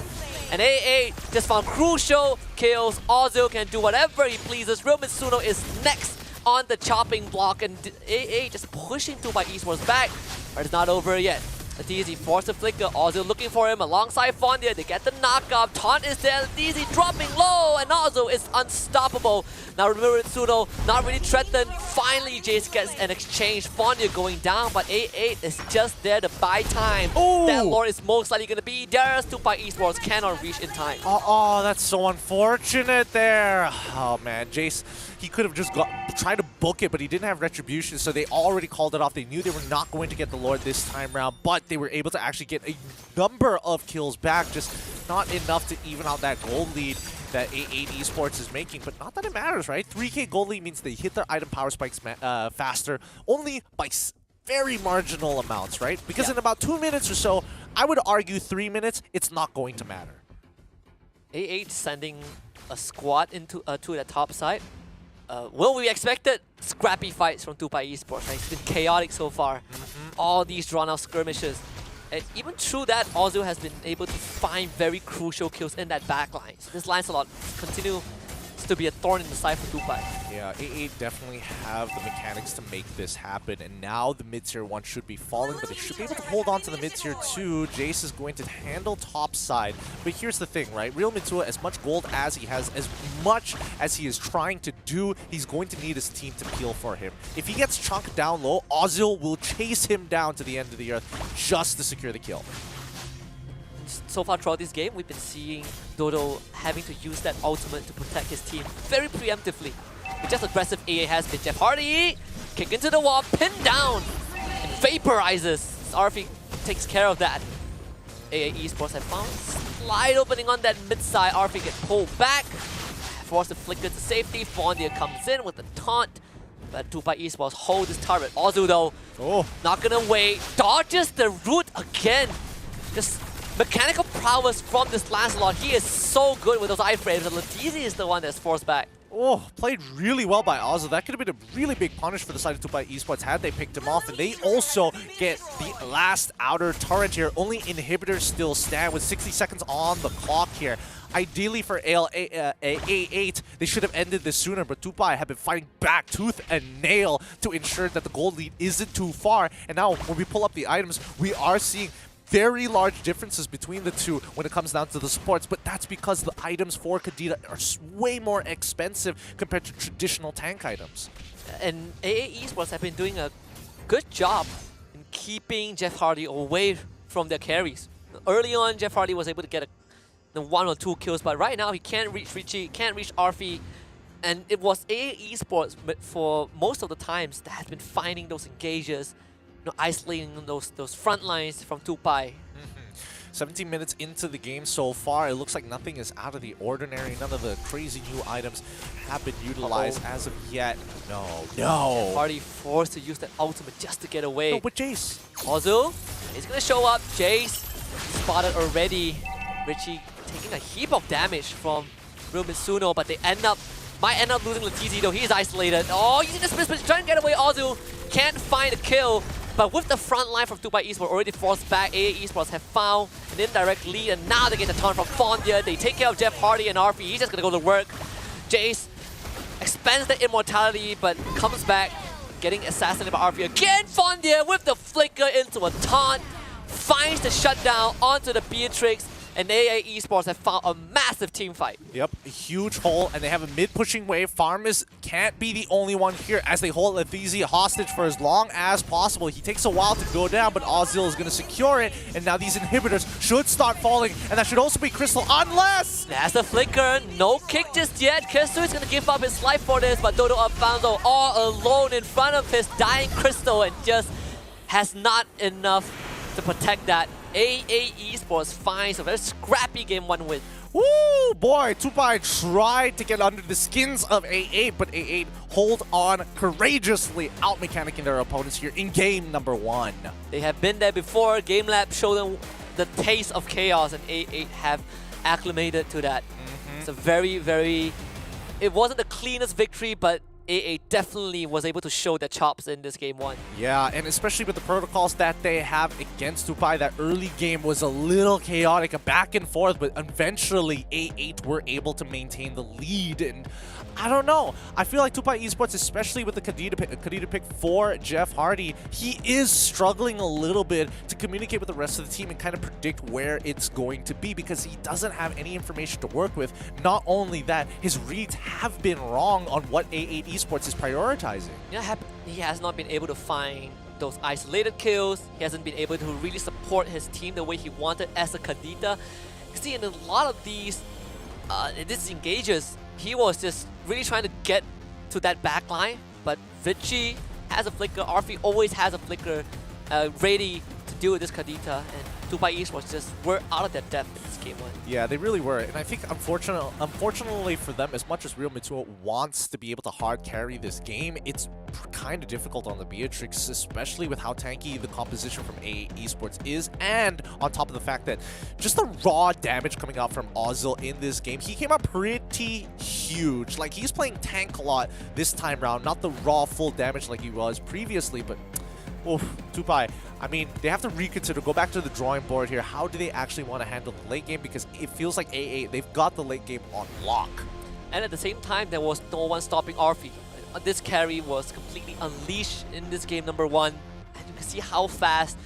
And AA just found crucial kills. Ozil can do whatever he pleases. Real Mitsuno is next on the chopping block, and AA just pushing Tupai Esports back. But it's not over yet. DZ forced to flicker. Ozil looking for him alongside Fondia. They get the knockup. Taunt is there. DZ dropping low, and Ozil is unstoppable. Now Mitsuno not really threatened. Finally, Jace gets an exchange. Fondia going down, but A8 is just there to buy time. That Lord is most likely going to be there. Tupai Esports cannot reach in time. Oh, that's so unfortunate there. Oh man, Jace, he could have just tried to book it, but he didn't have retribution, so they already called it off. They knew they were not going to get the Lord this time around, but they were able to actually get a number of kills back, just not enough to even out that gold lead that A8 Esports is making. But not that it matters, right? 3k gold lead means they hit their item power spikes faster, only by very marginal amounts, right? Because in about 2 minutes or so, I would argue 3 minutes, it's not going to matter. A8 sending a squad into to the top side. Well, we expected scrappy fights from Tupai Esports, right? It's been chaotic so far. All these drawn-out skirmishes. And even through that, Ozil has been able to find very crucial kills in that backline. So this Lancelot continues to be a thorn in the side for Tupai. Yeah, A8 definitely have the mechanics to make this happen, and now the mid-tier 1 should be falling, but they should be able to hold on to the mid-tier 2. Jace is going to handle top side, but here's the thing, right? Real Mitsua, as much gold as he has, as much as he is trying to do, he's going to need his team to peel for him. If he gets chunked down low, Ozil will chase him down to the end of the earth just to secure the kill. So far throughout this game, we've been seeing Dodo having to use that ultimate to protect his team very preemptively. With just aggressive AA has been Jeff Hardy, kick into the wall, pinned down, and vaporizes. Arfi takes care of that. AA Esports have found slide opening on that mid side. Arfi gets pulled back, forced to flicker to safety. Fondia comes in with the taunt, but Tupai Esports hold this turret. Ozu though, not gonna wait, dodges the root again. Just mechanical prowess from this Lancelot. He is so good with those iframes, and Latizi is the one that's forced back. Oh, played really well by Ozil. That could have been a really big punish for the side of Tupai Esports had they picked him off. And they also get the last outer turret here. Only inhibitors still stand with 60 seconds on the clock here. Ideally for A8, they should have ended this sooner, but Tupai have been fighting back tooth and nail to ensure that the gold lead isn't too far. And now when we pull up the items, we are seeing very large differences between the two when it comes down to the supports, but that's because the items for Kadita are way more expensive compared to traditional tank items. And AA Esports have been doing a good job in keeping Jeff Hardy away from their carries. Early on, Jeff Hardy was able to get the 1 or 2 kills, but right now he can't reach Richie, can't reach Arfi, and it was AA Esports for most of the times that has been finding those engages, isolating those front lines from Tupai. 17 minutes into the game so far. It looks like nothing is out of the ordinary. None of the crazy new items have been utilized as of yet. No. Party forced to use that ultimate just to get away. No, but Jace. Ozu is going to show up. Jace spotted already. Richie taking a heap of damage from Real Mitsuno, but they might end up losing Latizi though. He's isolated. Oh, using the split, trying to get away. Ozu can't find a kill. But with the front line from Tupai Esports already forced back, AA Esports have found an indirect lead, and now they get the taunt from Fondia. They take care of Jeff Hardy and RP. He's just gonna go to work. Jace expends the immortality, but comes back, getting assassinated by RP again. Fondia with the flicker into a taunt, finds the shutdown onto the Beatrix, and AA Esports have found a massive team fight. Yep, a huge hole, and they have a mid-pushing wave. Farmers can't be the only one here as they hold Lethisi hostage for as long as possible. He takes a while to go down, but Ozil is going to secure it, and now these inhibitors should start falling, and that should also be Crystal, unless... That's the flicker, no kick just yet. Kesu is going to give up his life for this, but Dodo Alfonso all alone in front of his dying Crystal and just has not enough to protect that. AA Esports finds a very scrappy game 1 win. Woo, boy, Tupai tried to get under the skins of A8, but A8 hold on courageously, out-mechanicking their opponents here in game number 1. They have been there before. Gamelab showed them the taste of chaos, and A8 have acclimated to that. It's a very... It wasn't the cleanest victory, but AA definitely was able to show their chops in this game 1. Yeah, and especially with the protocols that they have against Tupai, that early game was a little chaotic, a back and forth, but eventually A8 were able to maintain the lead. And I don't know, I feel like Tupai Esports, especially with the Kadita pick for Jeff Hardy, he is struggling a little bit to communicate with the rest of the team and kind of predict where it's going to be, because he doesn't have any information to work with. Not only that, his reads have been wrong on what A8 Esports is prioritizing. Yeah, he has not been able to find those isolated kills. He hasn't been able to really support his team the way he wanted as a Kadita. You see, in a lot of these engages, he was just really trying to get to that back line, but Vichy has a flicker, Arfi always has a flicker ready to deal with this Kadita, and Tupai Esports just were out of their depth in this game 1. Yeah, they really were, and I think unfortunately for them, as much as Real Mitsuo wants to be able to hard carry this game, it's kind of difficult on the Beatrix, especially with how tanky the composition from AA Esports is, and on top of the fact that just the raw damage coming out from Ozil in this game, he came out pretty huge. Like, he's playing tank a lot this time around, not the raw full damage like he was previously, but oof, Tupai, I mean, they have to reconsider, go back to the drawing board here. How do they actually want to handle the late game? Because it feels like AA, they've got the late game on lock. And at the same time, there was no one stopping Arfi. This carry was completely unleashed in this game number 1. And you can see how fast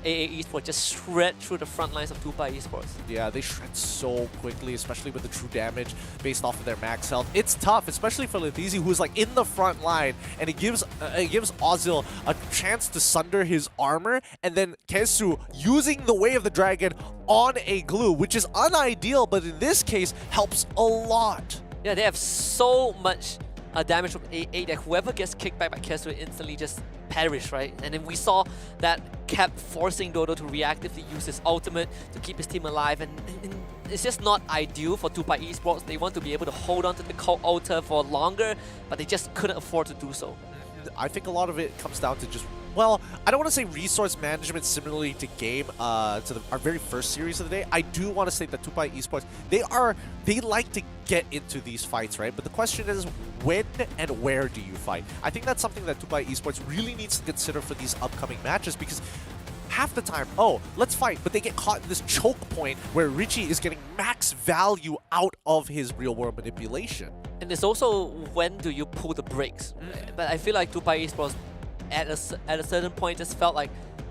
AA Esports just shred through the front lines of Tupai Esports. Yeah, they shred so quickly, especially with the true damage based off of their max health. It's tough, especially for Lethisi, who's like in the front line, and it gives Ozil a chance to sunder his armor, and then Kesu using the Way of the Dragon on a glue, which is unideal, but in this case helps a lot. Yeah, they have so much damage from AA that whoever gets kicked back by Kesu instantly just perish, right? And then we saw that kept forcing Dodo to reactively use his ultimate to keep his team alive, and it's just not ideal for Tupai Esports. They want to be able to hold on to the Cult Altar for longer, but they just couldn't afford to do so. I think a lot of it comes down to just, well, I don't want to say resource management similarly to game, our very first series of the day. I do want to say that Tupai Esports, they like to get into these fights, right? But the question is, when and where do you fight? I think that's something that Tupai Esports really needs to consider for these upcoming matches, because half the time, oh, let's fight, but they get caught in this choke point where Richie is getting max value out of his real-world manipulation. And it's also, when do you pull the brakes? But I feel like Tupai Esports at a certain point just felt like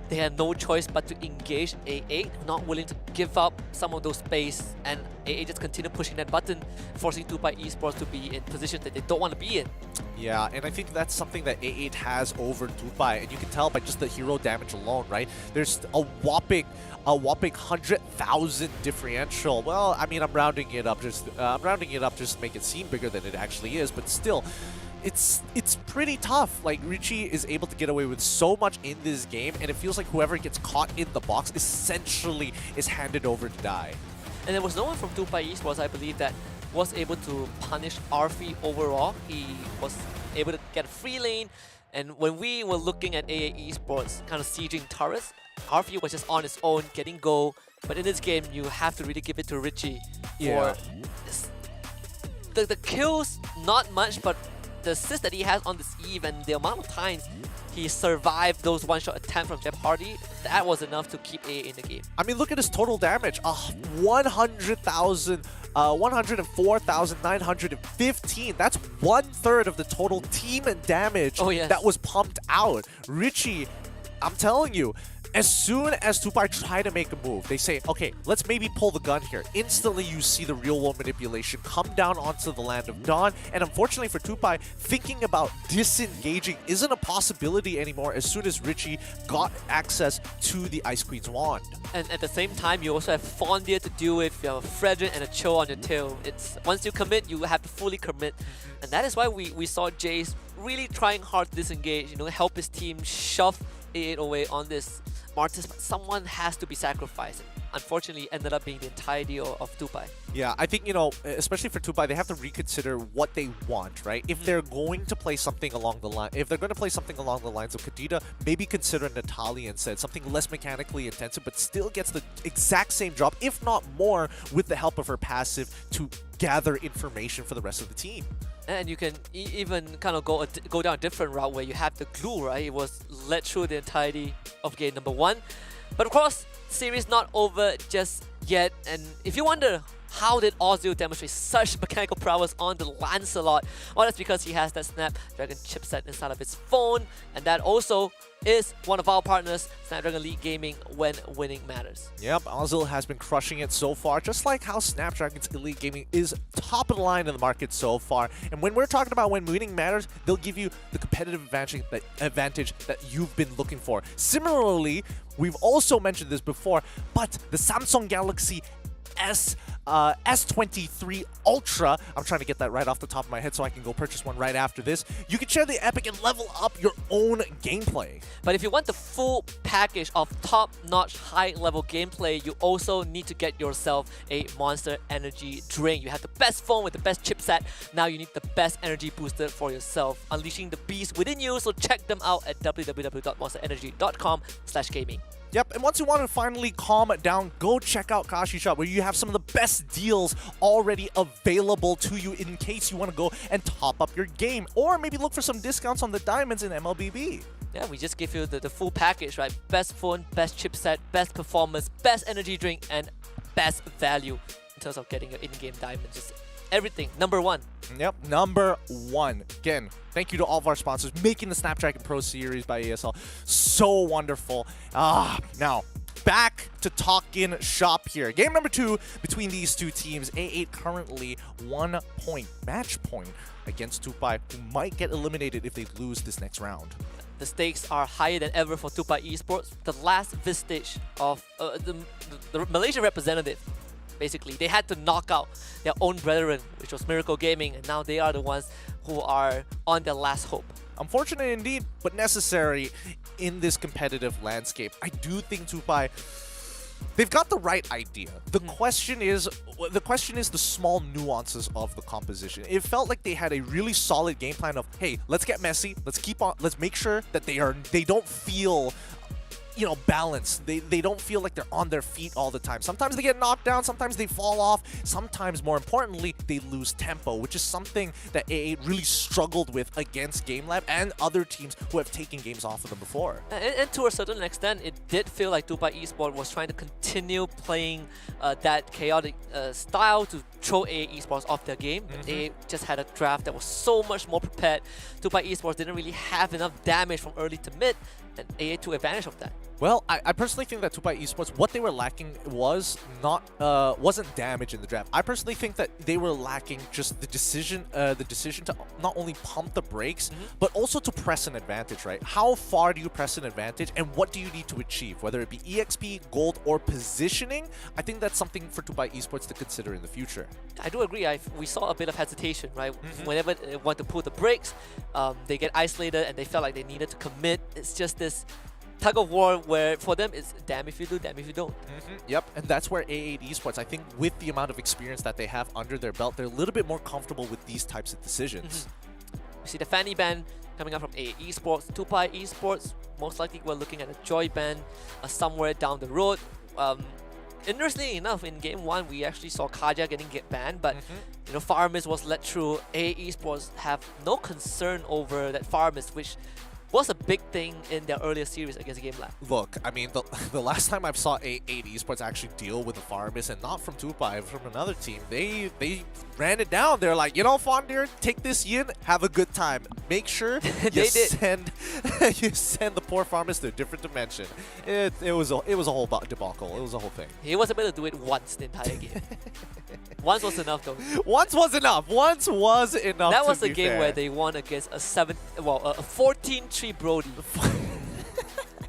they had no choice but to engage AA, not willing to give up some of those space, and AA just continue pushing that button, forcing Tupai Esports to be in positions that they don't want to be in. Yeah, and I think that's something that A8 has over Tupai, and you can tell by just the hero damage alone, right? There's a whopping 100,000 differential. Well, I mean, I'm rounding it up just to make it seem bigger than it actually is, but still, it's pretty tough. Like, Richie is able to get away with so much in this game, and it feels like whoever gets caught in the box essentially is handed over to die. And there was no one from Tupai Esports, I believe, that was able to punish Arfi overall. He was able to get a free lane, and when we were looking at AA Esports kind of sieging turrets, Arfi was just on his own, getting goal. But in this game, you have to really give it to Richie for the kills, not much, but the assist that he has on this Eve and the amount of times he survived those one-shot attempts from Jeff Hardy, that was enough to keep AA in the game. I mean, look at his total damage. 104,915. That's 1/3 of the total team damage that was pumped out. Richie, I'm telling you, as soon as Tupai try to make a move, they say, okay, let's maybe pull the gun here. Instantly, you see the real-world manipulation come down onto the Land of Dawn. And unfortunately for Tupai, thinking about disengaging isn't a possibility anymore as soon as Richie got access to the Ice Queen's wand. And at the same time, you also have Fondia to deal with. You have a Fredrin and a Cho on your tail. It's once you commit, you have to fully commit. And that is why we saw Jace really trying hard to disengage, you know, help his team shove it away on this Martis, but someone has to be sacrificed. Unfortunately, ended up being the entirety of Tupai. Yeah, I think, you know, especially for Tupai, they have to reconsider what they want, right? If they're going to play something along the line, if they're going to play something along the lines of Kadita, maybe consider Natalia instead, something less mechanically intensive, but still gets the exact same job, if not more, with the help of her passive to gather information for the rest of the team. And you can even kind of go down a different route where you have the glue, right? It was led through the entirety of game number 1. But of course, series not over just yet. And if you wonder, how did Ozil demonstrate such mechanical prowess on the Lancelot? Well, that's because he has that Snapdragon chipset inside of his phone, and that also is one of our partners, Snapdragon Elite Gaming, when winning matters. Yep, Ozil has been crushing it so far, just like how Snapdragon's Elite Gaming is top of the line in the market so far. And when we're talking about when winning matters, they'll give you the competitive advantage that you've been looking for. Similarly, we've also mentioned this before, but the Samsung Galaxy S23 Ultra, I'm trying to get that right off the top of my head so I can go purchase one right after this. You can share the epic and level up your own gameplay. But if you want the full package of top-notch high-level gameplay, you also need to get yourself a Monster Energy drink. You have the best phone with the best chipset. Now you need the best energy booster for yourself, unleashing the beast within you. So check them out at www.monsterenergy.com/gaming. Yep, and once you want to finally calm it down, go check out Kashi Shop, where you have some of the best deals already available to you in case you want to go and top up your game, or maybe look for some discounts on the diamonds in MLBB. Yeah, we just give you the full package, right? Best phone, best chipset, best performance, best energy drink, and best value in terms of getting your in-game diamonds. Just everything. Number 1. Yep, number 1. Again, thank you to all of our sponsors, making the Snapdragon Pro Series by ESL so wonderful. Now, back to talking shop here. Game number 2 between these two teams. A8 currently 1 point, match point against Tupai, who might get eliminated if they lose this next round. The stakes are higher than ever for Tupai Esports. The last vestige of the Malaysian representative. Basically, they had to knock out their own brethren, which was Miracle Gaming, and now they are the ones who are on their last hope. Unfortunate indeed, but necessary in this competitive landscape. I do think Tupai, they've got the right idea. The question is the small nuances of the composition. It felt like they had a really solid game plan of, hey, let's get messy, let's make sure that they don't feel, you know, balance. They don't feel like they're on their feet all the time. Sometimes they get knocked down, sometimes they fall off, sometimes, more importantly, they lose tempo, which is something that A8 really struggled with against Gamelab and other teams who have taken games off of them before. And to a certain extent, it did feel like Tupai Esports was trying to continue playing that chaotic style to throw A8 Esports off their game. They just had a draft that was so much more prepared. Tupai Esports didn't really have enough damage from early to mid, and A8 took advantage of that. Well, I personally think that Tupai Esports, what they were lacking was wasn't damage in the draft. I personally think that they were lacking just the decision to not only pump the brakes, but also to press an advantage, right? How far do you press an advantage, and what do you need to achieve? Whether it be EXP, gold, or positioning, I think that's something for Tupai Esports to consider in the future. I do agree. We saw a bit of hesitation, right? Whenever they want to pull the brakes, they get isolated and they felt like they needed to commit. It's just this tug of war where for them it's damn if you do, damn if you don't. Yep, and that's where A8 Esports, I think with the amount of experience that they have under their belt, they're a little bit more comfortable with these types of decisions. You see the Fanny ban coming up from A8 Esports, Tupai Esports, most likely we're looking at a Joy ban somewhere down the road. Interestingly enough, in Game 1, we actually saw Kaja getting banned, but you know, Fire Mist was let through. A8 Esports have no concern over that Fire Mist, which was a big thing in their earlier series against Gamelab. Look, I mean, the last time I saw A8 Esports actually deal with the Fire Mist, and not from Tupai, from another team, they ran it down. They're like, you know, Fondir, take this yin, have a good time. Make sure you send the poor Fire Mist to a different dimension. It was a whole debacle. It was a whole thing. He was able to do it once the entire game. Once was enough, though. Once was enough. Once was enough. That was the game where they won against a 14-3 Brody.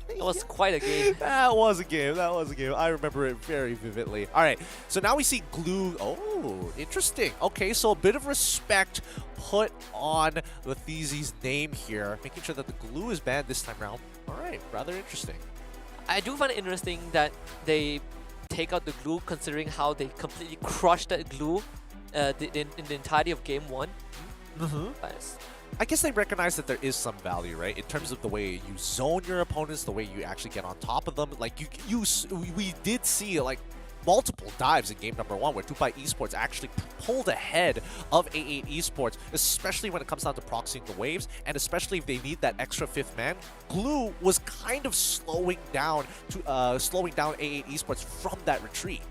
It was quite a game. That was a game. That was a game. I remember it very vividly. All right, so now we see Glue. Oh, interesting. Okay, so a bit of respect put on Lethezy's name here, making sure that the Glue is banned this time around. All right, rather interesting. I do find it interesting that they take out the Glue, considering how they completely crushed that Glue in the entirety of Game 1. I guess they recognize that there is some value, right? In terms of the way you zone your opponents, the way you actually get on top of them. Like, we did see, like, multiple dives in game number 1 where Tupai Esports actually pulled ahead of A8 Esports, especially when it comes down to proxying the waves, and especially if they need that extra 5th man. Glue was kind of slowing down A8 Esports from that retreat.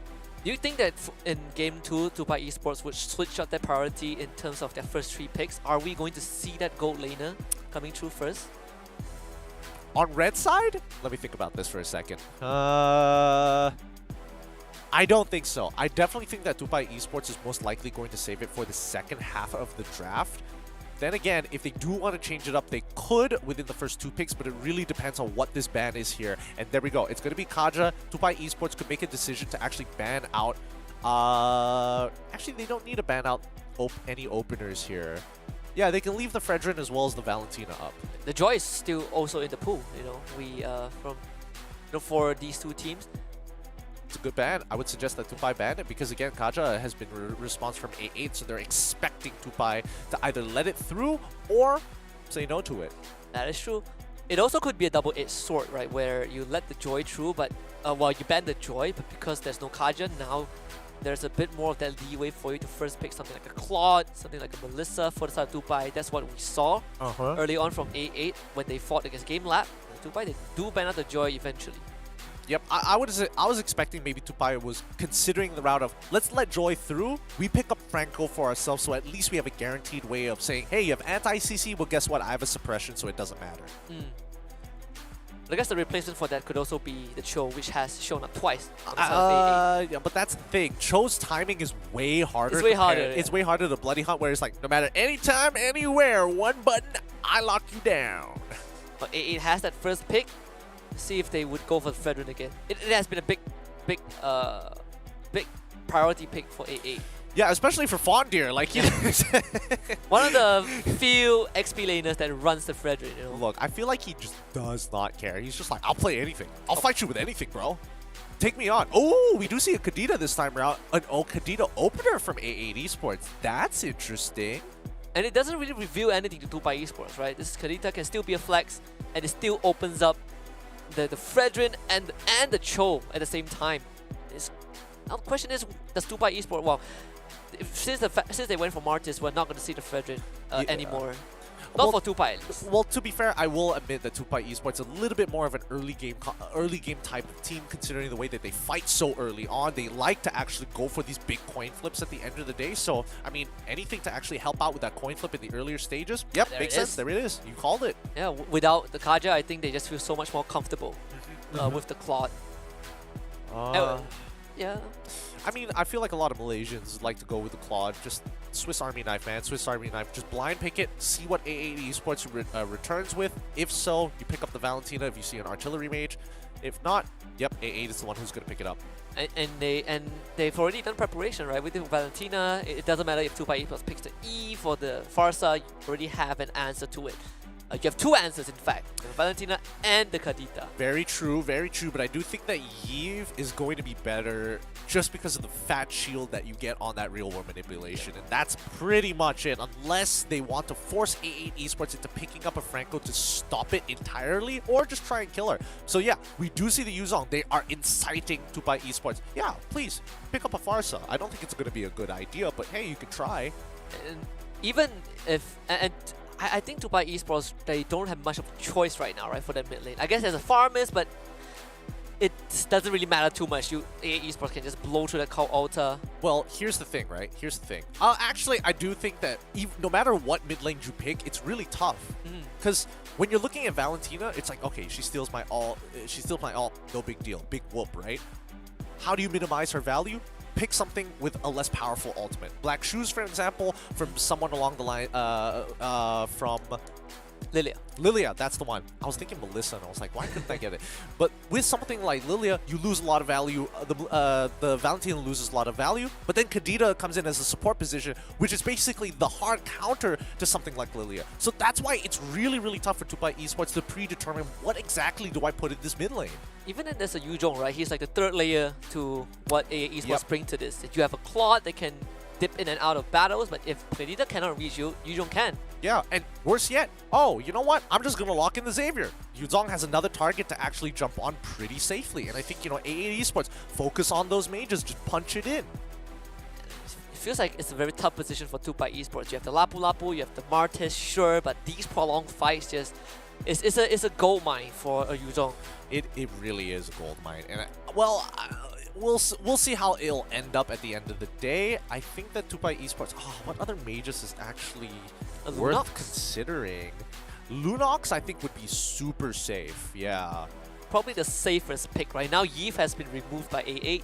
Do you think that in Game 2, Tupai Esports would switch up their priority in terms of their first 3 picks? Are we going to see that gold laner coming through first? On red side? Let me think about this for a second. I don't think so. I definitely think that Tupai Esports is most likely going to save it for the second half of the draft. Then again, if they do want to change it up, they could within the first 2 picks, but it really depends on what this ban is here. And there we go. It's going to be Kaja. Tupai Esports could make a decision to actually ban out... actually, they don't need to ban out any openers here. Yeah, they can leave the Fredrin as well as the Valentina up. The Joy is still also in the pool, you know. For these 2 teams. It's a good ban. I would suggest that Tupai ban it because, again, Kaja has been response from A8, so they're expecting Tupai to either let it through or say no to it. That is true. It also could be a double-edged sword, right, where you let the Joy through, but you ban the Joy, but because there's no Kaja, now there's a bit more of that leeway for you to first pick something like a Claude, something like a Melissa for the side of Tupai. That's what we saw early on from A8 when they fought against Gamelab. Tupai, they do ban out the Joy eventually. Yep, I was expecting maybe Tupai was considering the route of, let's let Joy through, we pick up Franco for ourselves, so at least we have a guaranteed way of saying, hey, you have anti-CC, well, guess what, I have a suppression, so it doesn't matter. I guess the replacement for that could also be the Cho, which has shown up twice on the side of A8. Yeah, but that's the thing. Cho's timing is way harder. It's way harder. It's way harder to Bloody Hunt, where it's like, no matter anytime, anywhere, one button, I lock you down. But A8 has that first pick. See if they would go for the Fredrin again. It has been a big priority pick for A8. Yeah, especially for Fondir. Like, you know, one of the few XP laners that runs the Fredrin, you know. Look, I feel like he just does not care. He's just like, I'll play anything. I'll fight you with anything, bro. Take me on. Oh, we do see a Kadita this time around. An Kadita opener from A8 Esports. That's interesting. And it doesn't really reveal anything to Tupai Esports, right? This Kadita can still be a flex, and it still opens up the Fredrin and the Cho at the same time. Now the question is, does Tupai Esports, well, since they went for Martis, we're not going to see the Fredrin anymore. Not for Tupai, at least. Well, to be fair, I will admit that Tupai Esports is a little bit more of an early game type of team, considering the way that they fight so early on. They like to actually go for these big coin flips at the end of the day. So, I mean, anything to actually help out with that coin flip in the earlier stages. Yep, makes sense. There it is. You called it. Yeah, without the Kaja, I think they just feel so much more comfortable. with the Claude. Yeah. I mean, I feel like a lot of Malaysians like to go with the Claude. Just Swiss Army knife, man. Swiss Army knife. Just blind pick it. See what A8 Esports returns with. If so, you pick up the Valentina if you see an artillery mage. If not, yep, A8 is the one who's going to pick it up. And they've already done preparation, right? With the Valentina, it doesn't matter if Tupai Esports picks the Eve or the Farsa, you already have an answer to it. You have two answers, in fact, the Valentina and the Kadita. Very true, but I do think that Yves is going to be better just because of the fat shield that you get on that real world manipulation, and that's pretty much it, unless they want to force A8 Esports into picking up a Franco to stop it entirely, or just try and kill her. So yeah, we do see the Yuzong. They are inciting Tupai Esports. Yeah, please, pick up a Farsa. I don't think it's going to be a good idea, but hey, you can try. And even if... I think Tupai Esports, they don't have much of a choice right now, right, for their mid lane. I guess there's a farmers, but it doesn't really matter too much. A8 Esports can just blow through that Cult Altar. Well, here's the thing, right? Here's the thing. Actually, I do think that no matter what mid lane you pick, it's really tough. Because when you're looking at Valentina, it's like, okay, she steals my ult. No big deal. Big whoop, right? How do you minimize her value? Pick something with a less powerful ultimate. Black Shoes, for example, from someone along the line, from Lilia, that's the one. I was thinking Melissa, and I was like, why couldn't I get it? But with something like Lilia, you lose a lot of value. The Valentina loses a lot of value, but then Kadita comes in as a support position, which is basically the hard counter to something like Lilia. So that's why it's really, really tough for Tupai Esports to predetermine what exactly do I put in this mid lane. Even then, there's a Yuzong, right? He's like the third layer to what A8 Esports bring to this. If you have a Claude that can dip in and out of battles, but if Kadita cannot reach you, Yuzong can. Yeah, and worse yet, oh, you know what? I'm just going to lock in the Xavier. Yuzong has another target to actually jump on pretty safely. And I think, you know, A8 Esports, focus on those mages, just punch it in. It feels like it's a very tough position for Tupai Esports. You have the Lapu Lapu, you have the Martis, sure, but these prolonged fights just... It's a gold mine for a Yuzong. It really is a gold mine. And we'll see how it'll end up at the end of the day. I think that Tupai Esports... what other mages is actually worth considering? Lunox, I think, would be super safe. Yeah. Probably the safest pick right now. Yves has been removed by A8.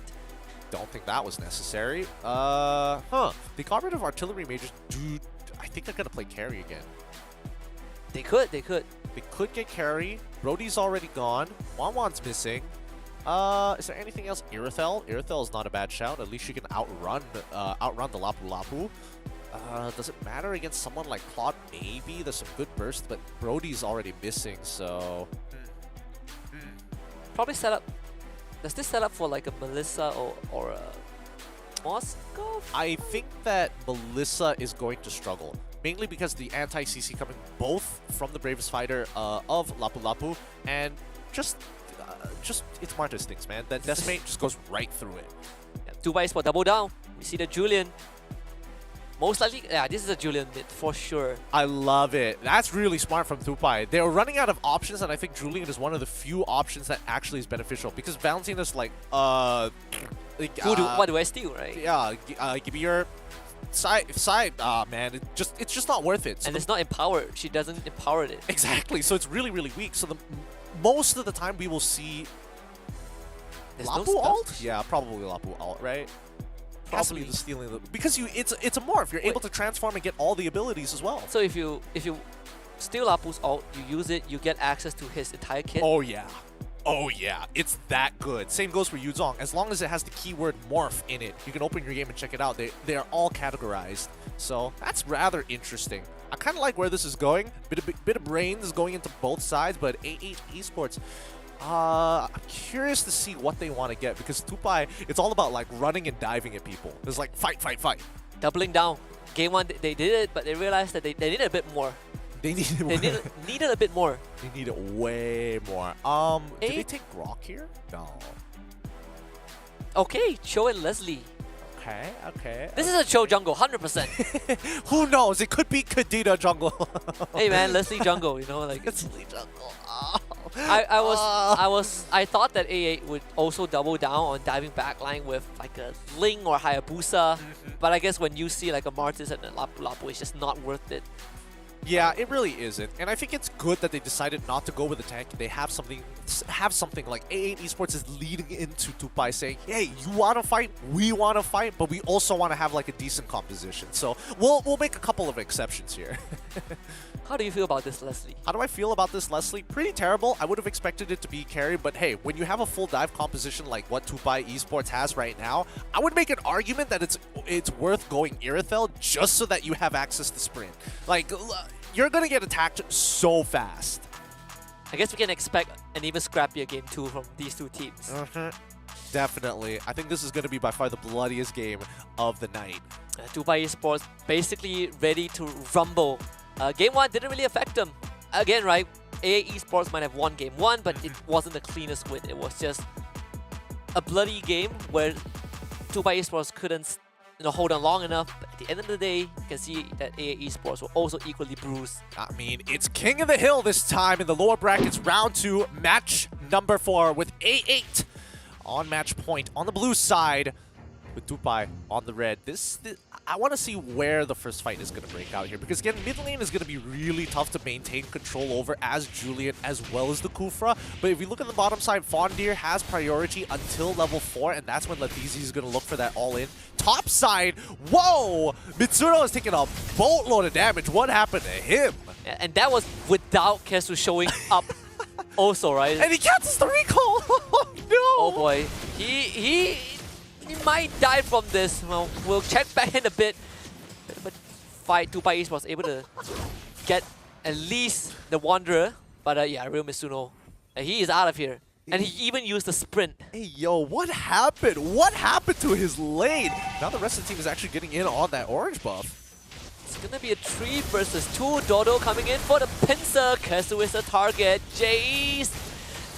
Don't think that was necessary. The cooperative artillery mages, dude, I think they're going to play carry again. They could. They could get carry. Brody's already gone. Wanwan's missing. Is there anything else? Irithel? Irithel is not a bad shout. At least she can outrun the Lapu Lapu. Does it matter against someone like Claude? Maybe. There's some good bursts, but Brody's already missing, so... Probably set up... Does this set up for like a Melissa or a Moskov? I think that Melissa is going to struggle. Mainly because the anti-CC coming both from the bravest fighter of Lapu Lapu, and just it's smart instincts, man. That Decimate just goes right through it. Yeah, Tupai Esports double down. We see the Julian. Most likely, yeah, this is a Julian mid for sure. I love it. That's really smart from Tupai. They're running out of options, and I think Julian is one of the few options that actually is beneficial, because Valentina's like, what do I steal, right? Yeah, give me your side. Man, it's just not worth it. So and it's not empowered. She doesn't empower it. Exactly. So it's really, really weak. So most of the time we will see Lapu ult. Yeah, probably Lapu ult, right? Probably the stealing because it's a morph. You're able to transform and get all the abilities as well. So if you steal Lapu's ult, you use it, you get access to his entire kit. Oh yeah. Oh yeah, it's that good. Same goes for Yuzong. As long as it has the keyword morph in it, you can open your game and check it out. They are all categorized. So that's rather interesting. I kind of like where this is going. Bit of brains going into both sides, but A8 Esports, I'm curious to see what they want to get, because Tupai, it's all about like running and diving at people. It's like fight. Doubling down. Game 1, they did it, but they realized that they needed a bit more. They needed needed a bit more. They needed way more. Did they take Grok here? No. Okay, Cho and Leslie. Okay. This is a Cho jungle, 100%. Who knows? It could be Kadita jungle. Hey man, Leslie jungle, you know, like Leslie jungle. Oh. I thought that A8 would also double down on diving backline with like a Ling or Hayabusa, but I guess when you see like a Martis and a Lapu Lapu, it's just not worth it. Yeah, it really isn't. And I think it's good that they decided not to go with the tank. They have something like A8 Esports is leading into Tupai saying, hey, you want to fight? We want to fight, but we also want to have like a decent composition. So we'll make a couple of exceptions here. How do you feel about this, Leslie? How do I feel about this, Leslie? Pretty terrible. I would have expected it to be carried, but hey, when you have a full dive composition like what Tupai Esports has right now, I would make an argument that it's worth going Irithel just so that you have access to sprint. Like, you're gonna get attacked so fast. I guess we can expect an even scrappier game 2 from these two teams. Definitely. I think this is gonna be by far the bloodiest game of the night. Tupai Esports basically ready to rumble. Game 1 didn't really affect them. Again, right, A8 Esports might have won Game 1, but it wasn't the cleanest win. It was just a bloody game where Tupai Esports couldn't hold on long enough. But at the end of the day, you can see that A8 Esports were also equally bruised. I mean, it's King of the Hill this time in the lower brackets, round 2, match number 4 with A8 on match point on the blue side with Tupai on the red. I want to see where the first fight is going to break out here, because again, mid lane is going to be really tough to maintain control over as Julian as well as the Kufra. But if you look at the bottom side, Fondir has priority until level 4, and that's when Latizi is going to look for that all-in. Top side, whoa! Mitsuno is taking a boatload of damage. What happened to him? And that was without Kesu showing up also, right? And he catches the recall! Oh no! Oh boy. He might die from this. Well, we'll check back in a bit. But Tupai Esports was able to get at least the Wanderer. But yeah, Real Mitsuno, he is out of here. And he even used the sprint. Hey, yo, what happened? What happened to his lane? Now the rest of the team is actually getting in on that orange buff. It's gonna be a 3 versus 2. Dodo coming in for the pincer. Kesu is the target. Jace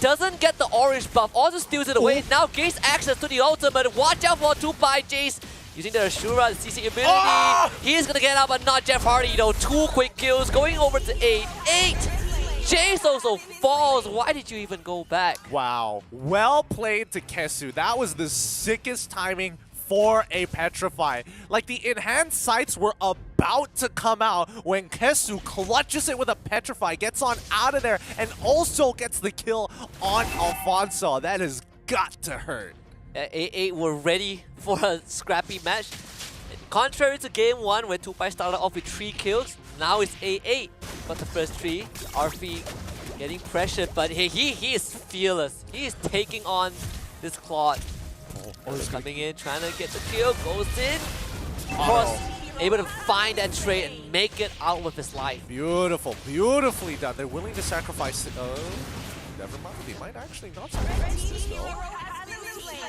doesn't get the orange buff, also steals it away. Now gains access to the ultimate. Watch out for Tupai. Jace using the Ashura, the CC ability. He's gonna get out, but not Jeff Hardy though. 2 quick kills, going over to 8. Jace also falls. Why did you even go back? Wow. Well played to Kesu. That was the sickest timing for a Petrify. Like, the enhanced sights were about to come out when Kesu clutches it with a Petrify, gets on out of there, and also gets the kill on Alfonso. That has got to hurt. A8 were ready for a scrappy match. Contrary to game 1, where Tupai started off with 3 kills, now it's A8 got the first 3. RP getting pressured, but he is fearless. He is taking on this Claude. Coming in, trying to get the kill, goes in. Of course, able to find that trade and make it out with his life. Beautiful, beautifully done. They're willing to sacrifice it. Never mind, they might actually not sacrifice this though.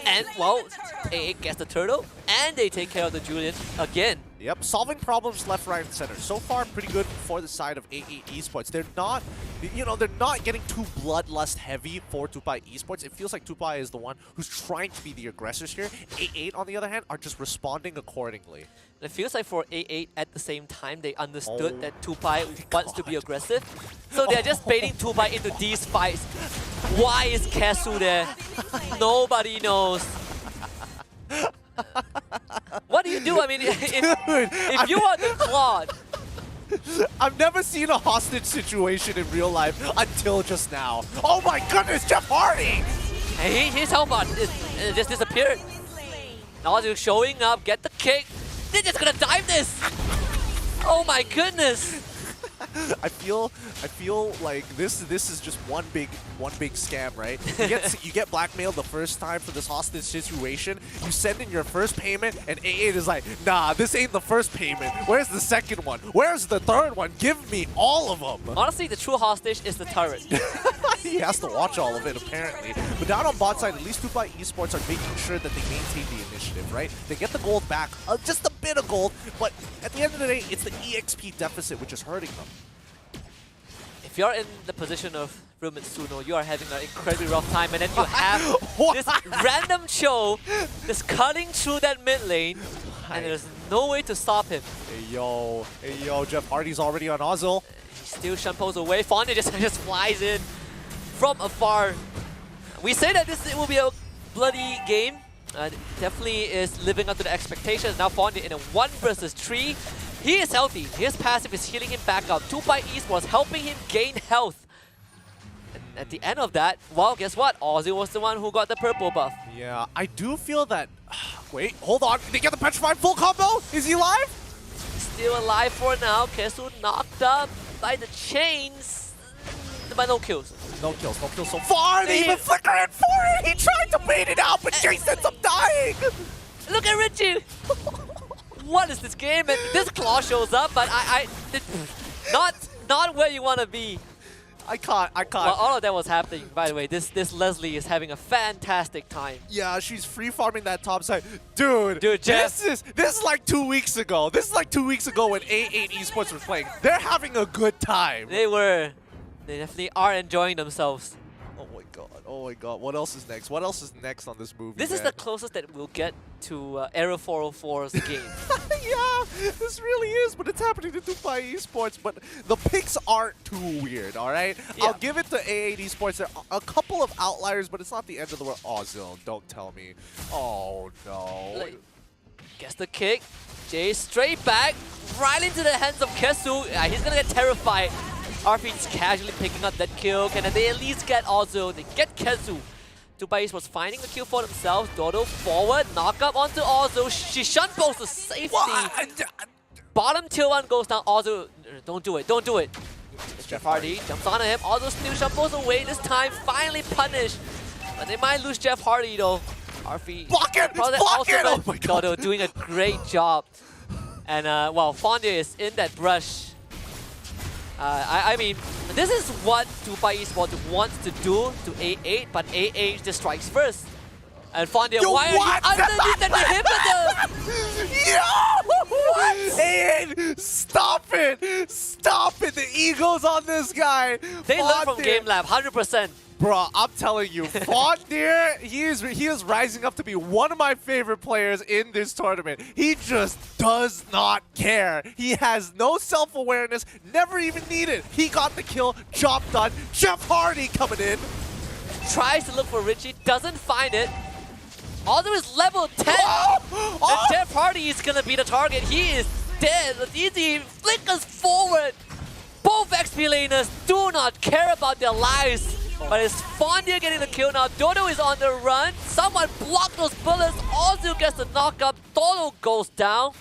And, well, A8 gets the turtle, and they take care of the Julian again. Yep, solving problems left, right, and center. So far, pretty good for the side of A8 Esports. They're not, they're not getting too bloodlust heavy for Tupai Esports. It feels like Tupai is the one who's trying to be the aggressors here. A8, on the other hand, are just responding accordingly. It feels like for A8, at the same time, they understood that Tupai wants to be aggressive. So they're just baiting Tupai into these fights. Why is Kesu there? Nobody knows. What do you do? I mean, if you are the Claude. I've never seen a hostage situation in real life until just now. Oh my goodness, Jeff Hardy! Hey, his helmet just disappeared. Now they're showing up, get the kick. They're just gonna dive this! Oh my goodness! I feel like this is just one big scam, right? You get blackmailed the first time for this hostage situation. You send in your first payment, and A8 is like, nah, this ain't the first payment. Where's the second one? Where's the third one? Give me all of them. Honestly, the true hostage is the turret. He has to watch all of it, apparently. But down on bot side, at least Tupai Esports are making sure that they maintain the initiative, right? They get the gold back, just a bit of gold, but at the end of the day, it's the EXP deficit which is hurting them. If you're in the position of Real Mitsuno, you are having an incredibly rough time, and then you have this random Cho just cutting through that mid lane, and there's no way to stop him. Hey yo, Jeff Hardy's already on Ozil. He still shumpos away. Fonda just flies in from afar. We say that it will be a bloody game. Definitely is living up to the expectations. Now Fonda in a 1 versus 3. He is healthy. His passive is healing him back up. Tupai Esports helping him gain health. And at the end of that, well, guess what? Ozzy was the one who got the purple buff. Yeah, I do feel that... Wait, hold on. Did they get the Petrified full combo? Is he alive? Still alive for now. Kesu knocked up by the chains. But no kills. No kills so far. They even flicker it for it. He tried to bait it out, but Jace ends up dying. Look at Richie. What is this game? And this claw shows up, but not where you want to be. I can't. Well, all of that was happening, by the way. This Leslie is having a fantastic time. Yeah, she's free farming that top side. Dude, Jeff. this is like 2 weeks ago. This is like 2 weeks ago when A8 Esports was playing. They're having a good time. They were. They definitely are enjoying themselves. Oh my god. What else is next? What else is next on this movie? This is the closest that we'll get to Era 404's game. Yeah, this really is, but it's happening to Tupai Esports. But the picks aren't too weird, alright? Yeah. I'll give it to A8 Esports. There are a couple of outliers, but it's not the end of the world. Oh, Zil, don't tell me. Oh, no. Gets the kick. Jay straight back, right into the hands of Kesu. He's gonna get terrified. RP's casually picking up that kill. Can they at least get Ozo? They get Kezu. Tupai was finding the kill for themselves. Dodo forward, knock up onto Ozo. Shishan pulls the safety. Bottom tier 1 goes down. Ozo, don't do it, don't do it. Jeff Hardy jumps onto him. Ozo still shuffles away this time. Finally punished. But they might lose Jeff Hardy though. RP. Block it! Block it! Oh my god. Dodo doing a great job. And well, Fondia is in that brush. I mean, this is what Tupai Esports wants to do to A8, but A8 just strikes first. And Fondia, why are you underneath the inhibitor? Yo! What? A8, stop it! Stop it! The ego's on this guy! They learned from Gamelab, 100%. Bro, I'm telling you, Fondir, he is rising up to be one of my favorite players in this tournament. He just does not care. He has no self-awareness, never even needed. He got the kill, job done. Jeff Hardy coming in. Tries to look for Richie, doesn't find it. Although is level 10. And Jeff Hardy is gonna be the target. He is dead. Easy flickers forward. Both XP laners do not care about their lives. But it's Fondia getting the kill now. Dodo is on the run. Someone blocked those bullets. Ozu gets the knockup. Dodo goes down.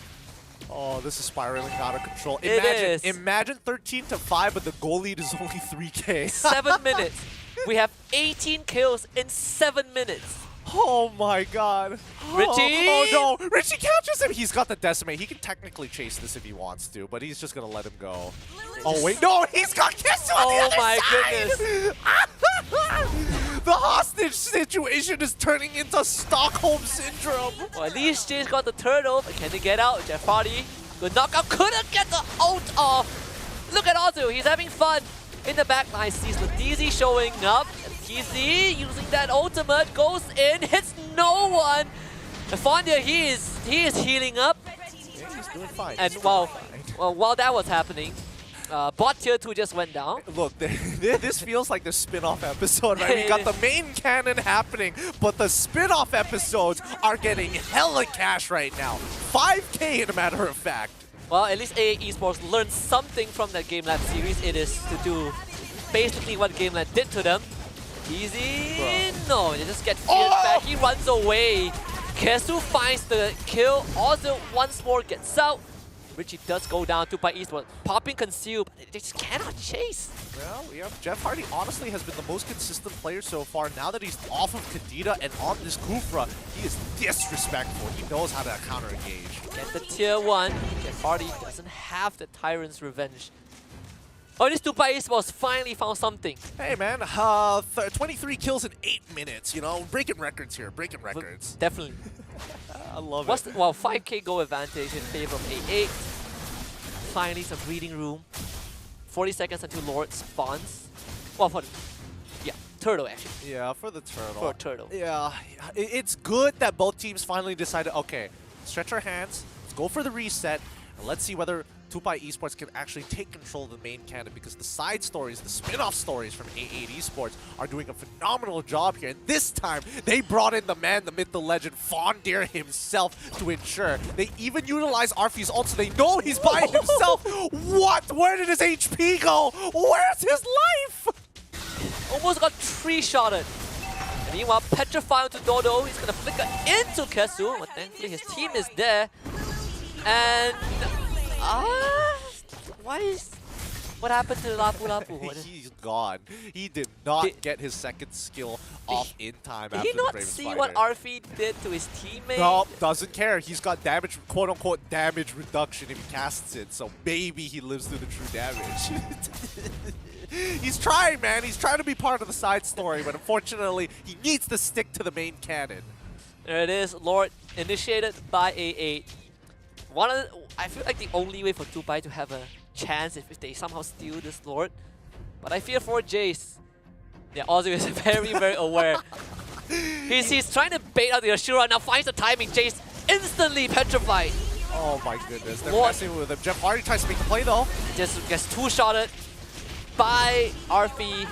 Oh, this is spiraling out of control. Imagine 13-5, but the goal lead is only 3K. 7 minutes. We have 18 kills in 7 minutes. Oh my god. Richie! Oh no, Richie catches him. He's got the decimate. He can technically chase this if he wants to, but he's just gonna let him go. Oh wait, no, he's got Kisu on the other side! Goodness. The hostage situation is turning into Stockholm Syndrome. Well, at least Jay's got the turtle, but can they get out? Jeff Hardy, good knockout, couldn't get the ult off. Look at Ozu, he's having fun. In the back line, sees Ladizi showing up. TZ using that ultimate, goes in, hits no one. And Fondia, he is healing up. Yeah, he's doing fine. And while that was happening, bot tier 2 just went down. Look, this feels like the spin-off episode, right? We got the main canon happening, but the spin-off episodes are getting hella cash right now. 5K, in a matter of fact. Well, at least A8 Esports learned something from that Gamelab series. It is to do basically what Gamelab did to them. Easy. No, they just get feared back. He runs away. Kesu finds the kill. Also, once more gets out. Richie does go down. Tupai Esports popping conceal, but they just cannot chase. Well, yeah, Jeff Hardy honestly has been the most consistent player so far. Now that he's off of Kadita and on this Kufra, he is disrespectful. He knows how to counter-engage. Get the tier 1. Jeff Hardy doesn't have the Tyrant's Revenge. Oh, this Tupai Esports finally found something. Hey man, 23 kills in 8 minutes, you know? Breaking records here, breaking records. Definitely. I love it. Well, 5K goal advantage in favor of A8. Finally, some breathing room. 40 seconds until Lord spawns. Well, for the, yeah, turtle actually. Yeah, for the turtle. For turtle. Yeah, it's good that both teams finally decided, okay, stretch our hands, let's go for the reset, and let's see whether Tupai Esports can actually take control of the main cannon because the side stories, the spin-off stories from A8 Esports are doing a phenomenal job here. And this time, they brought in the man, the myth, the legend, Fondir himself to ensure. They even utilize Arfi's ult, so they know he's by himself. What? Where did his HP go? Where's his life? Almost got 3-shotted. And meanwhile, Petrify onto Dodo. He's gonna flicker into Kesu, but thankfully his team is there. And what happened to Lapu Lapu? He's gone. He did not get his second skill off in time after the Did he not Brave see Spider. what Arfi did to his teammate? No, doesn't care. He's got damage, quote-unquote damage reduction if he casts it, so maybe he lives through the true damage. He's trying, man. He's trying to be part of the side story, but unfortunately, he needs to stick to the main cannon. There it is, Lord, initiated by A8. I feel like the only way for Tupai to have a chance if they somehow steal this Lord. But I fear for Jace. Yeah, Ozzy is very, very aware. He's trying to bait out the Ashura, now finds the timing. Jace instantly petrified. Oh my goodness, they're messing with him. Jeff Hardy tries to make the play though. Just gets 2-shotted by Arfi.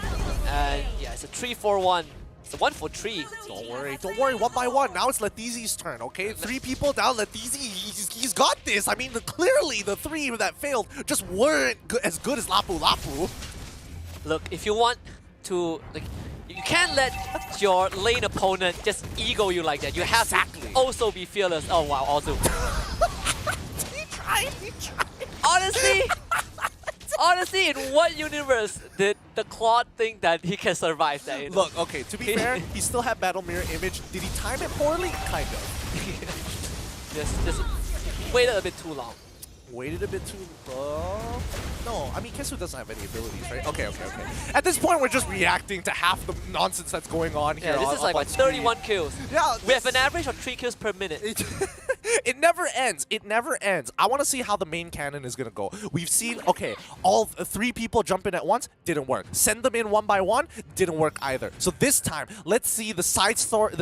And yeah, it's a 3-4-1. It's a 1-for-3. Don't worry, 1 by 1. Now it's Letizi's turn, okay? 3 people down, Letizi, he's got this. I mean, clearly the 3 that failed just weren't as good as Lapu Lapu. Look, if you want to, like, you can't let your lane opponent just ego you like that. You have to also be fearless. Oh wow, also. He tried. Honestly, in what universe did the Claude think that he can survive that? You know? Look, okay, to be fair, he still had Battle Mirror Image. Did he time it poorly? Kind of. just waited a bit too long. Waited a bit too long? No, I mean, Kesu doesn't have any abilities, right? Okay. At this point, we're just reacting to half the nonsense that's going on here. Yeah, this is like what, 31 kills. Yeah. We have an average of 3 kills per minute. It never ends. It never ends. I want to see how the main cannon is going to go. We've seen, okay, all 3 people jump in at once. Didn't work. Send them in 1 by 1. Didn't work either. So this time, let's see the side story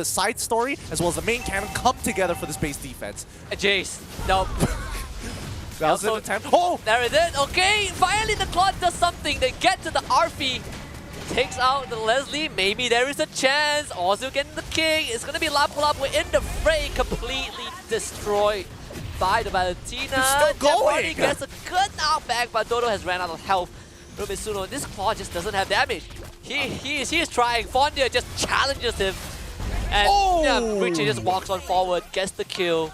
as well as the main cannon come together for this base defense. Jace. Nope. That was an attempt. Oh! There it is. Okay, finally the Claude does something. They get to the Arfi. Takes out the Leslie. Maybe there is a chance. Also getting the king. It's going to be Lapu Lapu in the fray. Completely destroyed by the Valentina. It's still going. He gets a good knockback, but Dodo has ran out of health. Robinsuno, this Claude just doesn't have damage. He is trying. Fondia just challenges him. And yeah, Richie just walks on forward, gets the kill.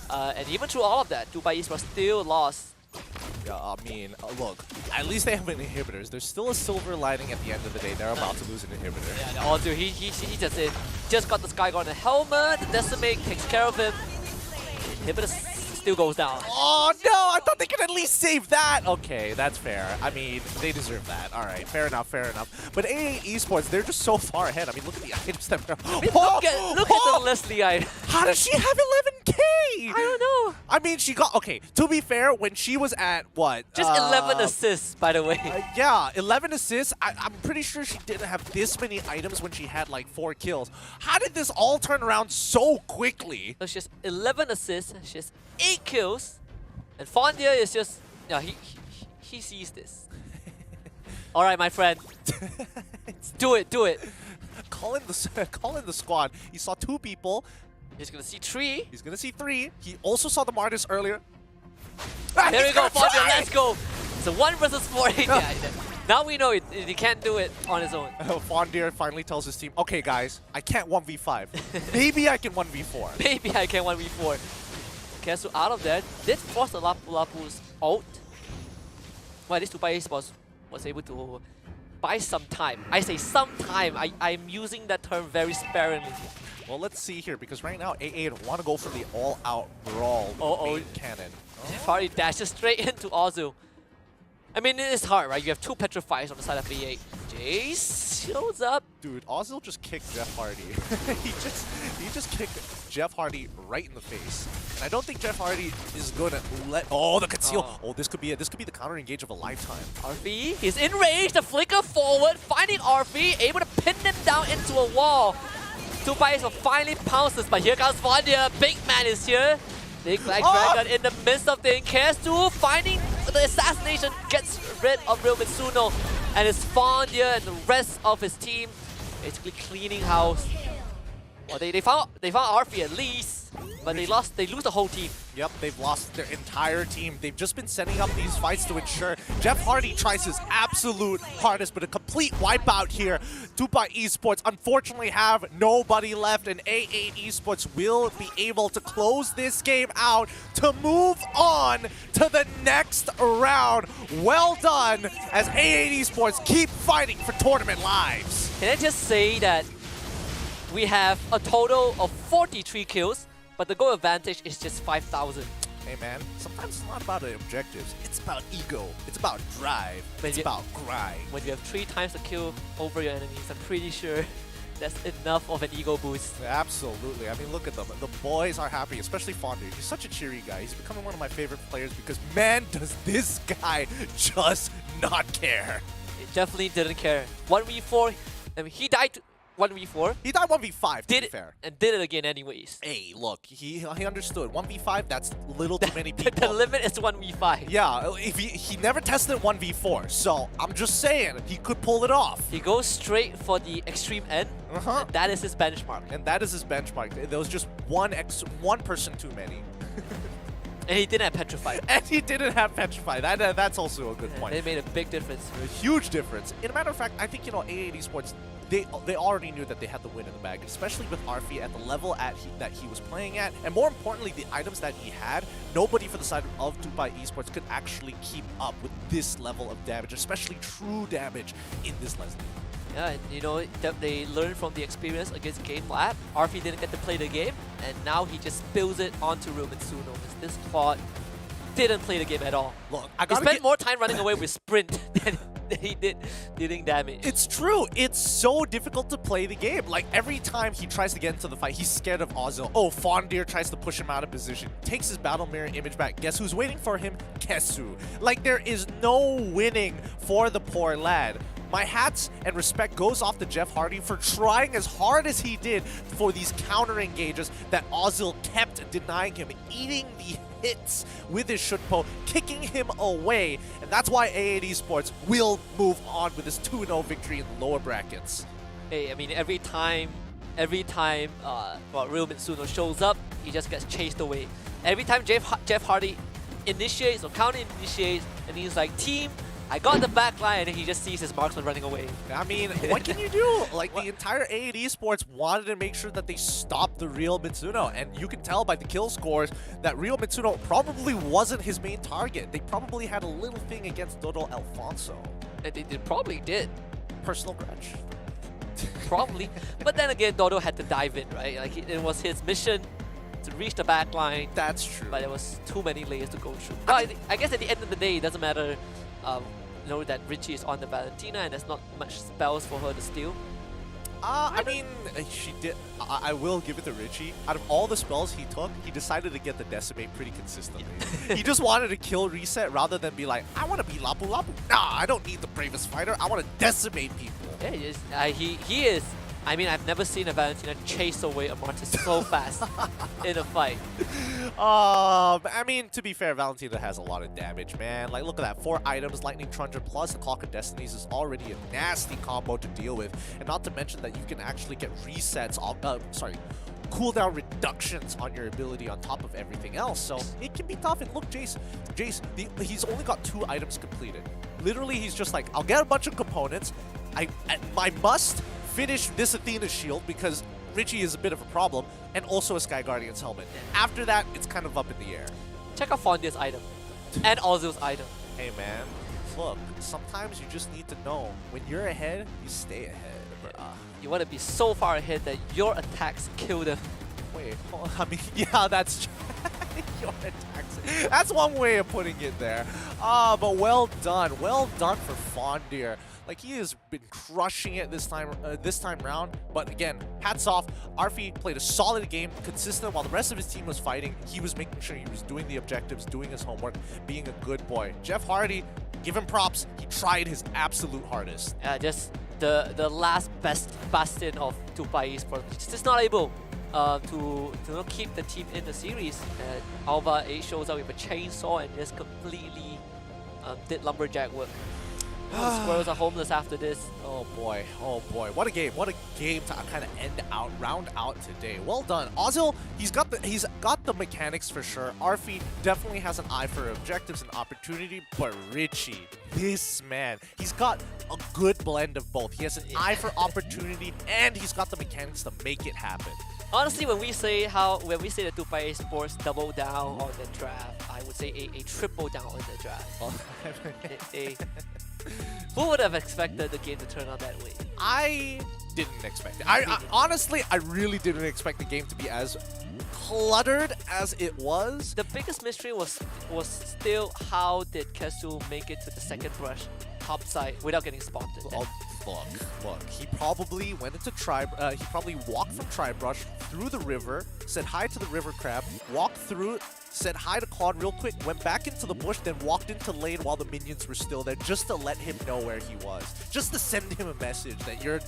And even through all of that, Tupai Esports still lost. Yeah, I mean, look, at least they have an inhibitors. There's still a silver lining at the end of the day. They're about to lose an inhibitor. Yeah, also he just got the Skyguard and helmet. The Decimate takes care of him. Inhibitor still goes down. Oh no, I thought they could at least save that. Okay, that's fair. I mean, they deserve that. All right, fair enough. But A8 Esports, they're just so far ahead. I mean, look at the items that they're... Look at the Leslie item. How does she have 11K? I don't know. I mean, she got... Okay, to be fair, when she was at, what? Just 11 assists, by the way. Yeah, 11 assists. I'm pretty sure she didn't have this many items when she had like 4 kills. How did this all turn around so quickly? So she has 11 assists, she has 8 kills, and Fondia is just... Yeah, he sees this. Alright, my friend. Do it. Call in the squad. He saw 2 people. He's gonna see 3. He's gonna see 3. He also saw the Martis earlier. There we go, Fondia, let's go. It's a 1 versus 4. Yeah, now we know he can't do it on his own. Fondir finally tells his team, okay guys, I can't 1v5. Maybe I can 1v4. Maybe I can 1v4. Kesu out of there did force the Lapu Lapu's ult. Well, this Tupai Esports was able to buy some time. I say some time. I'm using that term very sparingly. Well, let's see here, because right now A8 want to go for the all-out brawl main cannon. Fari dashes straight into Ozu. I mean, it is hard, right? You have 2 Petrifies on the side of A8. Jace shows up. Dude, Ozil just kicked Jeff Hardy. he just kicked Jeff Hardy right in the face. And I don't think Jeff Hardy is gonna let... Oh, the conceal. Oh, this could be it. This could be the counter engage of a lifetime. Arfi, he's in range. The flicker forward, finding Arfi, able to pin him down into a wall. Tupai finally pounces, but here comes Fondia. Big man is here. Big Black Dragon in the midst of the Kesu, finding the assassination gets rid of Real Mitsuno, and it's Fondia and the rest of his team basically cleaning house. Well, they found Arfi at least, but they lose the whole team. Yep, they've lost their entire team. They've just been setting up these fights to ensure Jeff Hardy tries his absolute hardest, but a complete wipeout here. Tupai Esports unfortunately have nobody left, and A8 Esports will be able to close this game out to move on to the next round. Well done as A8 Esports keep fighting for tournament lives. Can I just say that we have a total of 43 kills, but the goal advantage is just 5,000. Hey man, sometimes it's not about the objectives, it's about ego, it's about drive, it's about grind. When you have 3 times the kill over your enemies, I'm pretty sure that's enough of an ego boost. Absolutely, I mean look at them, the boys are happy, especially Fondir. He's such a cheery guy, he's becoming one of my favorite players because man does this guy just not care. It definitely didn't care. 1v4, I mean he died 1v4. He died 1v5, to be fair. And did it again anyways. Hey, look, he understood. 1v5, that's little too many people. The limit is 1v5. Yeah, if he never tested 1v4, so I'm just saying, he could pull it off. He goes straight for the extreme end, and that is his benchmark. And that is his benchmark. There was just one person too many. And he didn't have Petrify. And he didn't have Petrify. That's also a good point. It made a big difference. A huge difference. In a matter of fact, I think, A8 Esports, they already knew that they had the win in the bag, especially with Arfi at the level that he was playing at. And more importantly, the items that he had, nobody for the side of Tupai Esports could actually keep up with this level of damage, especially true damage in this lesson. Yeah, and they learned from the experience against Gamelab. Arfi didn't get to play the game, and now he just spills it onto Real Mitsuno. This quad didn't play the game at all. Look, he spent more time running away with sprint than he did dealing damage. It's true. It's so difficult to play the game. Like, every time he tries to get into the fight, he's scared of Ozil. Oh, Fondir tries to push him out of position. Takes his battle mirror image back. Guess who's waiting for him? Kesu. Like, there is no winning for the poor lad. My hats and respect goes off to Jeff Hardy for trying as hard as he did for these counter engages that Ozil kept denying him, eating the hits with his Shutpo, kicking him away. And that's why A8 Esports will move on with this 2-0 victory in the lower brackets. Hey, I mean, every time Real Mitsuno shows up, he just gets chased away. Every time Jeff Hardy initiates or counter-initiates, and he's like, team, I got the back line, and then he just sees his marksman running away. I mean, what can you do? Like, the entire A8 Esports wanted to make sure that they stopped the Real Mitsuno, and you can tell by the kill scores that Real Mitsuno probably wasn't his main target. They probably had a little thing against Dodo Alfonso. And they probably did. Personal grudge. Probably. But then again, Dodo had to dive in, right? Like, it was his mission to reach the back line. That's true. But there was too many layers to go through. But I guess at the end of the day, it doesn't matter that Richie is on the Valentina and there's not much spells for her to steal. I mean, she did. I will give it to Richie. Out of all the spells he took, he decided to get the Decimate pretty consistently. He just wanted to kill Reset rather than be like, I want to be Lapu Lapu. Nah, I don't need the bravest fighter. I want to decimate people. Yeah, he is. I mean, I've never seen a Valentina chase away a Mortis so fast in a fight. I mean, to be fair, Valentina has a lot of damage, man. Like, look at that. 4 items, Lightning Trunger plus the Clock of Destinies is already a nasty combo to deal with. And not to mention that you can actually get resets, cooldown reductions on your ability on top of everything else. So it can be tough. And look, Jace, he's only got 2 items completed. Literally, he's just like, I'll get a bunch of components. I must finish this Athena shield because Richie is a bit of a problem, and also a Sky Guardian's helmet. After that, it's kind of up in the air. Check out Fondia's item and Ozil's item. Hey man, look, sometimes you just need to know when you're ahead, you stay ahead. You want to be so far ahead that your attacks kill them. Wait, I mean, yeah, that's your attacks. That's one way of putting it there. But well done for Fondir. Like, he has been crushing it this time round. But again, hats off. Arfi played a solid game, consistent while the rest of his team was fighting. He was making sure he was doing the objectives, doing his homework, being a good boy. Jeff Hardy, give him props. He tried his absolute hardest. Just the last best bastion of Tupai Esports. Just not able to keep the team in the series. ALVA 8 shows up with a chainsaw and just completely did lumberjack work. The squirrels are homeless after this. Oh boy, what a game to kind of round out today. Well done, Ozil. He's got the mechanics for sure. Arfi definitely has an eye for objectives and opportunity, but Richie, this man, he's got a good blend of both. He has an eye for opportunity, and he's got the mechanics to make it happen. Honestly, when we say that Tupai Esports double down on the draft, I would say a triple down on the draft. Who would have expected the game to turn out that way? I didn't expect it. I honestly, I really didn't expect the game to be as cluttered as it was. The biggest mystery was still how did Kesu make it to the second brush topside without getting spotted. Look. He probably went into he probably walked from Tri-Brush through the river, said hi to the river crab, walked through, said hi to Claude real quick, went back into the bush, then walked into lane while the minions were still there, just to let him know where he was, just to send him a message that your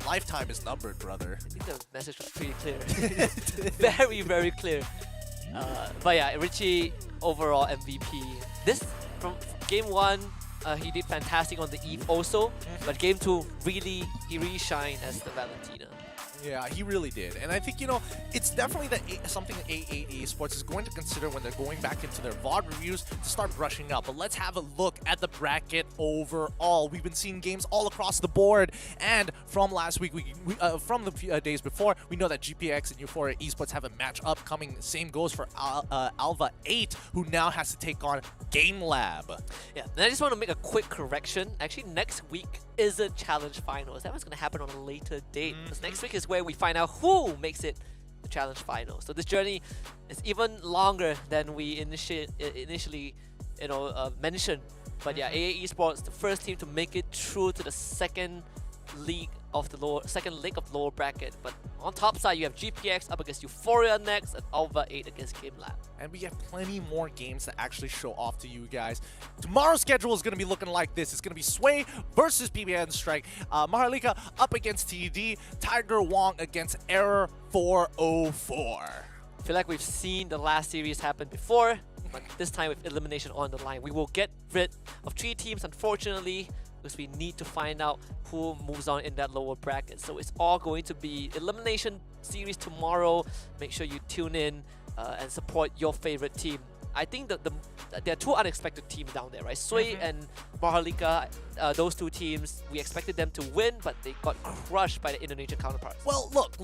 lifetime is numbered, brother. I think the message was pretty clear. Very, very clear. But yeah, Richie overall MVP. This from game 1. He did fantastic on the Eve also, but game 2 he really shined as the Valentina. Yeah, he really did. And I think, it's definitely something that A8 Esports is going to consider when they're going back into their VOD reviews to start brushing up. But let's have a look at the bracket overall. We've been seeing games all across the board. And from last week, from the days before, we know that GPX and Euphoria Esports have a match upcoming. Same goes for ALVA 8, who now has to take on Gamelab. Yeah, and I just want to make a quick correction. Actually, next week isn't Challenge Finals. That one's going to happen on a later date. Because next week is where we find out who makes it the Challenge Finals. So this journey is even longer than we initially mentioned. But yeah, AA Esports, the first team to make it through to the second leg of the lower bracket. But on top side, you have GPX up against Euphoria next, and ALVA 8 against Gamelab. And we have plenty more games to actually show off to you guys. Tomorrow's schedule is going to be looking like this. It's going to be Sway versus PBN Strike, MHRLK up against TD, Tiger Wong against Error 404. I feel like we've seen the last series happen before, but this time with elimination on the line. We will get rid of 3 teams, unfortunately, because we need to find out who moves on in that lower bracket. So it's all going to be elimination series tomorrow. Make sure you tune in and support your favorite team. I think that there are 2 unexpected teams down there, right? Sway and MHRLK, those 2 teams, we expected them to win, but they got crushed by the Indonesian counterparts. Well, look.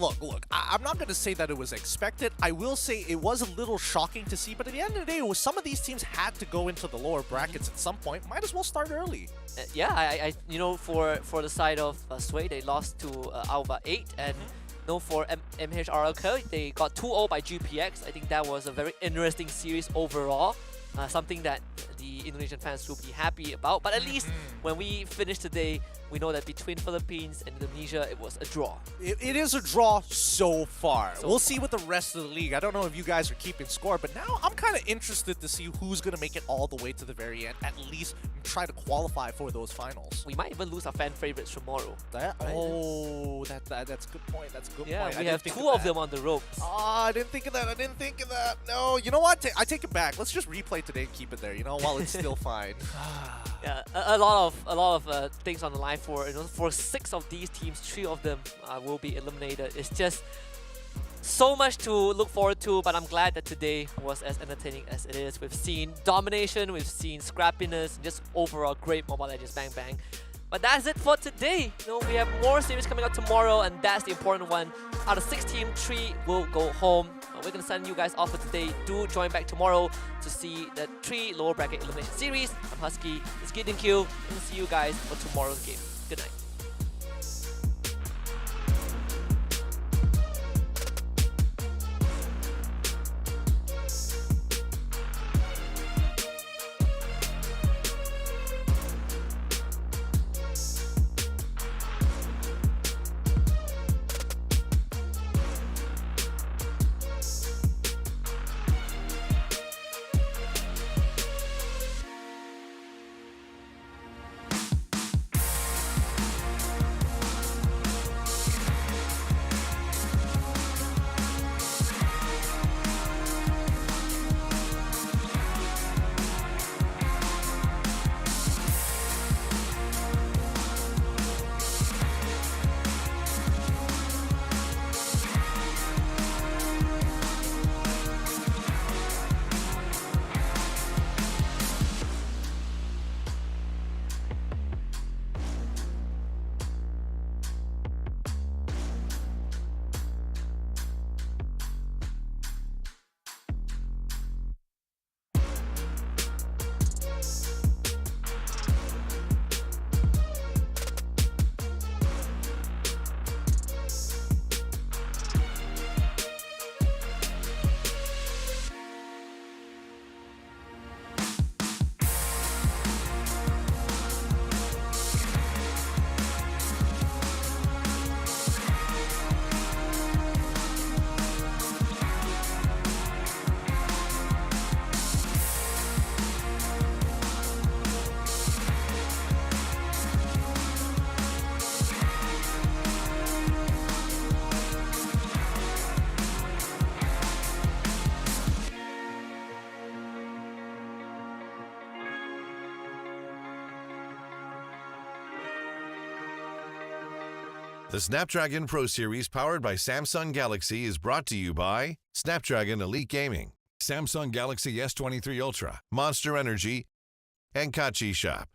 I'm not going to say that it was expected. I will say it was a little shocking to see, but at the end of the day, some of these teams had to go into the lower brackets at some point. Might as well start early. Yeah, for the side of Sway, they lost to ALVA 8, and for MHRLK, they got 2-0 by GPX. I think that was a very interesting series overall. Something that the Indonesian fans will be happy about. But at least when we finish today, we know that between Philippines and Indonesia, it was a draw. It is a draw so far. We'll see with the rest of the league. I don't know if you guys are keeping score, but now I'm kind of interested to see who's going to make it all the way to the very end, at least try to qualify for those finals. We might even lose our fan favorites tomorrow. That's a good point. That's a good point. We have 2 of them on the ropes. Oh, I didn't think of that. No, you know what? I take it back. Let's just replay today and keep it there, while it's still fine. Yeah, a lot of things on the line for 6 of these teams. 3 of them will be eliminated. It's just so much to look forward to, but I'm glad that today was as entertaining as it is. We've seen domination, we've seen scrappiness, and just overall great Mobile Legends Bang Bang. But that's it for today. We have more series coming out tomorrow, and that's the important one. Out of 6 teams, 3 will go home. We're going to send you guys off for today. Do join back tomorrow to see the 3 lower bracket elimination series. I'm Husky, it's Kid and Q, and see you guys for tomorrow's game. Good night. The Snapdragon Pro Series powered by Samsung Galaxy is brought to you by Snapdragon Elite Gaming, Samsung Galaxy S23 Ultra, Monster Energy, and Kachi Shop.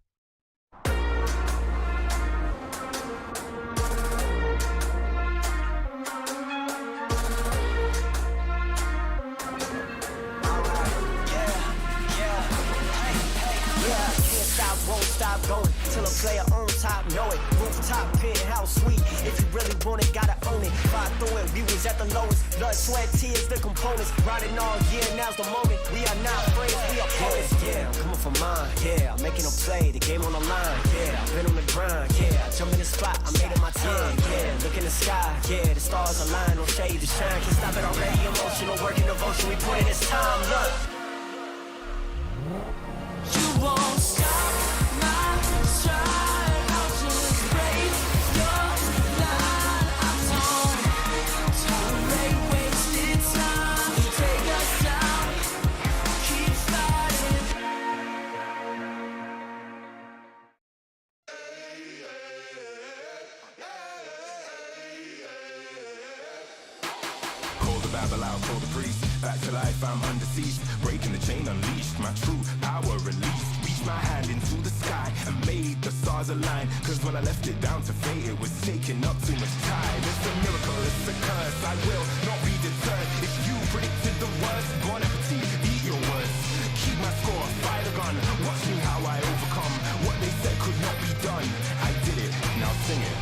Won't stop going till a player on top know it. Rooftop, penthouse suite. If you really want it, gotta own it. Fire through it, we was at the lowest. Blood, sweat, tears, the components. Riding all year, now's the moment. We are not friends, we are opponents. Yeah, I'm coming for mine. Yeah, I'm making a play, the game on the line. Yeah, I've been on the grind. Yeah, I jump in the spot, I made it my time. Yeah, look in the sky. Yeah, the stars align, no shade to shine. Can't stop it already. Emotional work and devotion, we put in this time. Look, you won't stop. Call the priest, back to life, I'm undeceased. Breaking the chain, unleashed, my true power released. Reached my hand into the sky and made the stars align. Cause when I left it down to fate, it was taking up too much time. It's a miracle, it's a curse, I will not be deterred. If you predicted the worst, bon appetit, eat your words. Keep my score, fire the gun, watch me how I overcome. What they said could not be done, I did it, now sing it.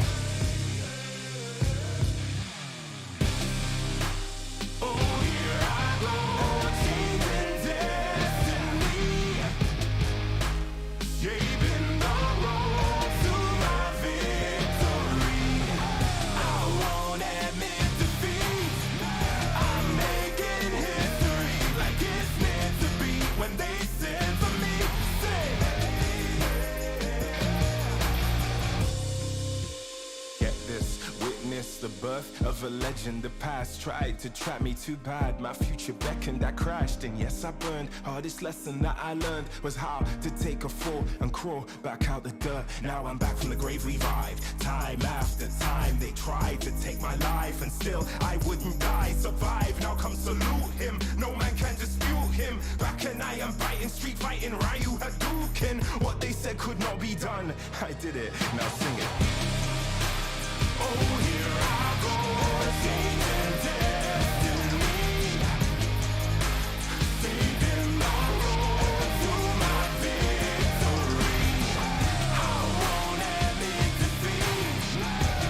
The birth of a legend, the past tried to trap me too bad. My future beckoned, I crashed, and yes, I burned. Hardest lesson that I learned was how to take a fall and crawl back out the dirt. Now I'm back from the grave, revived. Time after time, they tried to take my life, and still I wouldn't die. Survive, now come salute him. No man can dispute him. Back and I am biting, street fighting, Ryu Hadouken. What they said could not be done, I did it, now sing it. Oh, here I go, changing destiny, saving the road to my victory. I won't admit defeat,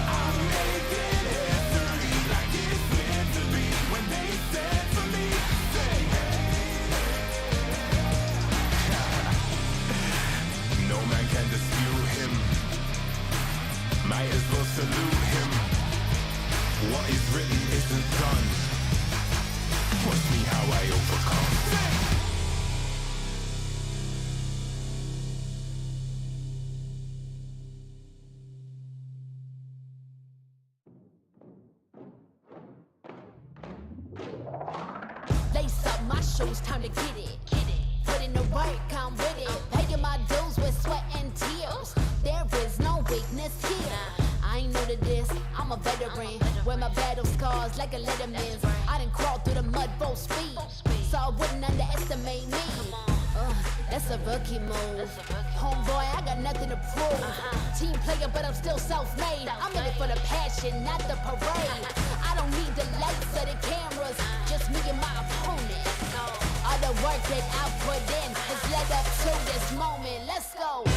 I'm making history like it's meant to be. When they said to me, say, no man can dispute him. Might as well salute him. What is written isn't done. Watch me how I overcome. Lace up my shoes, time to get it. Put in the work, I'm with it. Paying my dues with sweat and tears. There is no weakness here. I ain't new to this, I'm a veteran. Wear my battle scars like a letterman's. I done crawled through the mud full speed, so I wouldn't underestimate me. That's a rookie move. Homeboy, I got nothing to prove. Team player, but I'm still self-made. I'm in it for the passion, not the parade. I don't need the lights or the cameras, just me and my opponent. All the work that I put in has led up to this moment. Let's go.